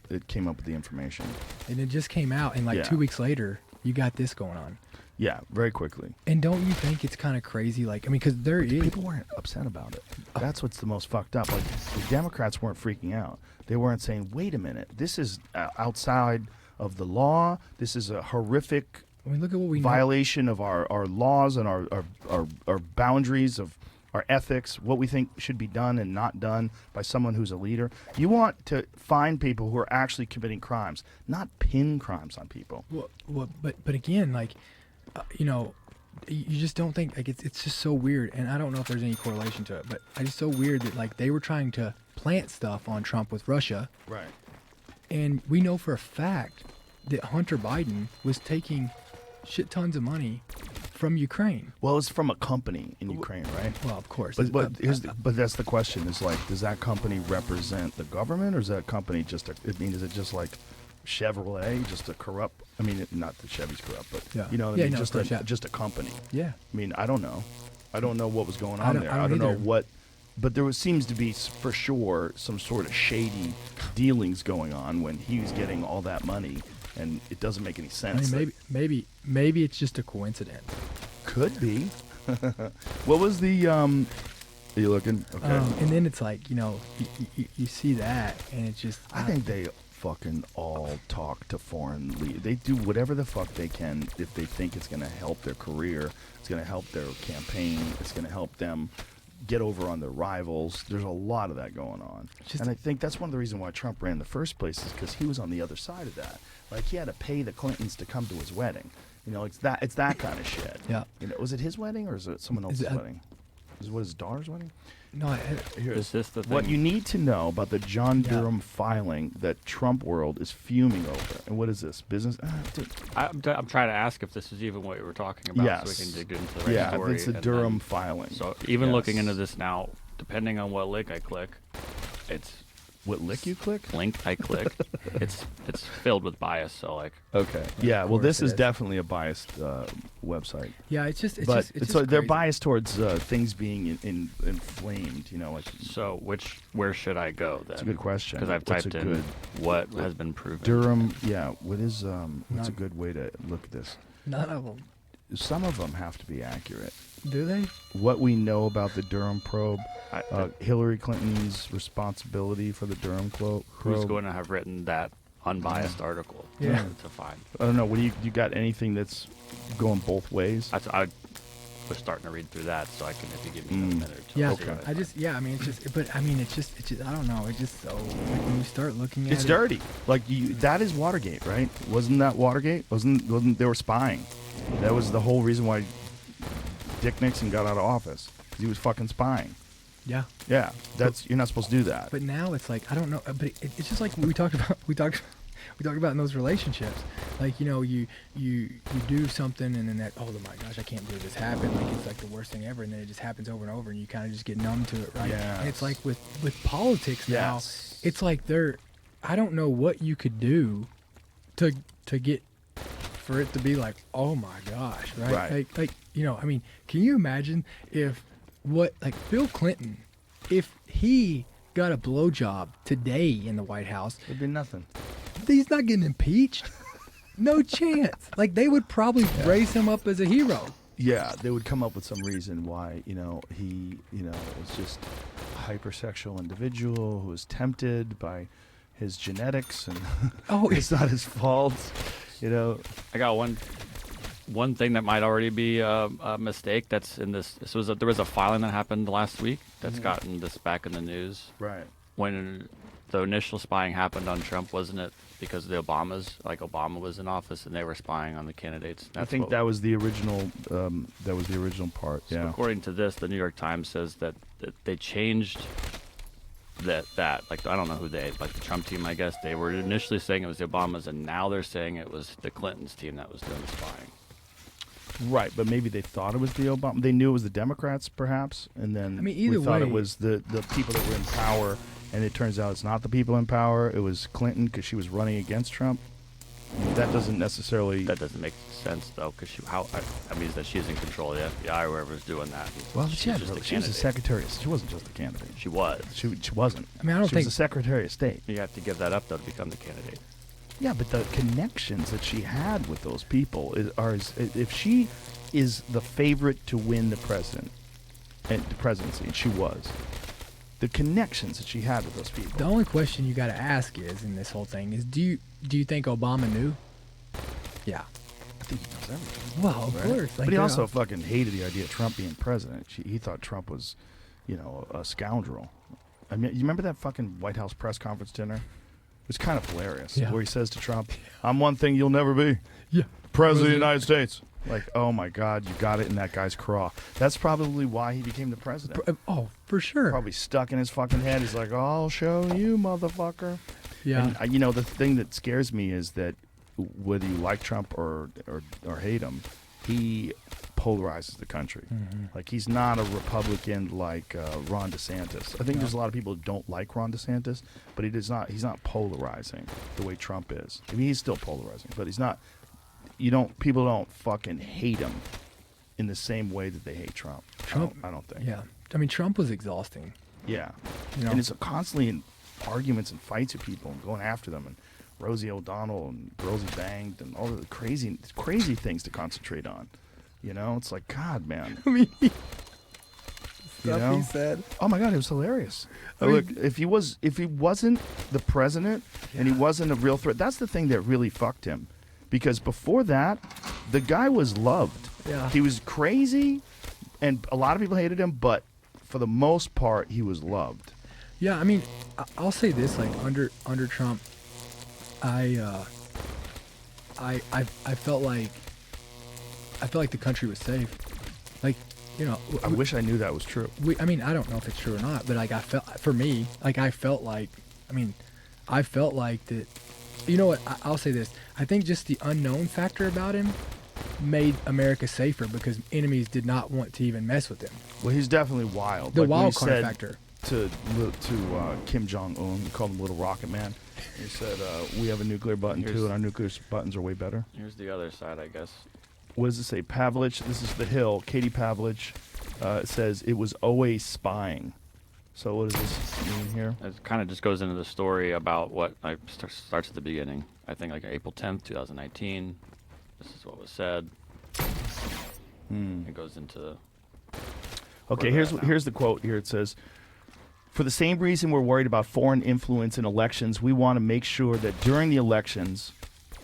it came up with the information. And it just came out, and like 2 weeks later, you got this going on. Yeah, very quickly. And don't you think it's kind of crazy? Like, I mean, because people weren't upset about it. That's what's the most fucked up. Like, the Democrats weren't freaking out. They weren't saying, "Wait a minute, this is outside of the law. This is a horrific." I mean, look at what we violation of our laws and our boundaries of our ethics, what we think should be done and not done by someone who's a leader. You want to find people who are actually committing crimes, not pin crimes on people. Well, but again, like, you know, you just don't think, like, it's just so weird, and I don't know if there's any correlation to it, but it's just so weird that like they were trying to plant stuff on Trump with Russia, right? And we know for a fact that Hunter Biden was taking shit tons of money from Ukraine. Well, it's from a company in Ukraine, right? Well, of course. But that's the question: is like, does that company represent the government, or is that company just is it just like Chevrolet, just a corrupt? I mean, not that Chevy's corrupt, but you know what I mean? Just a company. Yeah. I mean, I don't know. I don't know what was going on there. I don't know either. what but there seems to be for sure some sort of shady dealings going on when he was getting all that money, and it doesn't make any I sense. mean, maybe it's just a coincidence. Could be. What was the? Are you looking? Okay. And then it's like, you see that, and it's just. I think they fucking all talk to foreign leaders. They do whatever the fuck they can if they think it's going to help their career, it's going to help their campaign, it's going to help them get over on their rivals. There's a lot of that going on. And I think that's one of the reasons why Trump ran in the first place is because he was on the other side of that. Like, he had to pay the Clintons to come to his wedding. It's that kind of shit. Yeah. Was it his wedding or is it someone else's wedding? Is what, his daughter's wedding? No, Is this the thing? What you need to know about the John Durham filing that Trump world is fuming over. And what is this? Business? Dude. I'm trying to ask if this is even what you were talking about, Yes. so we can dig into the right Yeah, story. it's a Durham filing. So even Yes. looking into this now, depending on what link I click, it's What link you click? it's filled with bias. So like, Okay. Yeah. Well, this it is is. definitely a biased website. yeah, it's just But they're crazy. biased towards things being inflamed. Like. so where should I go then? That's a good question. Because I've What's typed a in good what has been proven. Durham. Yeah. What is what's a good way to look at this? None of them. Some of them have to be accurate. Do they? What we know about the Durham probe, I- Hillary Clinton's responsibility for the Durham probe. Who's going to have written that unbiased article? Yeah. To find. I don't know. What do you got? Anything that's going both ways? I was starting to read through that, so I can, if you give me a minute or two. Yeah. I'll see what I find. I mean, it's just, I don't know. It's just so, like, when you start looking at It's it. dirty. Like that is Watergate, right? Wasn't that Watergate? Wasn't they were spying? That was the whole reason why Dick Nixon got out of office, because he was fucking spying. Yeah. Yeah, you're not supposed to do that. But now it's like, I don't know, but it's just like we talked about in those relationships. Like, you do something and then that, oh my gosh, I can't believe this happened. Like, it's like the worst thing ever, and then it just happens over and over, and you kind of just get numb to it, right? Yes. And it's like with politics now, Yes. it's like I don't know what you could do to get for it to be like, oh my gosh, right? Right. Like I mean, can you imagine if Bill Clinton, if he got a blowjob today in the White House, It'd be nothing. he's not getting impeached. No chance. Like, they would probably raise him up as a hero. Yeah, they would come up with some reason why, he, was just a hypersexual individual who was tempted by his genetics, and Oh, it's not his fault, I got one thing that might already be a mistake that's in this. There was a filing that happened last week that's gotten this back in the news. Right. When the initial spying happened on Trump, wasn't it because of the Obamas? Like, Obama was in office and they were spying on the candidates. I think that was the original. That was the original part. So Yeah. according to this, the New York Times says that they changed that like, I don't know who like the Trump team, I guess. They were initially saying it was the Obamas, and now they're saying it was the Clintons team that was doing the spying. Right, but maybe they thought it was the Obama. They knew it was the Democrats, perhaps, and then I mean, either we thought way- it was the people that were in power, and it turns out it's not the people in power. It was Clinton because she was running against Trump. That doesn't necessarily. That doesn't make sense though, because that means that she's in control of the FBI or whoever's doing that. Well, She's she just a was a candidate. secretary. She wasn't just a candidate. She was. She wasn't. I mean, I don't she was think- a secretary of state. You have to give that up though to become the candidate. Yeah, but the connections that she had with those people if she is the favorite to win the presidency, and she was. The connections that she had with those people. The only question you got to ask is, in this whole thing, is do you think Obama knew? Yeah. I think he knows everything. Well, of Right? course. Like, But he they're also all- fucking hated the idea of Trump being president. He thought Trump was, a scoundrel. I mean, you remember that fucking White House press conference dinner? It was kind of hilarious. Yeah. Where he says to Trump, "I'm one thing you'll never be, Yeah. President of the United States." Like, oh my God, you got it in that guy's craw. That's probably why he became the president. Oh, for sure. Probably stuck in his fucking head. He's like, "I'll show you, motherfucker." Yeah. And, the thing that scares me is that whether you like Trump or hate him, he polarizes the country. Mm-hmm. Like, he's not a Republican like Ron DeSantis. I think there's a lot of people who don't like Ron DeSantis, but he's not polarizing the way Trump is. I mean, he's still polarizing, but he's not. People don't fucking hate him in the same way that they hate Trump. Trump- I don't think. Yeah. I mean, Trump was exhausting. Yeah. You know? And it's constantly in arguments and fights with people and going after them, and Rosie O'Donnell and girls he banged and all the crazy things to concentrate on. You know, it's like, God, man. I mean, You know? he said. Oh my God, it was hilarious. I mean- Look, if he wasn't the president and he wasn't a real threat, that's the thing that really fucked him. Because before that, the guy was loved. Yeah. He was crazy, and a lot of people hated him, but for the most part, he was loved. Yeah, I mean, I'll say this: like under Trump, I felt like the country was safe. Like, you know, I wish I knew that was true. I mean, I don't know if it's true or not, but like I felt like that. You know what? I'll say this: I think just the unknown factor about him made America safer because enemies did not want to even mess with him. Well, he's definitely wild. The Like when he wild card said factor. to Kim Jong-un, we called him Little Rocket Man. He said, we have a nuclear button Here's- too, and our nuclear buttons are way better. Here's the other side, I guess. What does it say? Pavlich, this is The Hill. Katie Pavlich says it was always spying. So what does this mean here? It kind of just goes into the story about what like starts at the beginning. I think like April 10th, 2019. This is what was said. It goes into. Okay, Where we're at now. here's the quote here. It says, "For the same reason we're worried about foreign influence in elections, we want to make sure that during the elections,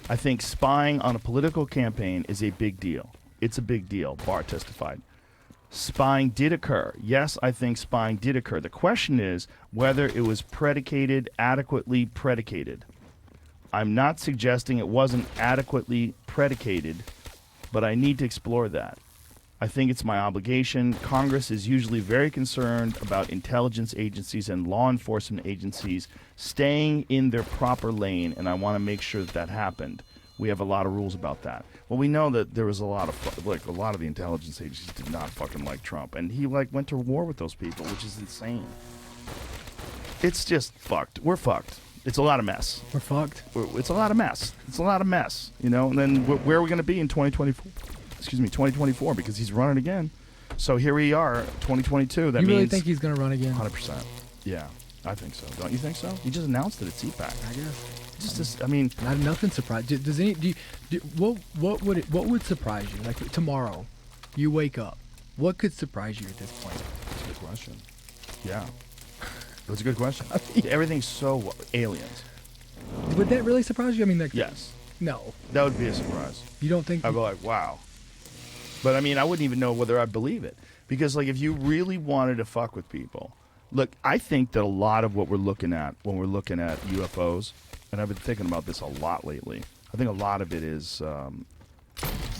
I think spying on a political campaign is a big deal. It's a big deal," Barr testified. Spying did occur. Yes, I think spying did occur. The question is whether it was adequately predicated. I'm not suggesting it wasn't adequately predicated, but I need to explore that. I think it's my obligation. Congress is usually very concerned about intelligence agencies and law enforcement agencies staying in their proper lane, and I want to make sure that happened. We have a lot of rules about that. Well, we know that there was a lot of the intelligence agencies did not fucking like Trump, and he went to war with those people, which is insane. It's just fucked. We're fucked. It's a lot of mess. We're fucked. It's a lot of mess. It's a lot of mess, you know. And then where are we going to be in 2024? 2024, because he's running again. So here we are, 2022. That You really means think he's gonna run again? 100%. Yeah, I think so. Don't you think so? He just announced it at CPAC. I guess. Just, I mean, Nothing surprised. Does any? What would surprise you? Like tomorrow, you wake up. What could surprise you at this point? that's a good question. Yeah, that's a good question. Everything's so aliens. Would that really surprise you? I mean, like, Yes, no, that would be a surprise. you don't think? I'd be like, wow. But I mean, I wouldn't even know whether I'd believe it. Because, like, if you really wanted to fuck with people, look, I think that a lot of what we're looking at when we're looking at UFOs, and I've been thinking about this a lot lately, I think a lot of it is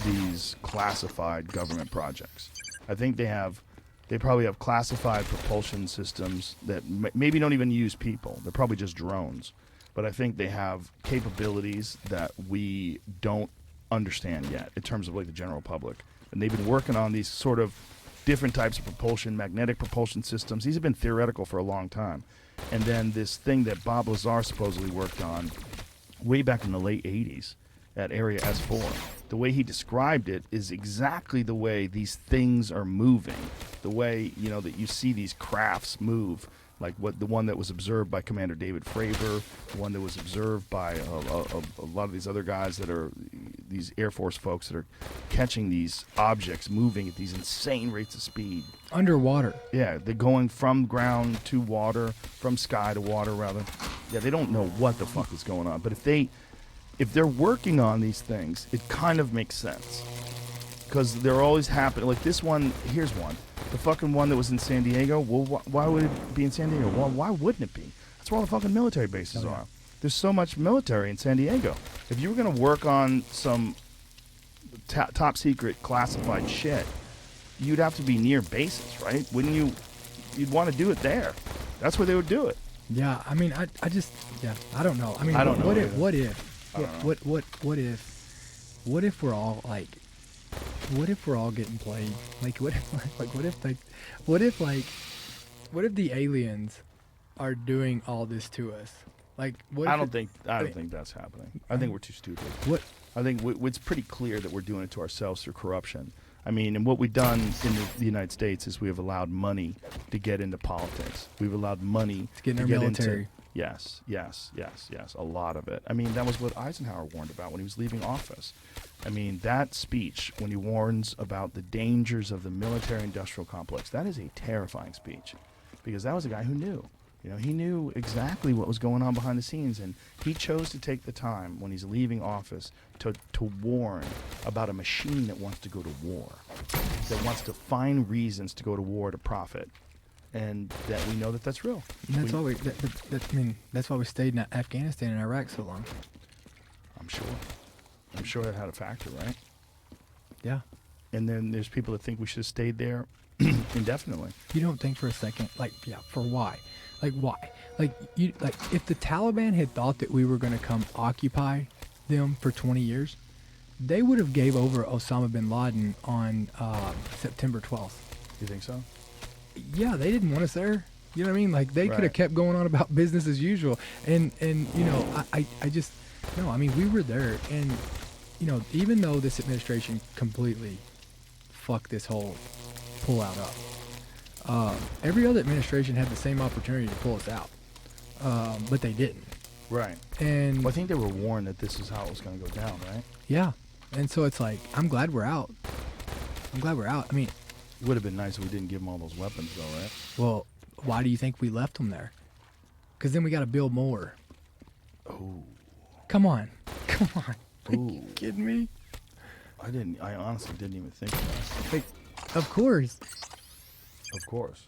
these classified government projects. I think they probably have classified propulsion systems that maybe don't even use people. They're probably just drones. But I think they have capabilities that we don't understand yet in terms of like the general public. And they've been working on these sort of different types of propulsion, magnetic propulsion systems. These have been theoretical for a long time. And then this thing that Bob Lazar supposedly worked on way back in the late 80s at Area S4, the way he described it is exactly the way these things are moving. The way, you know, that you see these crafts move, like the one that was observed by Commander David Fravor, the one that was observed by a lot of these other guys that are these Air Force folks that are catching these objects moving at these insane rates of speed. Underwater. Yeah, they're going from ground to water, from sky to water, rather. Yeah, they don't know what the fuck is going on. But if they're working on these things, it kind of makes sense. Because they're always happening. Like this one, here's one. The fucking one that was in San Diego. Well, why would it be in San Diego? Well, why wouldn't it be? That's where all the fucking military bases are. There's so much military in San Diego. If you were going to work on some top secret classified shit, you'd have to be near bases, right? Wouldn't you? You'd want to do it there. That's where they would do it. Yeah, I mean, I just, yeah, I don't know. I mean, I don't know what either. what if we're all like, what if we're all getting played? Like, what if the aliens are doing all this to us? Like, what? I don't think that's happening. I think we're too stupid. What? I think it's pretty clear that we're doing it to ourselves through corruption. I mean, and what we've done in the United States is we have allowed money to get into politics. We've allowed money To get in to our get military. into yes, a lot of it. I mean, that was what Eisenhower warned about when he was leaving office. I mean, that speech when he warns about the dangers of the military-industrial complex, that is a terrifying speech, because that was a guy who knew. You know, he knew exactly what was going on behind the scenes, and he chose to take the time when he's leaving office to warn about a machine that wants to go to war, that wants to find reasons to go to war to profit, and that we know that that's real. And that's why I mean, that's why we stayed in Afghanistan and Iraq so long. I'm sure that had a factor, right? Yeah. And then there's people that think we should have stayed there indefinitely. You don't think for a second, like, yeah, for why? Like, why? Like, if the Taliban had thought that we were going to come occupy them for 20 years, they would have gave over Osama bin Laden on September 12th. You think so? Yeah, they didn't want us there. You know what I mean? Like, they could have Right. kept going on about business as usual. And you know, I just, no, I mean, we were there. And, you know, even though this administration completely fucked this whole pullout up, every other administration had the same opportunity to pull us out, but they didn't. Right. And Well, I think they were warned that this is how it was going to go down, right? yeah, and so it's like, I'm glad we're out. I mean, It would have been nice if we didn't give them all those weapons, though, right? well, why do you think we left them there? Because then we got to build more. Oh. Come on. Are you Ooh. kidding me? I honestly didn't even think of that. Like, of course. Of course.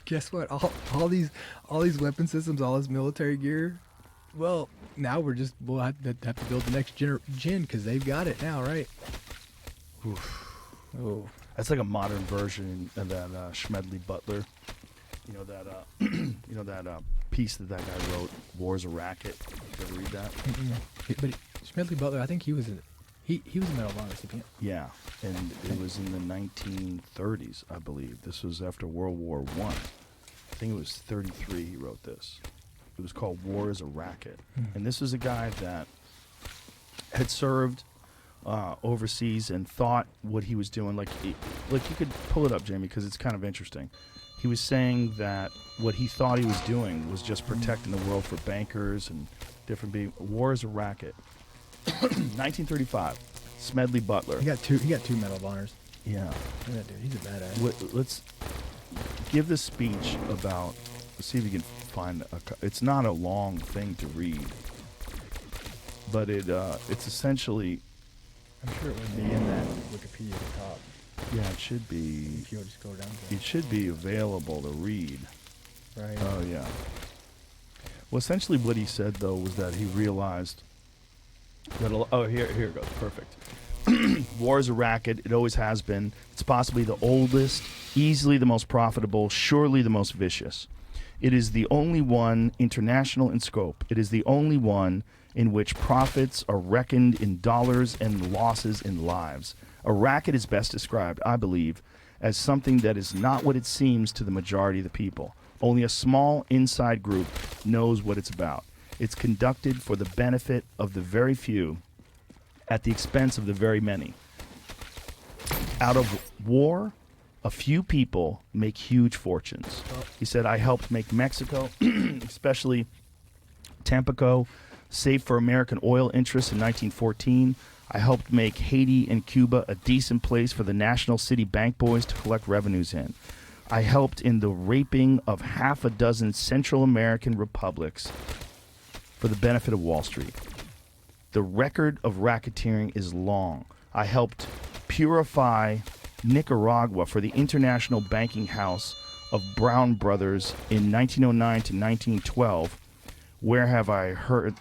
Guess what? All these weapon systems, all this military gear. Well, now we'll have to build the next gen because they've got it now, right? Oof. Oh, That's like a modern version of that Schmedley Butler. You know that piece that guy wrote, "War's a Racket." You ever read that? but Smedley Butler, I think he was a Medal of Honor recipient. Yeah, and it was in the 1930s, I believe. This was after World War I. I think it was 33 he wrote this. It was called War is a Racket. And this was a guy that had served overseas and thought what he was doing, like you could pull it up, Jamie, because it's kind of interesting. He was saying that what he thought he was doing was just protecting the world for bankers and different people. War is a Racket. 1935. Smedley Butler. He got two Medal of Honors. Yeah. Yeah, dude, he's a badass. Let's give the speech about. Let's see if you can find it's not a long thing to read, but it's essentially. I'm sure it would be in that Wikipedia at the top. Yeah, it should be. If you'll just go down to It should be available to read. right. Oh yeah. Well, essentially, what he said though was that he realized that. Here it goes. Perfect. War is a racket. It always has been. It's possibly the oldest, easily the most profitable, surely the most vicious. It is the only one international in scope. It is the only one in which profits are reckoned in dollars and losses in lives. A racket is best described, I believe, as something that is not what it seems to the majority of the people. Only a small inside group knows what it's about. It's conducted for the benefit of the very few at the expense of the very many. Out of war, a few people make huge fortunes. He said, I helped make Mexico, especially Tampico, safe for American oil interests in 1914. I helped make Haiti and Cuba a decent place for the National City Bank boys to collect revenues in. I helped in the raping of half a dozen Central American republics for the benefit of Wall Street. The record of racketeering is long. I helped purify Nicaragua for the International Banking House of Brown Brothers in 1909 to 1912. Where have I heard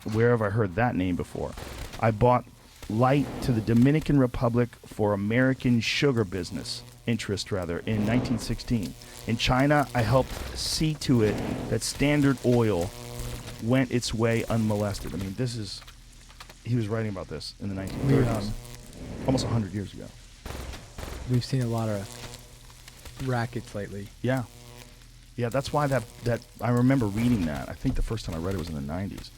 that name before? I bought light to the Dominican Republic for American sugar business interest in 1916. In China, I helped see to it that Standard Oil went its way unmolested. I mean, he was writing about this in the 1930s, almost 100 years ago. We've seen a lot of rackets lately. Yeah. Yeah, that's why that I remember reading that. I think the first time I read it was in the 90s.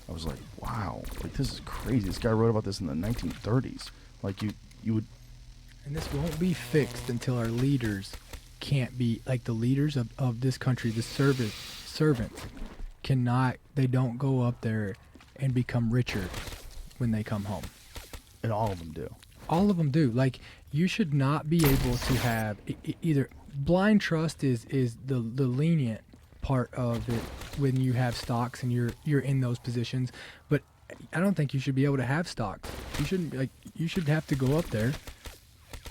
I was like, wow, like this is crazy. This guy wrote about this in the 1930s. Like you would And this won't be fixed until our leaders can't be, like the leaders of this country, the servants they don't go up there and become richer when they come home. And all of them do. All of them do. Like, you should not be able to have either blind trust is the lenient part of it when you have stocks and you're in those positions, but I don't think you should be able to have stocks. You shouldn't be, like, you should have to go up there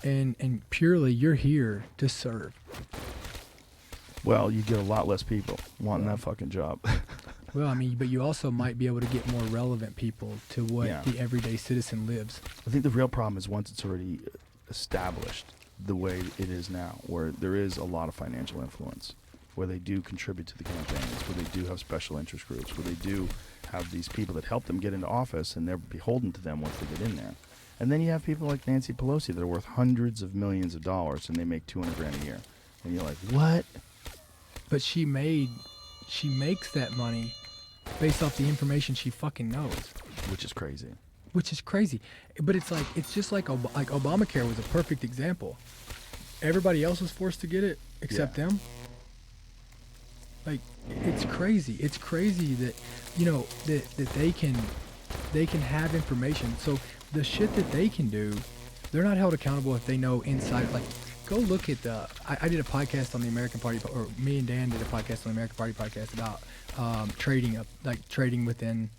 and purely you're here to serve. Well, you get a lot less people wanting that fucking job. Well, I mean, but you also might be able to get more relevant people to what Yeah. the everyday citizen lives. I think the real problem is once it's already established the way it is now, where there is a lot of financial influence, where they do contribute to the campaigns, where they do have special interest groups, where they do have these people that help them get into office, and they're beholden to them once they get in there. And then you have people like Nancy Pelosi that are worth hundreds of millions of dollars, and they make $200,000 a year. And you're like, what? But she makes that money based off the information she fucking knows. Which is crazy. Which is crazy. But it's like, it's just like Obamacare was a perfect example. Everybody else was forced to get it except them. Like, it's crazy. It's crazy that, you know, that they can have information. So the shit that they can do, they're not held accountable if they know inside. Like, go look at I did a podcast on the American Party, or me and Dan did a podcast on the American Party podcast about trading within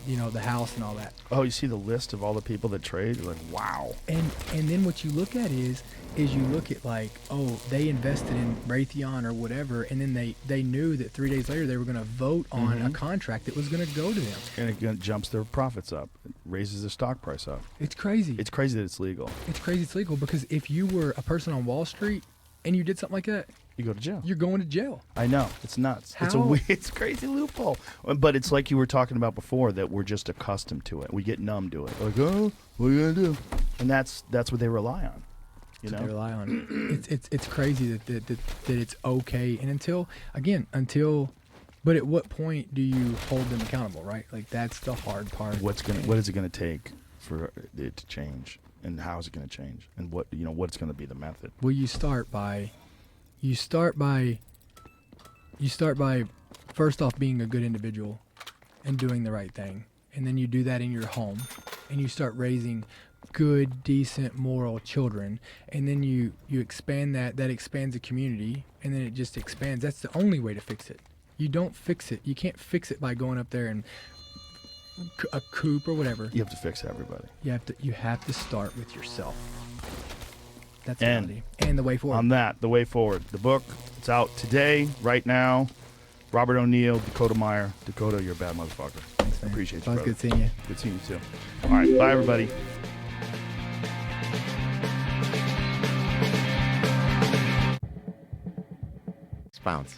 you know, the House and all that. Oh, you see the list of all the people that trade? You're like, wow. And then what you look at is you look at, like, oh, they invested in Raytheon or whatever, and then they knew that 3 days later they were going to vote on a contract that was going to go to them. And it jumps their profits up. It raises their stock price up. It's crazy. It's crazy that it's legal. It's crazy it's legal, because if you were a person on Wall Street and you did something like that, You go to jail. you're going to jail. I know. It's nuts. It's How? it's a crazy loophole. But it's like you were talking about before, that we're just accustomed to it. We get numb to it. Like, oh, what are you gonna do? And that's what they rely on. You That's know? what they rely on. It's crazy that it's okay. And until, but at what point do you hold them accountable, right? Like, that's the hard part. What is it gonna take for it to change? And how is it gonna change? And what's gonna be the method? Well, you start by first off being a good individual and doing the right thing, and then you do that in your home, and you start raising good, decent, moral children, and then you expand that expands the community, and then it just expands. That's the only way to fix it. You don't fix it. You can't fix it by going up there and a coop or whatever. You have to fix everybody. You have to start with yourself. That's the And reality. And the way forward. On that, the way forward. The book, it's out today, right now. Robert O'Neill, Dakota Meyer. Dakota, you're a bad motherfucker. Thanks, man. Appreciate you, Always brother. good seeing you. Good seeing you too. All right, bye everybody. Pounds.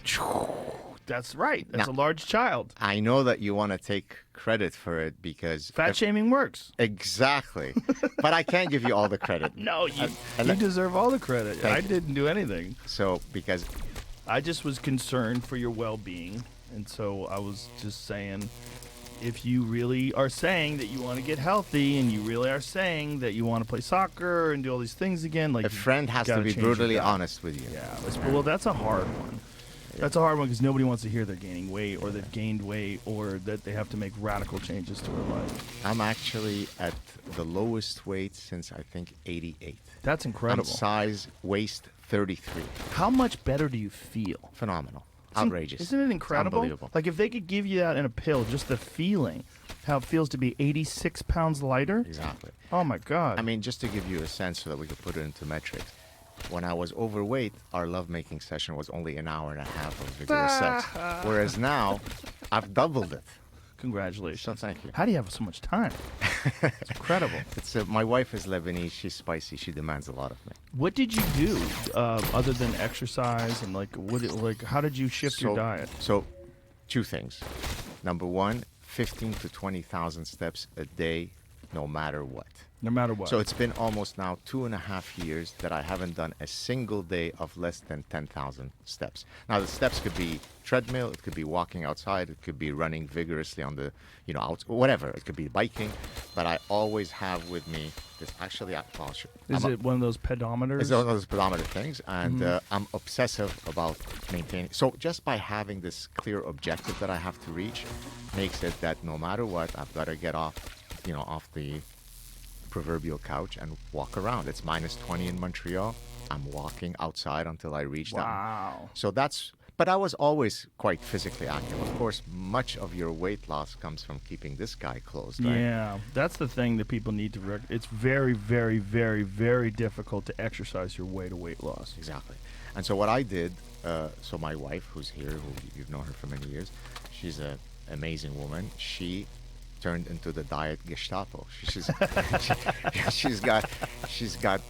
That's right. That's Now- a large child. I know that you want to take credit for it because Fat shaming works. exactly, but I can't give you all the credit. No, you and I- deserve all the credit. Thank I you. didn't do anything. So because I just was concerned for your well-being, and so I was just saying, if you really are saying that you want to get healthy, and you really are saying that you want to play soccer and do all these things again, like a friend has to gotta be change your brutally diet. honest with you. Yeah, well, that's a hard one. That's a hard one because nobody wants to hear they're gaining weight or they've gained weight or that they have to make radical changes to their life. I'm actually at the lowest weight since I think 88. That's I'm incredible. size waist 33. How much better do you feel? Phenomenal. Isn't- Outrageous. Isn't it incredible? Unbelievable. Like if they could give you that in a pill, just the feeling, how it feels to be 86 pounds lighter. Exactly. Oh my God. I mean, just to give you a sense so that we could put it into metrics. When I was overweight, our lovemaking session was only an hour and a half of vigorous sex. Whereas now, I've doubled it. Congratulations. So thank you. How do you have so much time? It's incredible. It's my wife is Lebanese. She's spicy. She demands a lot of me. What did you do other than exercise and how did you shift your diet? So, two things. Number one, 15 to 20,000 steps a day no matter what. No matter what. So it's been almost now 2.5 years that I haven't done a single day of less than 10,000 steps. Now the steps could be treadmill, it could be walking outside, it could be running vigorously on the, out, whatever. It could be biking, but I always have with me this. Actually, Is it one of those pedometers? It's one of those pedometer things, and I'm obsessive about maintaining. So just by having this clear objective that I have to reach, makes it that no matter what, I've got to get off the proverbial couch and walk around. It's -20 in Montreal. I'm walking outside until I reach that. Wow. So but I was always quite physically active. Of course, much of your weight loss comes from keeping this guy closed, right? Yeah, that's the thing that people need to it's very, very, very, very difficult to exercise your way to weight loss. Exactly. And so what I did, so my wife, who's here, who you've known her for many years, she's an amazing woman. She turned into the diet Gestapo. She's got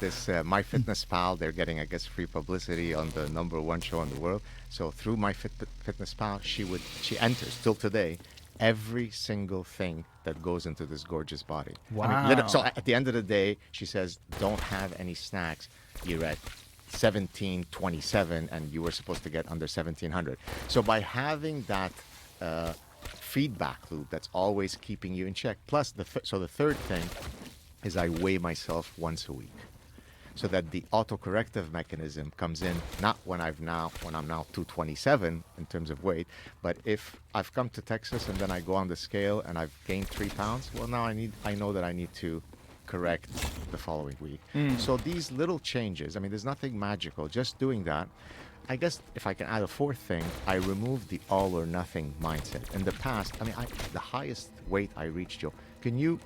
this MyFitnessPal. They're getting, I guess, free publicity on the #1 show in the world. So through MyFitnessPal, she enters till today every single thing that goes into this gorgeous body. Wow. So at the end of the day, she says, don't have any snacks. You're at 1727 and you were supposed to get under 1700. So by having that feedback loop that's always keeping you in check. Plus, the third thing is I weigh myself once a week, so that the autocorrective mechanism comes in not when I'm now 227 in terms of weight, but if I've come to Texas and then I go on the scale and I've gained 3 pounds, well, now I know that I need to correct the following week. So these little changes, I mean, there's nothing magical. Just doing that. I guess if I can add a fourth thing, I removed the all or nothing mindset. In the past, I mean, the highest weight I reached, Joe, you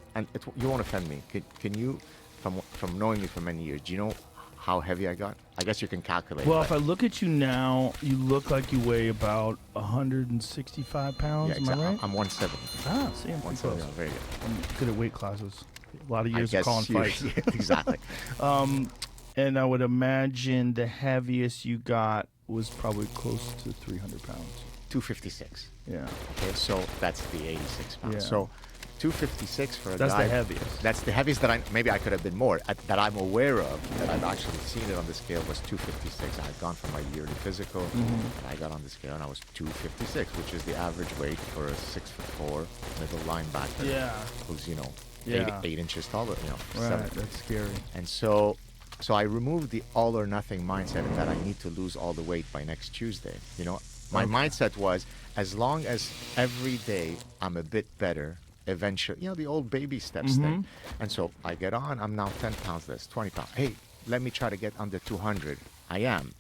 won't offend me, can you, from knowing you for many years, do you know how heavy I got? I guess you can calculate. Well, if I look at you now, you look like you weigh about 165 pounds, yeah, exactly. Am I right? I'm 170. Ah, see, I'm pretty 170, close. very good. I'm good at weight classes. A lot of I years of guess calling fights. Exactly. And I would imagine the heaviest you got was probably close to 300 pounds. 256. Yeah. Okay, so that's the 86 pounds. Yeah. So 256 for a That's guy. the heaviest. That's the heaviest that maybe I could have been more, that I'm aware of, that I've actually seen it on the scale was 256. I had gone for my yearly physical, and I got on the scale and I was 256, which is the average weight for a 6'4" middle linebacker. Yeah. Who's, Yeah. 8 inches taller, Right, 7. that's scary. And so I removed the all or nothing mindset that I need to lose all the weight by next Tuesday. My mindset was, as long as every day I'm a bit better, eventually, the old baby steps thing. And so I get on, I'm now 10 pounds less, 20 pounds. Hey, let me try to get under 200. I am.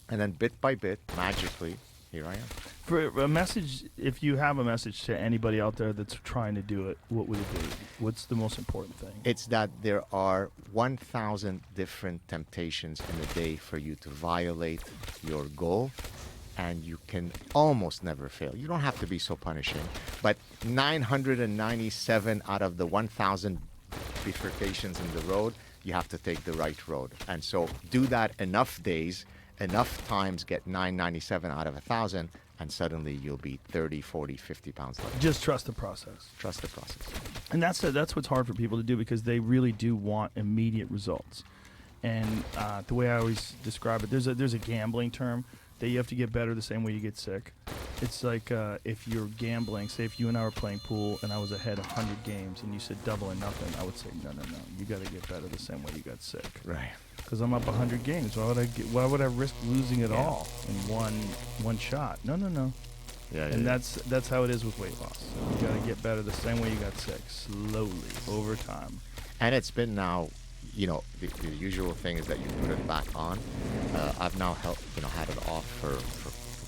And then bit by bit, magically, here I am. For a message, if you have a message to anybody out there that's trying to do it, what would it be? What's the most important thing? It's that there are 1,000 different temptations in a day for you to violate your goal, and you can almost never fail. You don't have to be so punishing, but 997 out of the 1,000 bifurcations in the road, you have to take the right road. And so do that enough days, enough times, get 997 out of 1,000, and suddenly you'll be 30, 40, 50 pounds lighter. Just trust the process. Trust the process. And that's what's hard for people to do, because they really do want immediate results. And the way I always describe it, there's a gambling term that you have to get better the same way you get sick. It's like if you're gambling, say if you and I were playing pool and I was ahead 100 games and you said double or nothing, I would say no. You got to get better the same way you got sick. Right. Because I'm up 100 games. Why would I risk losing it all in one shot? No. Yeah. And that's how it is with weight loss. You got to get better the same way you got sick, slowly over time. And it's been now, the usual thing is that you put it back on. I've now had it off for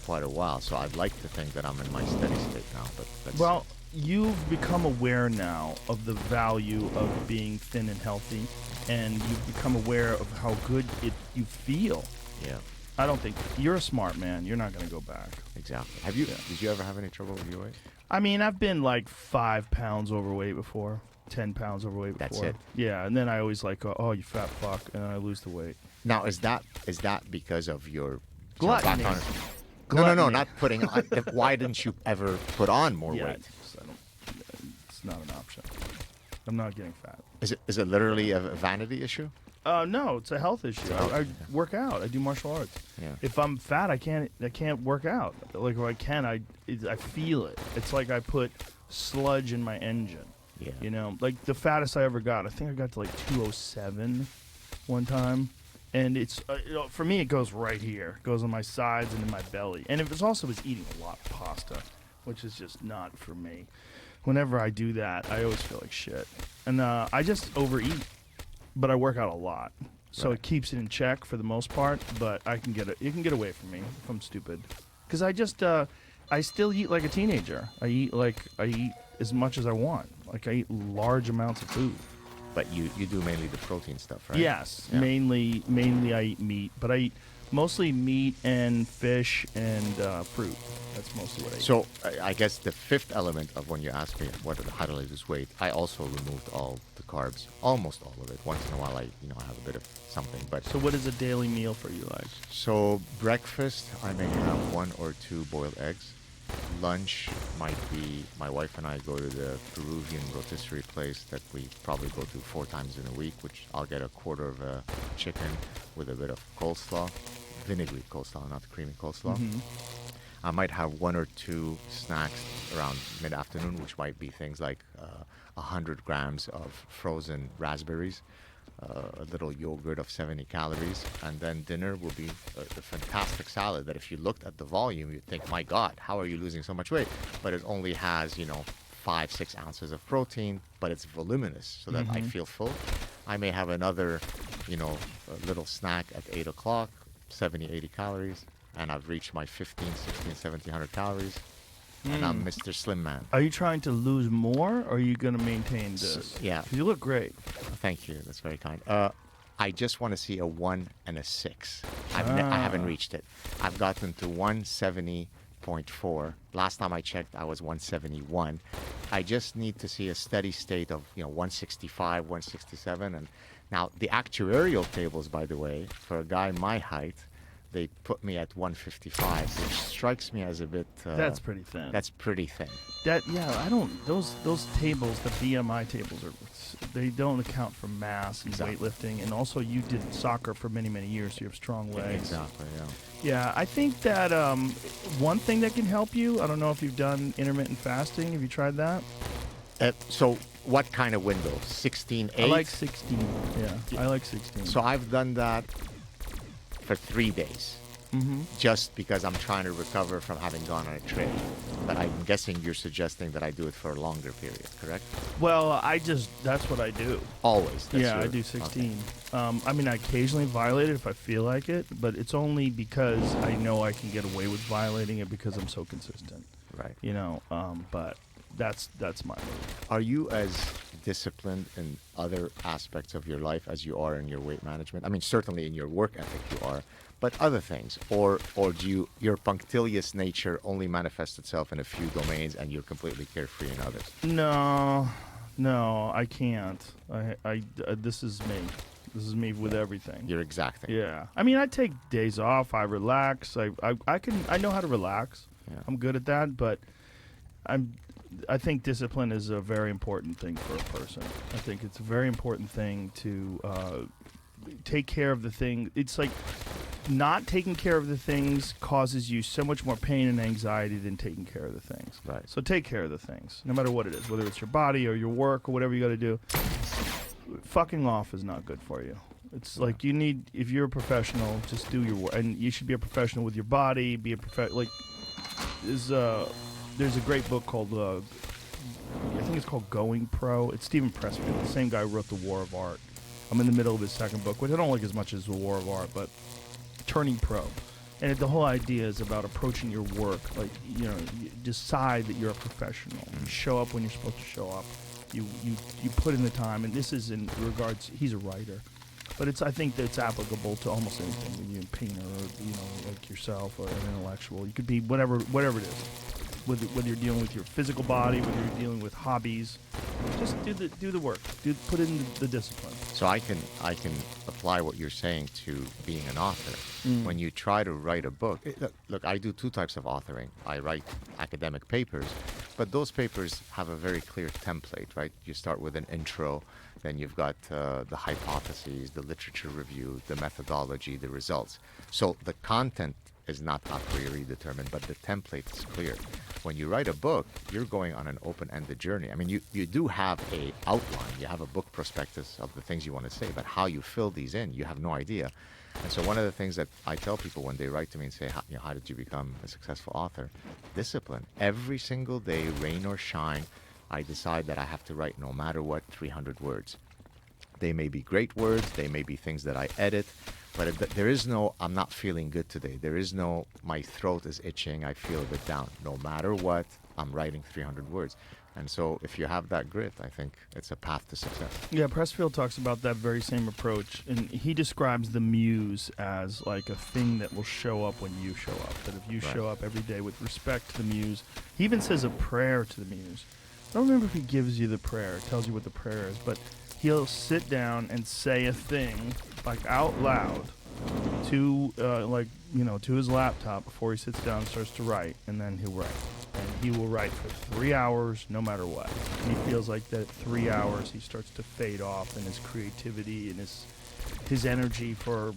quite a while, so I'd like to think that I'm in my steady state now. But that's you've become aware now of the value of being thin and healthy, and you've become aware of how good you feel. Yeah. I don't think you're a smart man. You're not going to go back. Exactly. Did you ever have any trouble with your weight? I mean, I've been like 5 pounds overweight before, 10 pounds overweight before. That's it. Yeah, and then I always oh, you fat fuck, and then I lose the weight. Now, is that because of your Gluttony. background? Gluttony. No, not putting on. Why didn't you ever put on more weight? It's not an option. I'm not getting fat. Is it literally a vanity issue? No, it's a health issue. I work out. I do martial arts. Yeah. If I'm fat, I can't work out. Like if I can, I feel it. It's like I put sludge in my engine. Yeah. You know, like the fattest I ever got. I think I got to like 207 one time, and it's for me it goes right here. It goes on my sides and in my belly. And it was also eating a lot of pasta, which is just not for me. Whenever I do that, I always feel like shit, and I just overeat. But I work out a lot, so Right. it keeps it in check for the most part. But it can get away from me if I'm stupid, because I still eat like a teenager. I eat as much as I want. Like I eat large amounts of food. But you do mainly the protein stuff, right? Yes, Yeah. mainly I eat meat, but I eat mostly meat and fish and fruit. That's mostly what I eat. So I guess the fifth element of when you ask me how to lose weight, I also removed all the carbs, almost all of it. Once in a while, I have a bit of something, but So what is a daily meal for you like? so breakfast I may have 1 or 2 boiled eggs. Lunch might be my wife and I go to the Peruvian rotisserie place that we probably go to 4 times in a week, which I'll get a quarter of a chicken with a bit of coleslaw, vinegary coleslaw, not creamy coleslaw. I might have 1 or 2 snacks around mid-afternoon, which might be things like 100 grams of frozen raspberries, a little yogurt of 70 calories, and then dinner will be a fantastic salad that if you looked at the volume, you'd think, my God, how are you losing so much weight? But it only has, 5-6 ounces of protein, but it's voluminous so that I feel full. I may have another, a little snack at 8 o'clock, 70, 80 calories, and I've reached my 15, 16, 1700 calories, and I'm Mr. Slim Man. Are you trying to lose more, or are you going to maintain this? Yeah. 'Cause you look great. Thank you. That's very kind. I just want to see a 1 and a 6. I haven't reached it. I've gotten to 170.4. Last time I checked, I was 171. I just need to see a steady state of 165, 167. And now the actuarial tables, by the way, for a guy my height, they put me at 155, which strikes me as a bit. That's pretty thin. That's pretty thin. I don't. Those tables, the BMI tables, they don't account for mass and Exactly. weightlifting, and also you did soccer for many years, so you have strong legs. Exactly. Yeah. Yeah, I think that one thing that can help you. I don't know if you've done intermittent fasting. Have you tried that? So, what kind of window? 16, 8? I like 16. Yeah, I like 16. So I've done that for 3 days, just because I'm trying to recover from having gone on a trip. But I'm guessing you're suggesting that I do it for a longer period, correct? Well, that's what I do. Always. That's Yeah, I your- do 16. I mean, I occasionally violate it if I feel like it, but it's only because I know I can get away with violating it because I'm so consistent. Right. But that's my move. Are you as disciplined in other aspects of your life as you are in your weight management? I mean, certainly in your work ethic you are, but other things, or do your punctilious nature only manifests itself in a few domains and you're completely carefree in others? No, I can't. This is me. This is me with everything. You're exacting. Yeah. I mean, I take days off. I relax. I know how to relax. Yeah. I'm good at that, but I think discipline is a very important thing for a person. I think it's a very important thing to take care of the thing. It's like not taking care of the things causes you so much more pain and anxiety than taking care of the things. Right. So take care of the things, no matter what it is, whether it's your body or your work or whatever you got to do. Fucking off is not good for you. It's like if you're a professional, just do your work, and you should be a professional with your body. Be a there's a great book called I think it's called Going Pro. It's Stephen Pressfield, the same guy who wrote The War of Art. I'm in the middle of his second book, which I don't like as much as The War of Art, but Turning Pro. And the whole idea is about approaching your work. Like, you decide that you're a professional. You show up when you're supposed to show up. You put in the time, and this is in regards. He's a writer, but I think that it's applicable to almost anything. When you're a painter, or like yourself, or an intellectual, you could be whatever it is. Whether you're dealing with your physical body, whether you're dealing with hobbies, just do the work. Put in the discipline. So I can apply what you're saying to being an author. When you try to write a book, look, I do 2 types of authoring. I write academic papers, But those papers have a very clear template, right? You start with an intro, then you've got the hypotheses, the literature review, the methodology, the results. So the content is not a priori determined, but the template is clear. When you write a book, you're going on an open-ended journey. I mean, you do have a outline, you have a book prospectus of the things you want to say, but how you fill these in, you have no idea. And so one of the things that I tell people when they write to me and say, how did you become a successful author? Discipline. Every single day, rain or shine, I decide that I have to write no matter what 300 words. They may be great words, they may be things that I edit, but there is no, I'm not feeling good today. There is no, my throat is itching, I feel a bit down. No matter what, I'm writing 300 words. And so if you have that grit, I think it's a path to success. Yeah, Pressfield talks about that very same approach, and he describes the muse as like a thing that will show up when you show up. That if you show up every day with respect to the muse, he even says a prayer to the muse. I don't remember if he gives you the prayer, tells you what the prayer is, but he'll sit down and say a thing like out loud to to his laptop before he sits down and starts to write, and then he'll write. And he will write for 3 hours no matter what. And he feels like that 3 hours he starts to fade off, and his creativity and his energy for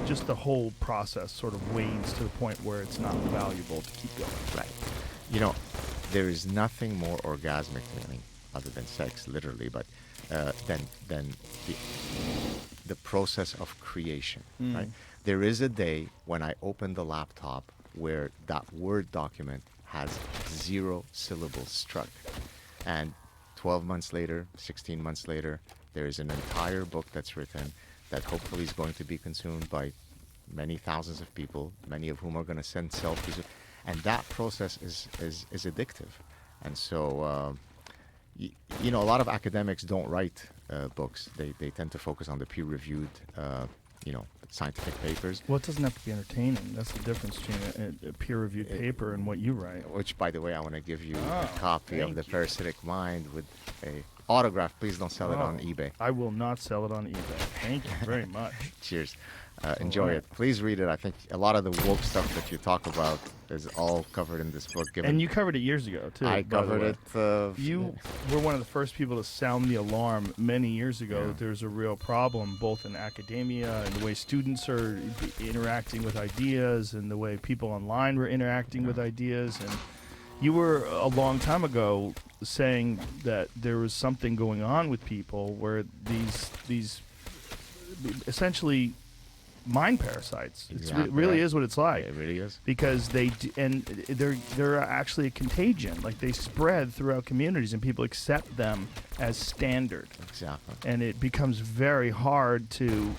just the whole process sort of wanes to the point where it's not valuable to keep going. Right. You know, there is nothing more orgasmic to me, other than sex, literally, but than the process of creation, right? There is a day when I open the laptop where that Word document has 0 syllables struck. And 12 months later, 16 months later, there is an entire book that's written that hopefully is going to be consumed by many thousands of people, many of whom are going to send selfies. And that process is addictive. And so, a lot of academics don't write books. They tend to focus on the peer-reviewed, scientific papers. Well, it doesn't have to be entertaining. That's the difference between a peer-reviewed paper and what you write. Which, by the way, I want to give you a copy of The Parasitic Mind with a autograph. Please don't sell it on eBay. I will not sell it on eBay. Thank you very much. Cheers. Enjoy it. Please read it. I think a lot of the woke stuff that you talk about is all covered in this book. And you covered it years ago, too. I covered it. You were one of the first people to sound the alarm many years ago that there's a real problem both in academia and the way students are interacting with ideas and the way people online were interacting with ideas. And you were a long time ago saying that there was something going on with people where these essentially mind parasites. Exactly. It really is what it's like. It really is. Because they're actually a contagion. Like they spread throughout communities and people accept them as standard. Exactly. And it becomes very hard to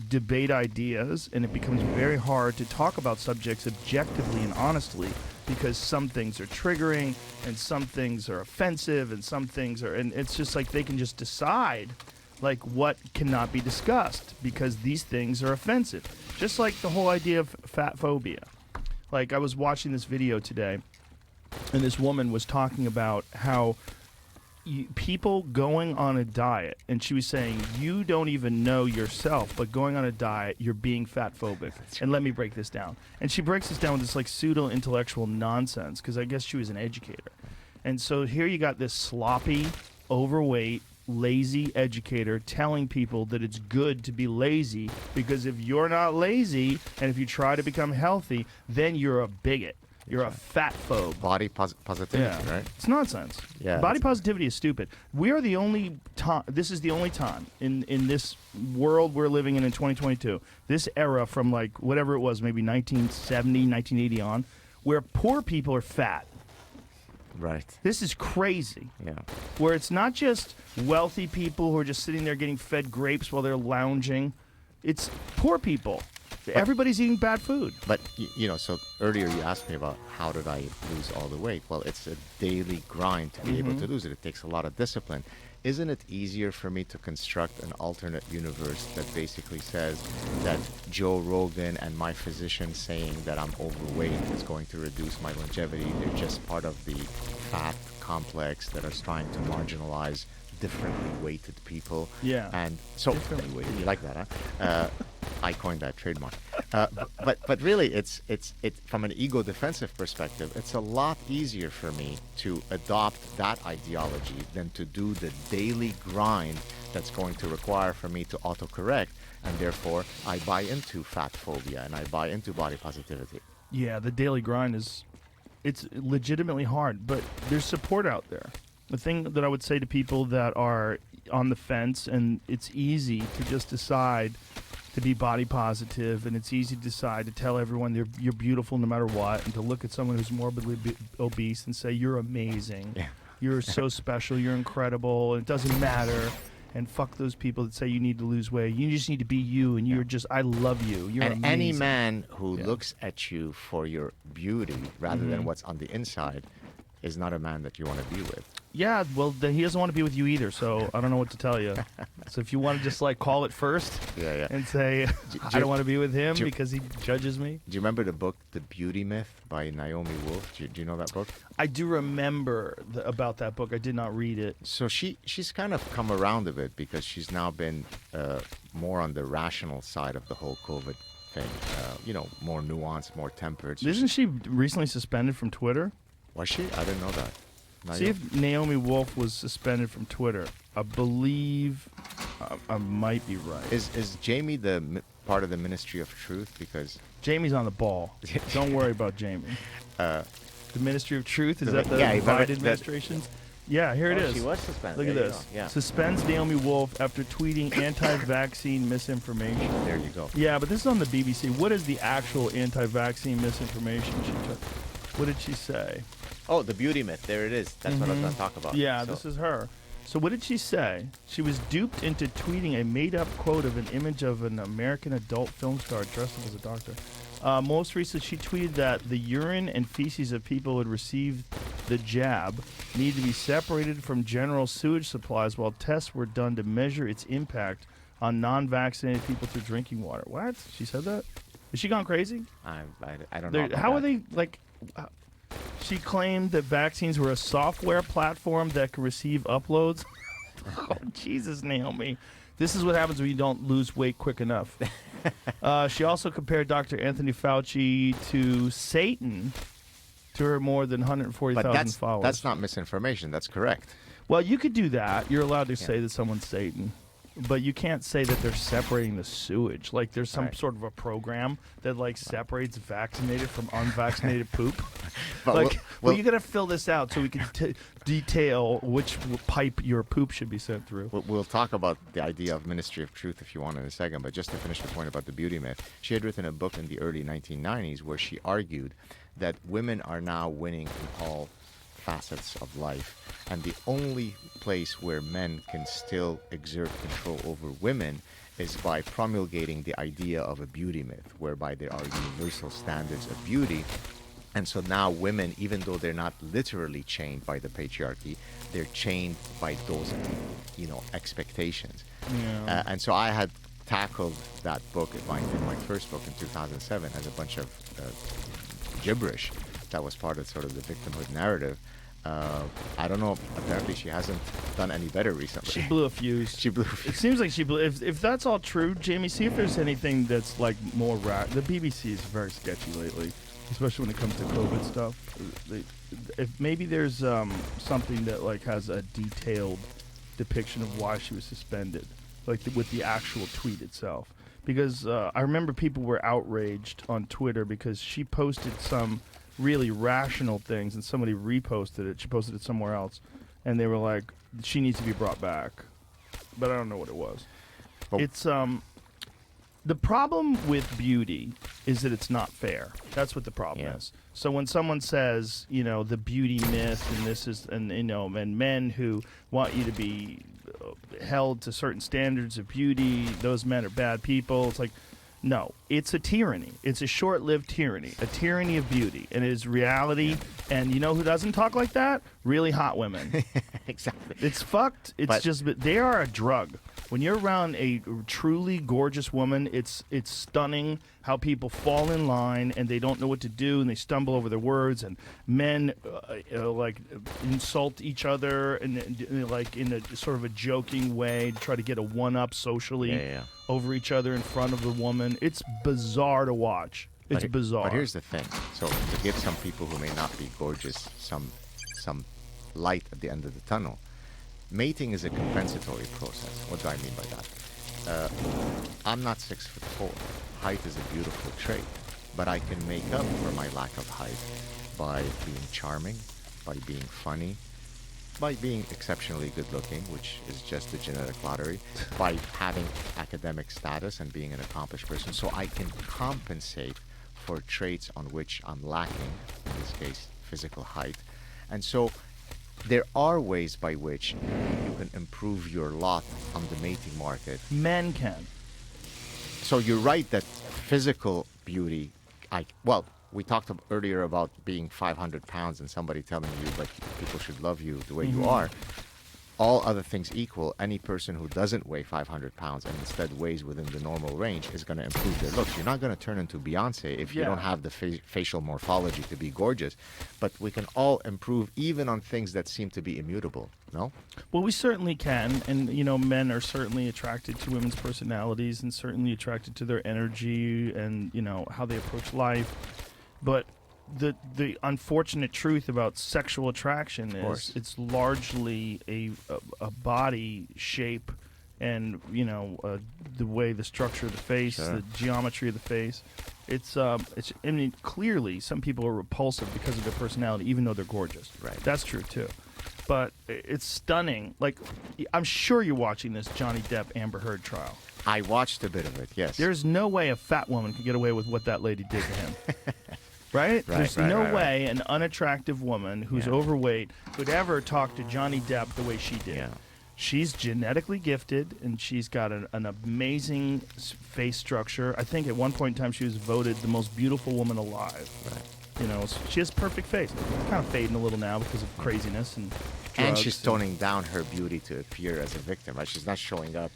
debate ideas, and it becomes very hard to talk about subjects objectively and honestly, because some things are triggering and some things are offensive and some things are, and it's just like they can just decide like what cannot be discussed because these things are offensive. Just like the whole idea of fat phobia. Like I was watching this video today, and this woman was talking about how people going on a diet, and she was saying, you don't even know yourself, but going on a diet, you're being fat phobic. And let me break this down. And she breaks this down with this like pseudo-intellectual nonsense, because I guess she was an educator. And so here you got this sloppy, overweight, lazy educator telling people that it's good to be lazy, because if you're not lazy and if you try to become healthy, then you're a bigot. You're a fat phobe. Body positivity, right? It's nonsense. Yeah. Body positivity is stupid. We are the only time, this is the only time in this world we're living in 2022, this era from like whatever it was, maybe 1970, 1980 on, where poor people are fat. Right. This is crazy. Yeah. Where it's not just wealthy people who are just sitting there getting fed grapes while they're lounging. It's poor people. Everybody's eating bad food. But, so earlier you asked me about how did I lose all the weight. Well, it's a daily grind to be able to lose it. It takes a lot of discipline. Isn't it easier for me to construct an alternate universe that basically says that Joe Rogan and my physician saying that I'm overweight is going to reduce my longevity? They're just part of the fat complex that is trying to marginalize differently weighted people. Yeah. And so, Differently weighted. you like that, huh? I coined that trademark. But really, it's from an ego defensive perspective. It's a lot easier for me to adopt that ideology than to do the daily grind that's going to require for me to autocorrect, and therefore I buy into fat phobia and I buy into body positivity. Yeah, the daily grind it's legitimately hard, but there's support out there. The thing that I would say to people that are on the fence, and it's easy to just decide to be body positive, and it's easy to decide to tell everyone you're beautiful no matter what, and to look at someone who's morbidly obese and say you're amazing, Yeah. you're so special, you're incredible, and it doesn't matter. And fuck those people that say you need to lose weight. You just need to be you, and you're just, I love you. You're And amazing. any man who looks at you for your beauty rather than what's on the inside is not a man that you want to be with. Yeah, well, he doesn't want to be with you either, so I don't know what to tell you. So if you want to just like call it first Yeah. and say, I don't want to be with him do you- because he judges me. Do you remember the book The Beauty Myth by Naomi Wolf? Do you know that book? I do remember about that book. I did not read it. So she's kind of come around a bit because she's now been more on the rational side of the whole COVID thing. More nuanced, more tempered. So Isn't she recently suspended from Twitter? was she? I didn't know that. See if Naomi Wolf was suspended from Twitter. I believe I might be right. Is Jamie part of the Ministry of Truth? Because Jamie's on the ball. Don't worry about Jamie. The Ministry of Truth, is the- that the yeah, you remember Biden that- administration? Yeah, here it is. She was suspended. Look at There you this. go. Yeah. Suspends Naomi Wolf after tweeting anti-vaccine misinformation. There you go. Yeah, but this is on the BBC. What is the actual anti-vaccine misinformation she took? What did she say? Oh, the beauty myth. There it is. That's what I was going to talk about. Yeah, So- this is her. So what did she say? She was duped into tweeting a made-up quote of an image of an American adult film star dressed up as a doctor. Most recently, she tweeted that the urine and feces of people who had received the jab need to be separated from general sewage supplies while tests were done to measure its impact on non-vaccinated people through drinking water. What? She said that? Has she gone crazy? I don't know. about How are that. they, like... She claimed that vaccines were a software platform that could receive uploads. Oh, Jesus, Naomi. This is what happens when you don't lose weight quick enough. She also compared Dr. Anthony Fauci to Satan to her more than But 140,000 followers. that's not misinformation. That's correct. Well, you could do that. You're allowed to say that someone's Satan. But you can't say that they're separating the sewage. Like there's some Right. sort of a program that like separates vaccinated from unvaccinated poop. But Like, we'll- you gotta fill this out so we can detail which pipe your poop should be sent through. We'll talk about the idea of Ministry of Truth if you want in a second, but just to finish the point about the beauty myth, she had written a book in the early 1990s where she argued that women are now winning in all facets of life, and the only place where men can still exert control over women is by promulgating the idea of a beauty myth, whereby there are universal standards of beauty. And so now women, even though they're not literally chained by the patriarchy, they're chained by those, expectations. Yeah. And so I had tackled that book in my first book in 2007 as a bunch of gibberish that was part of sort of the victimhood narrative. I don't know. Apparently, she hasn't done any better recently. She blew a fuse. She blew. It seems like she blew. If that's all true, Jamie, see if there's anything that's like more The BBC is very sketchy lately, especially when it comes to COVID stuff. If maybe there's something that like has a detailed depiction of why she was suspended, like with the actual tweet itself. Because I remember people were outraged on Twitter because she posted some really rational things and somebody reposted it. She posted it somewhere else, and they were like, she needs to be brought back. But I don't know what it was. Well- It's the problem with beauty is that it's not fair. That's what the problem Yeah. is. So when someone says, the beauty myth and this is, and men who want you to be held to certain standards of beauty, those men are bad people. It's like, no, it's a tyranny. It's a short-lived tyranny, a tyranny of beauty, and it is reality. And you know who doesn't talk like that? Really hot women. Exactly. It's fucked. It's But- they are a drug. When you're around a truly gorgeous woman, it's stunning how people fall in line and they don't know what to do and they stumble over their words, and men like insult each other and like in a sort of a joking way to try to get a one-up socially Yeah. over each other in front of the woman. It's bizarre to watch. It's bizarre. But here's the thing. So to give some people who may not be gorgeous some light at the end of the tunnel, mating is a compensatory process. What do I mean by that? I'm not 6'4". Height is a beautiful trait, but I can make up for my lack of height by being charming, by being funny, by being exceptionally good looking, which is just a genetic lottery, by having academic status and being an accomplished person. So I can compensate for traits on which I'm lacking, in this case, physical height. And so there are ways by which you can improve your lot on the mating market. Men can. So you're right that physical beauty, we talked earlier about being 500 pounds and somebody telling you, but people should love you the way you are. All other things equal, any person who doesn't weigh 500 pounds and instead weighs within the normal range is going to improve their looks. You're not going to turn into Beyonce if you don't have the facial morphology to be gorgeous. But we can all improve even on things that seem to be immutable, no? Well, we certainly can. And, men are certainly attracted to women's personalities and certainly attracted to their energy and, how they approach life. But the unfortunate truth about sexual attraction is it's largely a body shape and the way the structure of the face, the geometry of the face. It's clearly some people are repulsive because of their personality, even though they're gorgeous. Right. That's true too. But it's stunning. Like, I'm sure you're watching this Johnny Depp Amber Heard trial. I watched a bit of it. Yes. There's no way a fat woman could get away with what that lady did to him. Right? There's no way an unattractive woman who's overweight could ever talk to Johnny Depp the way she did. Yeah. She's genetically gifted, and she's got an amazing face structure. I think at one point in time she was voted the most beautiful woman alive. Right. She has a perfect face. Kind of fading a little now because of craziness and drugs. And she's toning down her beauty to appear as a victim. Right? She's not showing up.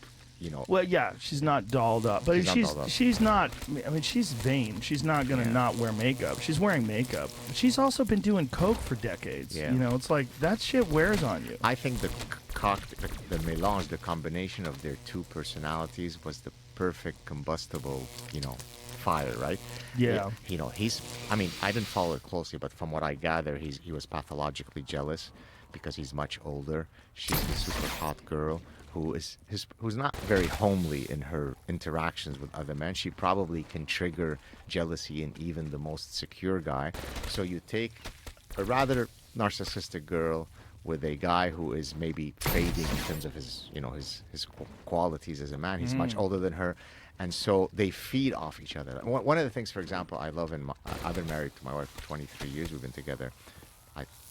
Well, yeah, she's not dolled up, but she's not. I mean, she's vain. She's not gonna not wear makeup. She's wearing makeup. She's also been doing coke for decades. Yeah. It's like that shit wears on you. I think the mélange, the combination of their two personalities was the perfect combustible, fire, right? Yeah. I didn't follow it closely, but from what I gather, he was pathologically jealous because he's much older. She's a super hot girl who's not very homely in her interactions with other men. She probably can trigger jealousy in even the most secure guy. So you take a rather narcissistic girl with a guy who is maybe fading in terms of his qualities as a man. He's much older than her, and so they feed off each other. One of the things, for example, I love I've been married to my wife for 23 years. We've been together.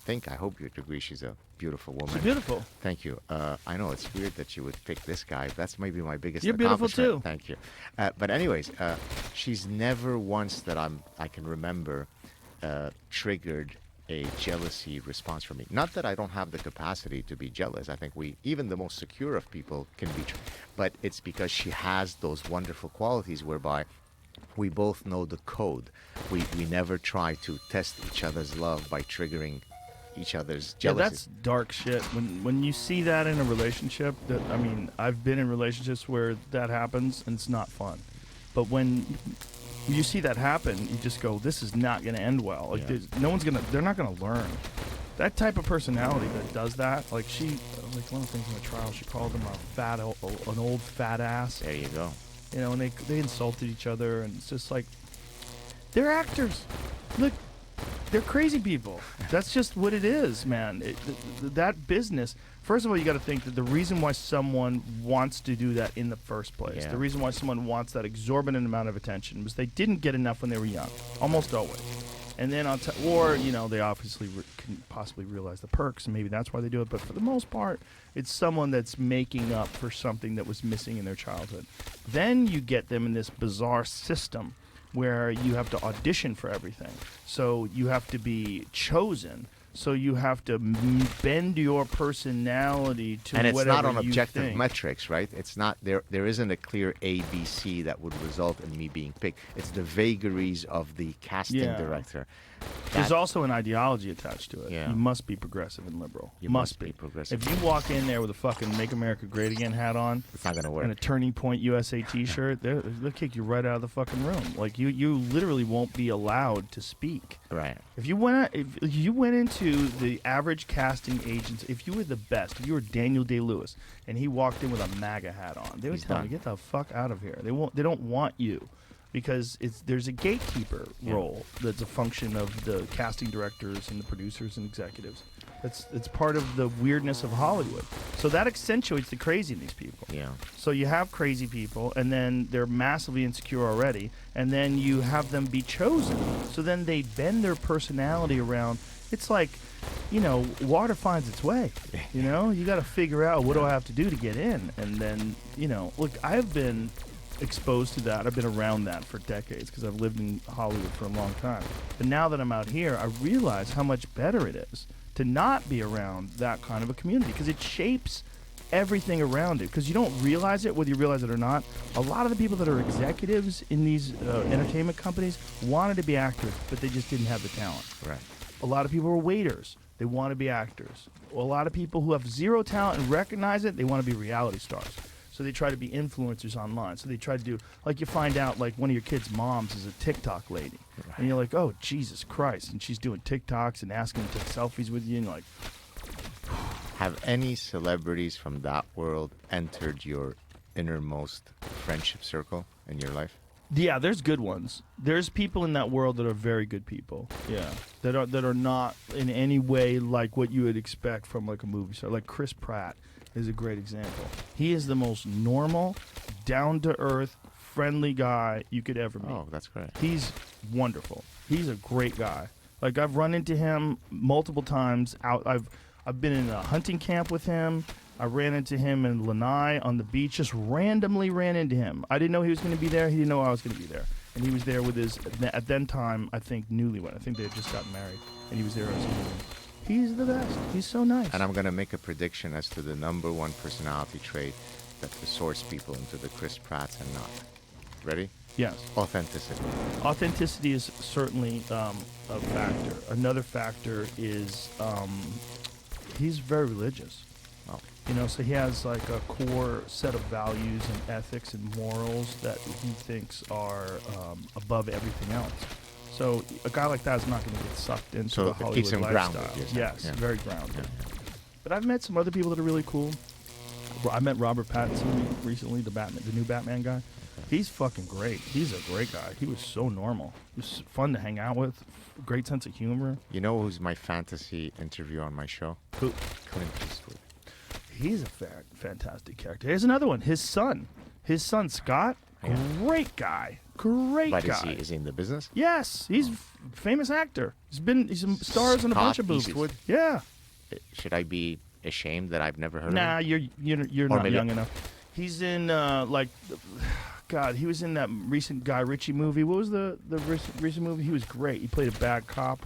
I hope you'd agree she's a beautiful woman. She's beautiful. Thank you. I know it's weird that you would pick this guy. That's maybe my biggest You're beautiful accomplishment. too. Thank you. But anyways, she's never once that I can remember triggered a jealousy response from me. Not that I don't have the capacity to be jealous. I think even the most secure of people can be, but it's because she has those wonderful qualities whereby we both know the code. We never try to test each other's love by triggering each other's jealousy. Yeah, that's dark shit. When you see that in a relationship, I've been in relationships where that happens and it's not fun. But when you see that happen, you just go, this is not going to end well. Like they're not going to learn. That type of personality that does that, one of the things in the trial, she called him an old fat ass. There you go. And they insulted each other, and it's just like, they're actors. Look, they're crazy people. That's just what it is, man. That business, first of all, you got to think that the reason why someone wants to do that in the first place, the reason why someone wants that exorbitant amount of attention was they didn't get enough when they were young, almost always. And then they obviously can possibly realize the perks, and maybe that's why they do it. But for the most part, it's someone that's making up for something that was missing in their childhood. Then you get them in this bizarre system where you have to audition for everything. So you have to be chosen. So you have to bend your personality to And it's whatever not on you objective think. metrics, right? It's not there. There isn't a clear A, B, C that would result in me being picked. It's the vagaries of the casting Yeah. director. There's That- also an ideology attached to it. Yeah. You must be progressive and liberal. You must be progressive. If you walk in there with a fucking "Make America Great Again" hat on It's not gonna work. and a Turning Point USA T-shirt, they'll kick you right out of the fucking room. Like you literally won't be allowed to speak. Right. If you went into the average casting agents, if you were the best, if you were Daniel Day-Lewis, and he walked in with a MAGA hat on, they would He's tell done. him, "Get the fuck out of here." They don't want you, because there's a gatekeeper role that's a function of the casting directors and the producers and executives. It's part of the weirdness of Hollywood. So that accentuates the crazy in these people. Yeah. So you have crazy people, and then they're massively insecure already, and then you have them be chosen. So then they bend their personality around. It's like, water finds its way. You got to figure out, what do I have to do to get in? And then, look, I've been exposed to that. I've been around that for decades because I've lived in Hollywood for a long time. But now that I'm out here, I realize how much better it is to not be around that kind of a community, because it shapes everything around it. Because you don't realize it, whether you realize it or not. A lot of the people that are executives in these entertainment companies wanted to be actors, but they just didn't have the talent. Right. A lot of people were waiters. They want to be actors. A lot of people who have zero talent and recognize it, they want to be reality stars. So they try to be influencers online. So they try to do, like, you find out, like, one of your kids' moms is a TikTok lady. Right. And you're like, oh, Jesus Christ. And she's doing TikToks and asking to take selfies with you. And you're like, Have any celebrities from that world entered your innermost friendship circle in your life? yeah, there's good ones. There's people in that world that are very good people. Yeah. That are not in any way like what you would expect from, like, a movie star. Like Chris Pratt is a great example. He is the most normal, down-to-earth, friendly guy you could ever meet. Oh, that's great. He's wonderful. He's a great guy. Like, I've run into him multiple times out. I've been in a hunting camp with him. I ran into him in Lanai on the beach. Just randomly ran into him. I didn't know he was going to be there. He didn't know I was going to be there. And he was there with his, at that time, I think, newlywed. I think they had just gotten married. And he was there as a newlywed. He's the best. He's so nice. And I'm going to make a prediction as to the number one personality trait that sorts people into the Chris Pratts and not. Ready? Yes. Authenticity. Authenticity is certainly a factor. Another factor is he's very religious. Oh. So he has, like, a core set of values and ethics and morals that he thinks are above everything else. So a guy like that is not going to get sucked into So the it Hollywood keeps him lifestyle. grounded, you're saying. Yes, Yeah. very grounded. Yeah. But I've met some other people that are really cool. I met Robert Pattinson recently, the new Batman guy. He's fucking great. He's a great guy. He was so normal. He was fun to hang out with. Great sense of humor. You know who's my fantasy interview on my show? Who? Clint Eastwood. He's a fantastic character. Here's another one. His son. Scott. Yeah. Great guy. Great But guy. is he in the business? Yes, he's a famous actor. He's stars in a bunch of Scott movies. Eastwood? Yeah. Should I be ashamed that I've never heard Nah, of him? you're Or not maybe- young enough. He's in God, he was in that recent Guy Ritchie movie. What was the recent movie? He was great. He played a bad cop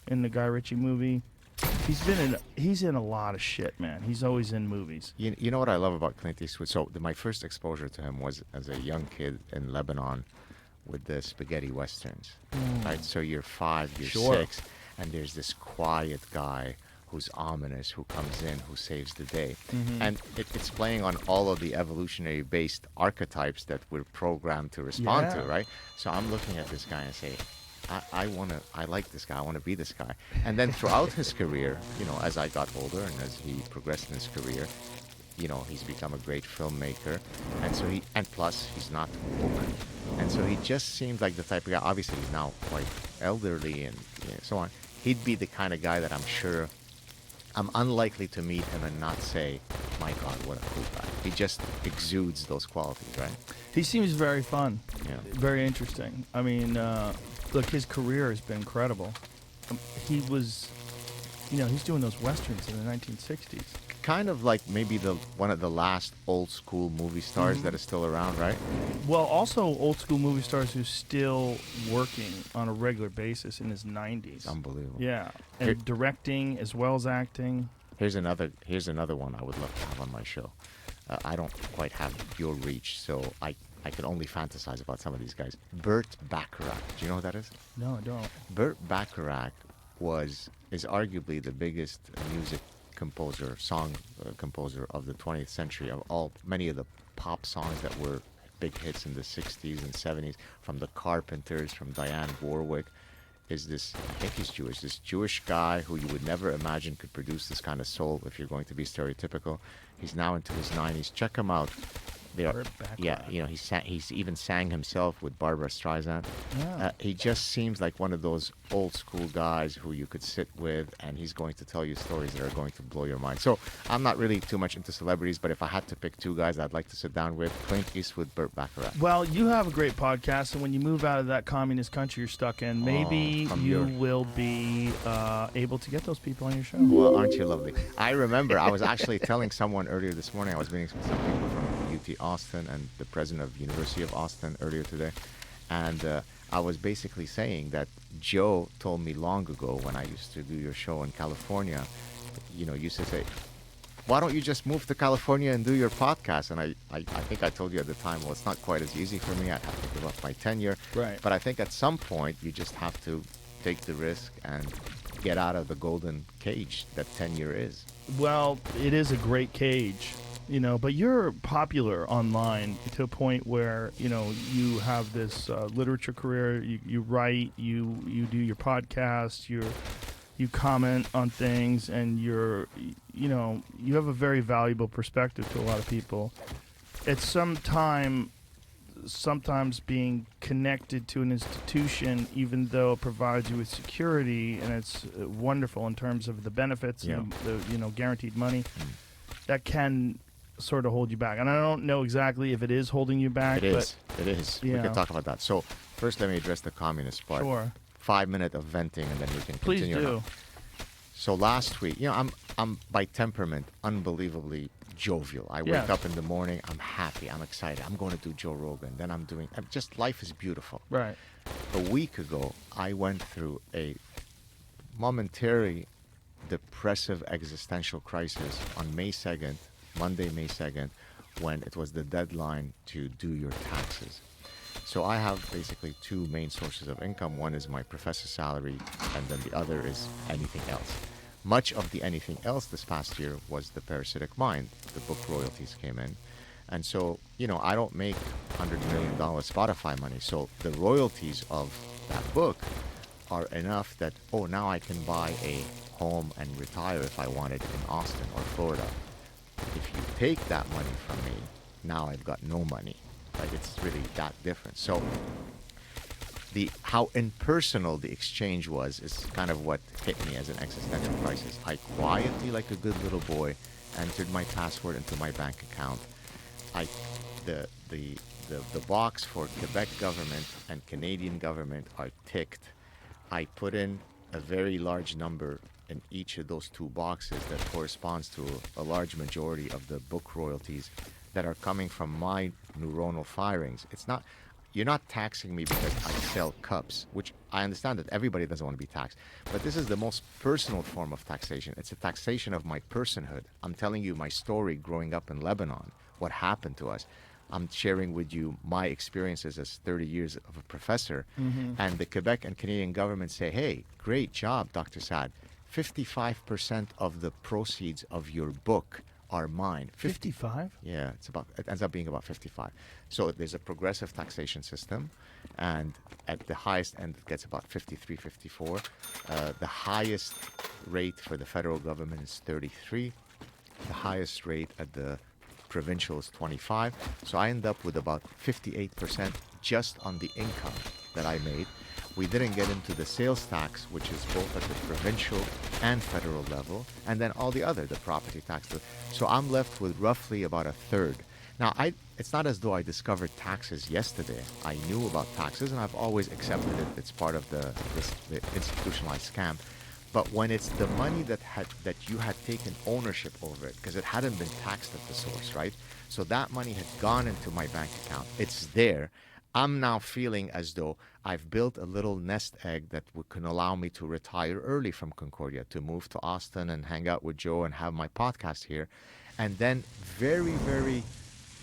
in the Guy Ritchie movie. He's in a lot of shit, man. He's always in movies. You know what I love about Clint Eastwood? So my first exposure to him was as a young kid in Lebanon with the spaghetti westerns. Right? So you're 5, you're Sure. 6, and there's this quiet guy who's ominous, who comes in, who saves the day. And it's playing on all of the evolutionary-based archetypes that we're programmed to respond to, Yeah. right? So I'm looking at this guy and say, I like this guy. I want to be this guy. And then throughout his career, as I got older and as he progressed in his career, he's become a great filmmaker. And plus he's not woke. And so he just seems like the type of guy, obviously he's now quite elderly and so on. He'd be the kind of guy that I'm sure I'm unlikely to meet him and not say, my God, what a cool guy. He just exudes those qualities, right? He seems very fun. Yeah. Very interesting. I mean, look, his career has been incredible. He was, he's doing those westerns in the 1960s. kind of like maybe the one of the last old school movie stars that is still around, right? Well, also old school movie stars who's still working on a regular basis in his 90s. It's unbelievable. Yeah, and Here- directing as well as acting. Here's another one I would love to have on my show. I don't quite have your reach, so I can only fantasize about some of these guys. Burt Bacharach. Do you know who that is? No, I don't. Burt Bacharach is arguably the biggest music composer, song composer of the 20th century. Of many of the pop songs that were big hits in the 60s and 70s, from the Carpenters, from Dionne Warwick, is this, I think he's Jewish, this Jewish guy who you would never imagine could produce this kind of soul if you're going to be stereotypical. He's now into his 90s. Check him out. Burt Bacharach. Yeah, he's even sang himself with Barbara Streisand. Yeah. He just seems like one of those old school guys who you could sit with, and he's going to tell you stories that are going to blow your mind. So I'm not really too much into celebrities, but if I had to pick two guys I'd like to sit down with, Clint Eastwood, Burt Bacharach. Well, you have a great podcast, and when you move out of that communist country you're stuck in, maybe from you your- will be able to get those people on your show. Well, aren't you lovely? I remember I was actually telling someone earlier this morning, I was meeting some people from UT Austin and the president of University of Austin earlier today, and I was basically saying that Joe told me long ago when I used to do your show in California, used to say, why don't you just move to California and do your podcast? And I think I told you at the time, well, it's not quite as easy for me. I'd have to give up my tenure. Right. But I think at some point you just have to take the risk and get out of the golden cage that tenure is. Well, it is a great cage, but you're popular online to a point where, you have this literature career, you write, you do your podcast, you comment on things, and you have a very valuable perspective to a lot of people. It's sometimes being connected to an institution, even though it provides you with security, and it's wonderful in terms of the benefits and the guaranteed money, that can sort of hold you back. And I don't know exactly if it is holding you back. It is. We Yeah. can talk about that. So first let me address the communist part. Sure. 5 minutes of venting and then we can Please continue. do. So last week, I'm by temperament unbelievably jovial. I wake Yes. up in the morning, I'm happy, I'm excited. I'm going to do Joe Rogan. Then just life is beautiful. Right. A week ago, I went through a momentary depressive existential crisis on Monday, May 2nd, when it was the deadline to do your taxes. So I have basically two main sources of income. One is my professor's salary, and then the other is anything else. Much of the anything else this past year was The Parasitic Mind. The book royalties came in. And so, I don't make $100 million Spotify money. So the royalties of that book are enough that, now I can buy a home and retire if I wanted in Austin or Florida. If you take that money from me, now I've got no money. Like, it's really that different. So how impersonal the exchange was is kind of what hit me as an existential crisis. I quietly, like a good little boy, entered my password into my bank account. The box for Quebec government and Canadian government are ticked. I put in a very large number in each of those two boxes that corresponds to a large majority of the book royalties that are coming from my neuronal firings. You're not taxing me because I sell cups, which I understand that everybody doesn't want to be taxed. But this is the most personal form of taxation. It's a taxation of my personhood. I'm telling you my story growing up in Lebanon, what happened to us. I'm sharing with you my experiences as 30 years of a professor. Mm-hmm. And the Quebec and Canadian government say, hey, great job, Dr. Saad. 55% of the proceeds of your book are mine. 55? Yeah, it ends up being about 55. So there's a progressive taxation system, and at the highest end it gets about 53, 54. The highest rate for the federal government is 33. The highest rate at the provincial is 25. So I end up with about 58% just on the income that I made. We didn't get into the sales tax, which is both at the provincial and federal level, and then all the property tax. So I'm left with roughly about a third. Now, it's not as though I discovered taxes yesterday. I knew about taxes, and I've always accepted it. It's part of the institutionalized scam. But when it's the money that you had taken ownership over it, because it hadn't been taxed at the source, right? So that money had gone into my bank account. It's there. I'm now feeling as though I've built a little nest egg that can allow me to retire early from Concordia, to move to Austin and hang out with Joe and have my podcast here. And then very, very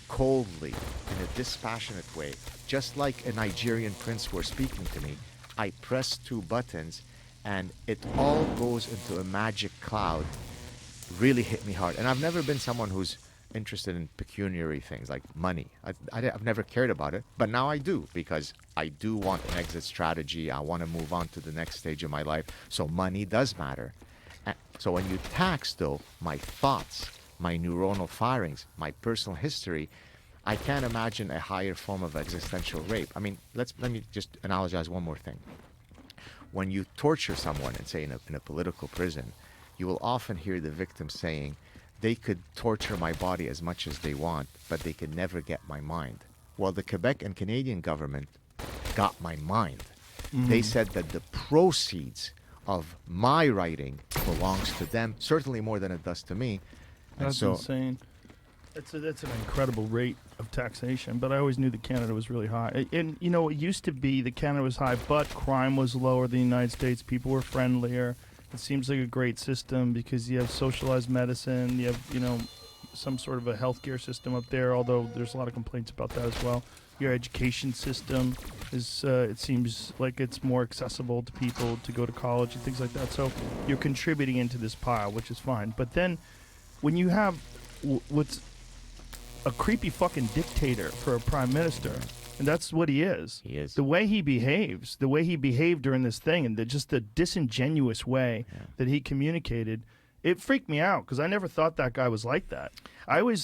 coldly, in a dispassionate way, just like a Nigerian prince were speaking to me, I press 2 buttons and it all goes into a magic cloud. Really hit me hard. And I've never been someone who's interested in pecuniary things like money. I've never cared about it, but now I do, because I do want an exit strategy. I want to move on to the next stage of my life. So money does matter. So when you tax, though, my thoughts, my neuronal firings, my personal history, I can't imagine a higher form of existential rape. I mean, let me just analogize one more thing. When you torture someone, and say in a political prison, you will often hear the victim saying, they could torture my body as much as they want, but they could never get my mind. Well, the Quebec and Canadian government got my mind. They said that the proceeds of my writing belongs to them, certainly more than it does to me. And That's so, insane. That's an incredible rate of taxation, but I always knew that Canada was really high. And, you know, it used to be that Canada was high, but crime was lower than the United States. People were friendlier. It seems like a great system because you have socialized medicine. You have, you know, some sort of a healthcare system up there, although there's a lot of complaints about that as well. Your education system is, it seems like it's more accessible to people to go to college and things like that. So you're contributing into this pile, which is fine. But then when you have what's a creepy fucking dictator for a prime minister, and that's what he is. He is. The way he behaves, the way he behaved during this thing, and just the disingenuous way that he communicated, it freaked me out because I never thought that guy was like that.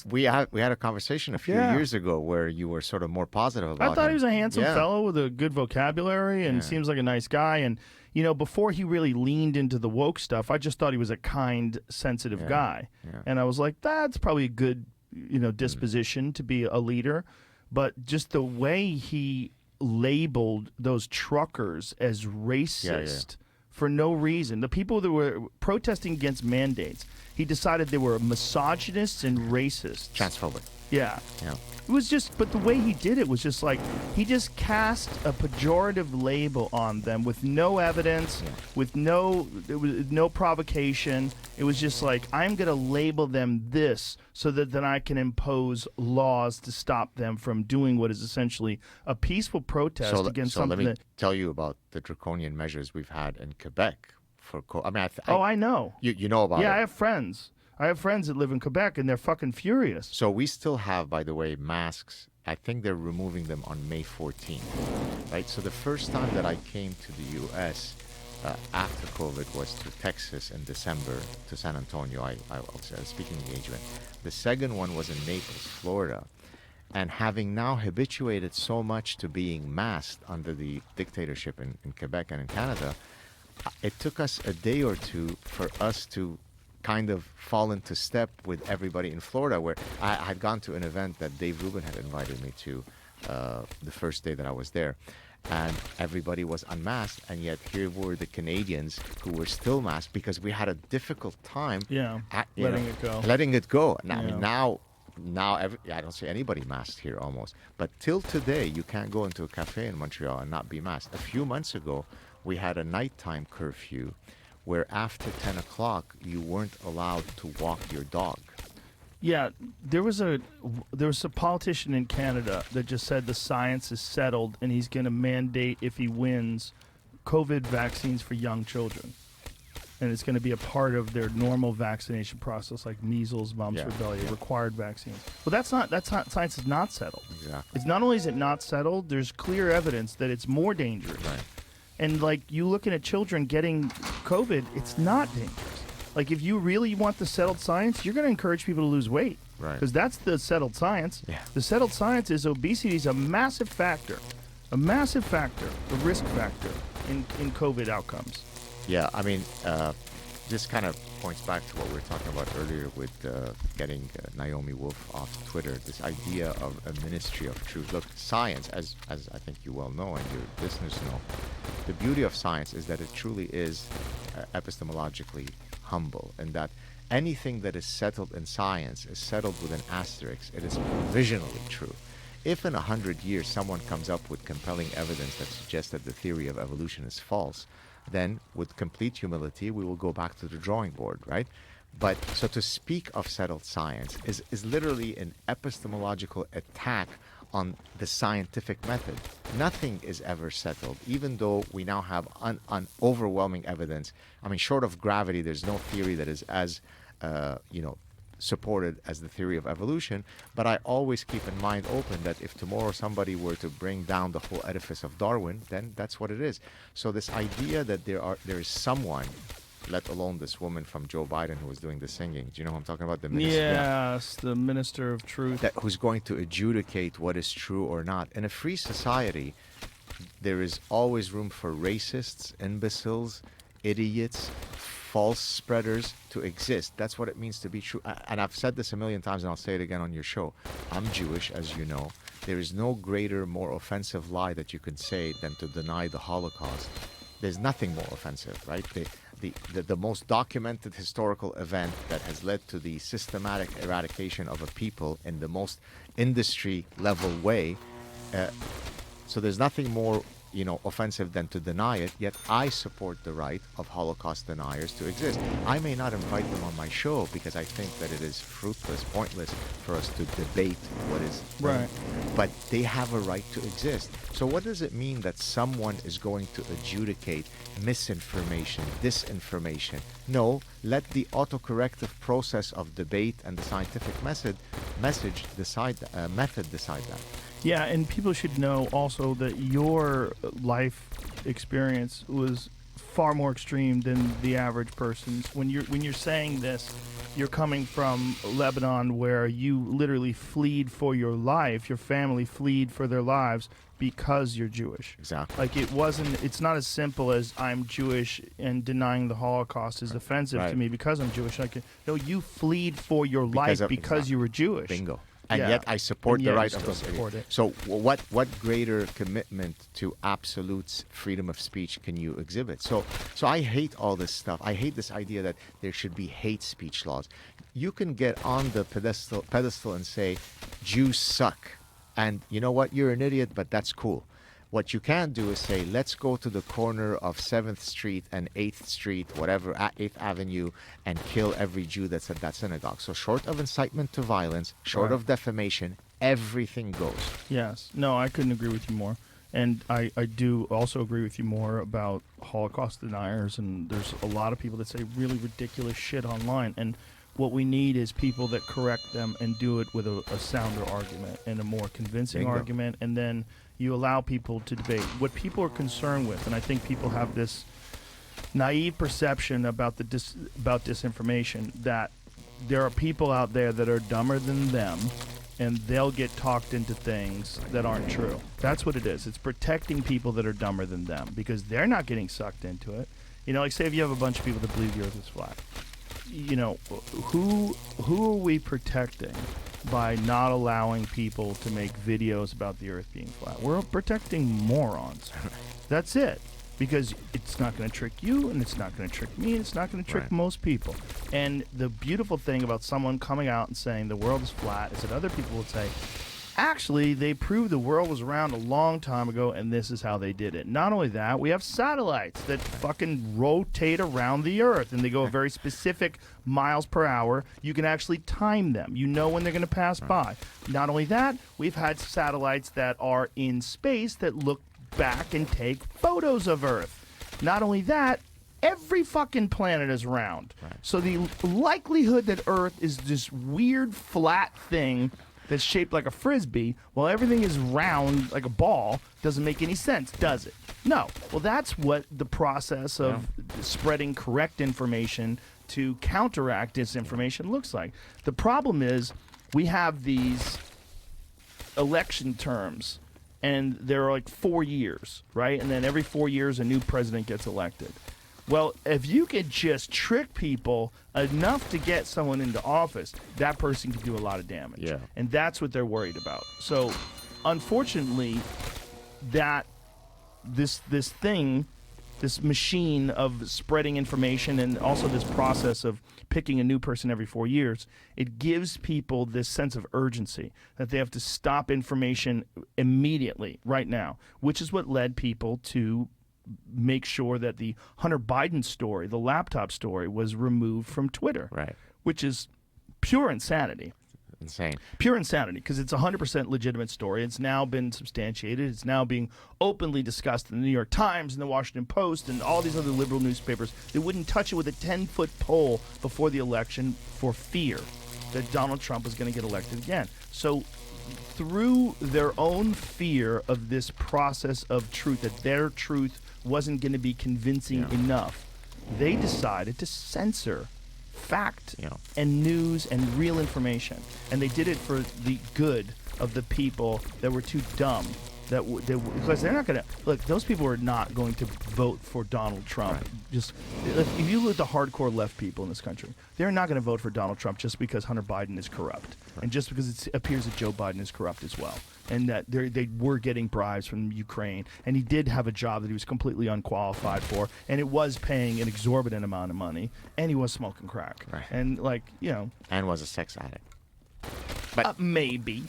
We had a conversation a few years ago where you were sort of more positive about I thought him. he was a handsome fellow with a good vocabulary and Yeah. seems like a nice guy. And, you know, before he really leaned into the woke stuff, I just thought he was a kind, sensitive guy. Yeah. And I was like, that's probably a good, you know, disposition to be a leader. But just the way he labeled those truckers as racist for no reason. The people that were protesting against mandates, he decided they were misogynists and racists. Transphobic. Yeah. Yeah. It was just, but the way he did it was just like, he just cast a pejorative label on them with no evidence, with no provocation. It was just like, I'm going to label them this so that then I can impose laws to stop them from doing what is essentially a peaceful protest against so something let me that... tell you about the draconian measures we've had in Quebec for I mean, I know. You know about it. Yeah, I have friends. I have friends that live in Quebec, and they're fucking furious. So we still have, by the way, masks. I think they're removing them on May 14th, right? So the first time that I came to the U.S. After COVID was to Texas in December, to San Antonio. I was at a speaking engagement. The second one was in Naples, Florida. And having now habituated so much to being masked under the dictatorship in Quebec and in Canada, it took us a day or two for us to kind of fall into step with everybody in Florida, where I had gone to an event that Dave Rubin had invited me to the first day that I was there. And everybody was unmasked, and yet here were the Canadians who were still masked because we had a difficult time letting it go. Letting it go. Now, Yeah. I mean, now I don't see anybody masked here almost. But till today, you can't go into a cafe in Montreal and not be masked. A few months ago, we had a nighttime curfew where after 10 o'clock, you weren't allowed to walk your dog. Yeah, there was a politician in Canada that just said the science is settled and he's going to mandate, if he wins, COVID vaccines for young children. And it's going to be a part of their normal vaccination process, like measles, mumps, rubella, required vaccines. Well, that's not science is not settled. Exactly. It's not only is it not settled, there's clear evidence that it's more dangerous. Right. And like you looking at children getting COVID, it's not dangerous. Like if you really want the settled science, you're going to encourage people to lose weight. Right. Because that's the settled science. Yeah. The settled science is obesity is a massive factor, a risk factor in COVID outcomes. Yeah, I mean, this kind of points back to what we were talking about earlier with getting Naomi Wolf off Twitter. This idea of a ministry of truth. Look, science, as I think you well know and your listeners know, the beauty of science is that it truly is epistemologically humble, and that anything that is settled in science is settled with an asterisk. It is provisionally true. If in 100 years someone comes up with compelling evidence that suggests that the theory of evolution is false, then with complete humility, we will go back to the drawing board, right? But so to speak of settled science is literally an epistemological attack on the scientific method. Nothing is ever settled, even though we now have overwhelming evidence. I mean, short of gravity, there's no theory that is as, supported as the theory of evolution. But I always keep in mind open that if tomorrow somebody were to bring down the whole edifice of Darwin, then that's what it is. So this idea that there is someone, let alone this woman from Joe Biden who was doing the singing. Do you know who I'm talking about? The minister. Yes, the minister of truth. Who's going to adjudicate what is true or not. In a free society, there is always room for racists, imbeciles, idiots, false spreaders to exist. That's what it means to be true. And I've said this a million times, and I'll say it again on your show. I'm Jewish, as you know. There is no greater, more offensive lie that you can say than to deny the Holocaust. There's nothing more offensive, right? The most documented historical event that has led to the systematic eradication of a people in the most industry level way. So there's nothing more offensive than to deny it, yet I support the right of Holocaust deniers to exist. I may not invite them on my show because I think that it is fruitless, pointless for us to debate what is right. But they have a right to exist. So what does it mean that someone is going to adjudicate misinformation, disinformation? No, let the autocorrective process of debate and the scientific method decide that. Yeah, and people should know also that your life experience was far more extreme than the average person's. When you're saying this, you're coming from Lebanon, where you literally fled for your life. Your family fled for their lives because you're Jewish. Exactly. Like it's not as simple as I'm Jewish and denying the Holocaust is offensive to me because I'm Jewish. No, you fled for your life because you were Jewish. Bingo. And yet I support the right of those. So what greater commitment to absolute freedom of speech can you exhibit? So I hate all this stuff. I hate this idea that there should be hate speech laws. You can get on the pedestal and say, Jews suck. And you know what? You're an idiot, but that's cool. What you can do is say, let's go to the corner of 7th Street and 8th Street, whatever, 8th Avenue, and kill every Jew that's at that synagogue. So short of incitement to violence, short of defamation, everything goes. Yes. No, I couldn't agree with you more. And I do also agree with you more about Holocaust deniers. And there's a lot of people that say really ridiculous shit online. And what we need is people that correct them and do it with a sounder argument and a more convincing argument. And then you allow people to debate. What people are concerned with, and I think people have this naive perception about about disinformation, that there are people out there that are dumber than them, and they'll get talked into things that aren't true. That's what it is. It's protecting people that are dumber than them because they're not getting sucked into it. Like say if you have a bunch of people that believe the earth is flat. Who are we protecting by not allowing people to make videos about the earth being flat? We're protecting morons. That's it. Because it's not going to trick you, and it's not going to trick me, and it's not going to trick most people. And the beautiful thing about someone coming out and saying the world is flat is that other people would say, actually, they proved the world was around a long time ago, and this is how they did it. Not only that, we have satellites that fucking rotate around the Earth, and they go a very specific miles per hour. You can actually time them. You know when they're going to pass by. Not only that, we've had satellites that are in space that look back and take photos of Earth. Not only that, every fucking planet is round. So the likelihood that Earth is this weird flat thing that's shaped like a frisbee while everything is round like a ball doesn't make any sense, does it? No. Well, that's what the process of spreading correct information to counteract disinformation looks like. The problem is we have these election terms, and they're like 4 years, right? And then every 4 years a new president gets elected. Well, if you could just trick people enough to get someone into office, that person can do a lot of damage. Yeah. And that's what they're worried about. So, unfortunately, that this machine of spreading information and also this process of picking a new person every 4 years, it gives people this sense of urgency that they have to stop information immediately, right now, which is what led people to make sure that the Hunter Biden story, the laptop story, was removed from Twitter, Right. which is pure insanity. Insane. Pure insanity, because it's a 100% legitimate story. It's now been substantiated. It's now being openly discussed in the New York Times and the Washington Post and all these other liberal newspapers. They wouldn't touch it with a 10-foot pole before the election for fear that Donald Trump was going to get elected again. So through their own fear of this process of truth, that their truth wasn't going to be convincing enough, they decided to censor fact and news and real information, and they did it for the good of the people that were too dumb because they're not going to look. Those people are not going to vote for Donald Trump. Right. Just if you look at the hardcore left people in this country, they're not going to vote for Donald Trump just because Hunter Biden is corrupt, and just because it appears that Joe Biden is corrupt as well, and that they were getting bribes from Ukraine, and he did have a job that he was completely unqualified for, and it was paying an exorbitant amount of money, and he was smoking crack, Right. and And was a sex addict. But maybe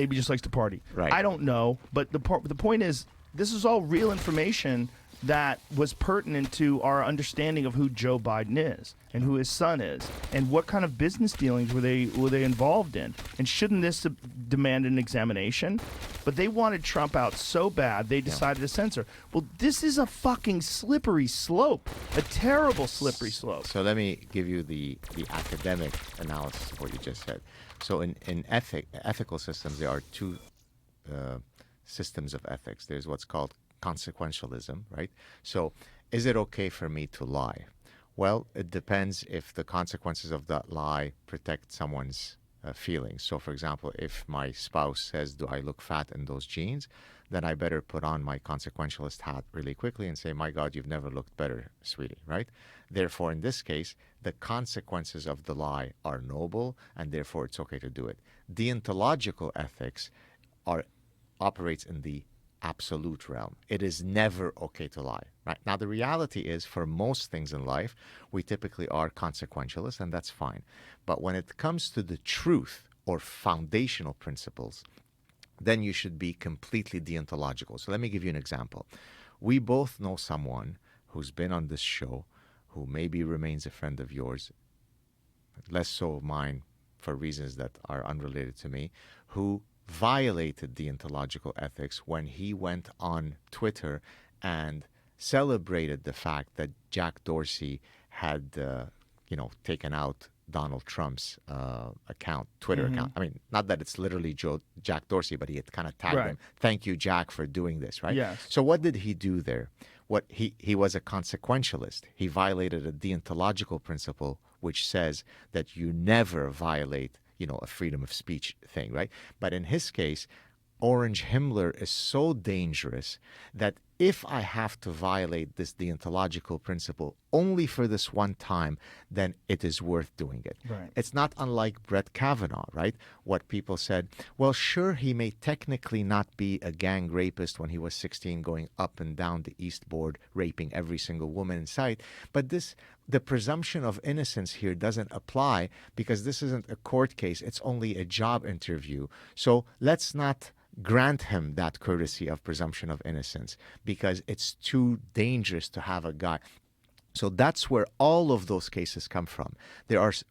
just likes to party. Right. I don't know, but the point is, this is all real information that was pertinent to our understanding of who Joe Biden is and who his son is and what kind of business dealings were they involved in, and shouldn't this demand an examination? But they wanted Trump out so bad they decided to censor. Well, this is a fucking slippery slope, a terrible slippery slope. So let me give you the academic analysis of what you just said. So in ethical systems, there are two systems of ethics. There's what's called consequentialism, right? So is it okay for me to lie? Well, it depends if the consequences of that lie protect someone's feelings. So, for example, if my spouse says, do I look fat in those jeans? Then I better put on my consequentialist hat really quickly and say, my God, you've never looked better, sweetie, right? Therefore, in this case, the consequences of the lie are noble, and therefore it's okay to do it. Deontological ethics operates in the absolute realm. It is never okay to lie, right? Now, the reality is, for most things in life, we typically are consequentialists, and that's fine. But when it comes to the truth or foundational principles, then you should be completely deontological. So let me give you an example. We both know someone who's been on this show, who maybe remains a friend of yours, less so of mine for reasons that are unrelated to me, who violated deontological ethics when he went on Twitter and celebrated the fact that Jack Dorsey had, taken out Donald Trump's Twitter account. I mean, not that it's literally Jack Dorsey, but he had kind of tagged him. Thank you, Jack, for doing this, right? Yes. So what did he do there? He was a consequentialist. He violated a deontological principle which says that you never violate a freedom of speech thing, right? But in his case, Orange Himmler is so dangerous that if I have to violate this deontological principle only for this one time, then it is worth doing it. Right. It's not unlike Brett Kavanaugh, right? What people said, well, sure, he may technically not be a gang rapist when he was 16 going up and down the East Board, raping every single woman in sight, but the presumption of innocence here doesn't apply because this isn't a court case. It's only a job interview. So let's not grant him that courtesy of presumption of innocence because it's too dangerous to have a guy. So that's where all of those cases come from.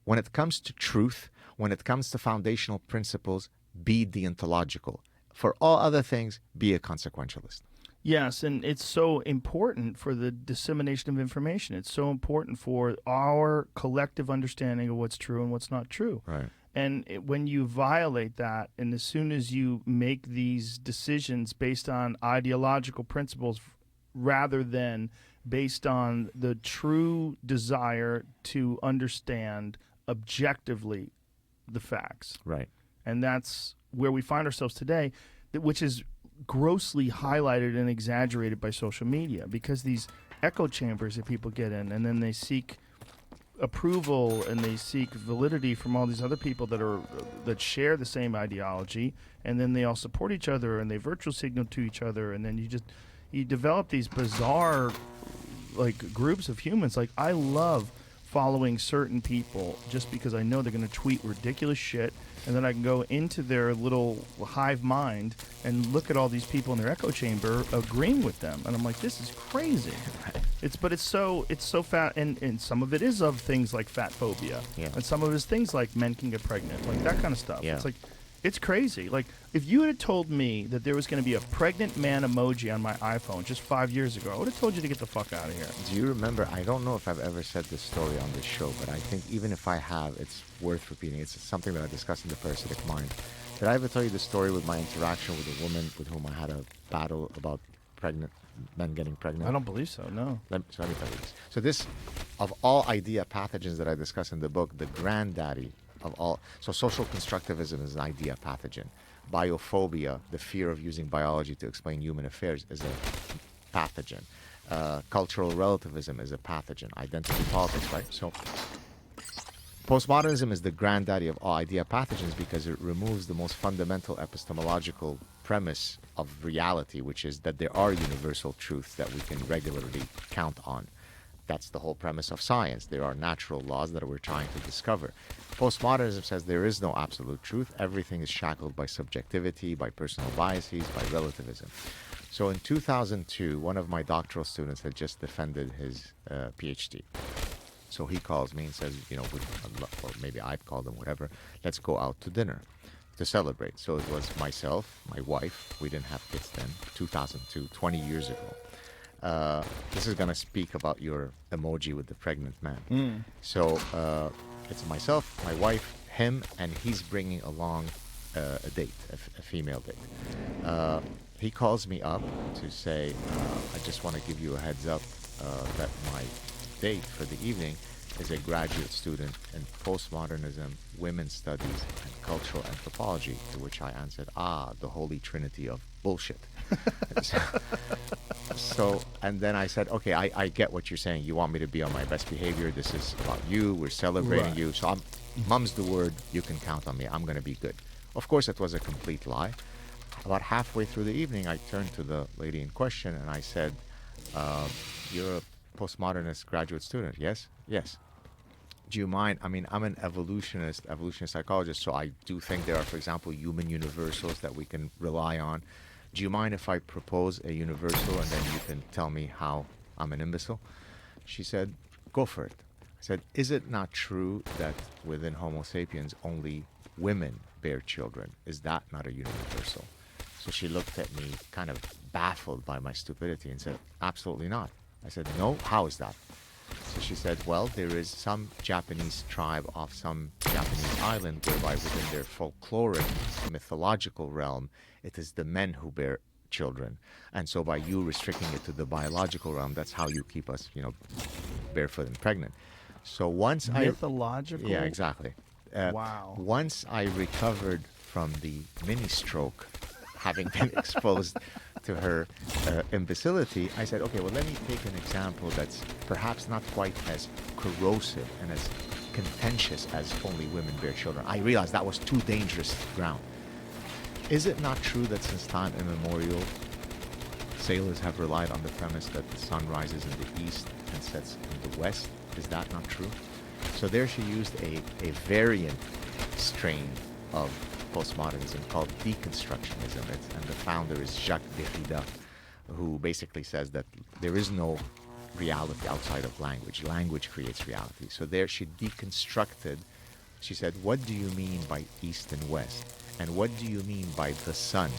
When it comes to truth, when it comes to foundational principles, be deontological. For all other things, be a consequentialist. Yes, and it's so important for the dissemination of information. It's so important for our collective understanding of what's true and what's not true. Right. And when you violate that, and as soon as you make these decisions based on ideological principles rather than based on the true desire to understand objectively the facts. Right. And that's where we find ourselves today, which is grossly highlighted and exaggerated by social media, because these echo chambers that people get in, and then they seek approval and they seek validity from all these other people that share the same ideology, and then they all support each other and they virtual signal to each other, and then you develop these bizarre like groups of humans. Like, I love following certain people just because I know they're going to tweet ridiculous shit, and then I can go into their little hive mind and look at all these people in their echo chamber agreeing with them, and I'm like, this is crazy. It's so fat, and some of it is of things like fat phobia, Yeah. and some of it is things like men can get pregnant, like that kind of stuff. Yeah. It's like, it's crazy. Like, if you had told me that there was going to be a pregnant man emoji on my iPhone just 5 years ago, I would have told you to get the fuck out of here. Do you remember? I don't know if I've ever said this story on this show, but I think even if I have, it's worth repeating. It's something that I discussed in the Parasitic Mind. Did I ever tell you the story with my interaction with a woman with whom I had a battle about pregnant men getting pregnant? I don't believe so, no. Let me tell you this. So this, of all idea pathogens that I discuss in the book, the granddaddy of all. So social constructivism is an idea pathogen. Biophobia, the fear of using biology to explain human affairs, is a pathogen. Cultural relativism is a pathogen. Identity politics, right? So postmodernism is the granddaddy of all idea pathogens because it removes the most fundamental epistemological premise of reality, which is that there are universal truths that we can regularly count on. That's the whole premise of science. There are natural laws that we're trying to discover. Postmodernism says there is no absolute truth. Everything is shackled by subjectivity, by personal biases, by relativism. So in 2002, one of my doctoral students had just defended his PhD. So he calls me and says, or maybe I've called him, whatever, let's go out to dinner to celebrate. So it was myself, my wife, we didn't have kids then, 2002, 20 years ago. This is going to speak about your emoji with the pregnant man. So it's myself, my wife, him, and he's bringing along a date, a female date. He calls me up to say, I just want to give you a heads up that my date for the evening is a graduate student in postmodernism, women's studies, and cultural anthropology, to which I answered, the holy trinity of bullshit. And then I said, okay, I get what you're saying. You want me to be on my best behavior. This is about you. We're celebrating you. So mum's the word. You can count on me. I'm going to be good. Of course, it was a complete lie. About halfway through the evening, I turned to the lady in question and I said, you're a postmodernist graduate student, yes? Yes. Do you mind? I mean, I'm an evolutionist psychologist, so I do think there are, for example, human universals that we can rely on. Do you mind if I propose a universal and then you can tell me how I'm an imbecile? She said, go for it. I said, is it not true that within Homo sapiens only women bear children? Is that not a universal? So she looked at me kind of baffled by my stupidity and said, absolutely not. I said, no, how is that? So she said, well, there is some Japanese tribe off some Japanese island whereby within their folkloric mythological realm, it is the men who bear children. And so by you restricting it to the biological realm, that's how you keep us, barefoot and pregnant. So once Mythological? Yeah, exactly. Wow. Once I recovered from the mini stroke, having been exposed to her imbecility, I said, okay, well, let me take an example that's perhaps not quite as corrosive and as contentious as only women bear children. I realized that was too dangerous ground. Is it not true that since time immemorial, sailors have relied on the premise that the sun rises in the east and sets in the west? Is that not true? So there she used a variant strain of postmodernism called deconstructionism, and the founder is Jacques Derrida, who basically says that there is no reality outside of language. Language creates reality. So there she deconstructed. She said, what do you mean by east and west? And what do you mean by the sun?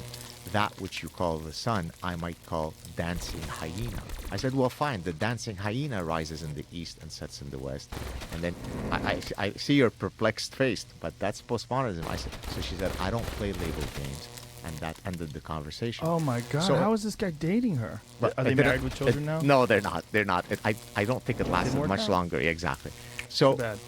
That which you call the sun, I might call dancing hyena. I said, well, fine. The dancing hyena rises in the east and sets in the west. And then I see your perplexed face, but that's postmodernism. I said, so she said, I don't play label games. And that ended the conversation. Oh my God! So, how is this guy dating her? But Are they married with children now? No, they're not. They're not. I don't think it lasted work much out? longer. Yeah, exactly. So Too bad.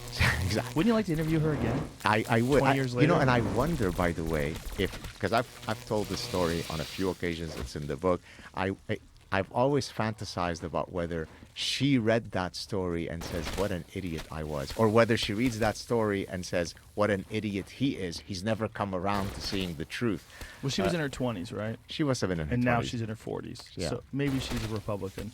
exactly. Wouldn't you like to interview her again? I would. 20 years later? And I wonder, by the way, because I've told this story on a few occasions. It's in the book. I've always fantasized about whether she read that story and says, what an idiot I was. Or whether she reads that story and says, what an idiot he is. He's never come around to seeing the truth. Well, she was in her 20s, right? She must have been in her And 20s. now she's in her 40s. Yeah. So maybe she's a Republican.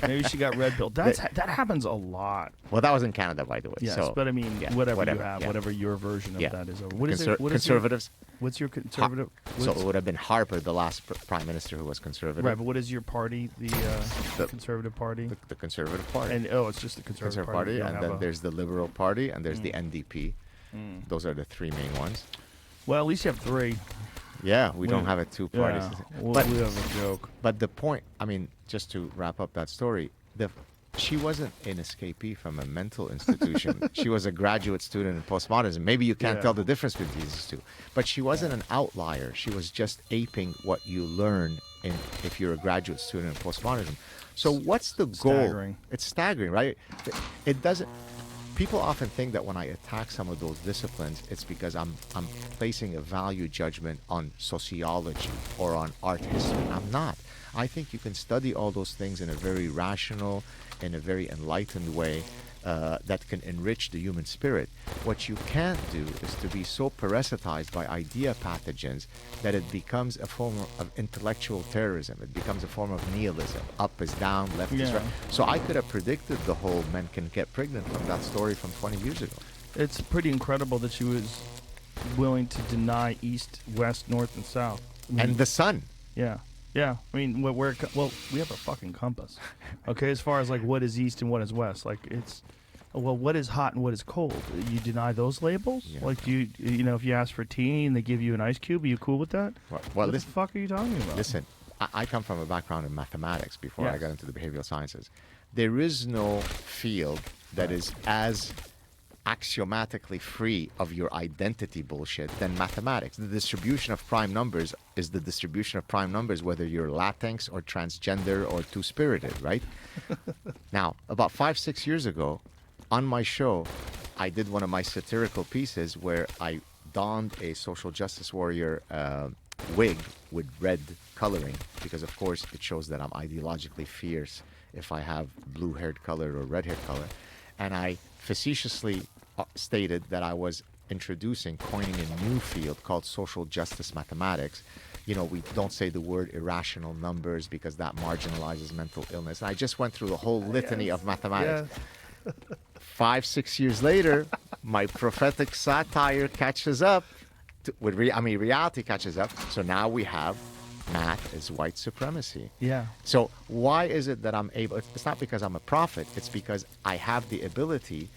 Maybe she got red pilled. That happens a lot. Well, that was in Canada, by the way. Yes, so, but I mean, yeah, whatever you have, yeah. whatever your version of Yeah. that is. What is it? What is conservatives? What's your conservative? So what's- it would have been Harper, the last prime minister who was conservative. right, but what is your party? The Conservative Party? The Conservative Party. And it's just the Conservative Party. Party, You don't and have then a- there's the Liberal Party, and there's the NDP. Those are the three main ones. Well, at least you have three. Yeah, we don't have it two parties. Yeah, we have a joke. But the point, I mean, just to wrap up that story, she wasn't an escapee from a mental institution. She was a graduate student in postmodernism. Maybe you can't Yeah. tell the difference between these two. But she wasn't an outlier. She was just aping what you learn if you're a graduate student in postmodernism. So what's the goal? Staggering. It's staggering, right? It doesn't. People often think that when I attack some of those disciplines, it's because I'm placing a value judgment on sociology or on art history. I'm not. I think you can study all those things in a very rational, in a very enlightened way that can enrich the human spirit. What you can't do is to be so parasitized by idea pathogens that it becomes a form of intellectual terrorism. It becomes a form of nihilism. Up is down, left is Yeah. right. So I could have predicted the whole men can get pregnant from that story from 20 years ago. It's pretty incredible that she was willing to deny east, west, north, and south. I mean, And the sun. yeah, yeah. I mean, well, we have a fucking compass. Okay, as far as like what is east and what is west, like it's. Well, what is hot and what is cold? You deny those labels? Yeah. Like, you know, if you ask for tea and they give you an ice cube, are you cool with that? Well, What the listen, fuck are you talking about? listen, I come from a background in mathematics before I Yes. got into the behavioral sciences. There is no field that is as axiomatically free of your identity bullshit than mathematics. The distribution of prime numbers is the distribution of prime numbers, whether you're Latinx or transgender or two-spirited, right? Now, about 5-6 years ago, on my show, I did one of my satirical pieces where I donned a social justice warrior wig with red coloring because, of course, it shows that I'm ideologically fierce if I have blue-haired color or red-haired color. And I facetiously stated that I was coining a new field called social justice mathematics. You know, we don't say the word irrational numbers because that marginalizes mental illness. And I just went through the whole litany of mathematics. Yeah. 5-6 years later, my prophetic satire catches up. Reality catches up. So now we have math is white supremacy. Yeah. So why is it that I'm able? It's not because I'm a prophet. It's because I have the ability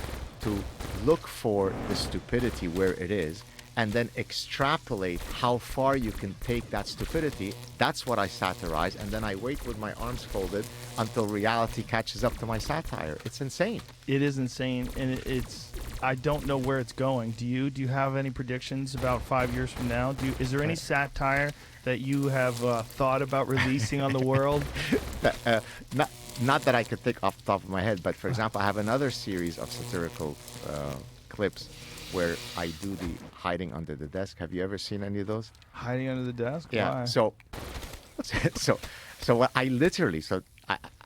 to look for the stupidity where it is and then extrapolate how far you can take that stupidity. That's what I satirize, and then I wait with my arms folded until reality catches up to my satire. It's insane. It is insane, and it's. I don't know where it's going. Do you? Do you have any predictions about 5 years from now? Is there any satire that you have thought about releasing on the world? Not that I could think off the top of my head, but for example, I have another series of satirical clips where I do the hiding under the desk. Have you ever seen any of those? Hiding under the desk? Yeah. Why? So what I literally,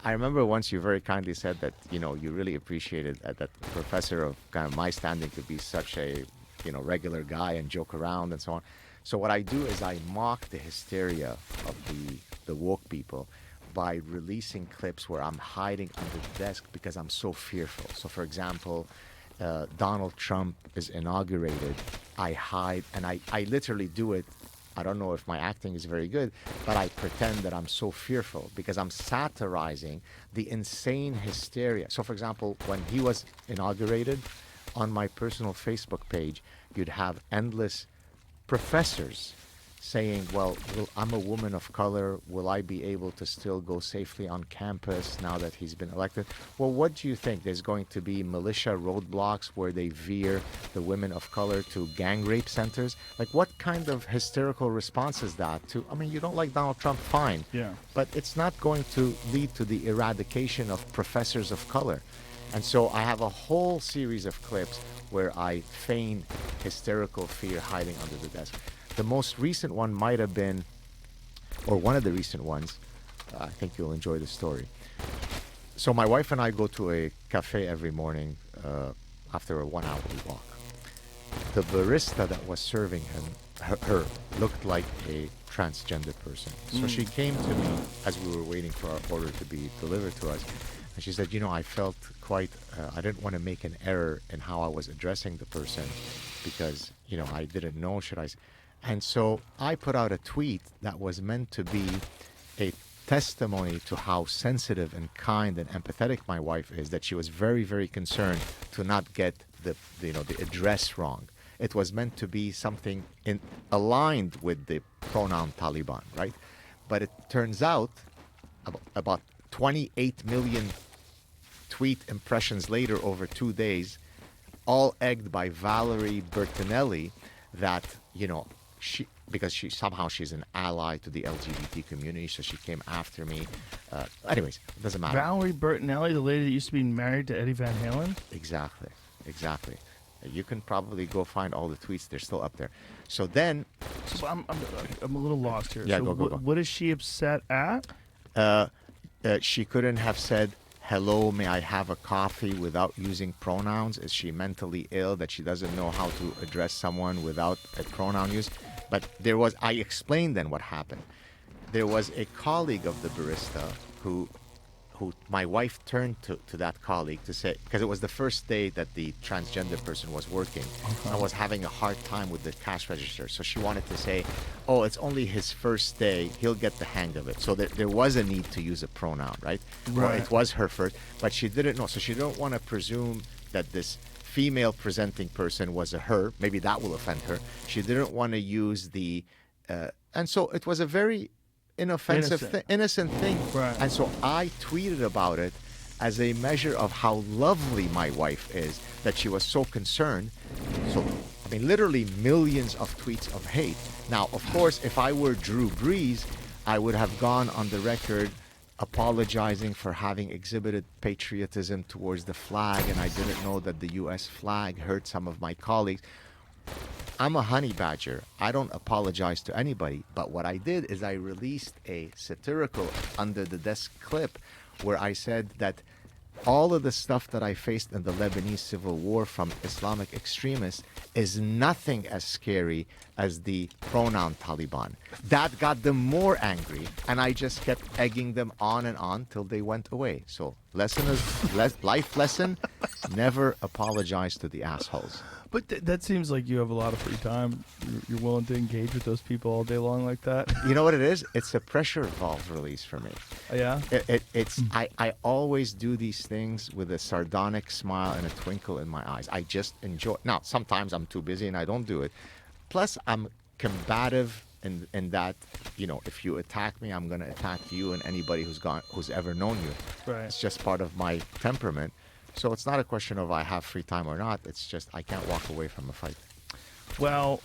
I remember once you very kindly said that, you know, you really appreciated that the professor of kind of my standing could be such a, you know, regular guy and joke around and so on. So what I do is I mock the hysteria of the woke people by releasing clips where I'm hiding under the desk because I'm so fearful. So for example, Donald Trump is inaugurated, I hide, and I literally do it. I don't know if my acting is very good, but I pretend that I'm so fearful because I'm satirizing the insane hysteria. So for example, when he was inaugurated, on my personal Facebook page, you'd have endless professors saying, well, I'm a woman of color. Will I be able to still go safely on campus now that he's been elected? Well, what do you think? There's going to be militia roadblocks where they veer the women of color to gang rape centers? Like, what kind of hysterical response is that to, I mean, you don't like Donald Trump, fine. Yeah. But it's not going to lead to the eradication of professors of color. And so I have a whole series of clips where I feign hysterical fear hiding under the desk. The most recent one might have been, or one of the recent ones, I think you'll enjoy the story. So my wife and I go to a cafe every morning after a 1 hour walk. The barista that was serving her looked like a transgender person. So she came to me as we were waiting for our order to be delivered to us. And she said, I felt quite, I didn't want to make an error in how I was addressing the person because, I didn't know, And so I put out a tweet that was meant to be a testimony to how sensitive and kind and empathetic my wife is, that she was very, very concerned to not get the address wrong. It was meant to be something aligned with the pronoun Taliban, right? But it turns out about 28 million tweet impressions later over 2 days, all egged by Valerie Bertinelli, that, she's an ally to the LGBT community, so she came after me. Anyways, it doesn't matter. Valerie Bertinelli, the lady that used to be married to Eddie Van Halen? Exactly. You can probably go find all the tweets. They're still up there. So then... So I'm a little lost here. Yeah, so go. What is she upset at? She couldn't have said, hello, may I have a coffee without using pronouns? Is she mentally ill that she doesn't know how to address someone without a pronoun use? But I explained then what happened. There was a colleague of the barista who my wife turned to that colleague to say, because it was the first day that the transgender person was working, and was having a hard time with the cash register. So she wanted to say, oh, it's only his first day, he'll get the hang of it. So there was a need to use a pronoun, right? Or it was her first, but she didn't know. So she didn't want to presume that this female presenting person was a her. Maybe that will offend her. She didn't want to use the, and so it was a very innocent thing. Right. And so I tweeted about it as a measure of how lovely my wife is, that she was so concerned. So, literally millions of tweets of hate. Now, of course, if I were Drew Brees, I would have gone on the record apologizing for having exhibited patriotism towards the flag, and I didn't know that the U.S. flag hurt some of my colleagues. I'm a honey badger. I don't apologize to anybody. But what I did is I released a satirical under the desk clip where I said that all of the stuff that I faced in the Lebanese civil war from Islamic extremists is nothing as scary as the pronoun Taliban. That got them more angry, and I just kept egging them on and on till they went away. So life lesson, never apologize to the assholes. But that seems like you have a lot of free time. You're willing to engage with those people all day long like that. You know what it is? It's a pressure valve release for me. Yeah? I always do these things with a sardonic smile and a twinkle in my eyes. I just enjoy. Now, sometimes I'm too busy and I don't do it. Plus, I'm combative in that, if you attack me, I'm going to attack you and anybody who's ever known you. Right. It's just part of my temperament. So it's not a question of I have free time or not. It's just I can't walk away from a fight. Well,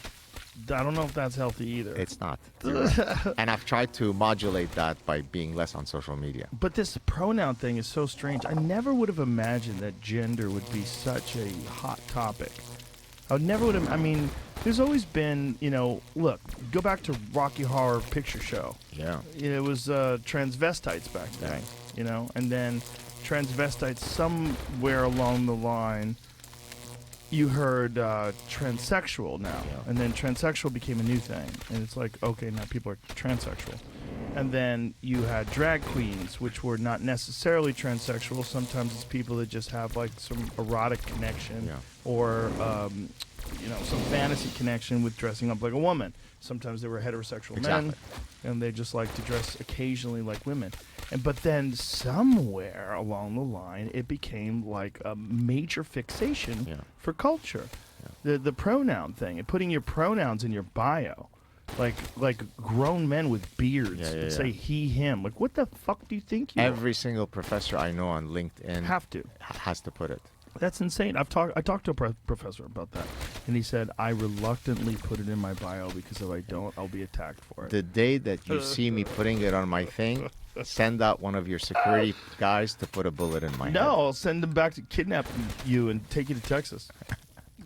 I don't know if that's healthy either. It's not. You're right. And I've tried to modulate that by being less on social media. But this pronoun thing is so strange. I never would have imagined that gender would be such a hot topic. I never would have. There's always been, look, go back to Rocky Horror Picture Show. Yeah. It was transvestites back then, and then transvestites somewhere along the line. You heard transsexual now, and then transsexual became a new thing, and it's like, okay, now people are transsexual. And then you had drag queens, which were not necessarily transsexual. Sometimes it's people that just have like some erotic connection, or some fantasy connection with dressing up like a woman. Sometimes they were heterosexual men, and they just like to dress occasionally like women. But then somewhere along the line, it became like a major fixation for culture. The pronoun thing, and putting your pronouns in your bio. Like grown men with beards that say he, him. Like, what the fuck do you think you Every single professor I know on LinkedIn has to put it. That's insane. I talked to a professor about that, and he said, I reluctantly put it in my bio because if I don't, I'll be attacked for it. The day that you see me putting it on my thing, send out one of your security guys to put a bullet in my head. No, I'll send them back to kidnap you and take you to Texas.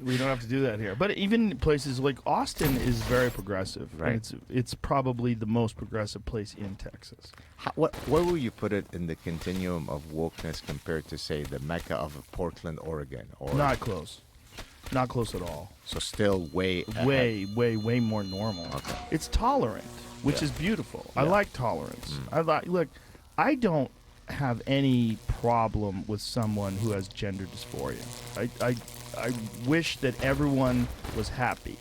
We don't have to do that here. But even places like Austin is very progressive. Right. And it's probably the most progressive place in Texas. Where will you put it in the continuum of wokeness compared to, say, the Mecca of Portland, Oregon? Or Not close. Not close at all. so still way ahead. Way more normal. Okay. It's tolerant, which is beautiful. I Yeah. like tolerance. Look, I don't have any problem with someone who has gender dysphoria. I wish that everyone was happy.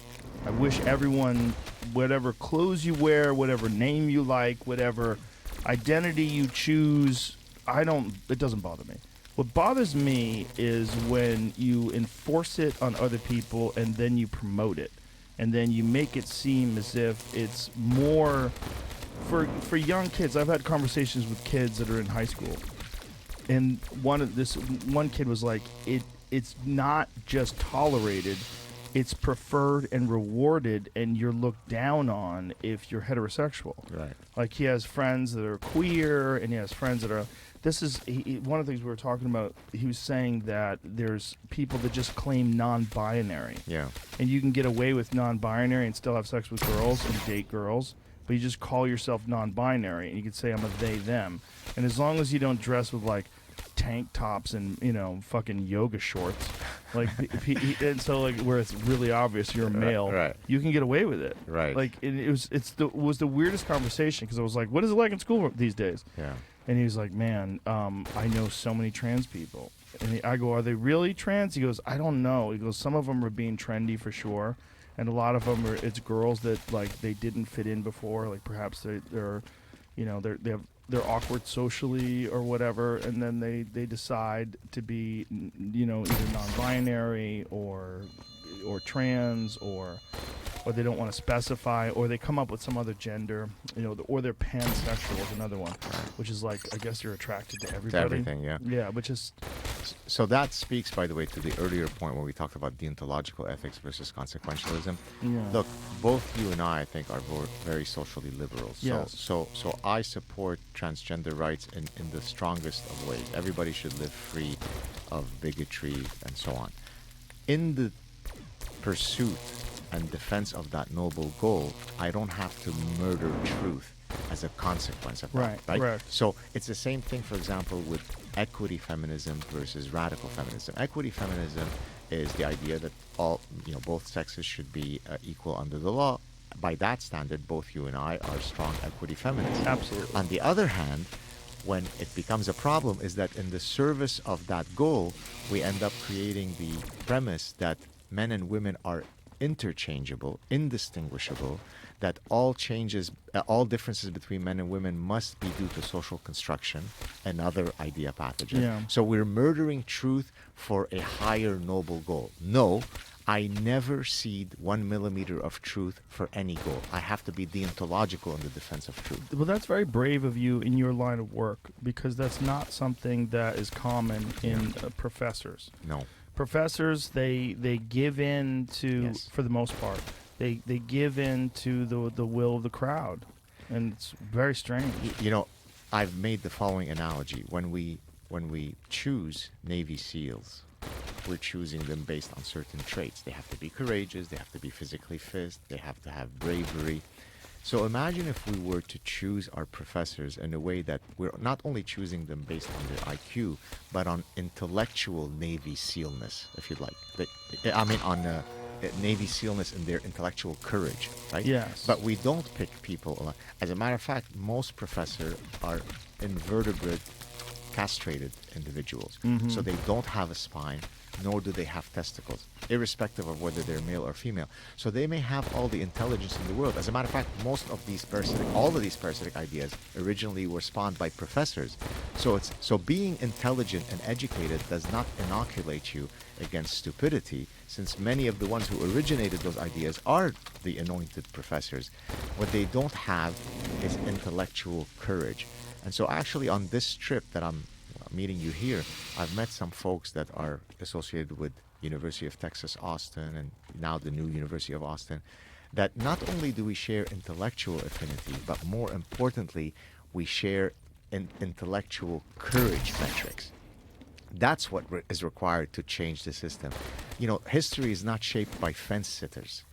I wish everyone, whatever clothes you wear, whatever name you like, whatever identity you choose, it doesn't bother me. What bothers me is when you enforce it on other people and then you promote it. And then you make it seem as if it's more for young kids. I've had conversations with kids that are in high school. And one kid was like, it's not just tolerated, it's preferred and rewarded, and you're looked down on if you're heterosexual. Right. Like he has friends that are queer, and he has friends that are. One of the things we were talking about. He was saying that there's people that just claim non-binary, Yeah. and you can get away with non-binary and still have sex with girls and date girls, but you just call yourself non-binary, and you can say I'm a they/them, and as long as you don't dress with like tank tops and fucking yoga shorts, like and so like where it's really obvious you're a male, Right. you can get away with it. Right. Like it was the weirdest conversation because I was like, what is it like in school these days? Yeah. And he was like, man, I know so many trans people. And I go, are they really trans? He goes, I don't know. He goes, some of them are being trendy for sure, and a lot of them it's girls that like they didn't fit in before, like perhaps they're they're awkward socially or whatever, and then they decide to be either non-binary or trans or they don't want to specify, or they come up with some other gender, or they're pansexual is another one, which is like I guess you're attracted to everybody. To everything, yeah. Yeah, which is So that speaks, by the way, to the earlier point when we talked about deontological ethics versus consequentialism. Yeah. Look, both you and I think, are very socially liberal. Yes. So I support transgender rights in the strongest of ways. Everybody should live free of bigotry and so on. In the pursuit and defense of that noble goal, I don't have to murder truth as a consequence of that. Right, correct. So it's the same thing, for example, with equity feminism versus radical feminism. Equity feminism is the idea that both sexes should be equal under the law. By that standard, both you and I are strong equity feminists. Absolutely. On the other hand, when it becomes a problem is that in the service of that goal, we end up creating the premise that men and women are interchangeable, indistinguishable, that all differences between men and women must be due to social construction, another idea pathogen. Yeah. So we're murdering truth for a higher noble goal. No, I never cede 1 millimeter of truth for any goal. I have to be deontological in the defense of truth. Well, that's very brave of you in your line of work, because that's not something that is common in professors. No. Professors, they give in to, Yes. for the most part, they give in to the will of the crowd, and it's very strange. I've made the following analogy. When we choose Navy SEALs, we're choosing them based on certain traits. They have to be courageous, they have to be physically fit, they have to have bravery. So imagine if we were to choose our professors in a way that we're not only choosing them based on their IQ, but on intellectual Navy SEALness, if you'd like. On Navy SEALness and their intellectual courage, right? Yes. But we don't pick people. As a matter of fact, most professors are invertebrate, castrated individuals. Mm-hmm. So they don't have a spine, nor do they have testicles, irrespective of whether they're male or female. So they may have all the intelligence in the world. As a matter of fact, all of these parasitic ideas originally were spawned by professors. So being intelligent and educated does not inoculate you against stupidity, since many of the ones who originated those ideas are the anointed professors. What they don't have is intellectual courage. And so actually on this trip that I'm meeting you here, I've met some folks that are associated with University of Texas, Austin, and now the new University of Austin, that not only do we share intellectual affinity, but more importantly, we share intellectual courage metrics. That's what is required to change the system. History is not shaped by fence sitters.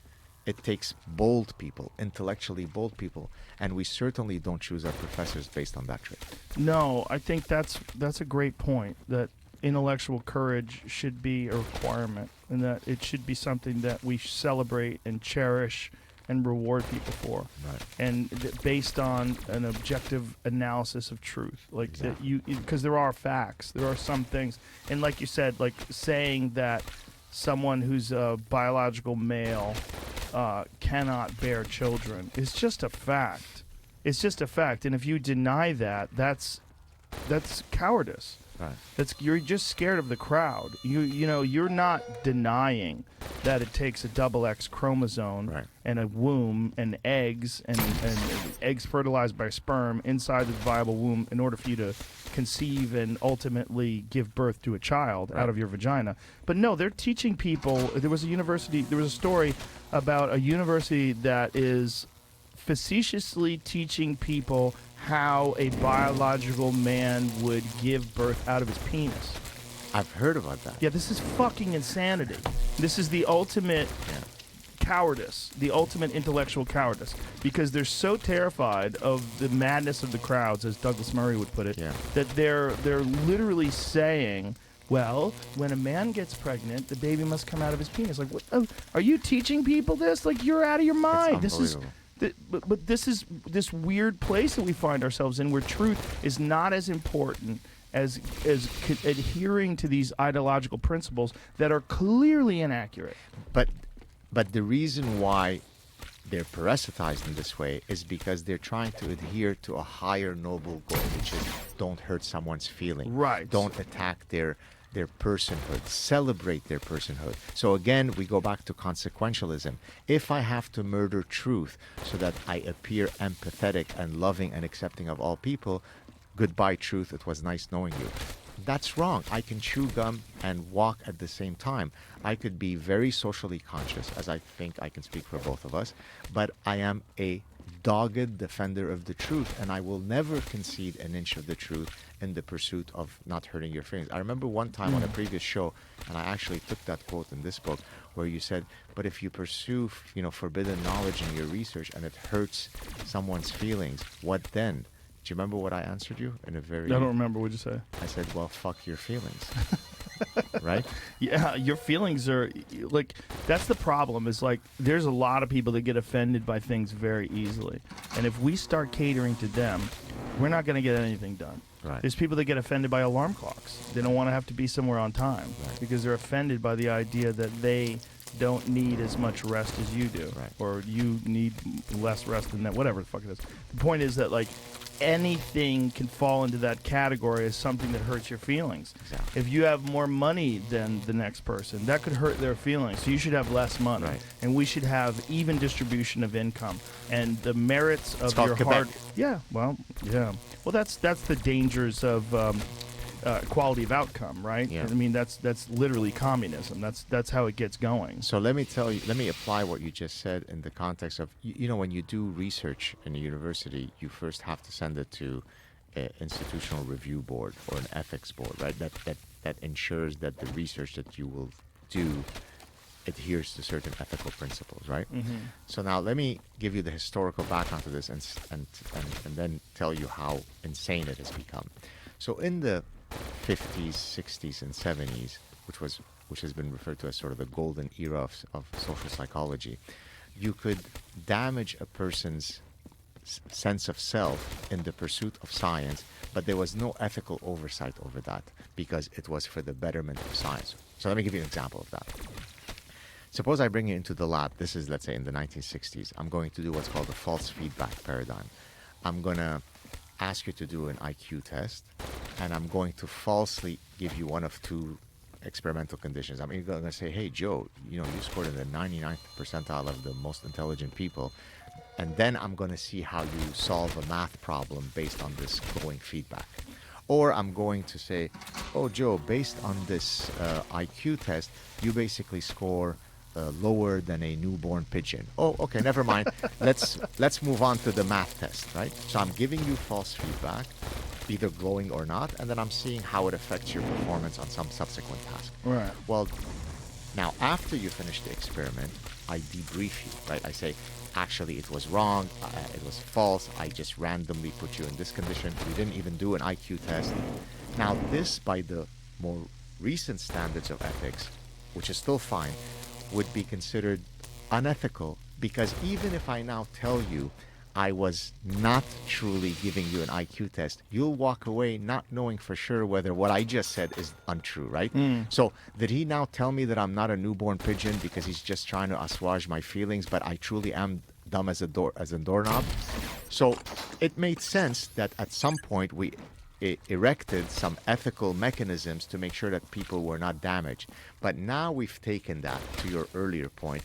It takes bold people, intellectually bold people, and we certainly don't choose our professors based on that trait. No, I think that's a great point, that intellectual courage should be a requirement, and that it should be something that we celebrate and cherish and reward people for. Right. And based on an objective analysis of truth, like that because there are facts, there are some things, and like you said, like saying that someone who's a biological male cannot bear children is just a fact. It's just a fact, and if you deny that, that's cowardice. Right. You're just scared of the crowd. You're not denying that it takes a double X chromosome Right. and a womb and eggs and eggs fertilized by sperm inside the viable womb in order for you to conceive and ultimately give birth to a child Right. out of your vagina. But no, they're teaching people. There was a story about a university that is facetiously teaching people how a biological man would give birth out of his penis. I've heard about that. Yeah, this is fucking insanity. This is the ultimate cowardice, the ultimate intellectual cowardice, because they're so terrified of the madness of the crowds, as Douglas Murray would put it, Yeah. that they're literally saying, well, when a man gets pregnant, the baby must come out of his penis. Like, what? Are you teaching people this? Like, you're out of your mind. It's unbelievable. But this is this weird place that we find ourselves in, where truth is not as important as adhering to these ideological principles that are clearly inaccurate. But the reason why they're parasitized in this way is because they're trying to adhere to a higher noble goal, which is don't hurt someone's feeling. Right. Don't attack their personhood. Celebrate their personhood. So again, we go back to consequentialism. If I have to murder truth so that I appear empathetic and loving and accepting of all people, goodbye truth, it was nice knowing you. That's wrong. I can chew gum and walk at the same time. I could be very socially conscious, as I think I can speak for both of us, but I am a dogged defender of the truth, and I will never concede an inch of the truth in the pursuit of not hurting your feelings. I remember one time on a previous show, and I actually took that quote in this book, where you said, but if you pursue, forbidden knowledge in your research and it hurts someone's feelings, what then? Do you remember what I answered you in a very... I don't remember what you say. I said, well, fuck your feelings. Right? Yeah, your feelings are like, that's the problem, is like there's a lot of people that get offended by things very easily. And if we start catering to them, we're not going to get anything done. Right. There's people that get offended by alarm clocks. They don't want to have to be somewhere on time because they're offended by the idea that they don't need as much rest as you do, Right. or you need less rest than that, whatever the fuck it is. The point is that, like, anything can fall into that category as something that hurts your feelings. Exactly. If you have more money than the next person, that could hurt their feelings. So you should have less money, Right. and we should have even distribution of income and the merits of called your Quebec. hard. Yeah, well, yeah. Well, that's the dangers of quality of outcome, right? Yeah. I mean, that's literally communism. That's how it gets going. So let me apply what you just said in the context of, when you do research in a university, you first have to send it to an institutional review board or an ethics board, right? That ensures that the research that you will do adheres to certain ethical principles, right? Mm-hmm. So now let me give you the historical background to this and then tell you how insane it has become. So in the 50s, 60s, and 70s, which has been referred to as sort of the golden era of social psychology, you could damage a person's sense of self in the pursuit of science, but there was no ethical oversight over that because it was for the betterment of science. So let me give you an example of that. Suppose I bring you into the lab. This is, let's say, in the 1960s. I'm going to do what's called a false feedback paradigm. I'm going to ask you to do an IQ test, and I'm going to falsely give you one of two experimental conditions. I'm going to say, hey, Joe, you scored in the 99th percentile of the most intelligent people, and then I'm going to see how you solve a math problem based on this glowing feedback. Or I'm going to say, oh, Joe, based on this IQ test, you basically score lower than a newborn pigeon. Oh, okay, never mind. Let's move on to the math test, right? So I'm giving you false feedback, either glowing or not, and then I'm seeing how it affects your performance on some subsequent task. Right. Well, now after you finish the experiment, I debrief you, right? I say, actually, it was wrong, it was false, I just randomly put you in this condition, we didn't even do an IQ test. Now this, by the more recent standards of ethics, which is still fine, would be considered unethical, because even if I now tell you I was not truly giving you an IQ test, you'll walk away not knowing for sure whether what I just said is untrue, right? So did he now tell me that I'm not a newborn pigeon because he's just trying to assuage my feelings, but I truly am dumb as a doorknob? So it made sense that at some point we erected some ethical mechanisms to make sure that people were not damaged. But now we've taken that, to your earlier point,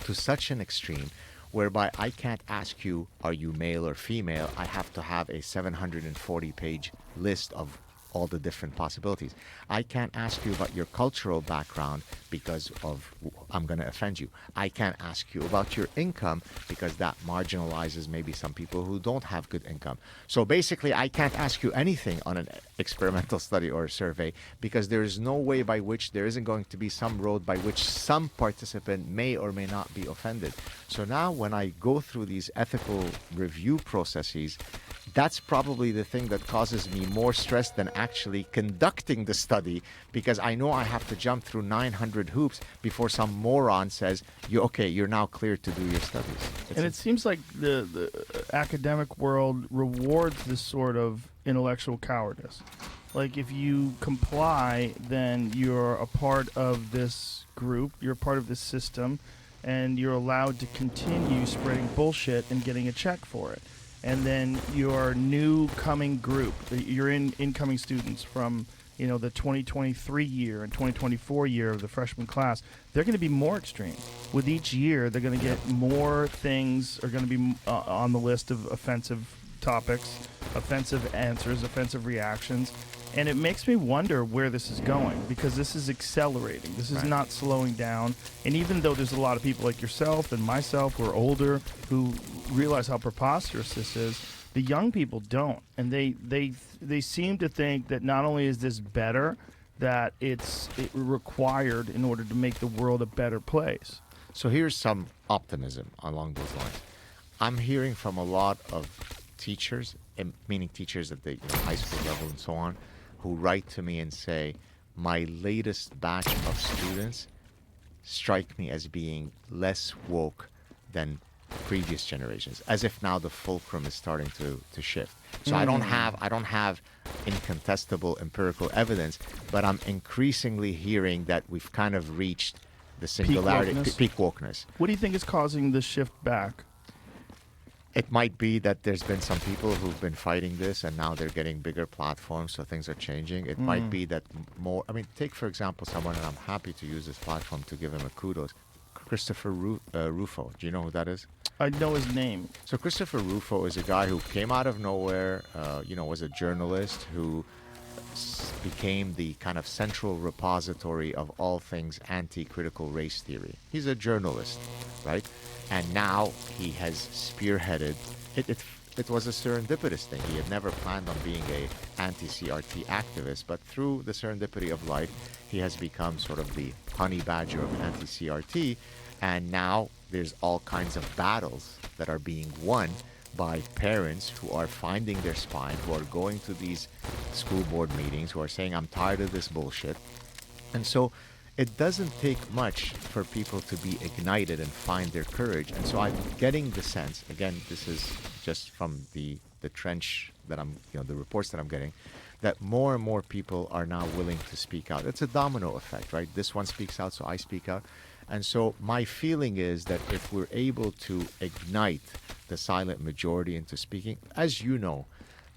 to such an extreme whereby I can't ask you, are you male or female? I have to have a 740-page list of all the different possibilities. I can't ask you about your cultural background because of I'm going to offend you. I can't ask you about your income because that marginalizes maybe some people who don't have good income. So basically, I can't ask you anything on an experimental study or a survey because there is no way by which there isn't going to be some road by which some participant may or may not be offended. So now when I go through these ethical review processes, that's probably the thing that causes me more stress than actually conducting the study, because I know I have to jump through 900 hoops before some moron says, you're now clear to do your studies. And it seems like the academic world rewards this sort of intellectual cowardice. Like, if you comply, then you're a part of this group, you're a part of this system, and you're allowed to continue spreading bullshit and getting a check for it. And then your new coming group, your incoming students from the 2023 year and 2024 year of the freshman class, they're going to be more extreme. With each year, they're going to get more things are going to be on the list of offensive topics, offensive answers, offensive reactions. And it makes me wonder where this is going, because this is accelerating. This is not slowing down. And even though there's a lot of people like yourself and myself who are older who realize how preposterous this is, the young people don't. And they seem to think that not only is this better, that it's required in order to make the world a better place. So here's some optimism along those lines. I'm hearing from a lot of teachers, meaning teachers at the high school level and so on, who write to me and say, my latest batch of students strike me as being less woke than previous generations, as if now the fulcrum is starting to shift. So I don't have incontestable empirical evidence, but I'm increasingly hearing that we've kind of reached the singularity, peak wokeness. What do you think is causing this shift back? It might be that there's been some people who've been fighting this and now they're getting bigger platforms, so things are changing. It might be that more, take, for example, someone, and I'm happy to use this platform to give him a kudos, Christopher Rufo. Do you know who that is? I know his name. So Christopher Rufo is a guy who came out of nowhere, was a journalist who became the kind of central repository of all things anti-critical race theory. He's a journalist, right? And now he has spearheaded it was a serendipitous thing. He had never planned on being a anti-CRT activist, but through the serendipity of life, he has become sort of the honey badger of anti-CRT, and now there's all kinds of battles that are being won by parents who are finding their spine, who are going to these school board meetings, who are saying, I'm tired of this bullshit. And so it doesn't take much for people to be ignited and find their courage. And so I'm getting the sense, again, this is just from the trench that I'm, the reports that I'm getting, that more and more people are now willing to speak out. It's a domino effect, right? This one speaks out, so I speak out. And so my feeling is that if we're able to ignite the silent majority into speaking, as you know,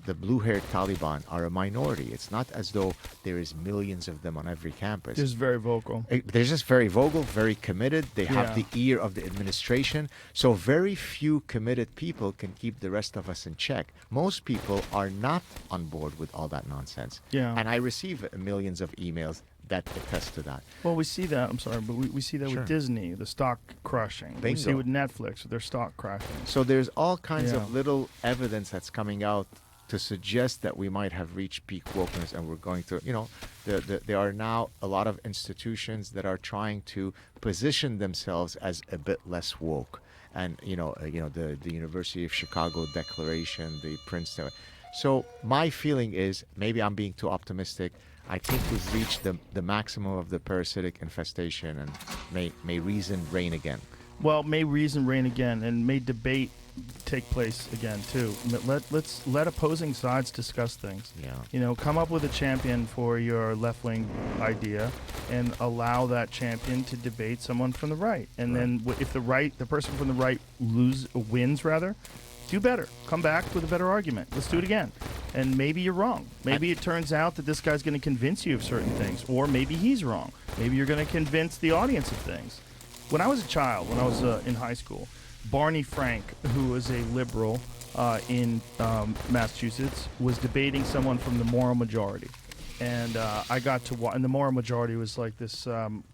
the blue-haired Taliban are a minority. It's not as though there is millions of them on every campus. Just very vocal. They're just very vocal, very committed. They have the ear of the administration. So very few committed people can keep the rest of us in check. Most people are not on board with all that nonsense. Yeah. And I receive millions of emails. that attests to that. Well, we see that. I'm sorry, but we see that Sure. with Disney, the stock crushing. We see Bingo. with Netflix, their stock crashing. So there's all kinds Yeah. of little evidence that's coming out to suggest that we might have reached peak wokeness, and we're going to, there are now a lot of institutions that are trying to position themselves as a bit less woke. And the University of Chicago Declaration, the Princeton. So my feeling is, maybe I'm being too optimistic. I think we've reached the maximum of the parasitic infestation, and may reason reign again. Well, may reason reign again, and may debate take place again too. Let's let opposing sides discuss things. Yeah. Come up with a champion for your left-wing idea, and allow that champion to debate someone from the right. And then if the person from the right wins, do better. Come back with a better argument. Let's do it again. And maybe you're wrong. Maybe it turns out that this guy's going to convince you of certain things, or maybe he's wrong. Maybe you're going to convince the audience of things. When I was a child, when I was in high school, Barney Frank, who was a liberal in Massachusetts, was debating someone from the moral majority. And I got to watch, and the moral majority was like this.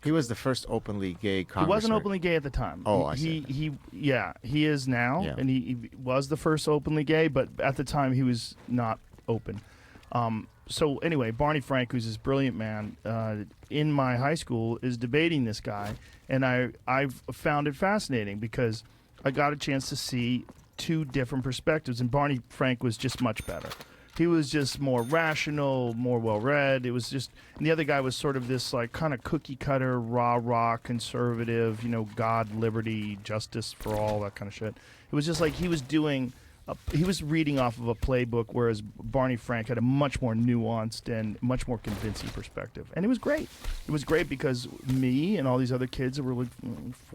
He was the first openly gay He congressman. wasn't openly gay at the time. Oh, I see. He is now, Yeah. and he was the first openly gay, but at the time he was not open. So anyway, Barney Frank, who's this brilliant man in my high school, is debating this guy, and I've found it fascinating because I got a chance to see two different perspectives, and Barney Frank was just much better. He was just more rational, more well-read. It was just, and the other guy was sort of this like kind of cookie-cutter, rah-rah, conservative, God, liberty, justice for all, that kind of shit. It was just like he was reading off of a playbook, whereas Barney Frank had a much more nuanced and much more convincing perspective. And it was great. It was great because me and all these other kids that were like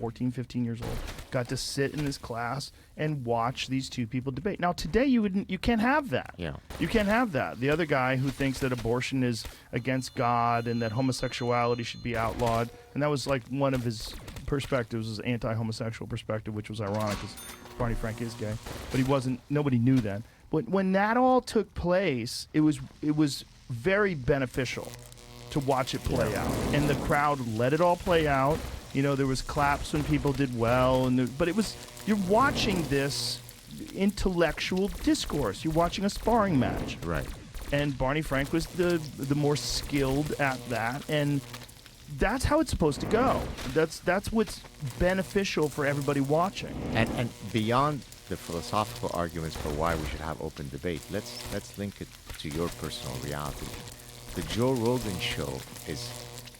14, 15 years old got to sit in this class and watch these two people debate. Now, today you can't have that. Yeah. You can't have that. The other guy who thinks that abortion is against God and that homosexuality should be outlawed, and that was like one of his perspectives, was anti-homosexual perspective, which was ironic because Barney Frank is gay, but he wasn't. Nobody knew that. But when that all took place, it was very beneficial to watch it play out, and the crowd let it all play out. There was claps when people did well, but you're watching this intellectual discourse. You're watching a sparring match, Right. and Barney Frank was the more skilled at that, and that's how it's supposed to go. That's what's beneficial for everybody watching. And beyond the philosophical arguments for why we should have open debate, let's link it to your personal reality. The Joe Rogan show is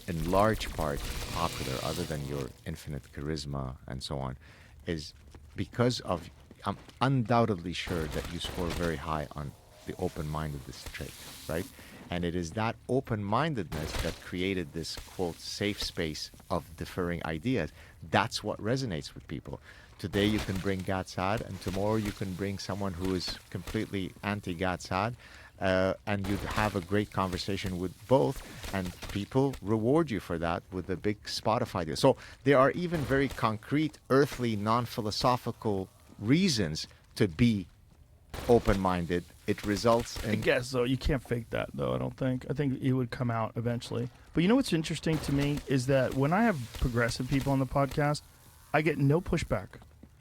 in large part popular, other than your infinite charisma and so on, is because of, I'm undoubtedly sure that you score very high on the open-mindedness trait, right? And it is that open-mindedness that created this, quote, safe space of differing ideas. That's what resonates with people. Today you can bring Gad Saad, and tomorrow you can bring someone who is completely anti-Gad Saad, and you'd have a great conversation with both, and people reward you for that with a big Spotify deal. So there are even very concrete, earthly, non-philosophical reasons to be open-minded. It results in... I guess, though, you can't fake that, though, I don't think. I think it would come out eventually. But you know what's interesting to me is that when I have progressive people on the podcast, I get no pushback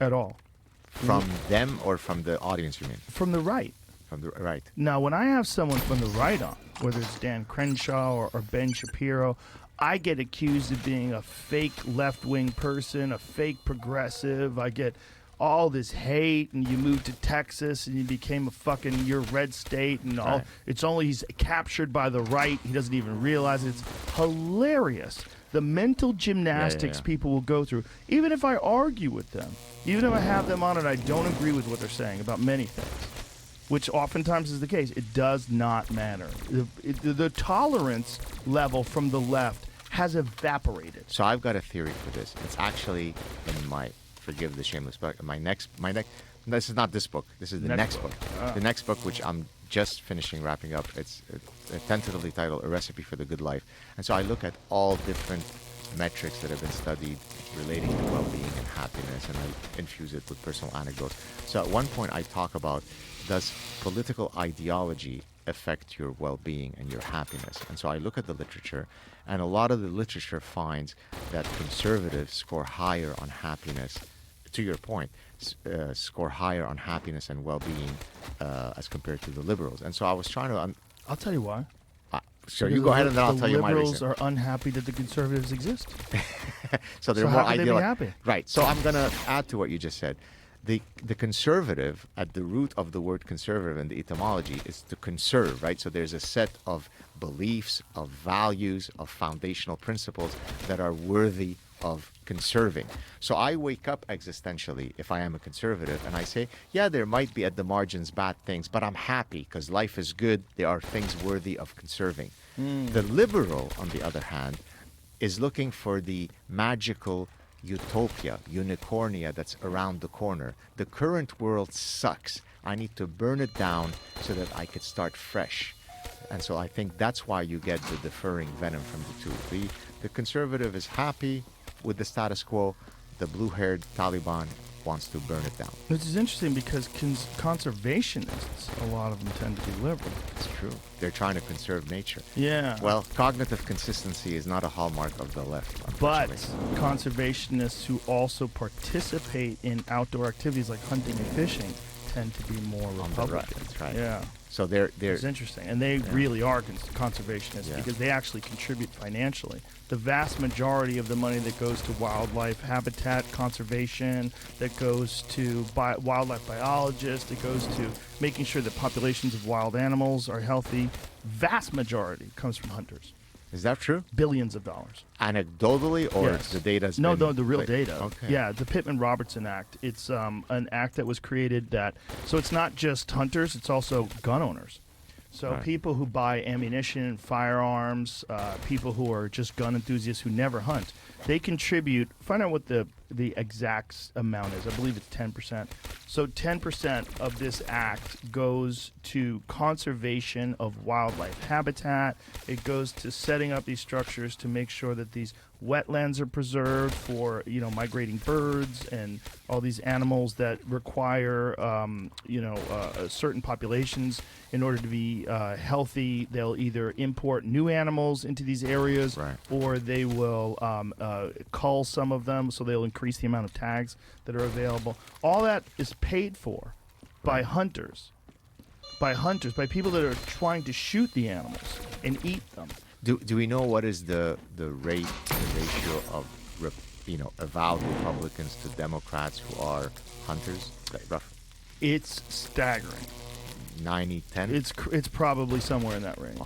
at all. From them or from the audience, you mean? From the right. From the right. Now, when I have someone from the right on, whether it's Dan Crenshaw or Ben Shapiro, I get accused of being a fake left-wing person, a fake progressive. I get all this hate, and you moved to Texas and you became your red state, and all. Right. It's only he's captured by the right. He doesn't even realize it. It's hilarious. The mental gymnastics people will go through, even if I argue with them, even if I have them on and I don't agree with what they're saying about many things, which oftentimes is the case. It does not matter. The tolerance level from the left has evaporated. So I've got a theory for this. It's actually in my, forgive the shameless, but my next, this is not this book. This is the next book. The next book, which I'm just finishing wrapping up. It's tentatively titled A Recipe for the Good Life. And so I look at all different metrics that have been studied relating to well-being and happiness, and I infuse it with personal anecdotes. So at one point I talk about, does political ideology affect your well-being and your happiness. And so I look at the literature, and a lot of the literature finds that conservatives score higher on happiness, to your point, score higher on happiness and well-being as compared to the liberals. And so I was trying to I'll tell you why. so you go ahead and then I'll tell you my The reason. liberals are unhappy that the conservatives exist. So they're So more how could they be ideal. happy? Right. So I'm going to add to what you just said. The conservative, at the root of the word conservative in the etymology, is to conserve, right? So there's a set of beliefs, of values, of foundational principles that are worthy of conserving. So I wake up existentially if I am a conservative and I say, yeah, there might be at the margins bad things, but I'm happy because life is good. There are things worthy of conserving. The liberal, on the other hand, is looking for the magical utopia, unicornia that's around the corner. The current world sucks. I need to burn it down so that I could start fresh. And so I think that's why you get the differing venom from the two. The conservative is happy with the status quo. The blue-haired Taliban wants to burn it down. Which is interesting because conservationists, a lot of them tend to be liberal. It's true. They're trying to conserve nature. Yeah. Well, cognitive consistency is not a hallmark of the left, But unfortunately. conservationists who also participate in outdoor activities like hunting and fishing tend to be more On the Republican. right, that's right. Yeah. So they're It's interesting. And they really are conservationists Yeah. because they actually contribute financially. The vast majority of the money that goes to wildlife habitat conservation, that goes to wildlife biologists, it goes to making sure that populations of wild animals are healthy, vast majority comes from hunters. Is that true? Billions of dollars. Anecdotally, or Yes. the data's No, been the real like- data. Okay. Yeah, the Pittman-Robertson Act. It's an act that was created so it's not just hunters, it's also gun owners. So Right. people who buy ammunition, firearms, people who are just gun enthusiasts who never hunt, they contribute. Find out what the exact amount is. I believe it's 10%. So 10% of this act goes to conservation of wildlife habitat. It goes to setting up these structures to make sure that these wetlands are preserved for migrating birds and all these animals that require certain populations in order to be healthy. They'll either import new animals into these areas, Right. or they will cull some of them, so they'll increase the amount of tags that are available. All that is paid for by hunters. By people that are trying to shoot the animals and eat them. Do we know what is the ratio of avowed Republicans to Democrats who are hunters? Like rough It's staggering. 90-10? It's probably somewhere in that range.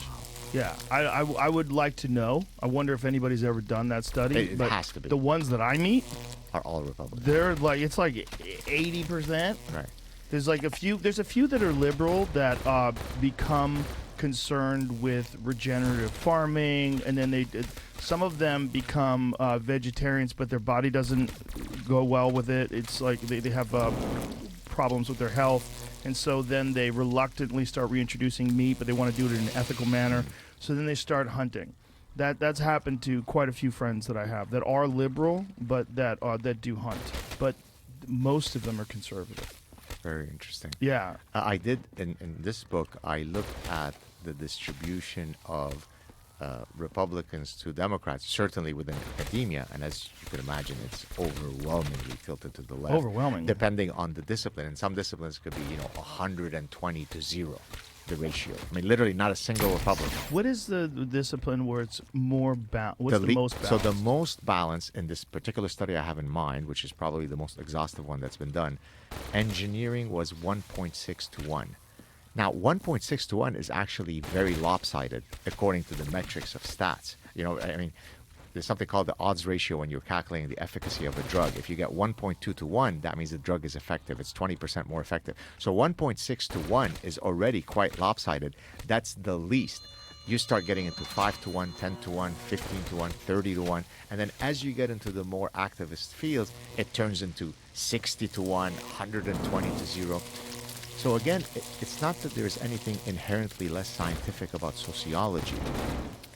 Yeah, I would like to know. I wonder if anybody's ever done that study. It but has to be. The ones that I meet, Are all Republicans? they're like it's like 80%. Right. There's like a few that are liberal that become concerned with regenerative farming, and then some of them become vegetarians, but their body doesn't go well with it. It's like they have problems with their health, and so then they reluctantly start reintroducing meat, but they want to do it in an ethical manner. So then they start hunting. That's happened to quite a few friends that I have that are liberal, but that do hunt. But most of them are conservative. Very interesting. Yeah. I did, in this book, I looked at the distribution of Republicans to Democrats, certainly within academia, and as you can imagine, it's overwhelmingly tilted to the left. Overwhelming. Depending on the discipline. And some disciplines could be, 120 to 0, the ratio. I mean, literally not a single Republican. What is the discipline where it's more what's the most So balanced? the most balance in this particular study I have in mind, which is probably the most exhaustive one that's been done, engineering was 1.6 to 1. Now, 1.6 to 1 is actually very lopsided according to the metrics of stats. I mean, there's something called the odds ratio when you're calculating the efficacy of a drug. If you get 1.2 to 1, that means the drug is effective. It's 20% more effective. So 1.6 to 1 is already quite lopsided. That's the least. You start getting into 5 to 1, 10 to 1, 15 to 1, 30 to 1. And then as you get into the more activist fields, it turns into 60 to 1, 120 to 0. So again, it's not that there's anything inherently less scientific about sociology.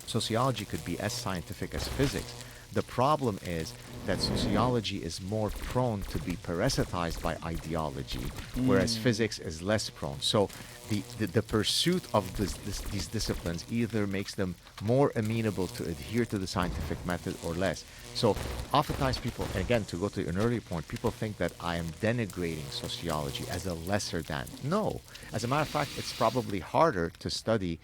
Sociology could be as scientific as physics, The problem is that sociology is more prone to be parasitized by ideology, whereas physics is less prone. So the pursuit of these disciplines either makes them more amenable to adhere to the scientific method or less. So oftentimes people, and again, to go to an earlier point, people think that I am denigrating sociology as a lesser than. No. As a matter of fact, it's probably harder to study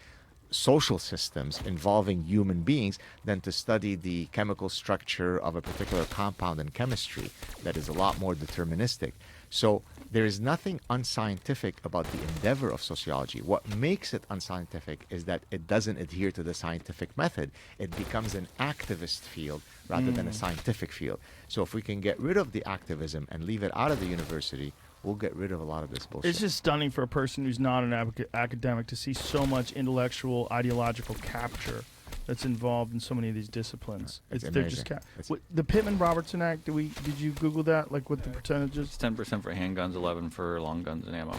social systems involving human beings than to study the chemical structure of a particular compound in chemistry that is a lot more deterministic. So there is nothing unscientific about the endeavor of sociology. What makes it unscientific is that it doesn't adhere to the scientific method. It becomes an activist field rather than a scientific field. So if we can get rid of the activism and leave it out of the university, we'll get rid of a lot of this bullshit. It's just stunning for a person who's not an academic to see so much intellectual, ideological capture that's involved in so many of these disciplines. It's They're just amazing. the Pittman-Robertson Act. Did you Google that? Like what the percentages? It's 10% for handguns, 11 for long guns and ammo.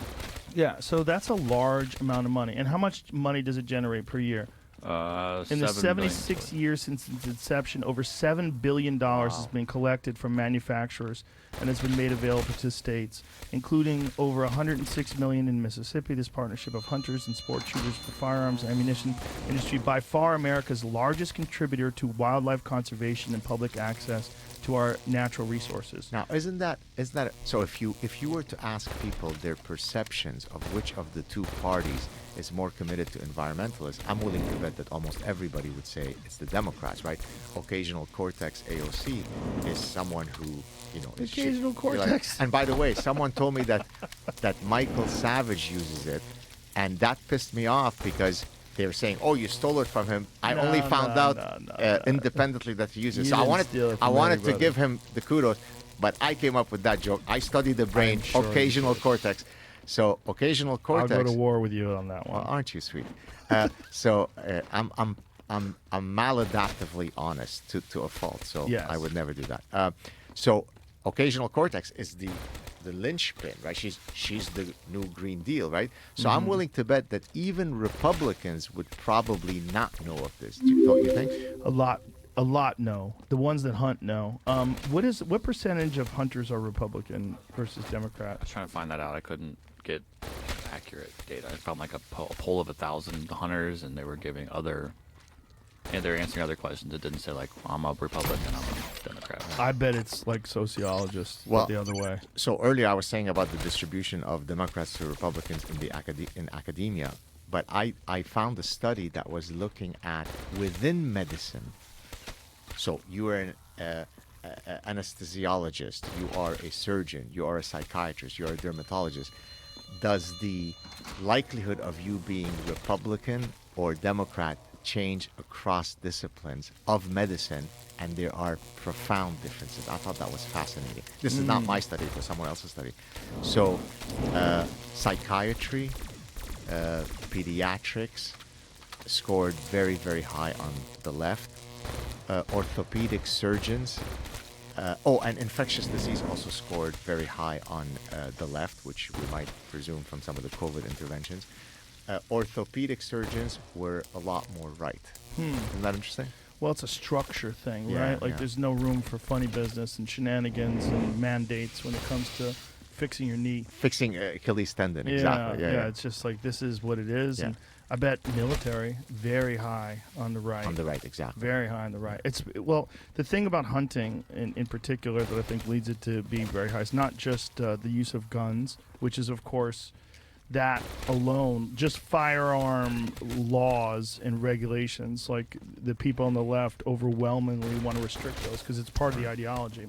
Yeah, so that's a large amount of money. And how much money does it generate per year? In the 76 years since its inception, over $7 billion has been collected from manufacturers and has been made available to states, including over $106 million in Mississippi. This partnership of hunters and sport shooters for firearms and ammunition industry, by far America's largest contributor to wildlife conservation and public access to our natural resources. Now, isn't that so? If you were to ask people their perceptions of which of the two parties is more committed to environmentalists, I'm willing to bet that almost everybody would say it's the Democrats, right? Occasional Cortex AOC is someone who, is Occasional Cortex. And by the way, someone told me that Michael Savage uses it, and that pissed me off because they were saying, "Oh, you stole it from him." I only found out independently that he uses it. So I wanted to give him the kudos, but I came up with that joke. I studied the brain, sure occasional cortex. So occasional cortex. I'll go to war with you on that one. Well, aren't you sweet? I'm maladaptively honest to a fault. So Yes. I would never do that. So occasional cortex is the linchpin, right? She's the new Green Deal, right? So I'm willing to bet that even Republicans would probably not know of this. Don't you think? A lot no. The ones that hunt no. What percentage of hunters are Republican versus Democrat? I was trying to find that out. I couldn't get accurate data. I found like a poll of 1,000 hunters, and they were giving they're answering other questions. It didn't say like, I'm a Republican, I'm a Democrat. I bet it's like sociologists, Well, but the other way. So earlier I was saying about the distribution of Democrats to Republicans in academia, but I found a study that was looking at within medicine. So you are an anesthesiologist, you are a surgeon, you are a psychiatrist, you are a dermatologist. Does the likelihood of you being Republican or Democrat change across disciplines of medicine? And there are profound differences. I thought that was fascinating. This is not my study, it was someone else's study. So psychiatry, pediatrics scored very, very high on the left. Orthopedic surgeons, and infectious disease also scored very high on the left, which we might presume from some of the COVID interventions. Orthopedic surgeons were a lot more right. Isn't that interesting? Well, it's a structure thing, Yeah, right? Like yeah. there's no room for funny business and shenanigans and mandates when it comes to fixing your knee. Fixing Achilles tendon, exactly. Yeah. It's just like this is what it is. Yeah. And I bet military very high on the right. On the right, exactly. Very high on the right. The thing about hunting in particular that I think leads it to be very high is not just the use of guns, which is of course that alone, just firearm laws and regulations, like the people on the left overwhelmingly want to restrict those because it's part of the ideology.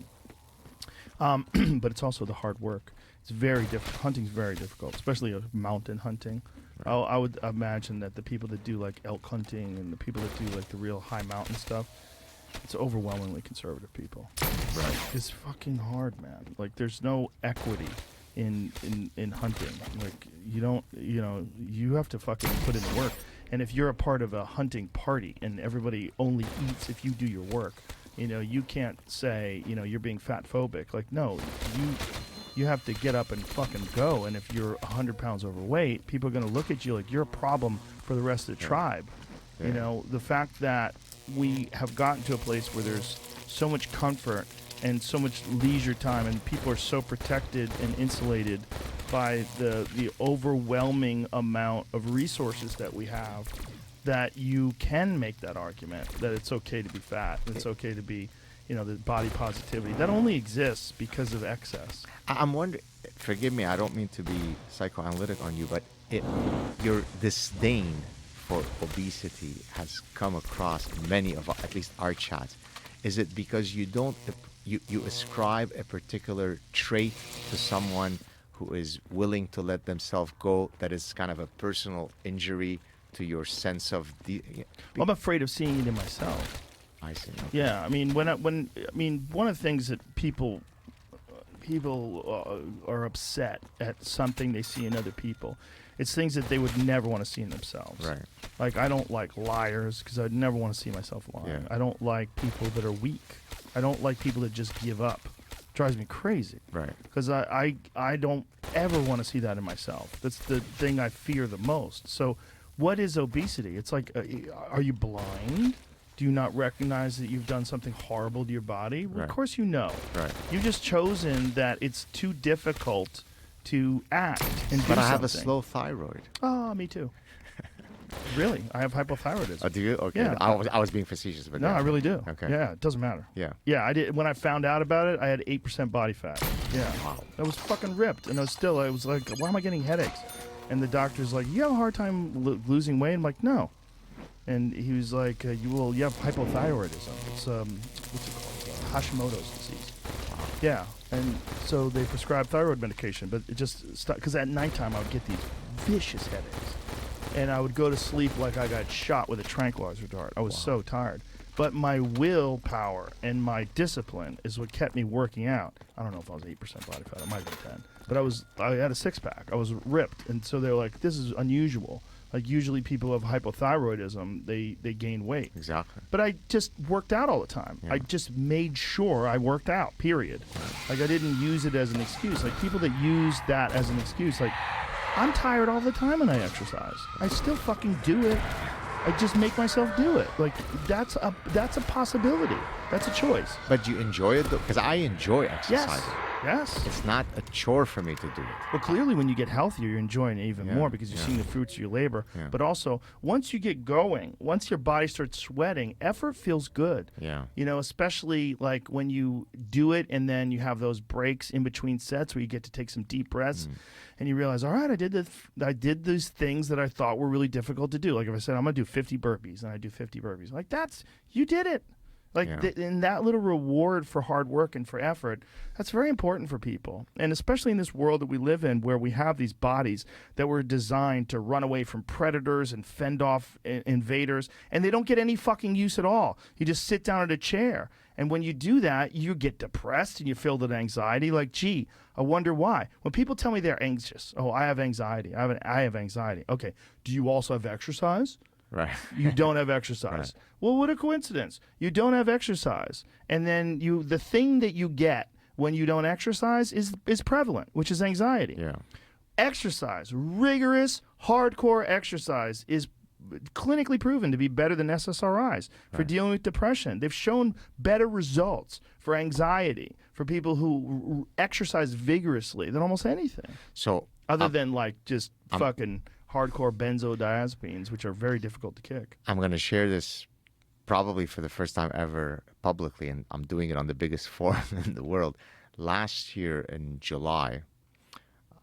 But it's also the hard work. It's very difficult. Hunting's very difficult, especially mountain hunting. I would imagine that the people that do like elk hunting and the people that do like the real high mountain stuff, it's overwhelmingly conservative people. Right. It's fucking hard, man. Like there's no equity in hunting. Like you have to fucking put in the work. And if you're a part of a hunting party and everybody only eats if you do your work, you can't say, you're being fat phobic. Like, no, you have to get up and fucking go. And if you're 100 pounds overweight, people are going to look at you like you're a problem for the rest of the tribe. Yeah. The fact that we have gotten to a place where there's so much comfort and so much leisure time, and people are so protected and insulated by the overwhelming amount of resources that we have, that you can make that argument that it's okay to be fat, it's okay to be, you know, the body positivity. That only exists because of excess. I'm wondering, forgive me, I don't mean to be psychoanalytic on you, but your disdain for obesity has come across many of at least our chats. Is it because you don't you ascribe a particular trait to someone who is willing to let themselves go, that is kind of a personal injury to your sense of Well, I'm afraid of seeing it in myself. I see. Okay. Yeah, I mean, one of the things that people are upset at something they see in other people. It's things that they would never want to see in themselves. Right. Like, I don't like liars because I'd never want to see myself lying. Yeah. I don't like people that are weak. I don't like people that just give up. It drives me crazy. Right. Because I don't ever want to see that in myself. That's the thing I fear the most. So what is obesity? It's like, are you blind? Do you not recognize that you've done something horrible to your body? Well, Right. Of course you know. Right. You've just chosen that it's too difficult to act and do But I have a something. slow thyroid. Oh, me too. Really? I have hypothyroidism. Oh, do you? Okay. Yeah. I was being facetious, but No, yeah. I really do. Okay. Yeah, it doesn't matter. Yeah. Yeah, I did. When I found out about it, I had 8% body fat. Yeah. Wow. I was fucking ripped, and I was like, why am I getting headaches? And the doctor's like, you have a hard time losing weight? I'm like, no. And he was like, you have hypothyroidism. It's what's it called? Hashimoto's disease. Yeah. And so they prescribed thyroid medication, but it just stopped because at nighttime I would get these vicious headaches, and I would go to sleep like I got shot with a tranquilizer dart. I was so tired. But my willpower and my discipline is what kept me working out. I don't know if I was 8% body fat. I might have been 10. But I had a six-pack. I was ripped. And so they're like, this is unusual. Like, usually people who have hypothyroidism, they gain weight. Exactly. But I just worked out all the time. Yeah. I just made sure I worked out, period. Like, I didn't use it as an excuse. Like, people that use that as an excuse, like, I'm tired all the time when I exercise. I still fucking do it. I just make myself do it. Like, that's a possibility. That's a choice. But you enjoy it though, because I enjoy exercising. Yes. It's not a chore for me to do it. Well, clearly, when you get healthier, you're enjoying it even Yeah, more because you're yeah. seeing the fruits of your labor. Yeah. But also, once you get going, once your body starts sweating, effort feels good. Yeah. You know, especially like when you do it and then you have those breaks in between sets where you get to take some deep breaths and you realize, all right, I did these things that I thought were really difficult to do. Like if I said, I'm going to do 50 burpees and I do 50 burpees. Like you did it. Like, Yeah. and that little reward for hard work and for effort, that's very important for people. And especially in this world that we live in where we have these bodies that were designed to run away from predators and fend off invaders, and they don't get any fucking use at all. You just sit down at a chair. And when you do that, you get depressed and you feel that anxiety. Like, gee, I wonder why. When people tell me they're anxious, oh, I have anxiety. I have anxiety. Okay, do you also have exercise? Right. You don't have exercise. Right. Well, what a coincidence. You don't have exercise. And then the thing that you get when you don't exercise is prevalent, which is anxiety. Yeah. Exercise, rigorous, hardcore exercise is clinically proven to be better than SSRIs for dealing with depression. They've shown better results for anxiety for people who exercise vigorously than almost anything. So Other than like just fucking hardcore benzodiazepines, which are very difficult to kick. I'm going to share this probably for the first time ever publicly, and I'm doing it on the biggest forum in the world. Last year in July,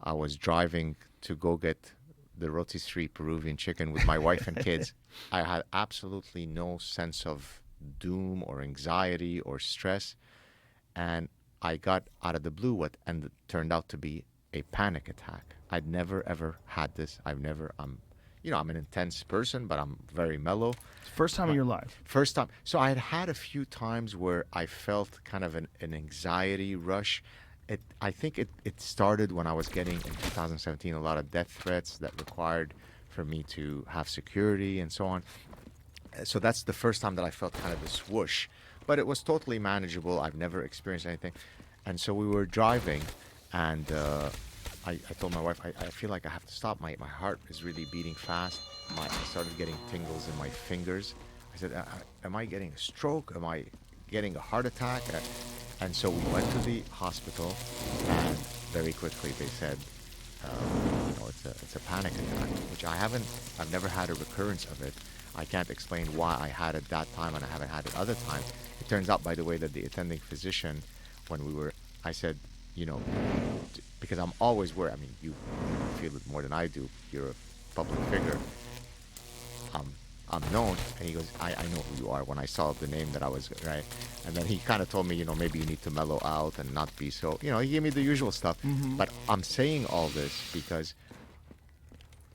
I was driving to go get the rotisserie Peruvian chicken with my wife and kids. I had absolutely no sense of doom or anxiety or stress, and I got out of the blue and it turned out to be a panic attack. I'd never ever had this. I'm an intense person, but I'm very mellow. First time in your life. First time. So I had a few times where I felt kind of an anxiety rush. I think it started when I was getting, in 2017, a lot of death threats that required for me to have security and so on. So that's the first time that I felt kind of this whoosh. But it was totally manageable. I've never experienced anything. And so we were driving, and I told my wife, I feel like I have to stop. My heart is really beating fast. I started getting tingles in my fingers. I said, am I getting a stroke? Am I getting a heart attack. And so we went to the hospital, and very quickly they said, it's a panic attack, which I've never had a recurrence of it. I can't explain why I had it that time and I haven't had it other times. It turns out, by the way, that the attending physician, I said, because I'm always worried. I mean, you feel it more than I do. You're a public figure. I'm known, and he goes, I know who you are. When I saw the name that I was, right? And then he kind of told me, maybe you need to mellow out and not be so, he gave me the usual stuff. But I'm saying all this because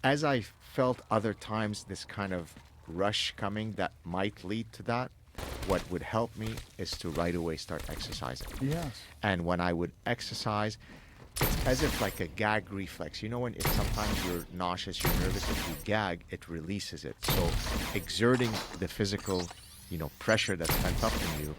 as I felt other times this kind of rush coming that might lead to that, what would help me is to right away start exercising. Yes. And when I would exercise, it's as if like a gag reflex. If sometimes you're nauseous, you're nervous, if you gag, it releases it. So exerting the physical, pressure that's pent up in you,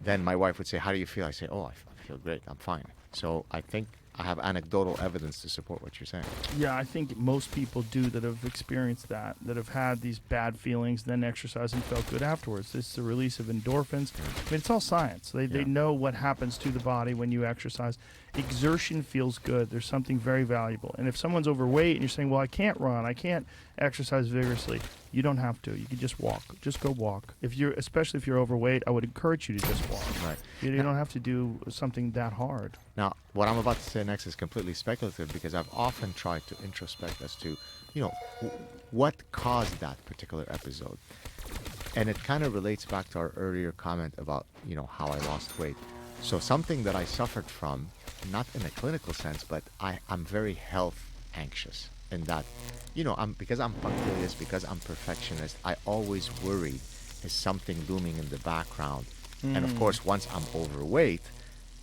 then my wife would say, how do you feel? I say, I feel great. I'm fine. So I think I have anecdotal evidence to support what you're saying. Yeah, I think most people do that have experienced that have had these bad feelings, then exercise and felt good afterwards. It's the release of endorphins. I mean, it's all science. They know what happens to the body when you exercise. Exertion feels good. There's something very valuable. And if someone's overweight and you're saying, well, I can't run, I can't exercise vigorously, you don't have to. You can just walk. Just go walk. Especially if you're overweight, I would encourage you to just walk. Right. You don't have to do something that hard. Now, what I'm about to say next is completely speculative because I've often tried to introspect as to, what caused that particular episode. And it kind of relates back to our earlier comment about, how I lost weight. So something that I suffered from, not in a clinical sense, but I'm very health anxious in that, because I'm punctilious, because I'm perfectionist, I always worry is something looming in the background. And of course, once I'm overweight,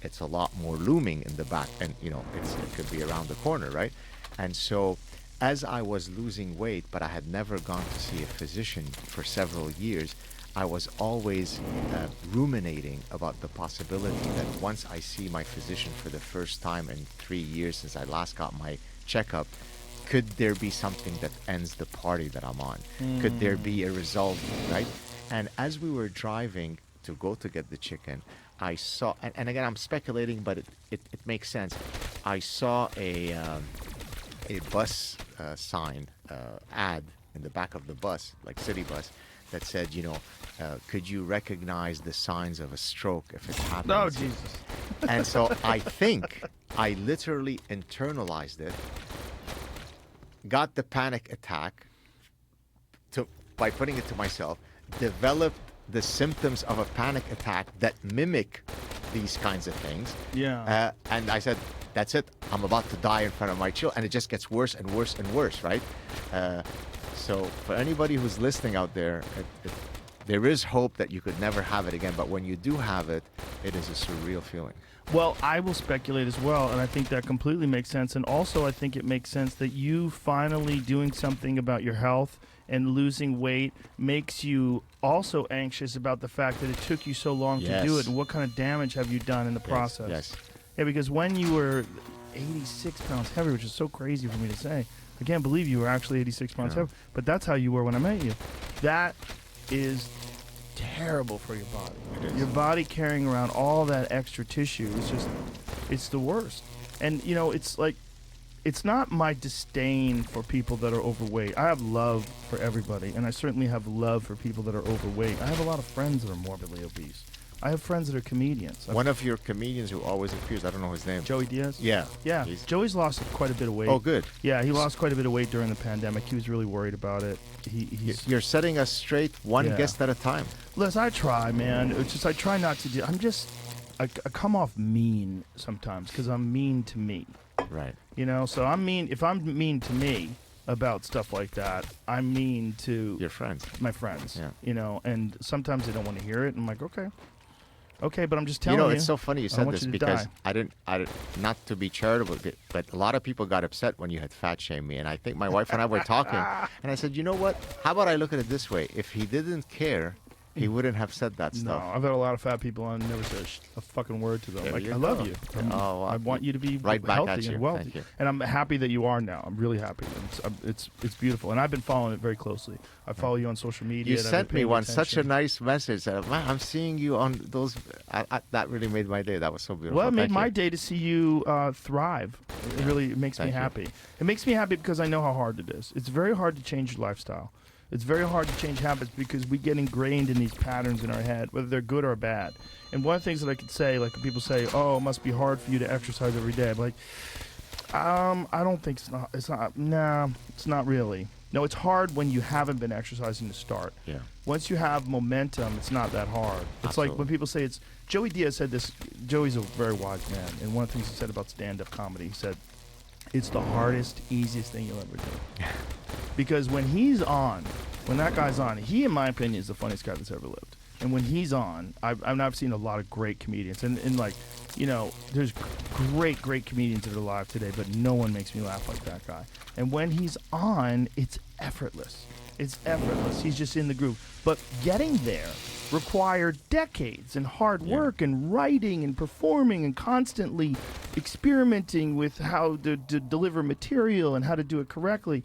it's a lot more looming in the back, and it could be around the corner, right? And so as I was losing weight, but I had never gone to see a physician for several years, I was always ruminating about the possibility that once I see my physician for the first time in 3 years since I last got my checkup, could there be something that ends the party that I'm on? Could there be a result, right? And as we were driving to go to get the chicken, I saw, and again, I'm speculating, but it makes sense. I saw a bus sign ad in the back of the bus, like city bus, that said, could you recognize the signs of a stroke if it happens? Oh, Jesus. And so I think I literally internalized it, got the panic attack by putting it to myself, developed the symptoms of a panic attack that mimic these kinds of things. Yeah. And I said, that's it. I'm about to die in front of my children. And it just gets worse and worse and worse, right? So for anybody who's listening out there, there is hope that you could never have it again. But when you do have it, it is a surreal feeling. Well, I will speculate as well, and I think that completely makes sense. And also, I think it makes sense that you finally doing something about your health and losing weight makes you also anxious about the fact that it took you so long to do it, and what kind of damage have you done in the process. Yes. Yeah, because when you were 86 pounds heavier, which is so crazy for me to say, I can't believe you were actually 86 pounds heavier, but that's how you were when I met you. That is terrible for your body. Your body carrying around all that extra tissue is just, it's the worst. And, it's like, it's not my disdain for people that are overweight. I have love for everybody, and I certainly have love for people that are overweight. I have a lot of friends that are morbidly obese. I have friends that are comedians. One of your comedians who always appears, I don't know his name. Joey Diaz? Yeah. Yeah. Joey's lost quite a bit of weight. Oh, good. Yeah, he lost quite a bit of weight during the pandemic. He was really worried about it. You're setting us straight one guest at a time. Listen, I try, man. It's just I try not to do. I come off mean sometimes because I'm mean to me. Right. So I'm mean. If I'm mean to me about stuff like that, I'm mean to your friends. My friends. Yeah. And sometimes they don't want to hear it. And I'm like, okay, but I'm just telling you. It's so funny you said this because I didn't, not to be charitable, but a lot of people got upset when you had fat shamed me. And I think my wife and I were talking, and I said, you know what? How about I look at it this way? If he didn't care, he wouldn't have said that No, stuff. I've had a lot of fat people on and never said a fucking word to them. There Like, you I love go. you. Oh, wow. I want you to be Right back healthy at you. and wealthy. Thank you. And I'm happy that you are now. I'm really happy. It's beautiful. And I've been following it very closely. I follow you on social media. You and I've been sent me paying one such a attention. nice message. Man, I'm seeing you on those. That really made my day. That was so beautiful. Well, it made Thank my you. day to see you thrive. It really makes me Thank you. happy. It makes me happy because I know how hard it is. It's very hard to change your lifestyle. It's very hard to change habits because we get ingrained in these patterns in our head, whether they're good or bad. And one of the things that I could say, like when people say, "Oh, it must be hard for you to exercise every day," I'm like, I don't think it's not. It's not. Nah, it's not really. No, it's hard when you haven't been exercising to start. Yeah. Once you have momentum, it's not that hard. It's like when Absolutely. people say it's. Joey Diaz said this. Joey's a very wise man, and one of the things he said about stand-up comedy, he said, "It's the hardest, easiest thing you'll ever do." Because when he's on, when that guy's on, he, in my opinion, is the funniest guy that's ever lived. And when he's on, I've seen a lot of great comedians, and like, you know, there's great comedians that are alive today, but no one makes me laugh like that guy. And when he's on, it's effortless. It's effortless. He's just in the groove. But getting there required decades and hard work and writing and performing and constantly experimenting with how to deliver material and how to do it correctly.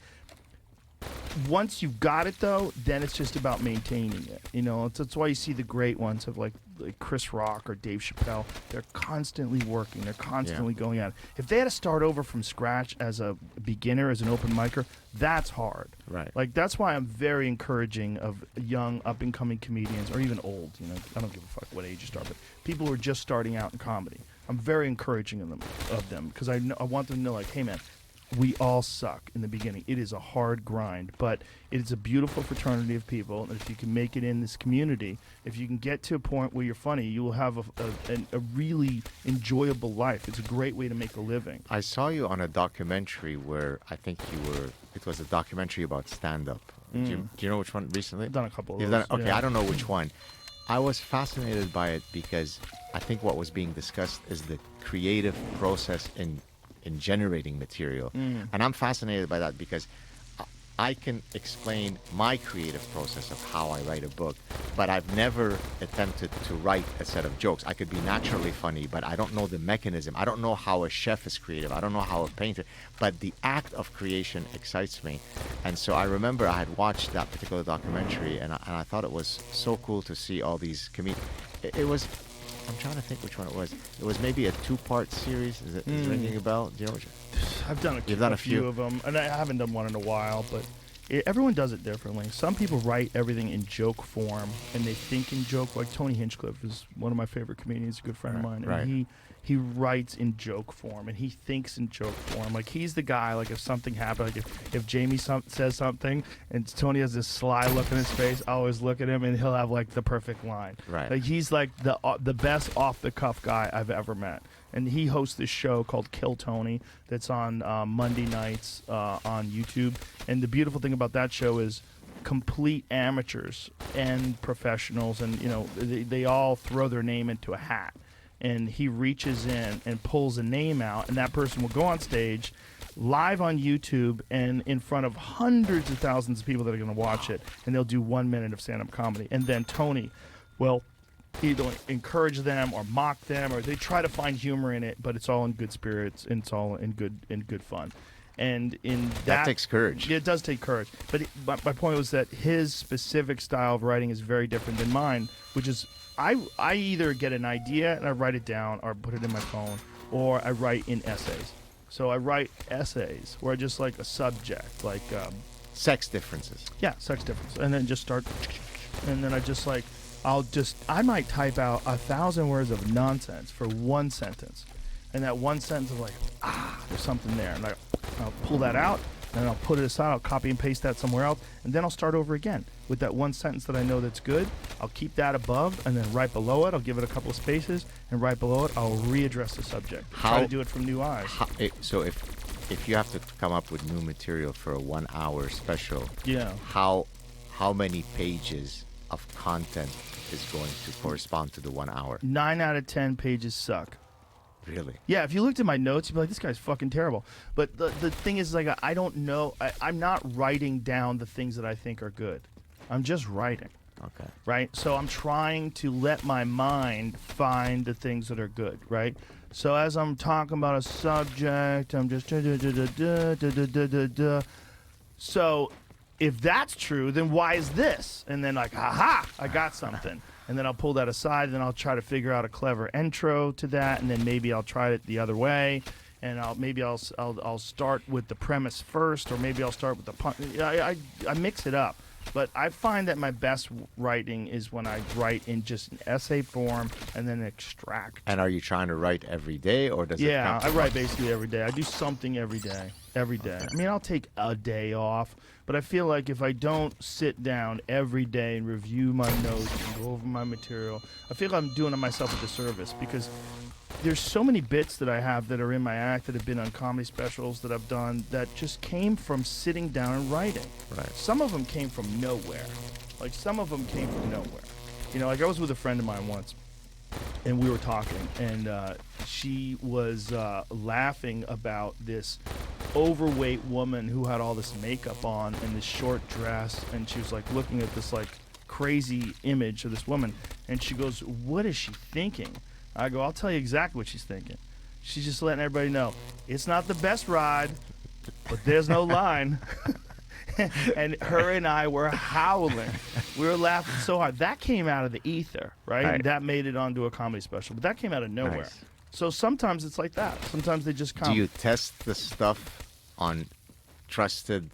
Once you've got it, though, then it's just about maintaining it. You know, that's why you see the great ones of like Chris Rock or Dave Chappelle. They're constantly working. They're constantly going at it. If they had to start over from scratch as a beginner, as an open micer, that's hard. Right. Like, that's why I'm very encouraging of young, up-and-coming comedians, or even old. You know, I don't give a fuck what age you start, but people who are just starting out in comedy. I'm very encouraging of them because I want them to know, like, hey, man, we all suck in the beginning. It is a hard grind, but it is a beautiful fraternity of people. And if you can make it in this community, if you can get to a point where you're funny, you will have a really enjoyable life. It's a great way to make a living. I saw you on a documentary where I think it was a documentary about stand-up. Do you know which one recently? I've done a couple of You've those. done it? Okay, yeah. I don't know which one. I was fascinated by it because I think what was being discussed is the creative process in generating material. And I'm fascinated by that because I can explain my creative process of how I write a book, but I've never attempted to write a set of jokes. I could be naturally funny, but I don't know the mechanism. I don't know how a chef is creative. I don't know how a painter, but the act of creation excites me. And so I remember I had watched that particular documentary, and I thought it was so cool to see all these comedians. It was, I'm trying to think which one it was. It was maybe a 2-part series. Is it ringing a bell? Do you know which? I've done You've done a a few few? of them, and I haven't done one in a while, but everyone does it differently. Some people write everything in joke form, and they think in joke. Like Tony Hinchcliffe is one of my favorite comedians, a good friend of mine, and Right. he writes in joke form, and he thinks in joke form. Like, he's the guy, like, if something happened, like if Jamie says something, and Tony has this sly look in his face, I always look at him, and he'll have, like, the perfect line. Right. Like, he's, like, the best off-the-cuff guy I've ever met. And he hosts this show called Kill Tony that's on Monday nights on YouTube. And the beautiful thing about that show is complete amateurs and professionals, and, you know, they all throw their name into a hat. And he reaches in and pulls a name out, and that person will go on stage live on YouTube and in front of hundreds of thousands of people that are going to watch it, and they'll do 1 minute of stand-up comedy. And then Tony will either encourage them or mock them, or they try to find humor in it, but it's all in good spirits and it's all in good fun. And in That takes courage. Yeah, it does take courage. But my point was that his specific style of writing is very different than mine, which is I either get an idea and I write it down or put it in my phone, or I write in essays. So I write essays where I just like a subject, like Sex differences. sex difference, and then just start, and then I might type out 1,000 words of nonsense for one sentence, and that one sentence of like, there's something there, and I'll pull that out, and I'll put it aside, I'll copy and paste that somewhere else, and then I'll start over again with that one sentence that I know that's good. I'll keep that above, and then right below it, I'll give it a couple of spaces, and right below it, I'll readdress the subject. Try to do it from new eyes. So if you have to come up with new material for a 1-hour special, Yeah. how many pages of content is going to correspond to the 1 hour? 9 out of 10 pages suck. Really? Yeah, if you looked at my notes, you'd be like, this guy's fucking terrible. But the thing is, like, I don't know. I'm not writing down the things that I think are good. I'm just writing. Okay. right? So I'm trying to let my mind find the things that are good, right? So as I'm talking about a subject, I'm just So if that's true, then why is this? And then like, aha, I got something. And then I'll pull that aside, and then I'll try to figure out a clever intro to that, and then maybe I'll try it the other way, and I'll start with the premise first, or maybe I'll start with the punch. I mix it up. But I find that my best writing is when I write in just an essay form and then extract. And are you trying to write every day, or does it Yeah, come I write basically every day. I do something every day. Every day. I mean, I'll take a day off, but I feel like if I don't sit down every day and review my notes and go over my material, I feel like I'm doing myself a disservice, because there's so many bits that I have that are in my act that have been on comedy specials that I've done that just came from sitting down and writing. Right. Some of them came from nowhere. Like, some of them came from nowhere. You know, like I was with a friend of mine once, and we were talking, and she was laughing about this overweight woman who had all this makeup on and this short dress, and she was like looking at this like crazy image of this woman, and she goes, "What is she thinking?" I go, "I'll tell you exactly what she's thinking. She's just letting everybody know it's not the best ride, but there's no line." And her and I were howling. We were laughing so hard. That came out of the ether, right? Right. And that made it onto a comedy special. But that came out of nowhere. Nice. So sometimes it's like that. Sometimes they just come. Do you test the stuff on trusted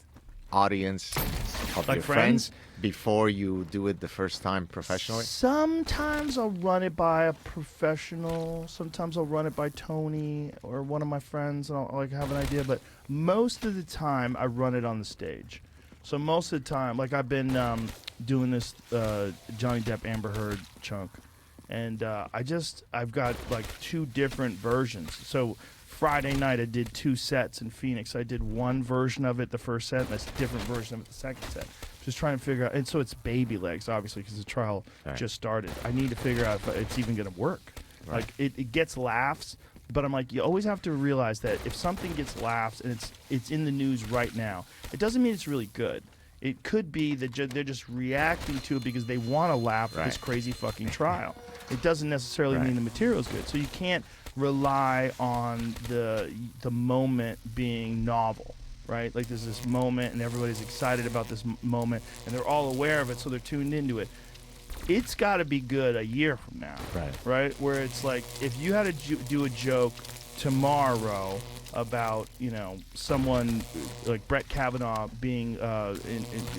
audience of Like your friends? before you do it the first time professionally? Sometimes I'll run it by a professional. Sometimes I'll run it by Tony or one of my friends, and I'll like have an idea. But most of the time, I run it on the stage. So most of the time, like I've been doing this Johnny Depp Amber Heard chunk, and I've got like 2 different versions. So Friday night I did 2 sets in Phoenix. I did one version of it the first set, and a different version of it the second set. Just trying to figure out, and so it's baby legs, obviously, because the trial Right. just started. I need to figure out if it's even going to work. Right. Like it gets laughs, but I'm like, you always have to realize that if something gets laughs and it's in the news right now, it doesn't mean it's really good. It could be that they're just reacting to it because they want to laugh at this Right. crazy fucking trial. It doesn't necessarily Right. mean the material's good. So you can't rely on the moment being novel, right? Like there's this moment and everybody's excited about this moment and they're all aware of it, so they're tuned into it. It's got to be good a year from now, right? Where it's like if you had to do a joke tomorrow about, you know, someone like Brett Kavanaugh being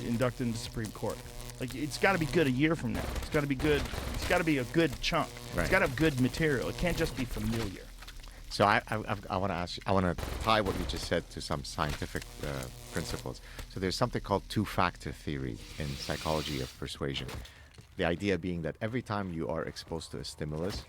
inducted into the Supreme Court. Like, it's got to be good a year from now. It's got to be good. It's got to be a good chunk. Right. It's got to have good material. It can't just be familiar. So I want to ask you, I want to tie what you just said to some scientific principles. So there's something called 2-factor theory in psychology of persuasion. The idea being that every time you are exposed to a stimulus,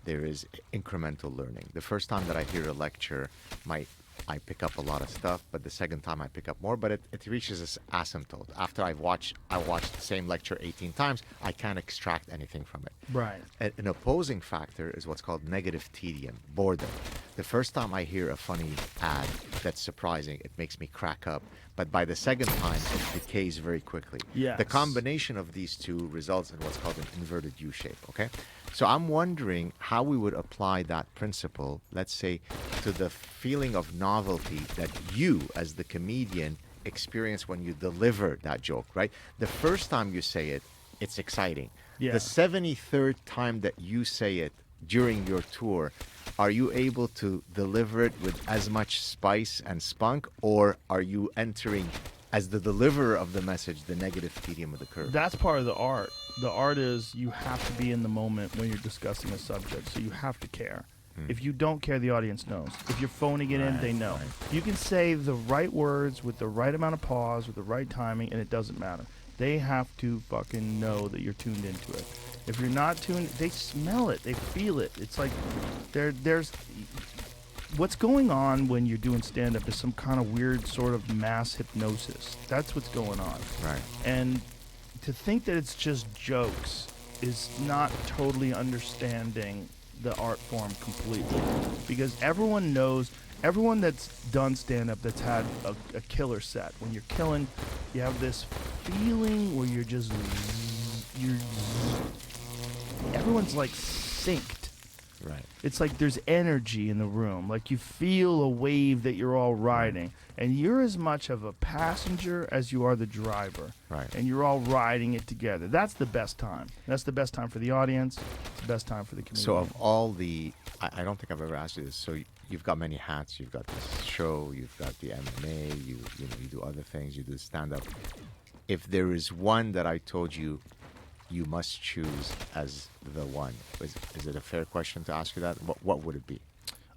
there is incremental learning. The first time that I hear a lecture, I pick up a lot of stuff, but the second time I pick up more, but it reaches this asymptote. After I watched the same lecture 18 times, I can't extract anything from it. Right. An opposing factor is what's called negative tedium, boredom. The first time I hear a funny ad that's surprising, it makes me crack up. But by the second time, it decays very quickly. Yes. The combination of these two results in what's called an inverted U shape, okay? So I'm wondering how we would apply that principle, let's say, to the feeling of novelty that you, as the comedian, experience when you deliver that joke, right? The first time you say it, it's exciting. Yeah. The 73rd time that you say it during your tour, are you able to deliver it with as much spice and spunk, or are you entering, as the deliverer of the message, the negative tedium of the curve? That's part of the art. The art is you have to be in the moment when you're discussing a subject, so you have to care. If you don't care, the audience knows. If you're phoning it in, they know. You can say the right words with the right amount of pause, with the right timing, and it doesn't matter. They have to fucking know that you're tuned into it. If you're not tuned, they smell it, they feel it. It's like there's what's going on when you're doing stand-up is some kind of weird sort of mass hypnosis. That's what's going on. Right. And to think that it's just jokes is not totally understanding the art form completely, because everyone knows, everyone that's done stand-up that's had a killer set, when you're killing, you have this feeling where you're just everyone's like synced. Right. It's like there's energy in the room. Like you feel a wave that you're all riding. And you're as much of a passenger as you are the driver. Right. And you're all riding it together. That's the best time. That's the best time for the audience. It's the best time for the community. So of all the, I don't think I've ever asked you this. So you've got many hats. You've got this show. You've got the MMA. You do other things. You do stand up. If there is one that I told you, you must choose as the one. Is it a fair question to ask you that? What would it be?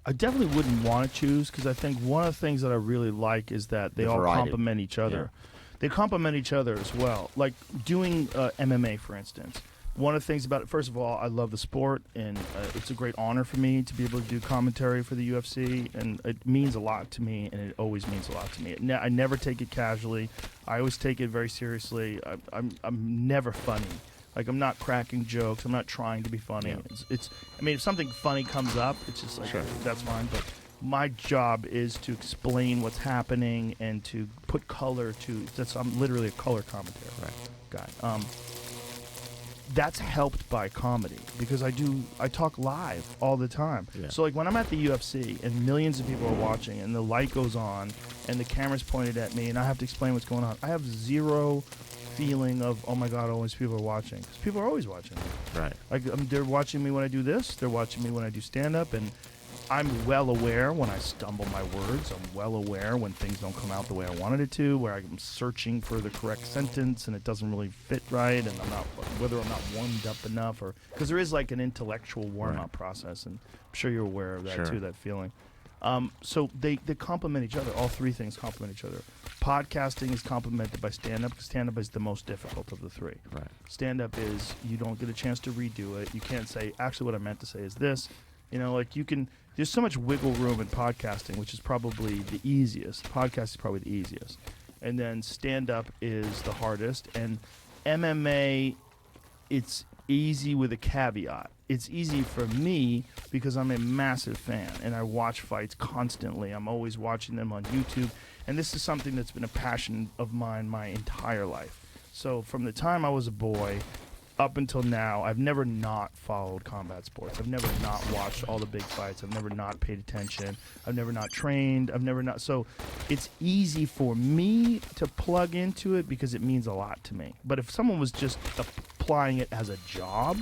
I definitely wouldn't want to choose because I think one of the things that I really like is that they The all variety. complement each other. They complement each other as well. Like doing MMA, for instance. One of the things about it, first of all, I love the sport, and it's a great honor for me to be able to do commentary for the UFC, and it means a lot to me, and it always means a lot to me. I never take it casually. I always take it very seriously. I'm never funny. Like, I'm not cracking jokes. I'm not trying to be funny. Yeah. I mean, if something funny comes up, it's just like, that's fine. But my job is to explain what's happening and to put color to, I'm literally a color commentator guy. That's helped by comedy because I talk live all the time. Yeah. So like when I'm at the UFC and millions of people are watching and the light goes on and the camera's pointed at me and I have to explain what's going on, I have zero feeling of, oh my God, always people are watching. Because people are always watching me. Right. Like they're watching me when I do this. They're watching me when I do stand-up. And I'm well aware when I stumble my words. I'm well aware when things don't come out the way I wanted it to, where I'm searching for the correct sentence and it doesn't really fit right, and whether I'm not warmed up enough, or because there is like an intellectual warm-up process, and I'm sure you're aware of that too, that feeling. So they complement each other. All three things complement each other. Podcasting is complemented by stand-up because stand-up is the most difficult of the three. Right. Stand-up is you don't get a chance to redo it. You can't say, actually what I meant to say is this. You know, like there's so much wiggle room in podcasting, which is probably the easiest. Podcast is probably the easiest. And then stand-up is the hardest. And MMA, it's easy with a caveat. It's easy for me because I'm a massive fan and I watch fights constantly. I'm always watching them on YouTube. And this is something that's been a passion of mine my entire life. So from the time I was a boy up until now, I've never not followed combat sports. I've never not watched all the big fights. I've never not paid attention. I've never not trained. So it's easy for me to plug into it because it means a lot to me. But if someone was just applying it as a job,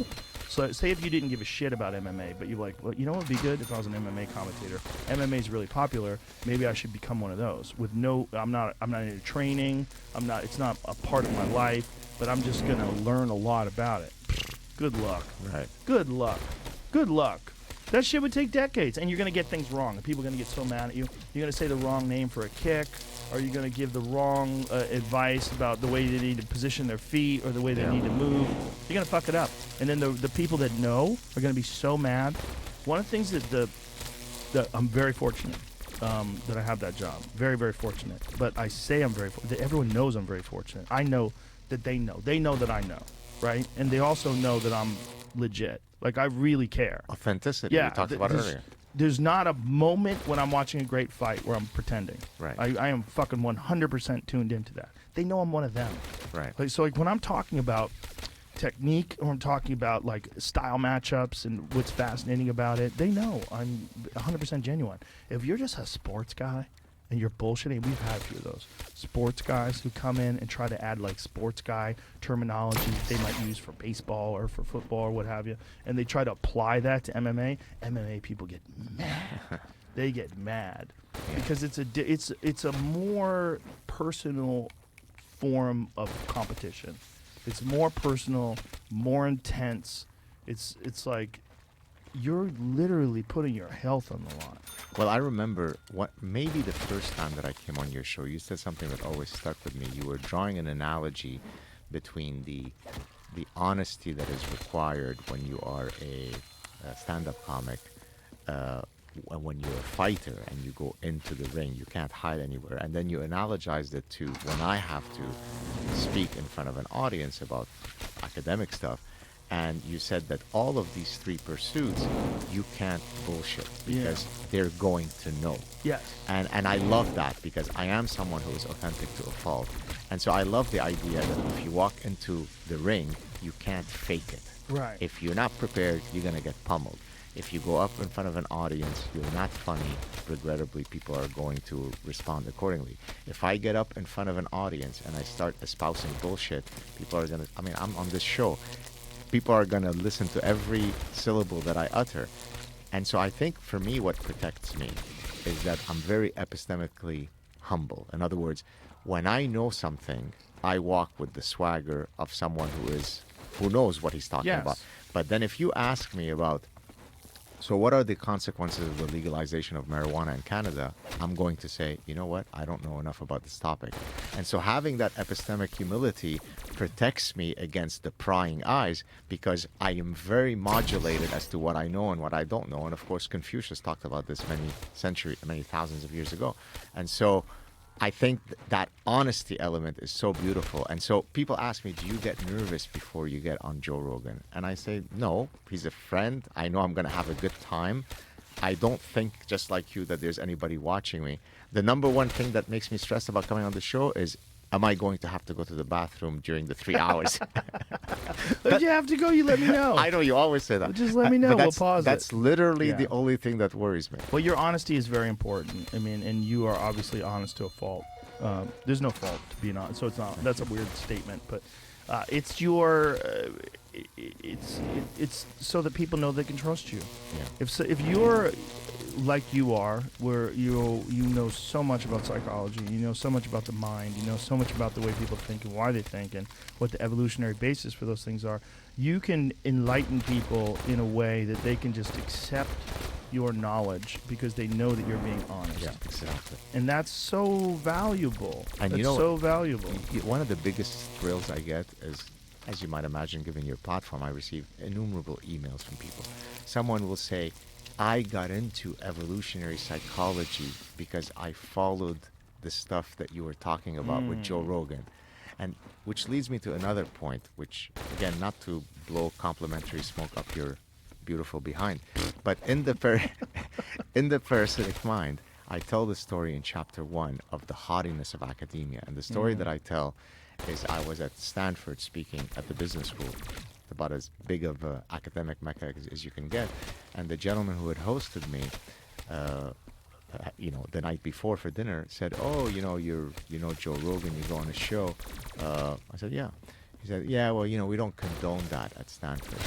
so say if you didn't give a shit about MMA, but you're like, well, you know what would be good if I was an MMA commentator? MMA is really popular. Maybe I should become one of those. I'm not into training. It's not a part of my life, but I'm just gonna learn a lot about it. Good luck. Right. Good luck. Good luck. That shit would take decades, and you're gonna get things wrong. And people are gonna get so mad at you. You're gonna say the wrong name for a kick, or you're gonna give the wrong advice about the way they need to position their feet or the way they need to move. You're gonna fuck it up, and then the people that know are gonna be so mad. One of the things that I'm very fortunate that I have that job. Very, very fortunate. But I say I'm very fortunate. Everyone knows I'm very fortunate. I know that they know. They know that I know, right? And they also know that I'm legit. Like, I really care. Authenticity. We talked about earlier. There's not a moment when I'm watching a great fight where I'm pretending. Right. I am fucking 100% tuned into that. They know I'm one of them. Right. So when I'm talking about technique or I'm talking about like style matchups and what's fascinating about it, they know I'm 100% genuine. If you're just a sports guy and you're bullshitting, we've had a few of those sports guys who come in and try to add like sports guy terminology they might use for baseball or for football or what have you, and they try to apply that to MMA. MMA people get mad. They get mad because it's a more personal form of competition. It's more personal, more intense. It's like you're literally putting your health on the line. Well, I remember maybe the first time that I came on your show, you said something that always stuck with me. You were drawing an analogy between the honesty that is required when you are a stand-up comic, when you're a fighter and you go into the ring, you can't hide anywhere. And then you analogized it to when I have to speak in front of an audience about academic stuff. and you said that all of these three pursuits you can't bullshit because they're going to know. Yes. And I love that because I am someone who is authentic to a fault. And so I love the idea that if you walk into the ring, you can't fake it. Right. If you're not prepared, you're going to get pummeled. If you go up in front of an audience, you're not funny, regrettably, people are going to respond accordingly. If I get up in front of an audience and I start espousing bullshit, people are going to, I mean, I'm on this show. People are going to listen to every syllable that I utter. And so I think for me, what protects me is that I'm very epistemically humble. In other words, when I know something, I walk with the swagger of someone who knows what he's talking about. But then if you ask me about, so what are the consequences of the legalization of marijuana in Canada? I'm going to say, you know what? I don't know enough about this topic. And so having that epistemic humility protects me against the prying eyes because I am very modulated as to what I know and what I don't know. And of course, Confucius talked about this many thousands of years ago. And so I think that honesty element is so beautiful. And so people ask me, do you get nervous before you get on Joe Rogan? And I say, no, he's a friend. I know I'm going to have a good time. I don't think, just like you, that there's anybody watching me. The number one thing that makes me stressed about coming on the show is, am I going to have to go to the bathroom during the 3 hours? If you have to go, you let me know. I know you always say that. Just let me know. But We'll pause it. That's literally the only thing that worries me. Well, your honesty is very important. I mean, and you are obviously honest to a fault. There's no fault to being honest, so it's not. That's a weird statement, but it's your. It's so that people know they can trust you. Yeah. If you're like you are, where you know so much about psychology, you know so much about the mind, you know so much about the way people think and why they think and what the evolutionary basis for those things are, you can enlighten people in a way that they can just accept your knowledge because they know that you're being honest. Yeah, exactly. And that's so valuable. And that's you know, so valuable. One of the biggest thrills I get is, as you might imagine, given your platform, I receive innumerable emails from people. Someone will say, I got into evolutionary psychology because I followed the stuff that you were talking about with Joe Rogan. And which leads me to another point, which, again, not to blow complimentary smoke up your beautiful behind, but in the in the parasitic mind, I tell the story in chapter 1 of the haughtiness of academia. And the story that I tell is I was at Stanford speaking at the business school, about as big of an academic mecca as you can get. And the gentleman who had hosted me, the night before for dinner, said, "Oh, you know Joe Rogan, you go on a show." I said, "Yeah." He said, "Yeah, well, we don't condone that at Stanford."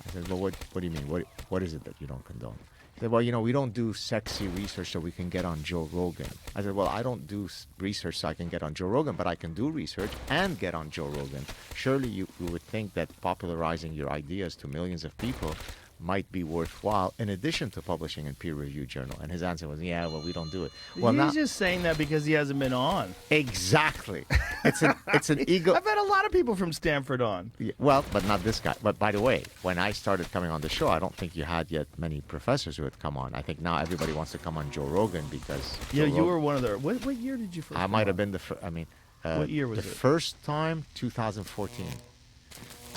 I said, "Well, what do you mean? What is it that you don't condone?" He said, "Well, we don't do sexy research so we can get on Joe Rogan." I said, "Well, I don't do research so I can get on Joe Rogan, but I can do research and get on Joe Rogan. Surely you would think that popularizing your ideas to millions of people might be worthwhile in addition to publishing in peer-reviewed journal." And his answer was, "Yeah, well, we don't do it." Well, He's now, just saying that because he hasn't been on. exactly. It's an ego. I've had a lot of people from Stanford on. Yeah, well, but not this guy. But by the way, when I started coming on the show, I don't think you had yet many professors who had come on. I think now everybody wants to come on Joe Rogan because Yeah, you were one of the. What year did you first? I might have been the first. I mean, what year was the it? first time? 2014.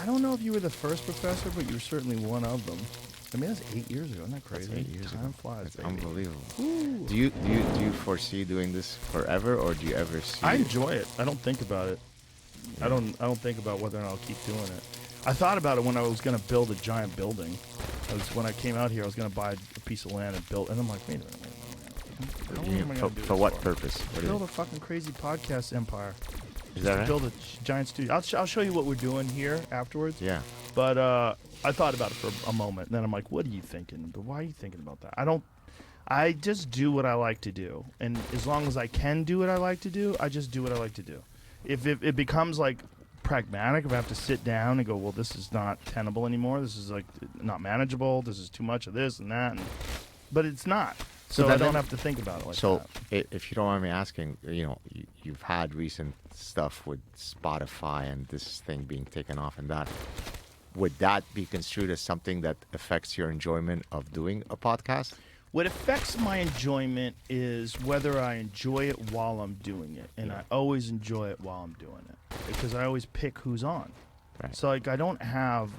I don't know if you were the first professor, but you were certainly one of them. I mean, that's 8 years ago. Isn't that crazy? That's 8 years Time ago. flies, That's baby. unbelievable. Ooh. Do you foresee doing this forever, or do you ever see? I enjoy it. I don't think about it. Yeah. I don't think about whether or not I'll keep doing it. I thought about it when I was going to build a giant building. When I came out here, I was going to buy a piece of land and build. And I'm like, wait a minute. How long am I going to do For this what purpose? What do you Build a fucking crazy podcast empire. Is that right? Build a giant studio. I'll show you what we're doing here afterwards. Yeah. But I thought about it for a moment. And then I'm like, what are you thinking? But why are you thinking about that? I just do what I like to do. And as long as I can do what I like to do, I just do what I like to do. If it becomes like pragmatic, if I have to sit down and go, well, this is not tenable anymore. This is like not manageable. This is too much of this and that. But it's not. So I don't have to think about it like so that. If you don't mind me asking, you've had recent stuff with Spotify and this thing being taken off and that. Would that be construed as something that affects your enjoyment of doing a podcast? What affects my enjoyment is whether I enjoy it while I'm doing it. And I always enjoy it while I'm doing it. Because I always pick who's on. Right. So like I don't have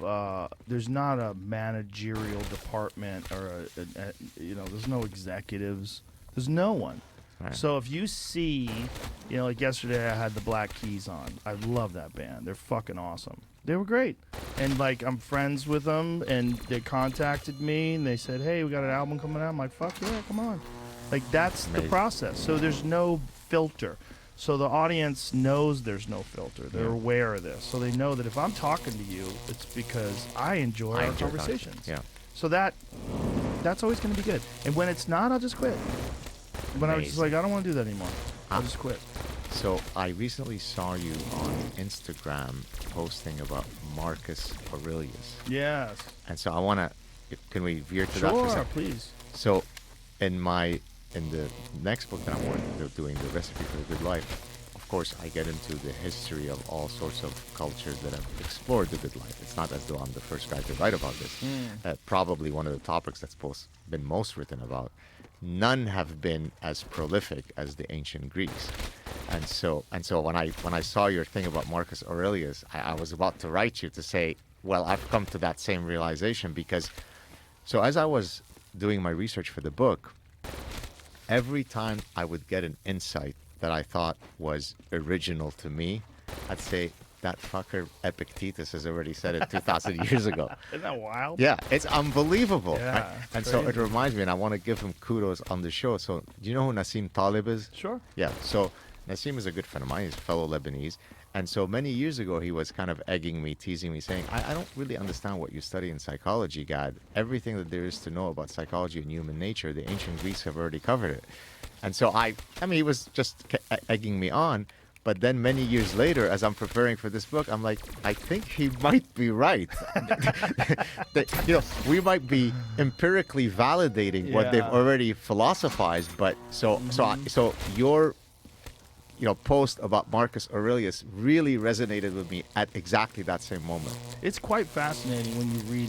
there's not a managerial department or there's no executives. There's no one. Right. So if you see, like yesterday I had the Black Keys on. I love that band. They're fucking awesome. They were great. And like I'm friends with them and they contacted me and they said, "Hey, we got an album coming out." I'm like, "Fuck yeah, come on." Like that's the Amazing. process. So there's no filter. So the audience knows there's no filter. They're Yeah. aware of this. So they know that if I'm talking to you, it's because I enjoy our enjoy conversations. Yeah. So that's always going to be good. And when it's not, I'll just quit. When I was just Amazing. like, I don't want to do that anymore. I'll Ah. just quit. So I recently saw you on Instagram posting about Marcus Aurelius, Yes. and so I want to. Can we veer to that for a Sure, second? please. So, in the next book that I'm doing, the recipe for the good life, of course, I get into the history of all sorts of cultures that have explored the good life. It's not as though I'm the first guy to write about this. Probably one of the topics that's been most written about. None have been as prolific as the ancient Greeks. And so when I saw your thing about Marcus Aurelius, I was about to write you to say, well, I've come to that same realization because, so as I was doing my research for the book, every time I would get an insight that I thought was original to me, I'd say, that fucker Epictetus has already said it 2,000 years ago. Isn't that wild? Yeah, it's unbelievable. Yeah, And so it crazy. reminds me, and I want to give him kudos on the show. So, do you know who Nassim Taleb is? Sure. Yeah, so Nassim is a good friend of mine. He's a fellow Lebanese. And so many years ago, he was kind of egging me, teasing me, saying, I don't really understand what you study in psychology, Gad. Everything that there is to know about psychology and human nature, the ancient Greeks have already covered it. And so I mean, he was just egging me on. But then many years later, as I'm preparing for this book, I'm like, I think he might be right. That, we might be empirically validating what they've Yeah. already philosophized. But so your post about Marcus Aurelius really resonated with me at exactly that same moment. It's quite fascinating when you read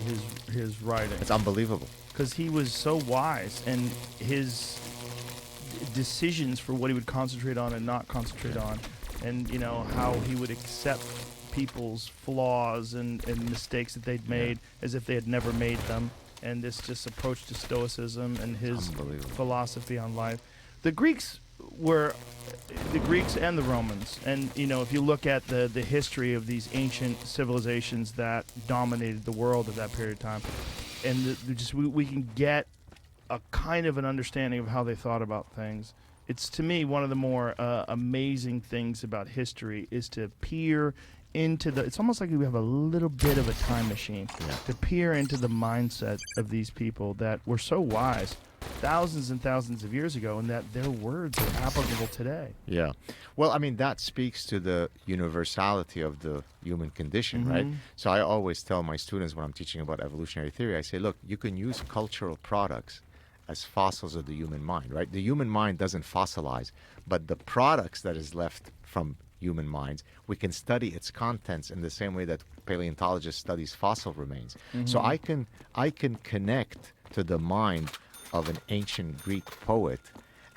his writing. It's unbelievable. Because he was so wise and his decisions for what he would concentrate on and not concentrate on, and how he would accept people's flaws and mistakes that they'd made as if they had never made them, and this just approach to stoicism and his Unbelievable. philosophy on life. The Greeks and the Romans, and if you look at the history of these ancient civilizations that dominated the world at that period of time, and we can get a kind of an understanding of how they thought about things. It's, to me, one of the more amazing things about history is to peer into it's almost like we have a little bit of a time machine, to peer into the mindset of these people that were so wise thousands and thousands of years ago, and that their words are applicable today. Yeah. Well, I mean, that speaks to the universality of the human condition, right? So I always tell my students when I'm teaching about evolutionary theory, I say, look, you can use cultural products as fossils of the human mind, right? The human mind doesn't fossilize, but the products that is left from human minds, we can study its contents in the same way that paleontologist studies fossil remains. So I can connect to the mind of an ancient Greek poet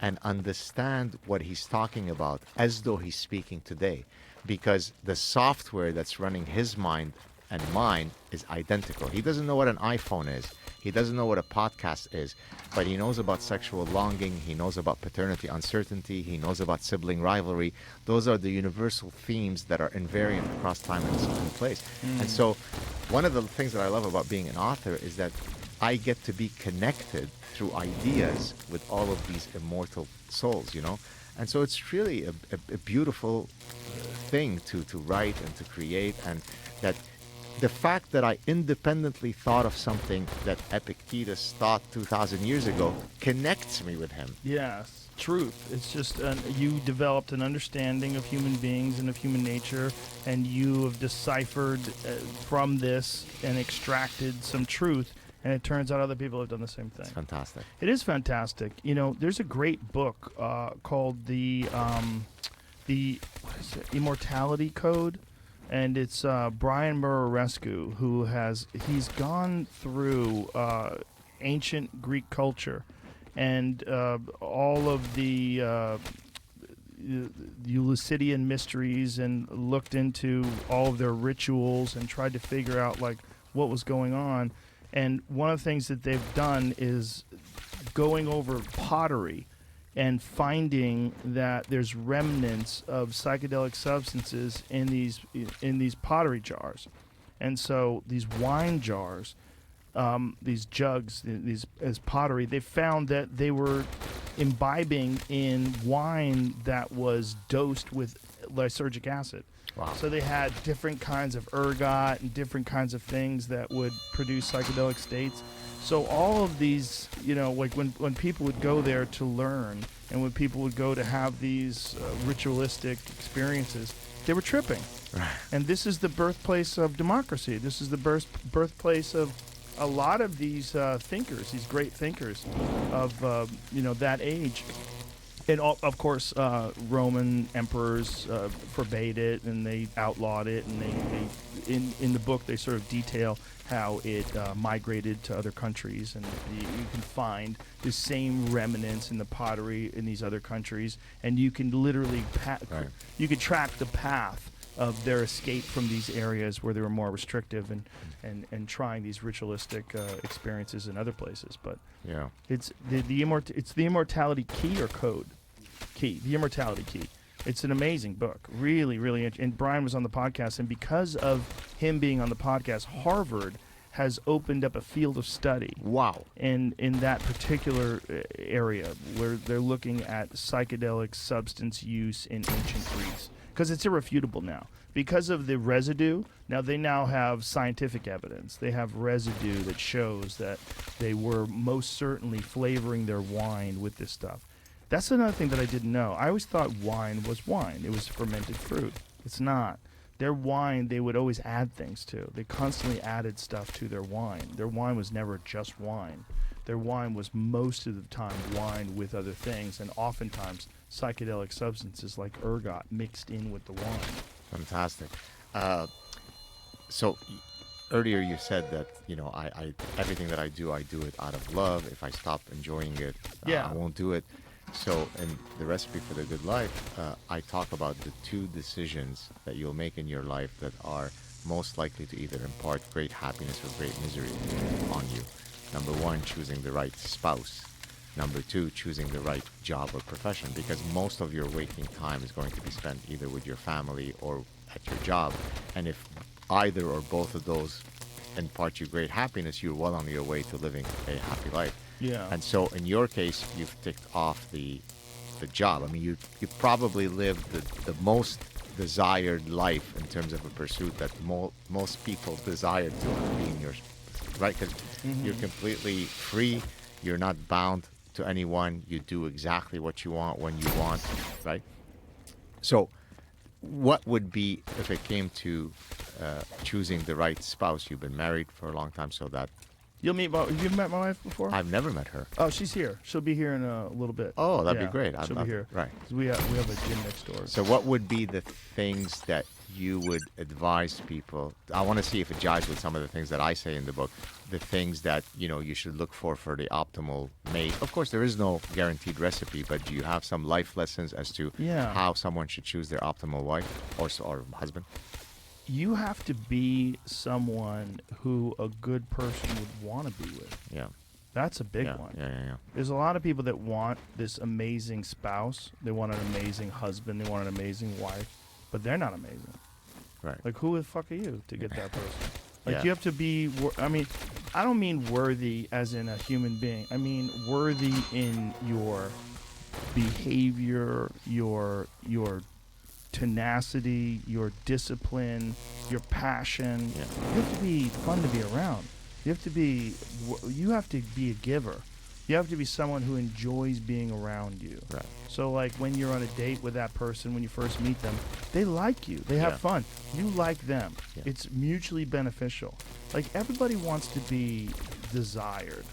and understand what he's talking about as though he's speaking today, because the software that's running his mind and mine is identical. He doesn't know what an iPhone is. He doesn't know what a podcast is, but he knows about sexual longing. He knows about paternity uncertainty. He knows about sibling rivalry. Those are the universal themes that are invariant across time and place. And so one of the things that I love about being an author is that I get to be connected through ideas with all of these immortal souls, And so it's really a beautiful thing to write and to create, and that the fact that I independently thought of something that Epictetus thought 2,000 years ago connects me with him. Yes, truth. It's just you developed an understanding of human beings and of human nature, and you have deciphered from this and extracted some truth, and it turns out other people have done the same thing. It's fantastic. It is fantastic. There's a great book called the what is it? Immortality Code. And it's Brian Murarescu, who he's gone through ancient Greek culture and all of the Eleusinian mysteries and looked into all of their rituals and tried to figure out like what was going on. And one of the things that they've done is going over pottery and finding that there's remnants of psychedelic substances in these pottery jars. And so these wine jars, these jugs, these as pottery, they found that they were imbibing in wine that was dosed with lysergic acid. Wow. So they had different kinds of ergot and different kinds of things that would produce psychedelic states. So all of these, like when people would go there to learn and when people would go to have these ritualistic experiences, they were tripping. Right. And this is the birthplace of democracy. This is the birthplace of a lot of these thinkers, these great thinkers of that age. And of course, Roman emperors forbade it, and they outlawed it, and they in the book they sort of detail how it migrated to other countries, and you can find the same remnants in the pottery in these other countries, and you can literally Right. you could track the path of their escape from these areas where they were more restrictive and trying these ritualistic experiences in other places. But Yeah. it's it's the immortality key or code key, the immortality key. It's an amazing book, really, really. And Brian was on the podcast, and because of him being on the podcast, Harvard has opened up a field of study. Wow. In that particular area where they're looking at psychedelic substance use in ancient Greece, because it's irrefutable now. Because of the residue, they now have scientific evidence. They have residue that shows that they were most certainly flavoring their wine with this stuff. That's another thing that I didn't know. I always thought wine was wine. It was fermented fruit. It's not. Their wine, they would always add things to. They constantly added stuff to their wine. Their wine was never just wine. Their wine was most of the time wine with other things, and oftentimes psychedelic substances like ergot mixed in with the wine. Fantastic. So earlier you said that I everything that I do it out of love. If I stop enjoying it, Yeah. I won't do it. So in the recipe for the good life, I talk about the 2 decisions that you'll make in your life that are most likely to either impart great happiness or great misery on you. Number 1, choosing the right spouse. Number 2, choosing the right job or profession, because most of your waking time is going to be spent either with your family or at your job. And if either or both of those impart you great happiness, you're well on your way to living a happy life. Yeah. And so in your case, you've ticked off the job. I mean, you probably lived the most desired life in terms of a pursuit that most people desire to be in your, right? Because you're completely free. You're not bound to anyone. You do exactly what you want when you want, right? So what would be, if it came to choosing the right spouse? You've been married for a long time, so that Have you met my wife before? I've never met her. Oh, she's here. She'll be here in a little bit. Oh, that'd be Yeah, great. I'd She'll love be it. here. Right. 'Cause we have a gym next door. So what would be the things that you would advise people? I want to see if it jives with some of the things that I say in the book. The things that you should look for the optimal mate. Of course, there is no guaranteed recipe, but do you have some life lessons as to Yeah. how someone should choose their optimal wife or husband? You have to be someone who a good person would want to be with. Yeah. That's a big Yeah. one. Yeah. There's a lot of people that want this amazing spouse. They want an amazing husband. They want an amazing wife, but they're not amazing. Right. Like, who the fuck are you to get that person? Like, Yeah. you have to be. I don't mean worthy as in a human being. I mean worthy in your behavior, your tenacity, your discipline, your passion. Yeah. You have to be fun to be around. You have to be a giver. You have to be someone who enjoys being around you. Right. So like when you're on a date with that person, when you first meet them, they like you. They have Yeah. fun. You like them. Yeah. It's mutually beneficial. Like everybody wants to be desired,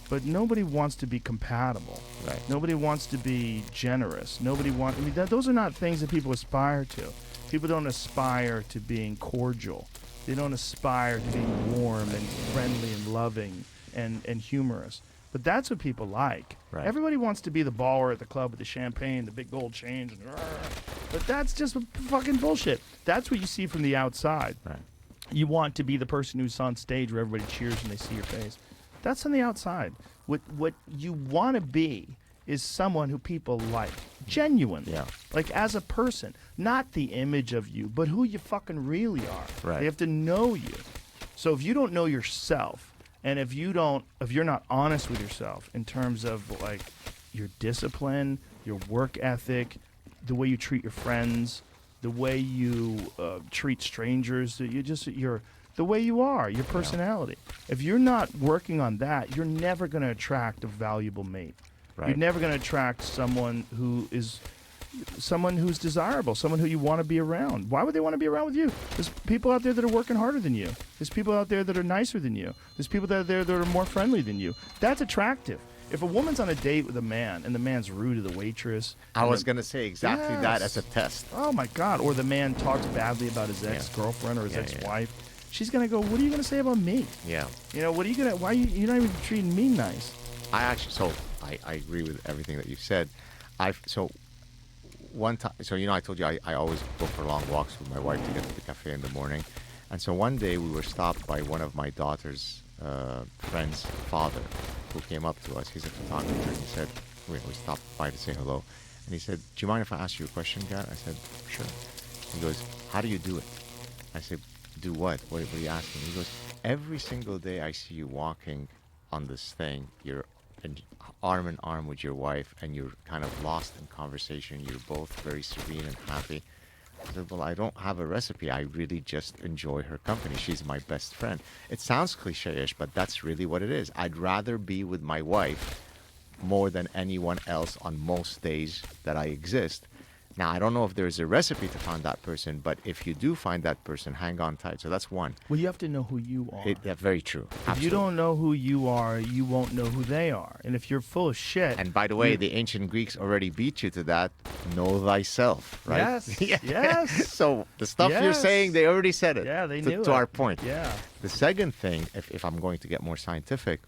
but nobody wants to be compatible. Right. Nobody wants to be generous. Those are not things that people aspire to. People don't aspire to being cordial. They don't aspire to being warm and friendly and loving and humorous. But that's what people like. Right. Everybody wants to be the baller at the club with the champagne, the big gold chains, and but that's just fucking bullshit. That's what you see from the outside. Right. You want to be the person who's on stage where everybody cheers when they see your face. That's on the outside. What you want to be is someone who people like, genuinely. Yeah. Like as a person, not the image of you, but who you fucking really are. Right. They have to know you. So if you don't know yourself, and if you're not honest with yourself in terms of like your discipline, your work ethic, the way you treat your friends, the way you treat strangers, the way you are, your personality. If you're not working on that, you're never going to attract a valuable mate. Right. You're never going to attract someone who's desirable, someone who you want to be around. Why would they want to be around with you? There's people out there that are working harder than you. There's people out there that are nicer than you. There's people that are there that are more friendly than you. That's attractive. If a woman's on a date with a man and the man's rude to the waitress, I was going to say exactly that Yes. as a test. oh my God, or the man talks badly about his ex-girlfriend or his ex-wife, she's gonna go, what are you gonna say about me? Yeah. You know, what are you gonna? Why you're not even treating me nice? I agree with everything that you've said. One time, I told you I always go for long walks with my wife to get to the cafe in the morning. And so one day we were stopped by one of my daughter's friend's father, who came up to us. He's a photographer. He said, we stopped by to say hello. And he said, do you mind if I ask you a question, Gar? I said, sure. He goes, how do you do it? I said, do what? What are you asking? He goes, every single day I see you walking on this thing, you're arm in arm with your wife, and you're kind of lost in conversation. You're both very serene and happy. I said, well, I don't have a recipe. I really just enjoy her company. She's my best friend. It sounds cliche-ish, but that's really what it is. I'd rather be with my wife more than anyone else on most days that I exist. Now, I don't know if there's a recipe to find that person, but if you do find that person, hang on tight. So that's one. Well, you have to know who you are. Yeah, very true. If you don't know who you are, you won't know who they are. And if you're full of shit. And by the way, the ancient Greeks already beat you to that. Know thyself, right? Yes. Yeah. Yes. So the stuff you're Yes. saying, they already said it. Yeah, they to, knew to it. our point. Yeah. The second thing, if I'm going to get more scientific,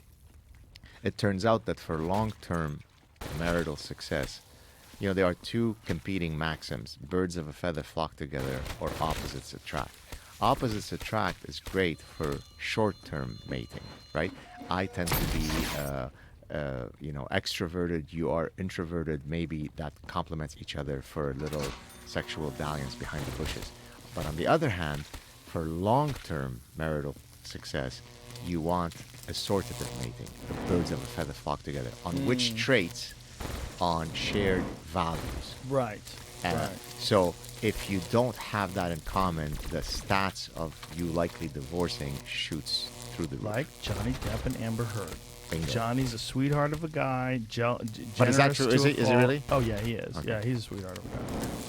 it turns out that for long-term marital success, there are two competing maxims: birds of a feather flock together, or opposites attract. Opposites attract is great for short-term mating, right? I tend to be, extroverted. You are introverted. Maybe that complements each other for a little sexual dalliance behind the bushes. But on the other hand, for long-term marital success, you want assortative mating. The birds of a feather flock together. On which traits? On shared values. Right. Right. So if you don't have that in common, the stats of you likely divorcing shoots through the roof. Like Johnny Depp and Amber Heard. Bingo. Johnny's a sweetheart of a guy. But is that generous true? to Is a he fault. really? Oh yeah, he is. Okay. Yeah, he's a sweetheart of a guy.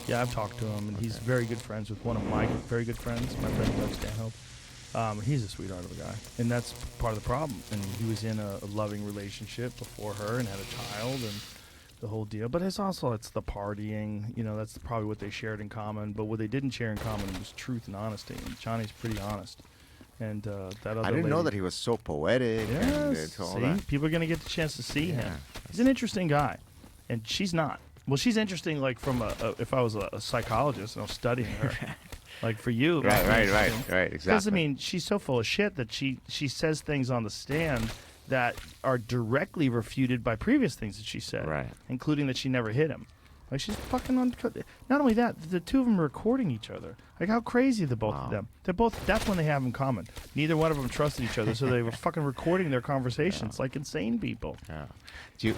Yeah, I've talked to him, and he's very good friends with one of my very good friends, my friend Doug Stanhope. He's a sweetheart of a guy, and that's part of the problem. And he was in a loving relationship before her and had a child and the whole deal. But it's the partying. That's probably what they shared in common. But what they didn't share in common was truth and honesty. And Johnny's pretty honest. And that other I didn't know lady- that he was so poetic. And Yes. all See, that. people are going to get the chance to see him. Yeah. He's an interesting guy, and she's not. Well, she's interesting, like from if I was a psychologist and I was studying her, like for you. it might be Right, interesting. exactly. Because I mean, she's so full of shit that she says things on the stand that are directly refuted by previous things that she said, Right. including that she never hit him. Like she's fucking on. Not only that, the two of them are recording each other. Like how crazy are the both of Wow. them? They're both. That's when they have in common. Neither one of them trusted each other, so they were fucking recording their conversations like insane people. Yeah.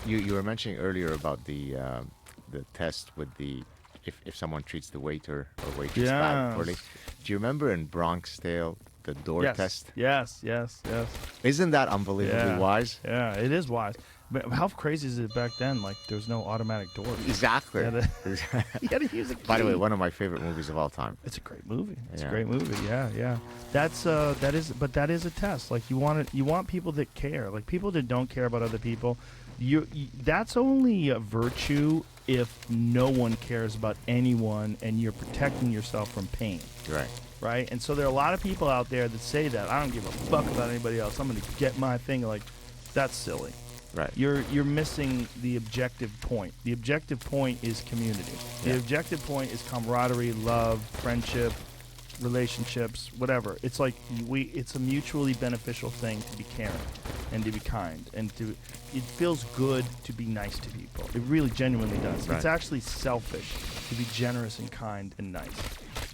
You were mentioning earlier about the test with the if someone treats the waiter or waitress bad Yes. poorly. Do you remember in Bronx Tale the door Yes. test? Yes. Isn't that unbelievably Yeah. wise? Yeah, it is wise. But how crazy is it back then? Like there was no automatic doors. Exactly. You had to use a key. By the way, one of my favorite movies of all time. It's a great movie. It's a Yeah. great movie. Yeah. That is a test. Like you want people that care. Like people that don't care about other people. That's only a virtue if no one cares about anyone and you're protecting yourself from pain. Right. Right? And so there are a lot of people out there that say that I don't give a fuck about anybody else. I'm going to get my thing. Like that's silly. Right. You're missing the objective point. The objective point is community. The Yeah. objective point is camaraderie, love, friendship, relationships, whatever. It's like it's a mutually beneficial thing to be caring and to be kind and to. It feels good to be nice to people. It really genuinely does. Right. It's actually selfish to be generous and kind and nice.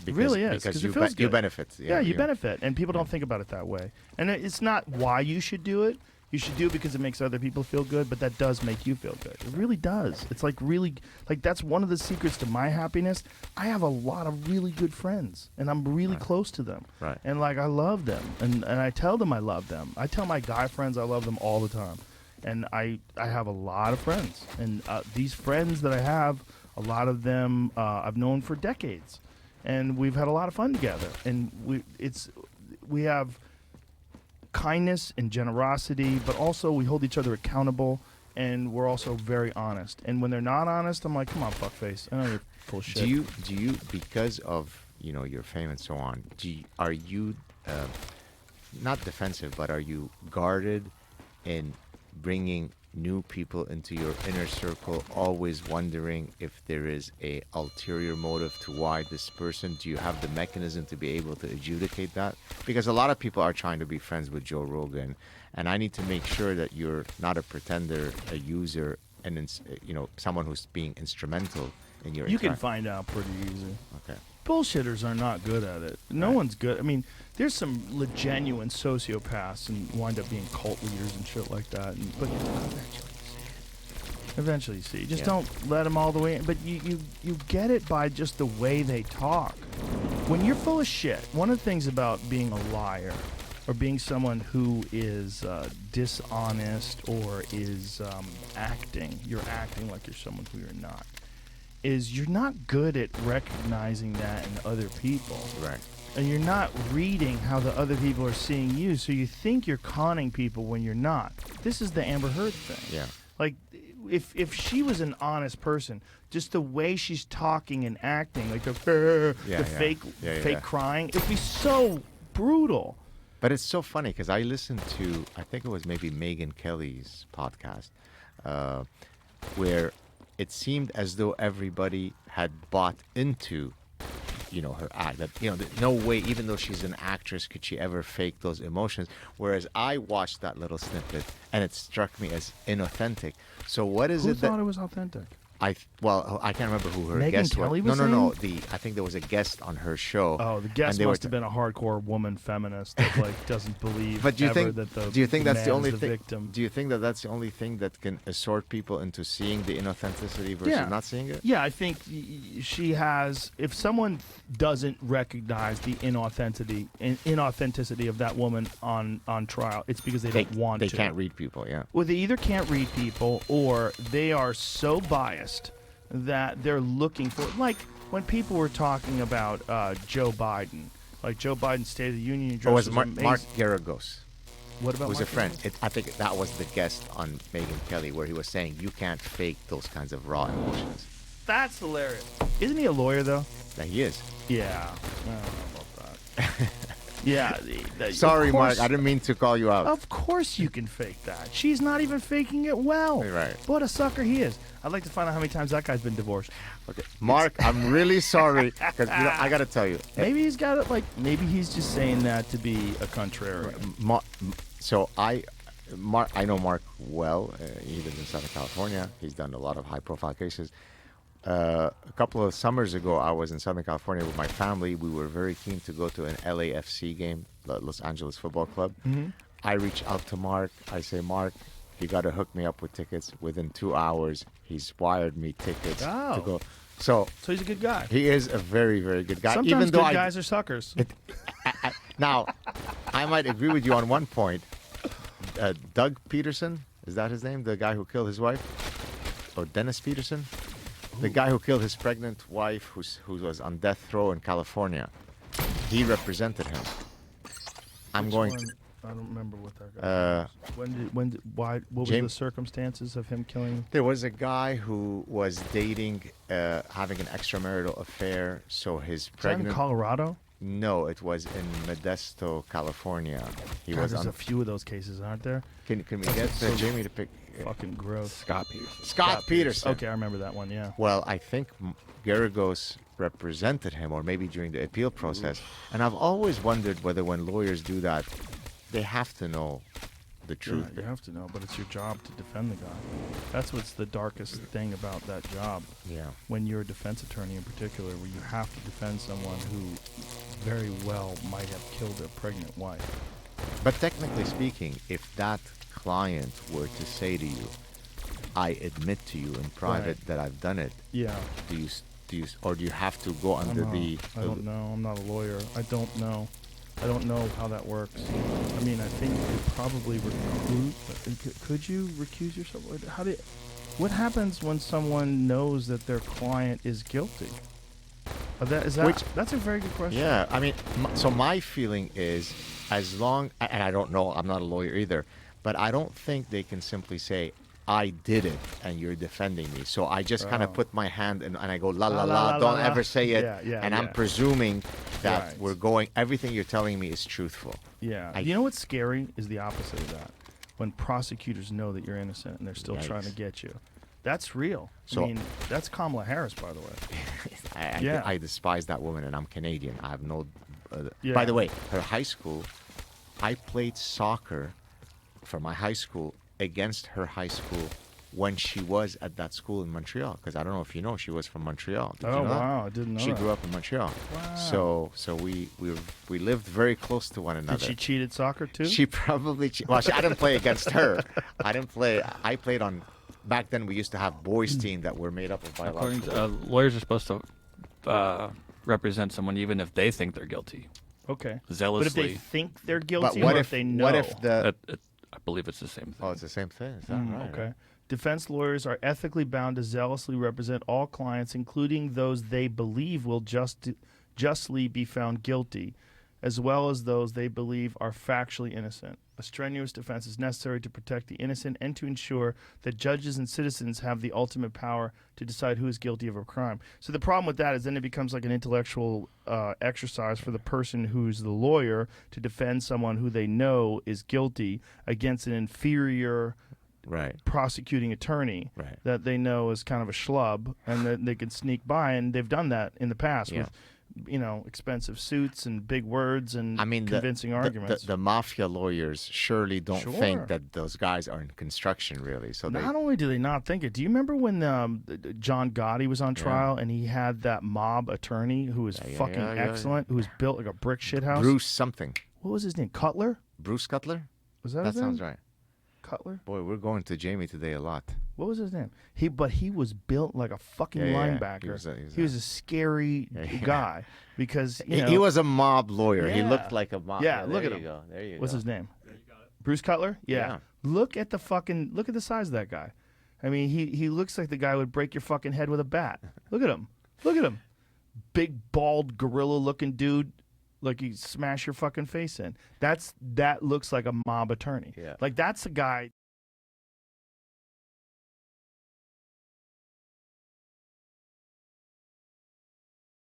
Because, really is, because 'cause you, it feels you good. benefit. Yeah, you benefit, and people don't think about it that way. And it's not why you should do it. You should do it because it makes other people feel good, but that does make you feel good. It really does. It's like really, like that's one of the secrets to my happiness. I have a lot of really good friends, and I'm really close to them. Right. And like I love them, and I tell them I love them. I tell my guy friends I love them all the time. And I have a lot of friends, and these friends that I have, a lot of them I've known for decades, and we've had a lot of fun together. And we have kindness and generosity, but also we hold each other accountable, and we're also very honest. And when they're not honest, I'm like, come on, fuckface, I know you're full of shit. Do you because of your fame and so on? Are you not defensive, but are you guarded in bringing new people into your inner circle, always wondering if there is a ulterior motive to why this person? Do you have the mechanism to be able to adjudicate that? Because a lot of people are trying to be friends with Joe Rogan, and I need to make sure that you're not a pretender, a user, and someone who's being instrumental in your. You can find out pretty easy. Okay. Bullshitters are not good at it. No one's good. I mean, there's some genuine sociopaths and wind up being cult leaders and shit like that. But eventually you see. Just don't let them all the way in. But you get it by just the way they talk. When you're full of shit, one of the things about being a liar or being someone who is dishonest or is you're acting like you're someone who you're not, is you're not good at recognizing that in other people. Right. And you're not reading how the other people are seeing you, so you think you're conning people when you're not. This is the Amber Heard thing. Yeah. Like, if she was an honest person, just the way she's talking and acting, like the fake crying, it'd be so brutal. But it's so funny because I listened to, I think it was maybe Megyn Kelly's podcast, where it seemed as though everybody had bought into, her act. That, no way, even though she's an actress, could she ever fake those emotions. Whereas I watched that little snippet and it struck me as inauthentic. So what is Who it that... thought it was authentic? I can't remember who her Megyn guest Kelly was. was No. saying? I think there was a guest on her show. Oh, the guest and they must were have been a hardcore woman feminist that doesn't believe. But do you ever think? that the Do you think that's the man's only the thing? victim? Do you think that that's the only thing that can assort people into seeing the inauthenticity versus not seeing it? Yeah, I think she has. If someone doesn't recognize the inauthenticity of that woman on trial, it's because they don't want to. They can't read people. Yeah. Well, they either can't read people or they are so biased that they're looking for, like when people were talking about Joe Biden, like Joe Biden's State of the Union address. Or was amazing. Mark Garagos? What about? Who's Mark a friend? Garagos? I think that was the guest on Megyn Kelly, where he was saying you can't fake those kinds of raw emotions. That's hilarious. Isn't he a lawyer though? That he is. Yeah. I don't know about that. Yeah. Sorry, of course, Mark. I didn't mean to call you out. Of course you can fake that. She's not even faking it well. Right. What a sucker he is. I'd like to find out how many times that guy's been divorced. Okay, Mark, I'm really sorry because I got to tell you. Maybe he's got it. Like maybe he's just saying that to be a contrarian. I know Mark well. He lives in Southern California. He's done a lot of high-profile cases. A couple of summers ago, I was in Southern California with my family. We were very keen to go to an LAFC game, the Los Angeles Football Club. Mm-hmm. I reach out to Mark. I say, Mark, you got to hook me up with tickets. Within 2 hours, he's wired me tickets to go. So he's a good guy. He is a very, very good guy. Sometimes even though good guys are suckers. Now, I might agree with you on one point. Doug Peterson, is that his name? The guy who killed his wife? Or Dennis Peterson? The guy who killed his pregnant wife who was on death row in California. He represented him. I don't remember what that guy was. What was the circumstances of him killing? There was a guy who was dating, having an extramarital affair, so his pregnant... in Colorado? No, it was in Modesto, California. He God, was there's on. a few of those cases, aren't there? Can we get so Jamie to pick Fucking gross. Scott Peterson. Scott Peterson? Okay, I remember that one. Yeah. Well, I think Garagos represented him, or maybe during the appeal process. And I've always wondered whether when lawyers do that, they have to know the truth. Yeah, you have to know, but it's your job to defend the guy. That's what's the darkest thing about that job. Yeah. When you're a defense attorney in particular, where you have to defend someone who very well might have killed a pregnant wife. But technically speaking, if that client were to say to you, I admit to you in private Right. that I've done it, Yeah. do you or do you have to go under the I don't know. I'm not a lawyer. I don't know. I don't know how that works. I mean, I think you could probably recruit. Could you recuse yourself? What happens when someone knows that their client is guilty? That's a very good question. Yeah, I mean, so my feeling is, as long, and I don't know, I'm not a lawyer either, but I don't think they can simply say, I did it, and you're defending me. So I just kind of put my hand and I go, la la la, don't ever say it. And I'm presuming that everything you're telling me is truthful. Yeah. You know what's scary is the opposite of that. When prosecutors know that you're innocent and they're still trying to get you. That's real. So, I mean, that's Kamala Harris, by the way. I despise that woman, and I'm Canadian. I have no. Yeah. By the way, her high school, I played soccer for my high school against her high school when she was at that school in Montreal. Because I don't know if you know, she was from Montreal. Did you know that? Wow, I didn't know She that. grew up in Montreal. Wow. So we lived very close to one another. Did she cheat at soccer too? She probably well, I didn't play against her. I didn't play. I played on. Back then, we used to have boys' team that were made up of According biological. to, lawyers are supposed to represent someone even if they think they're guilty. Okay. Zealously. But if they think they're guilty, But what or if they know? What if the? I believe it's the same thing. Oh, it's the same thing. Is that right? Okay. Defense lawyers are ethically bound to zealously represent all clients, including those they believe will justly be found guilty, as well as those they believe are factually innocent. A strenuous defense is necessary to protect the innocent and to ensure that judges and citizens have the ultimate power to decide who is guilty of a crime. So the problem with that is then it becomes like an intellectual exercise for the person who's the lawyer to defend someone who they know is guilty against an inferior prosecuting attorney that they know is kind of a schlub, and that they can sneak by, and they've done that in the past with expensive suits and big words and convincing arguments. The mafia lawyers surely don't think that those guys are in construction, really. So not only do they not think it, do you remember when John Gotti was on trial and he had that mob attorney who was fucking excellent, who was built like a brick shithouse? Bruce something. What was his name? Cutler? Bruce Cutler? Was that That his name? sounds right. Cutler? Boy, we're going to Jamie today a lot. What was his name? He was built like a fucking linebacker. He was a scary guy because he was a mob lawyer. He looked like a mob. Yeah, look at him. There you go. What's his name? Bruce Cutler? Yeah. Look at the size of that guy. I mean, he looks like the guy would break your fucking head with a bat. Look at him. Look at him. Big bald gorilla looking dude. Like you smash your fucking face in. That looks like a mob attorney. Yeah. Like that's a guy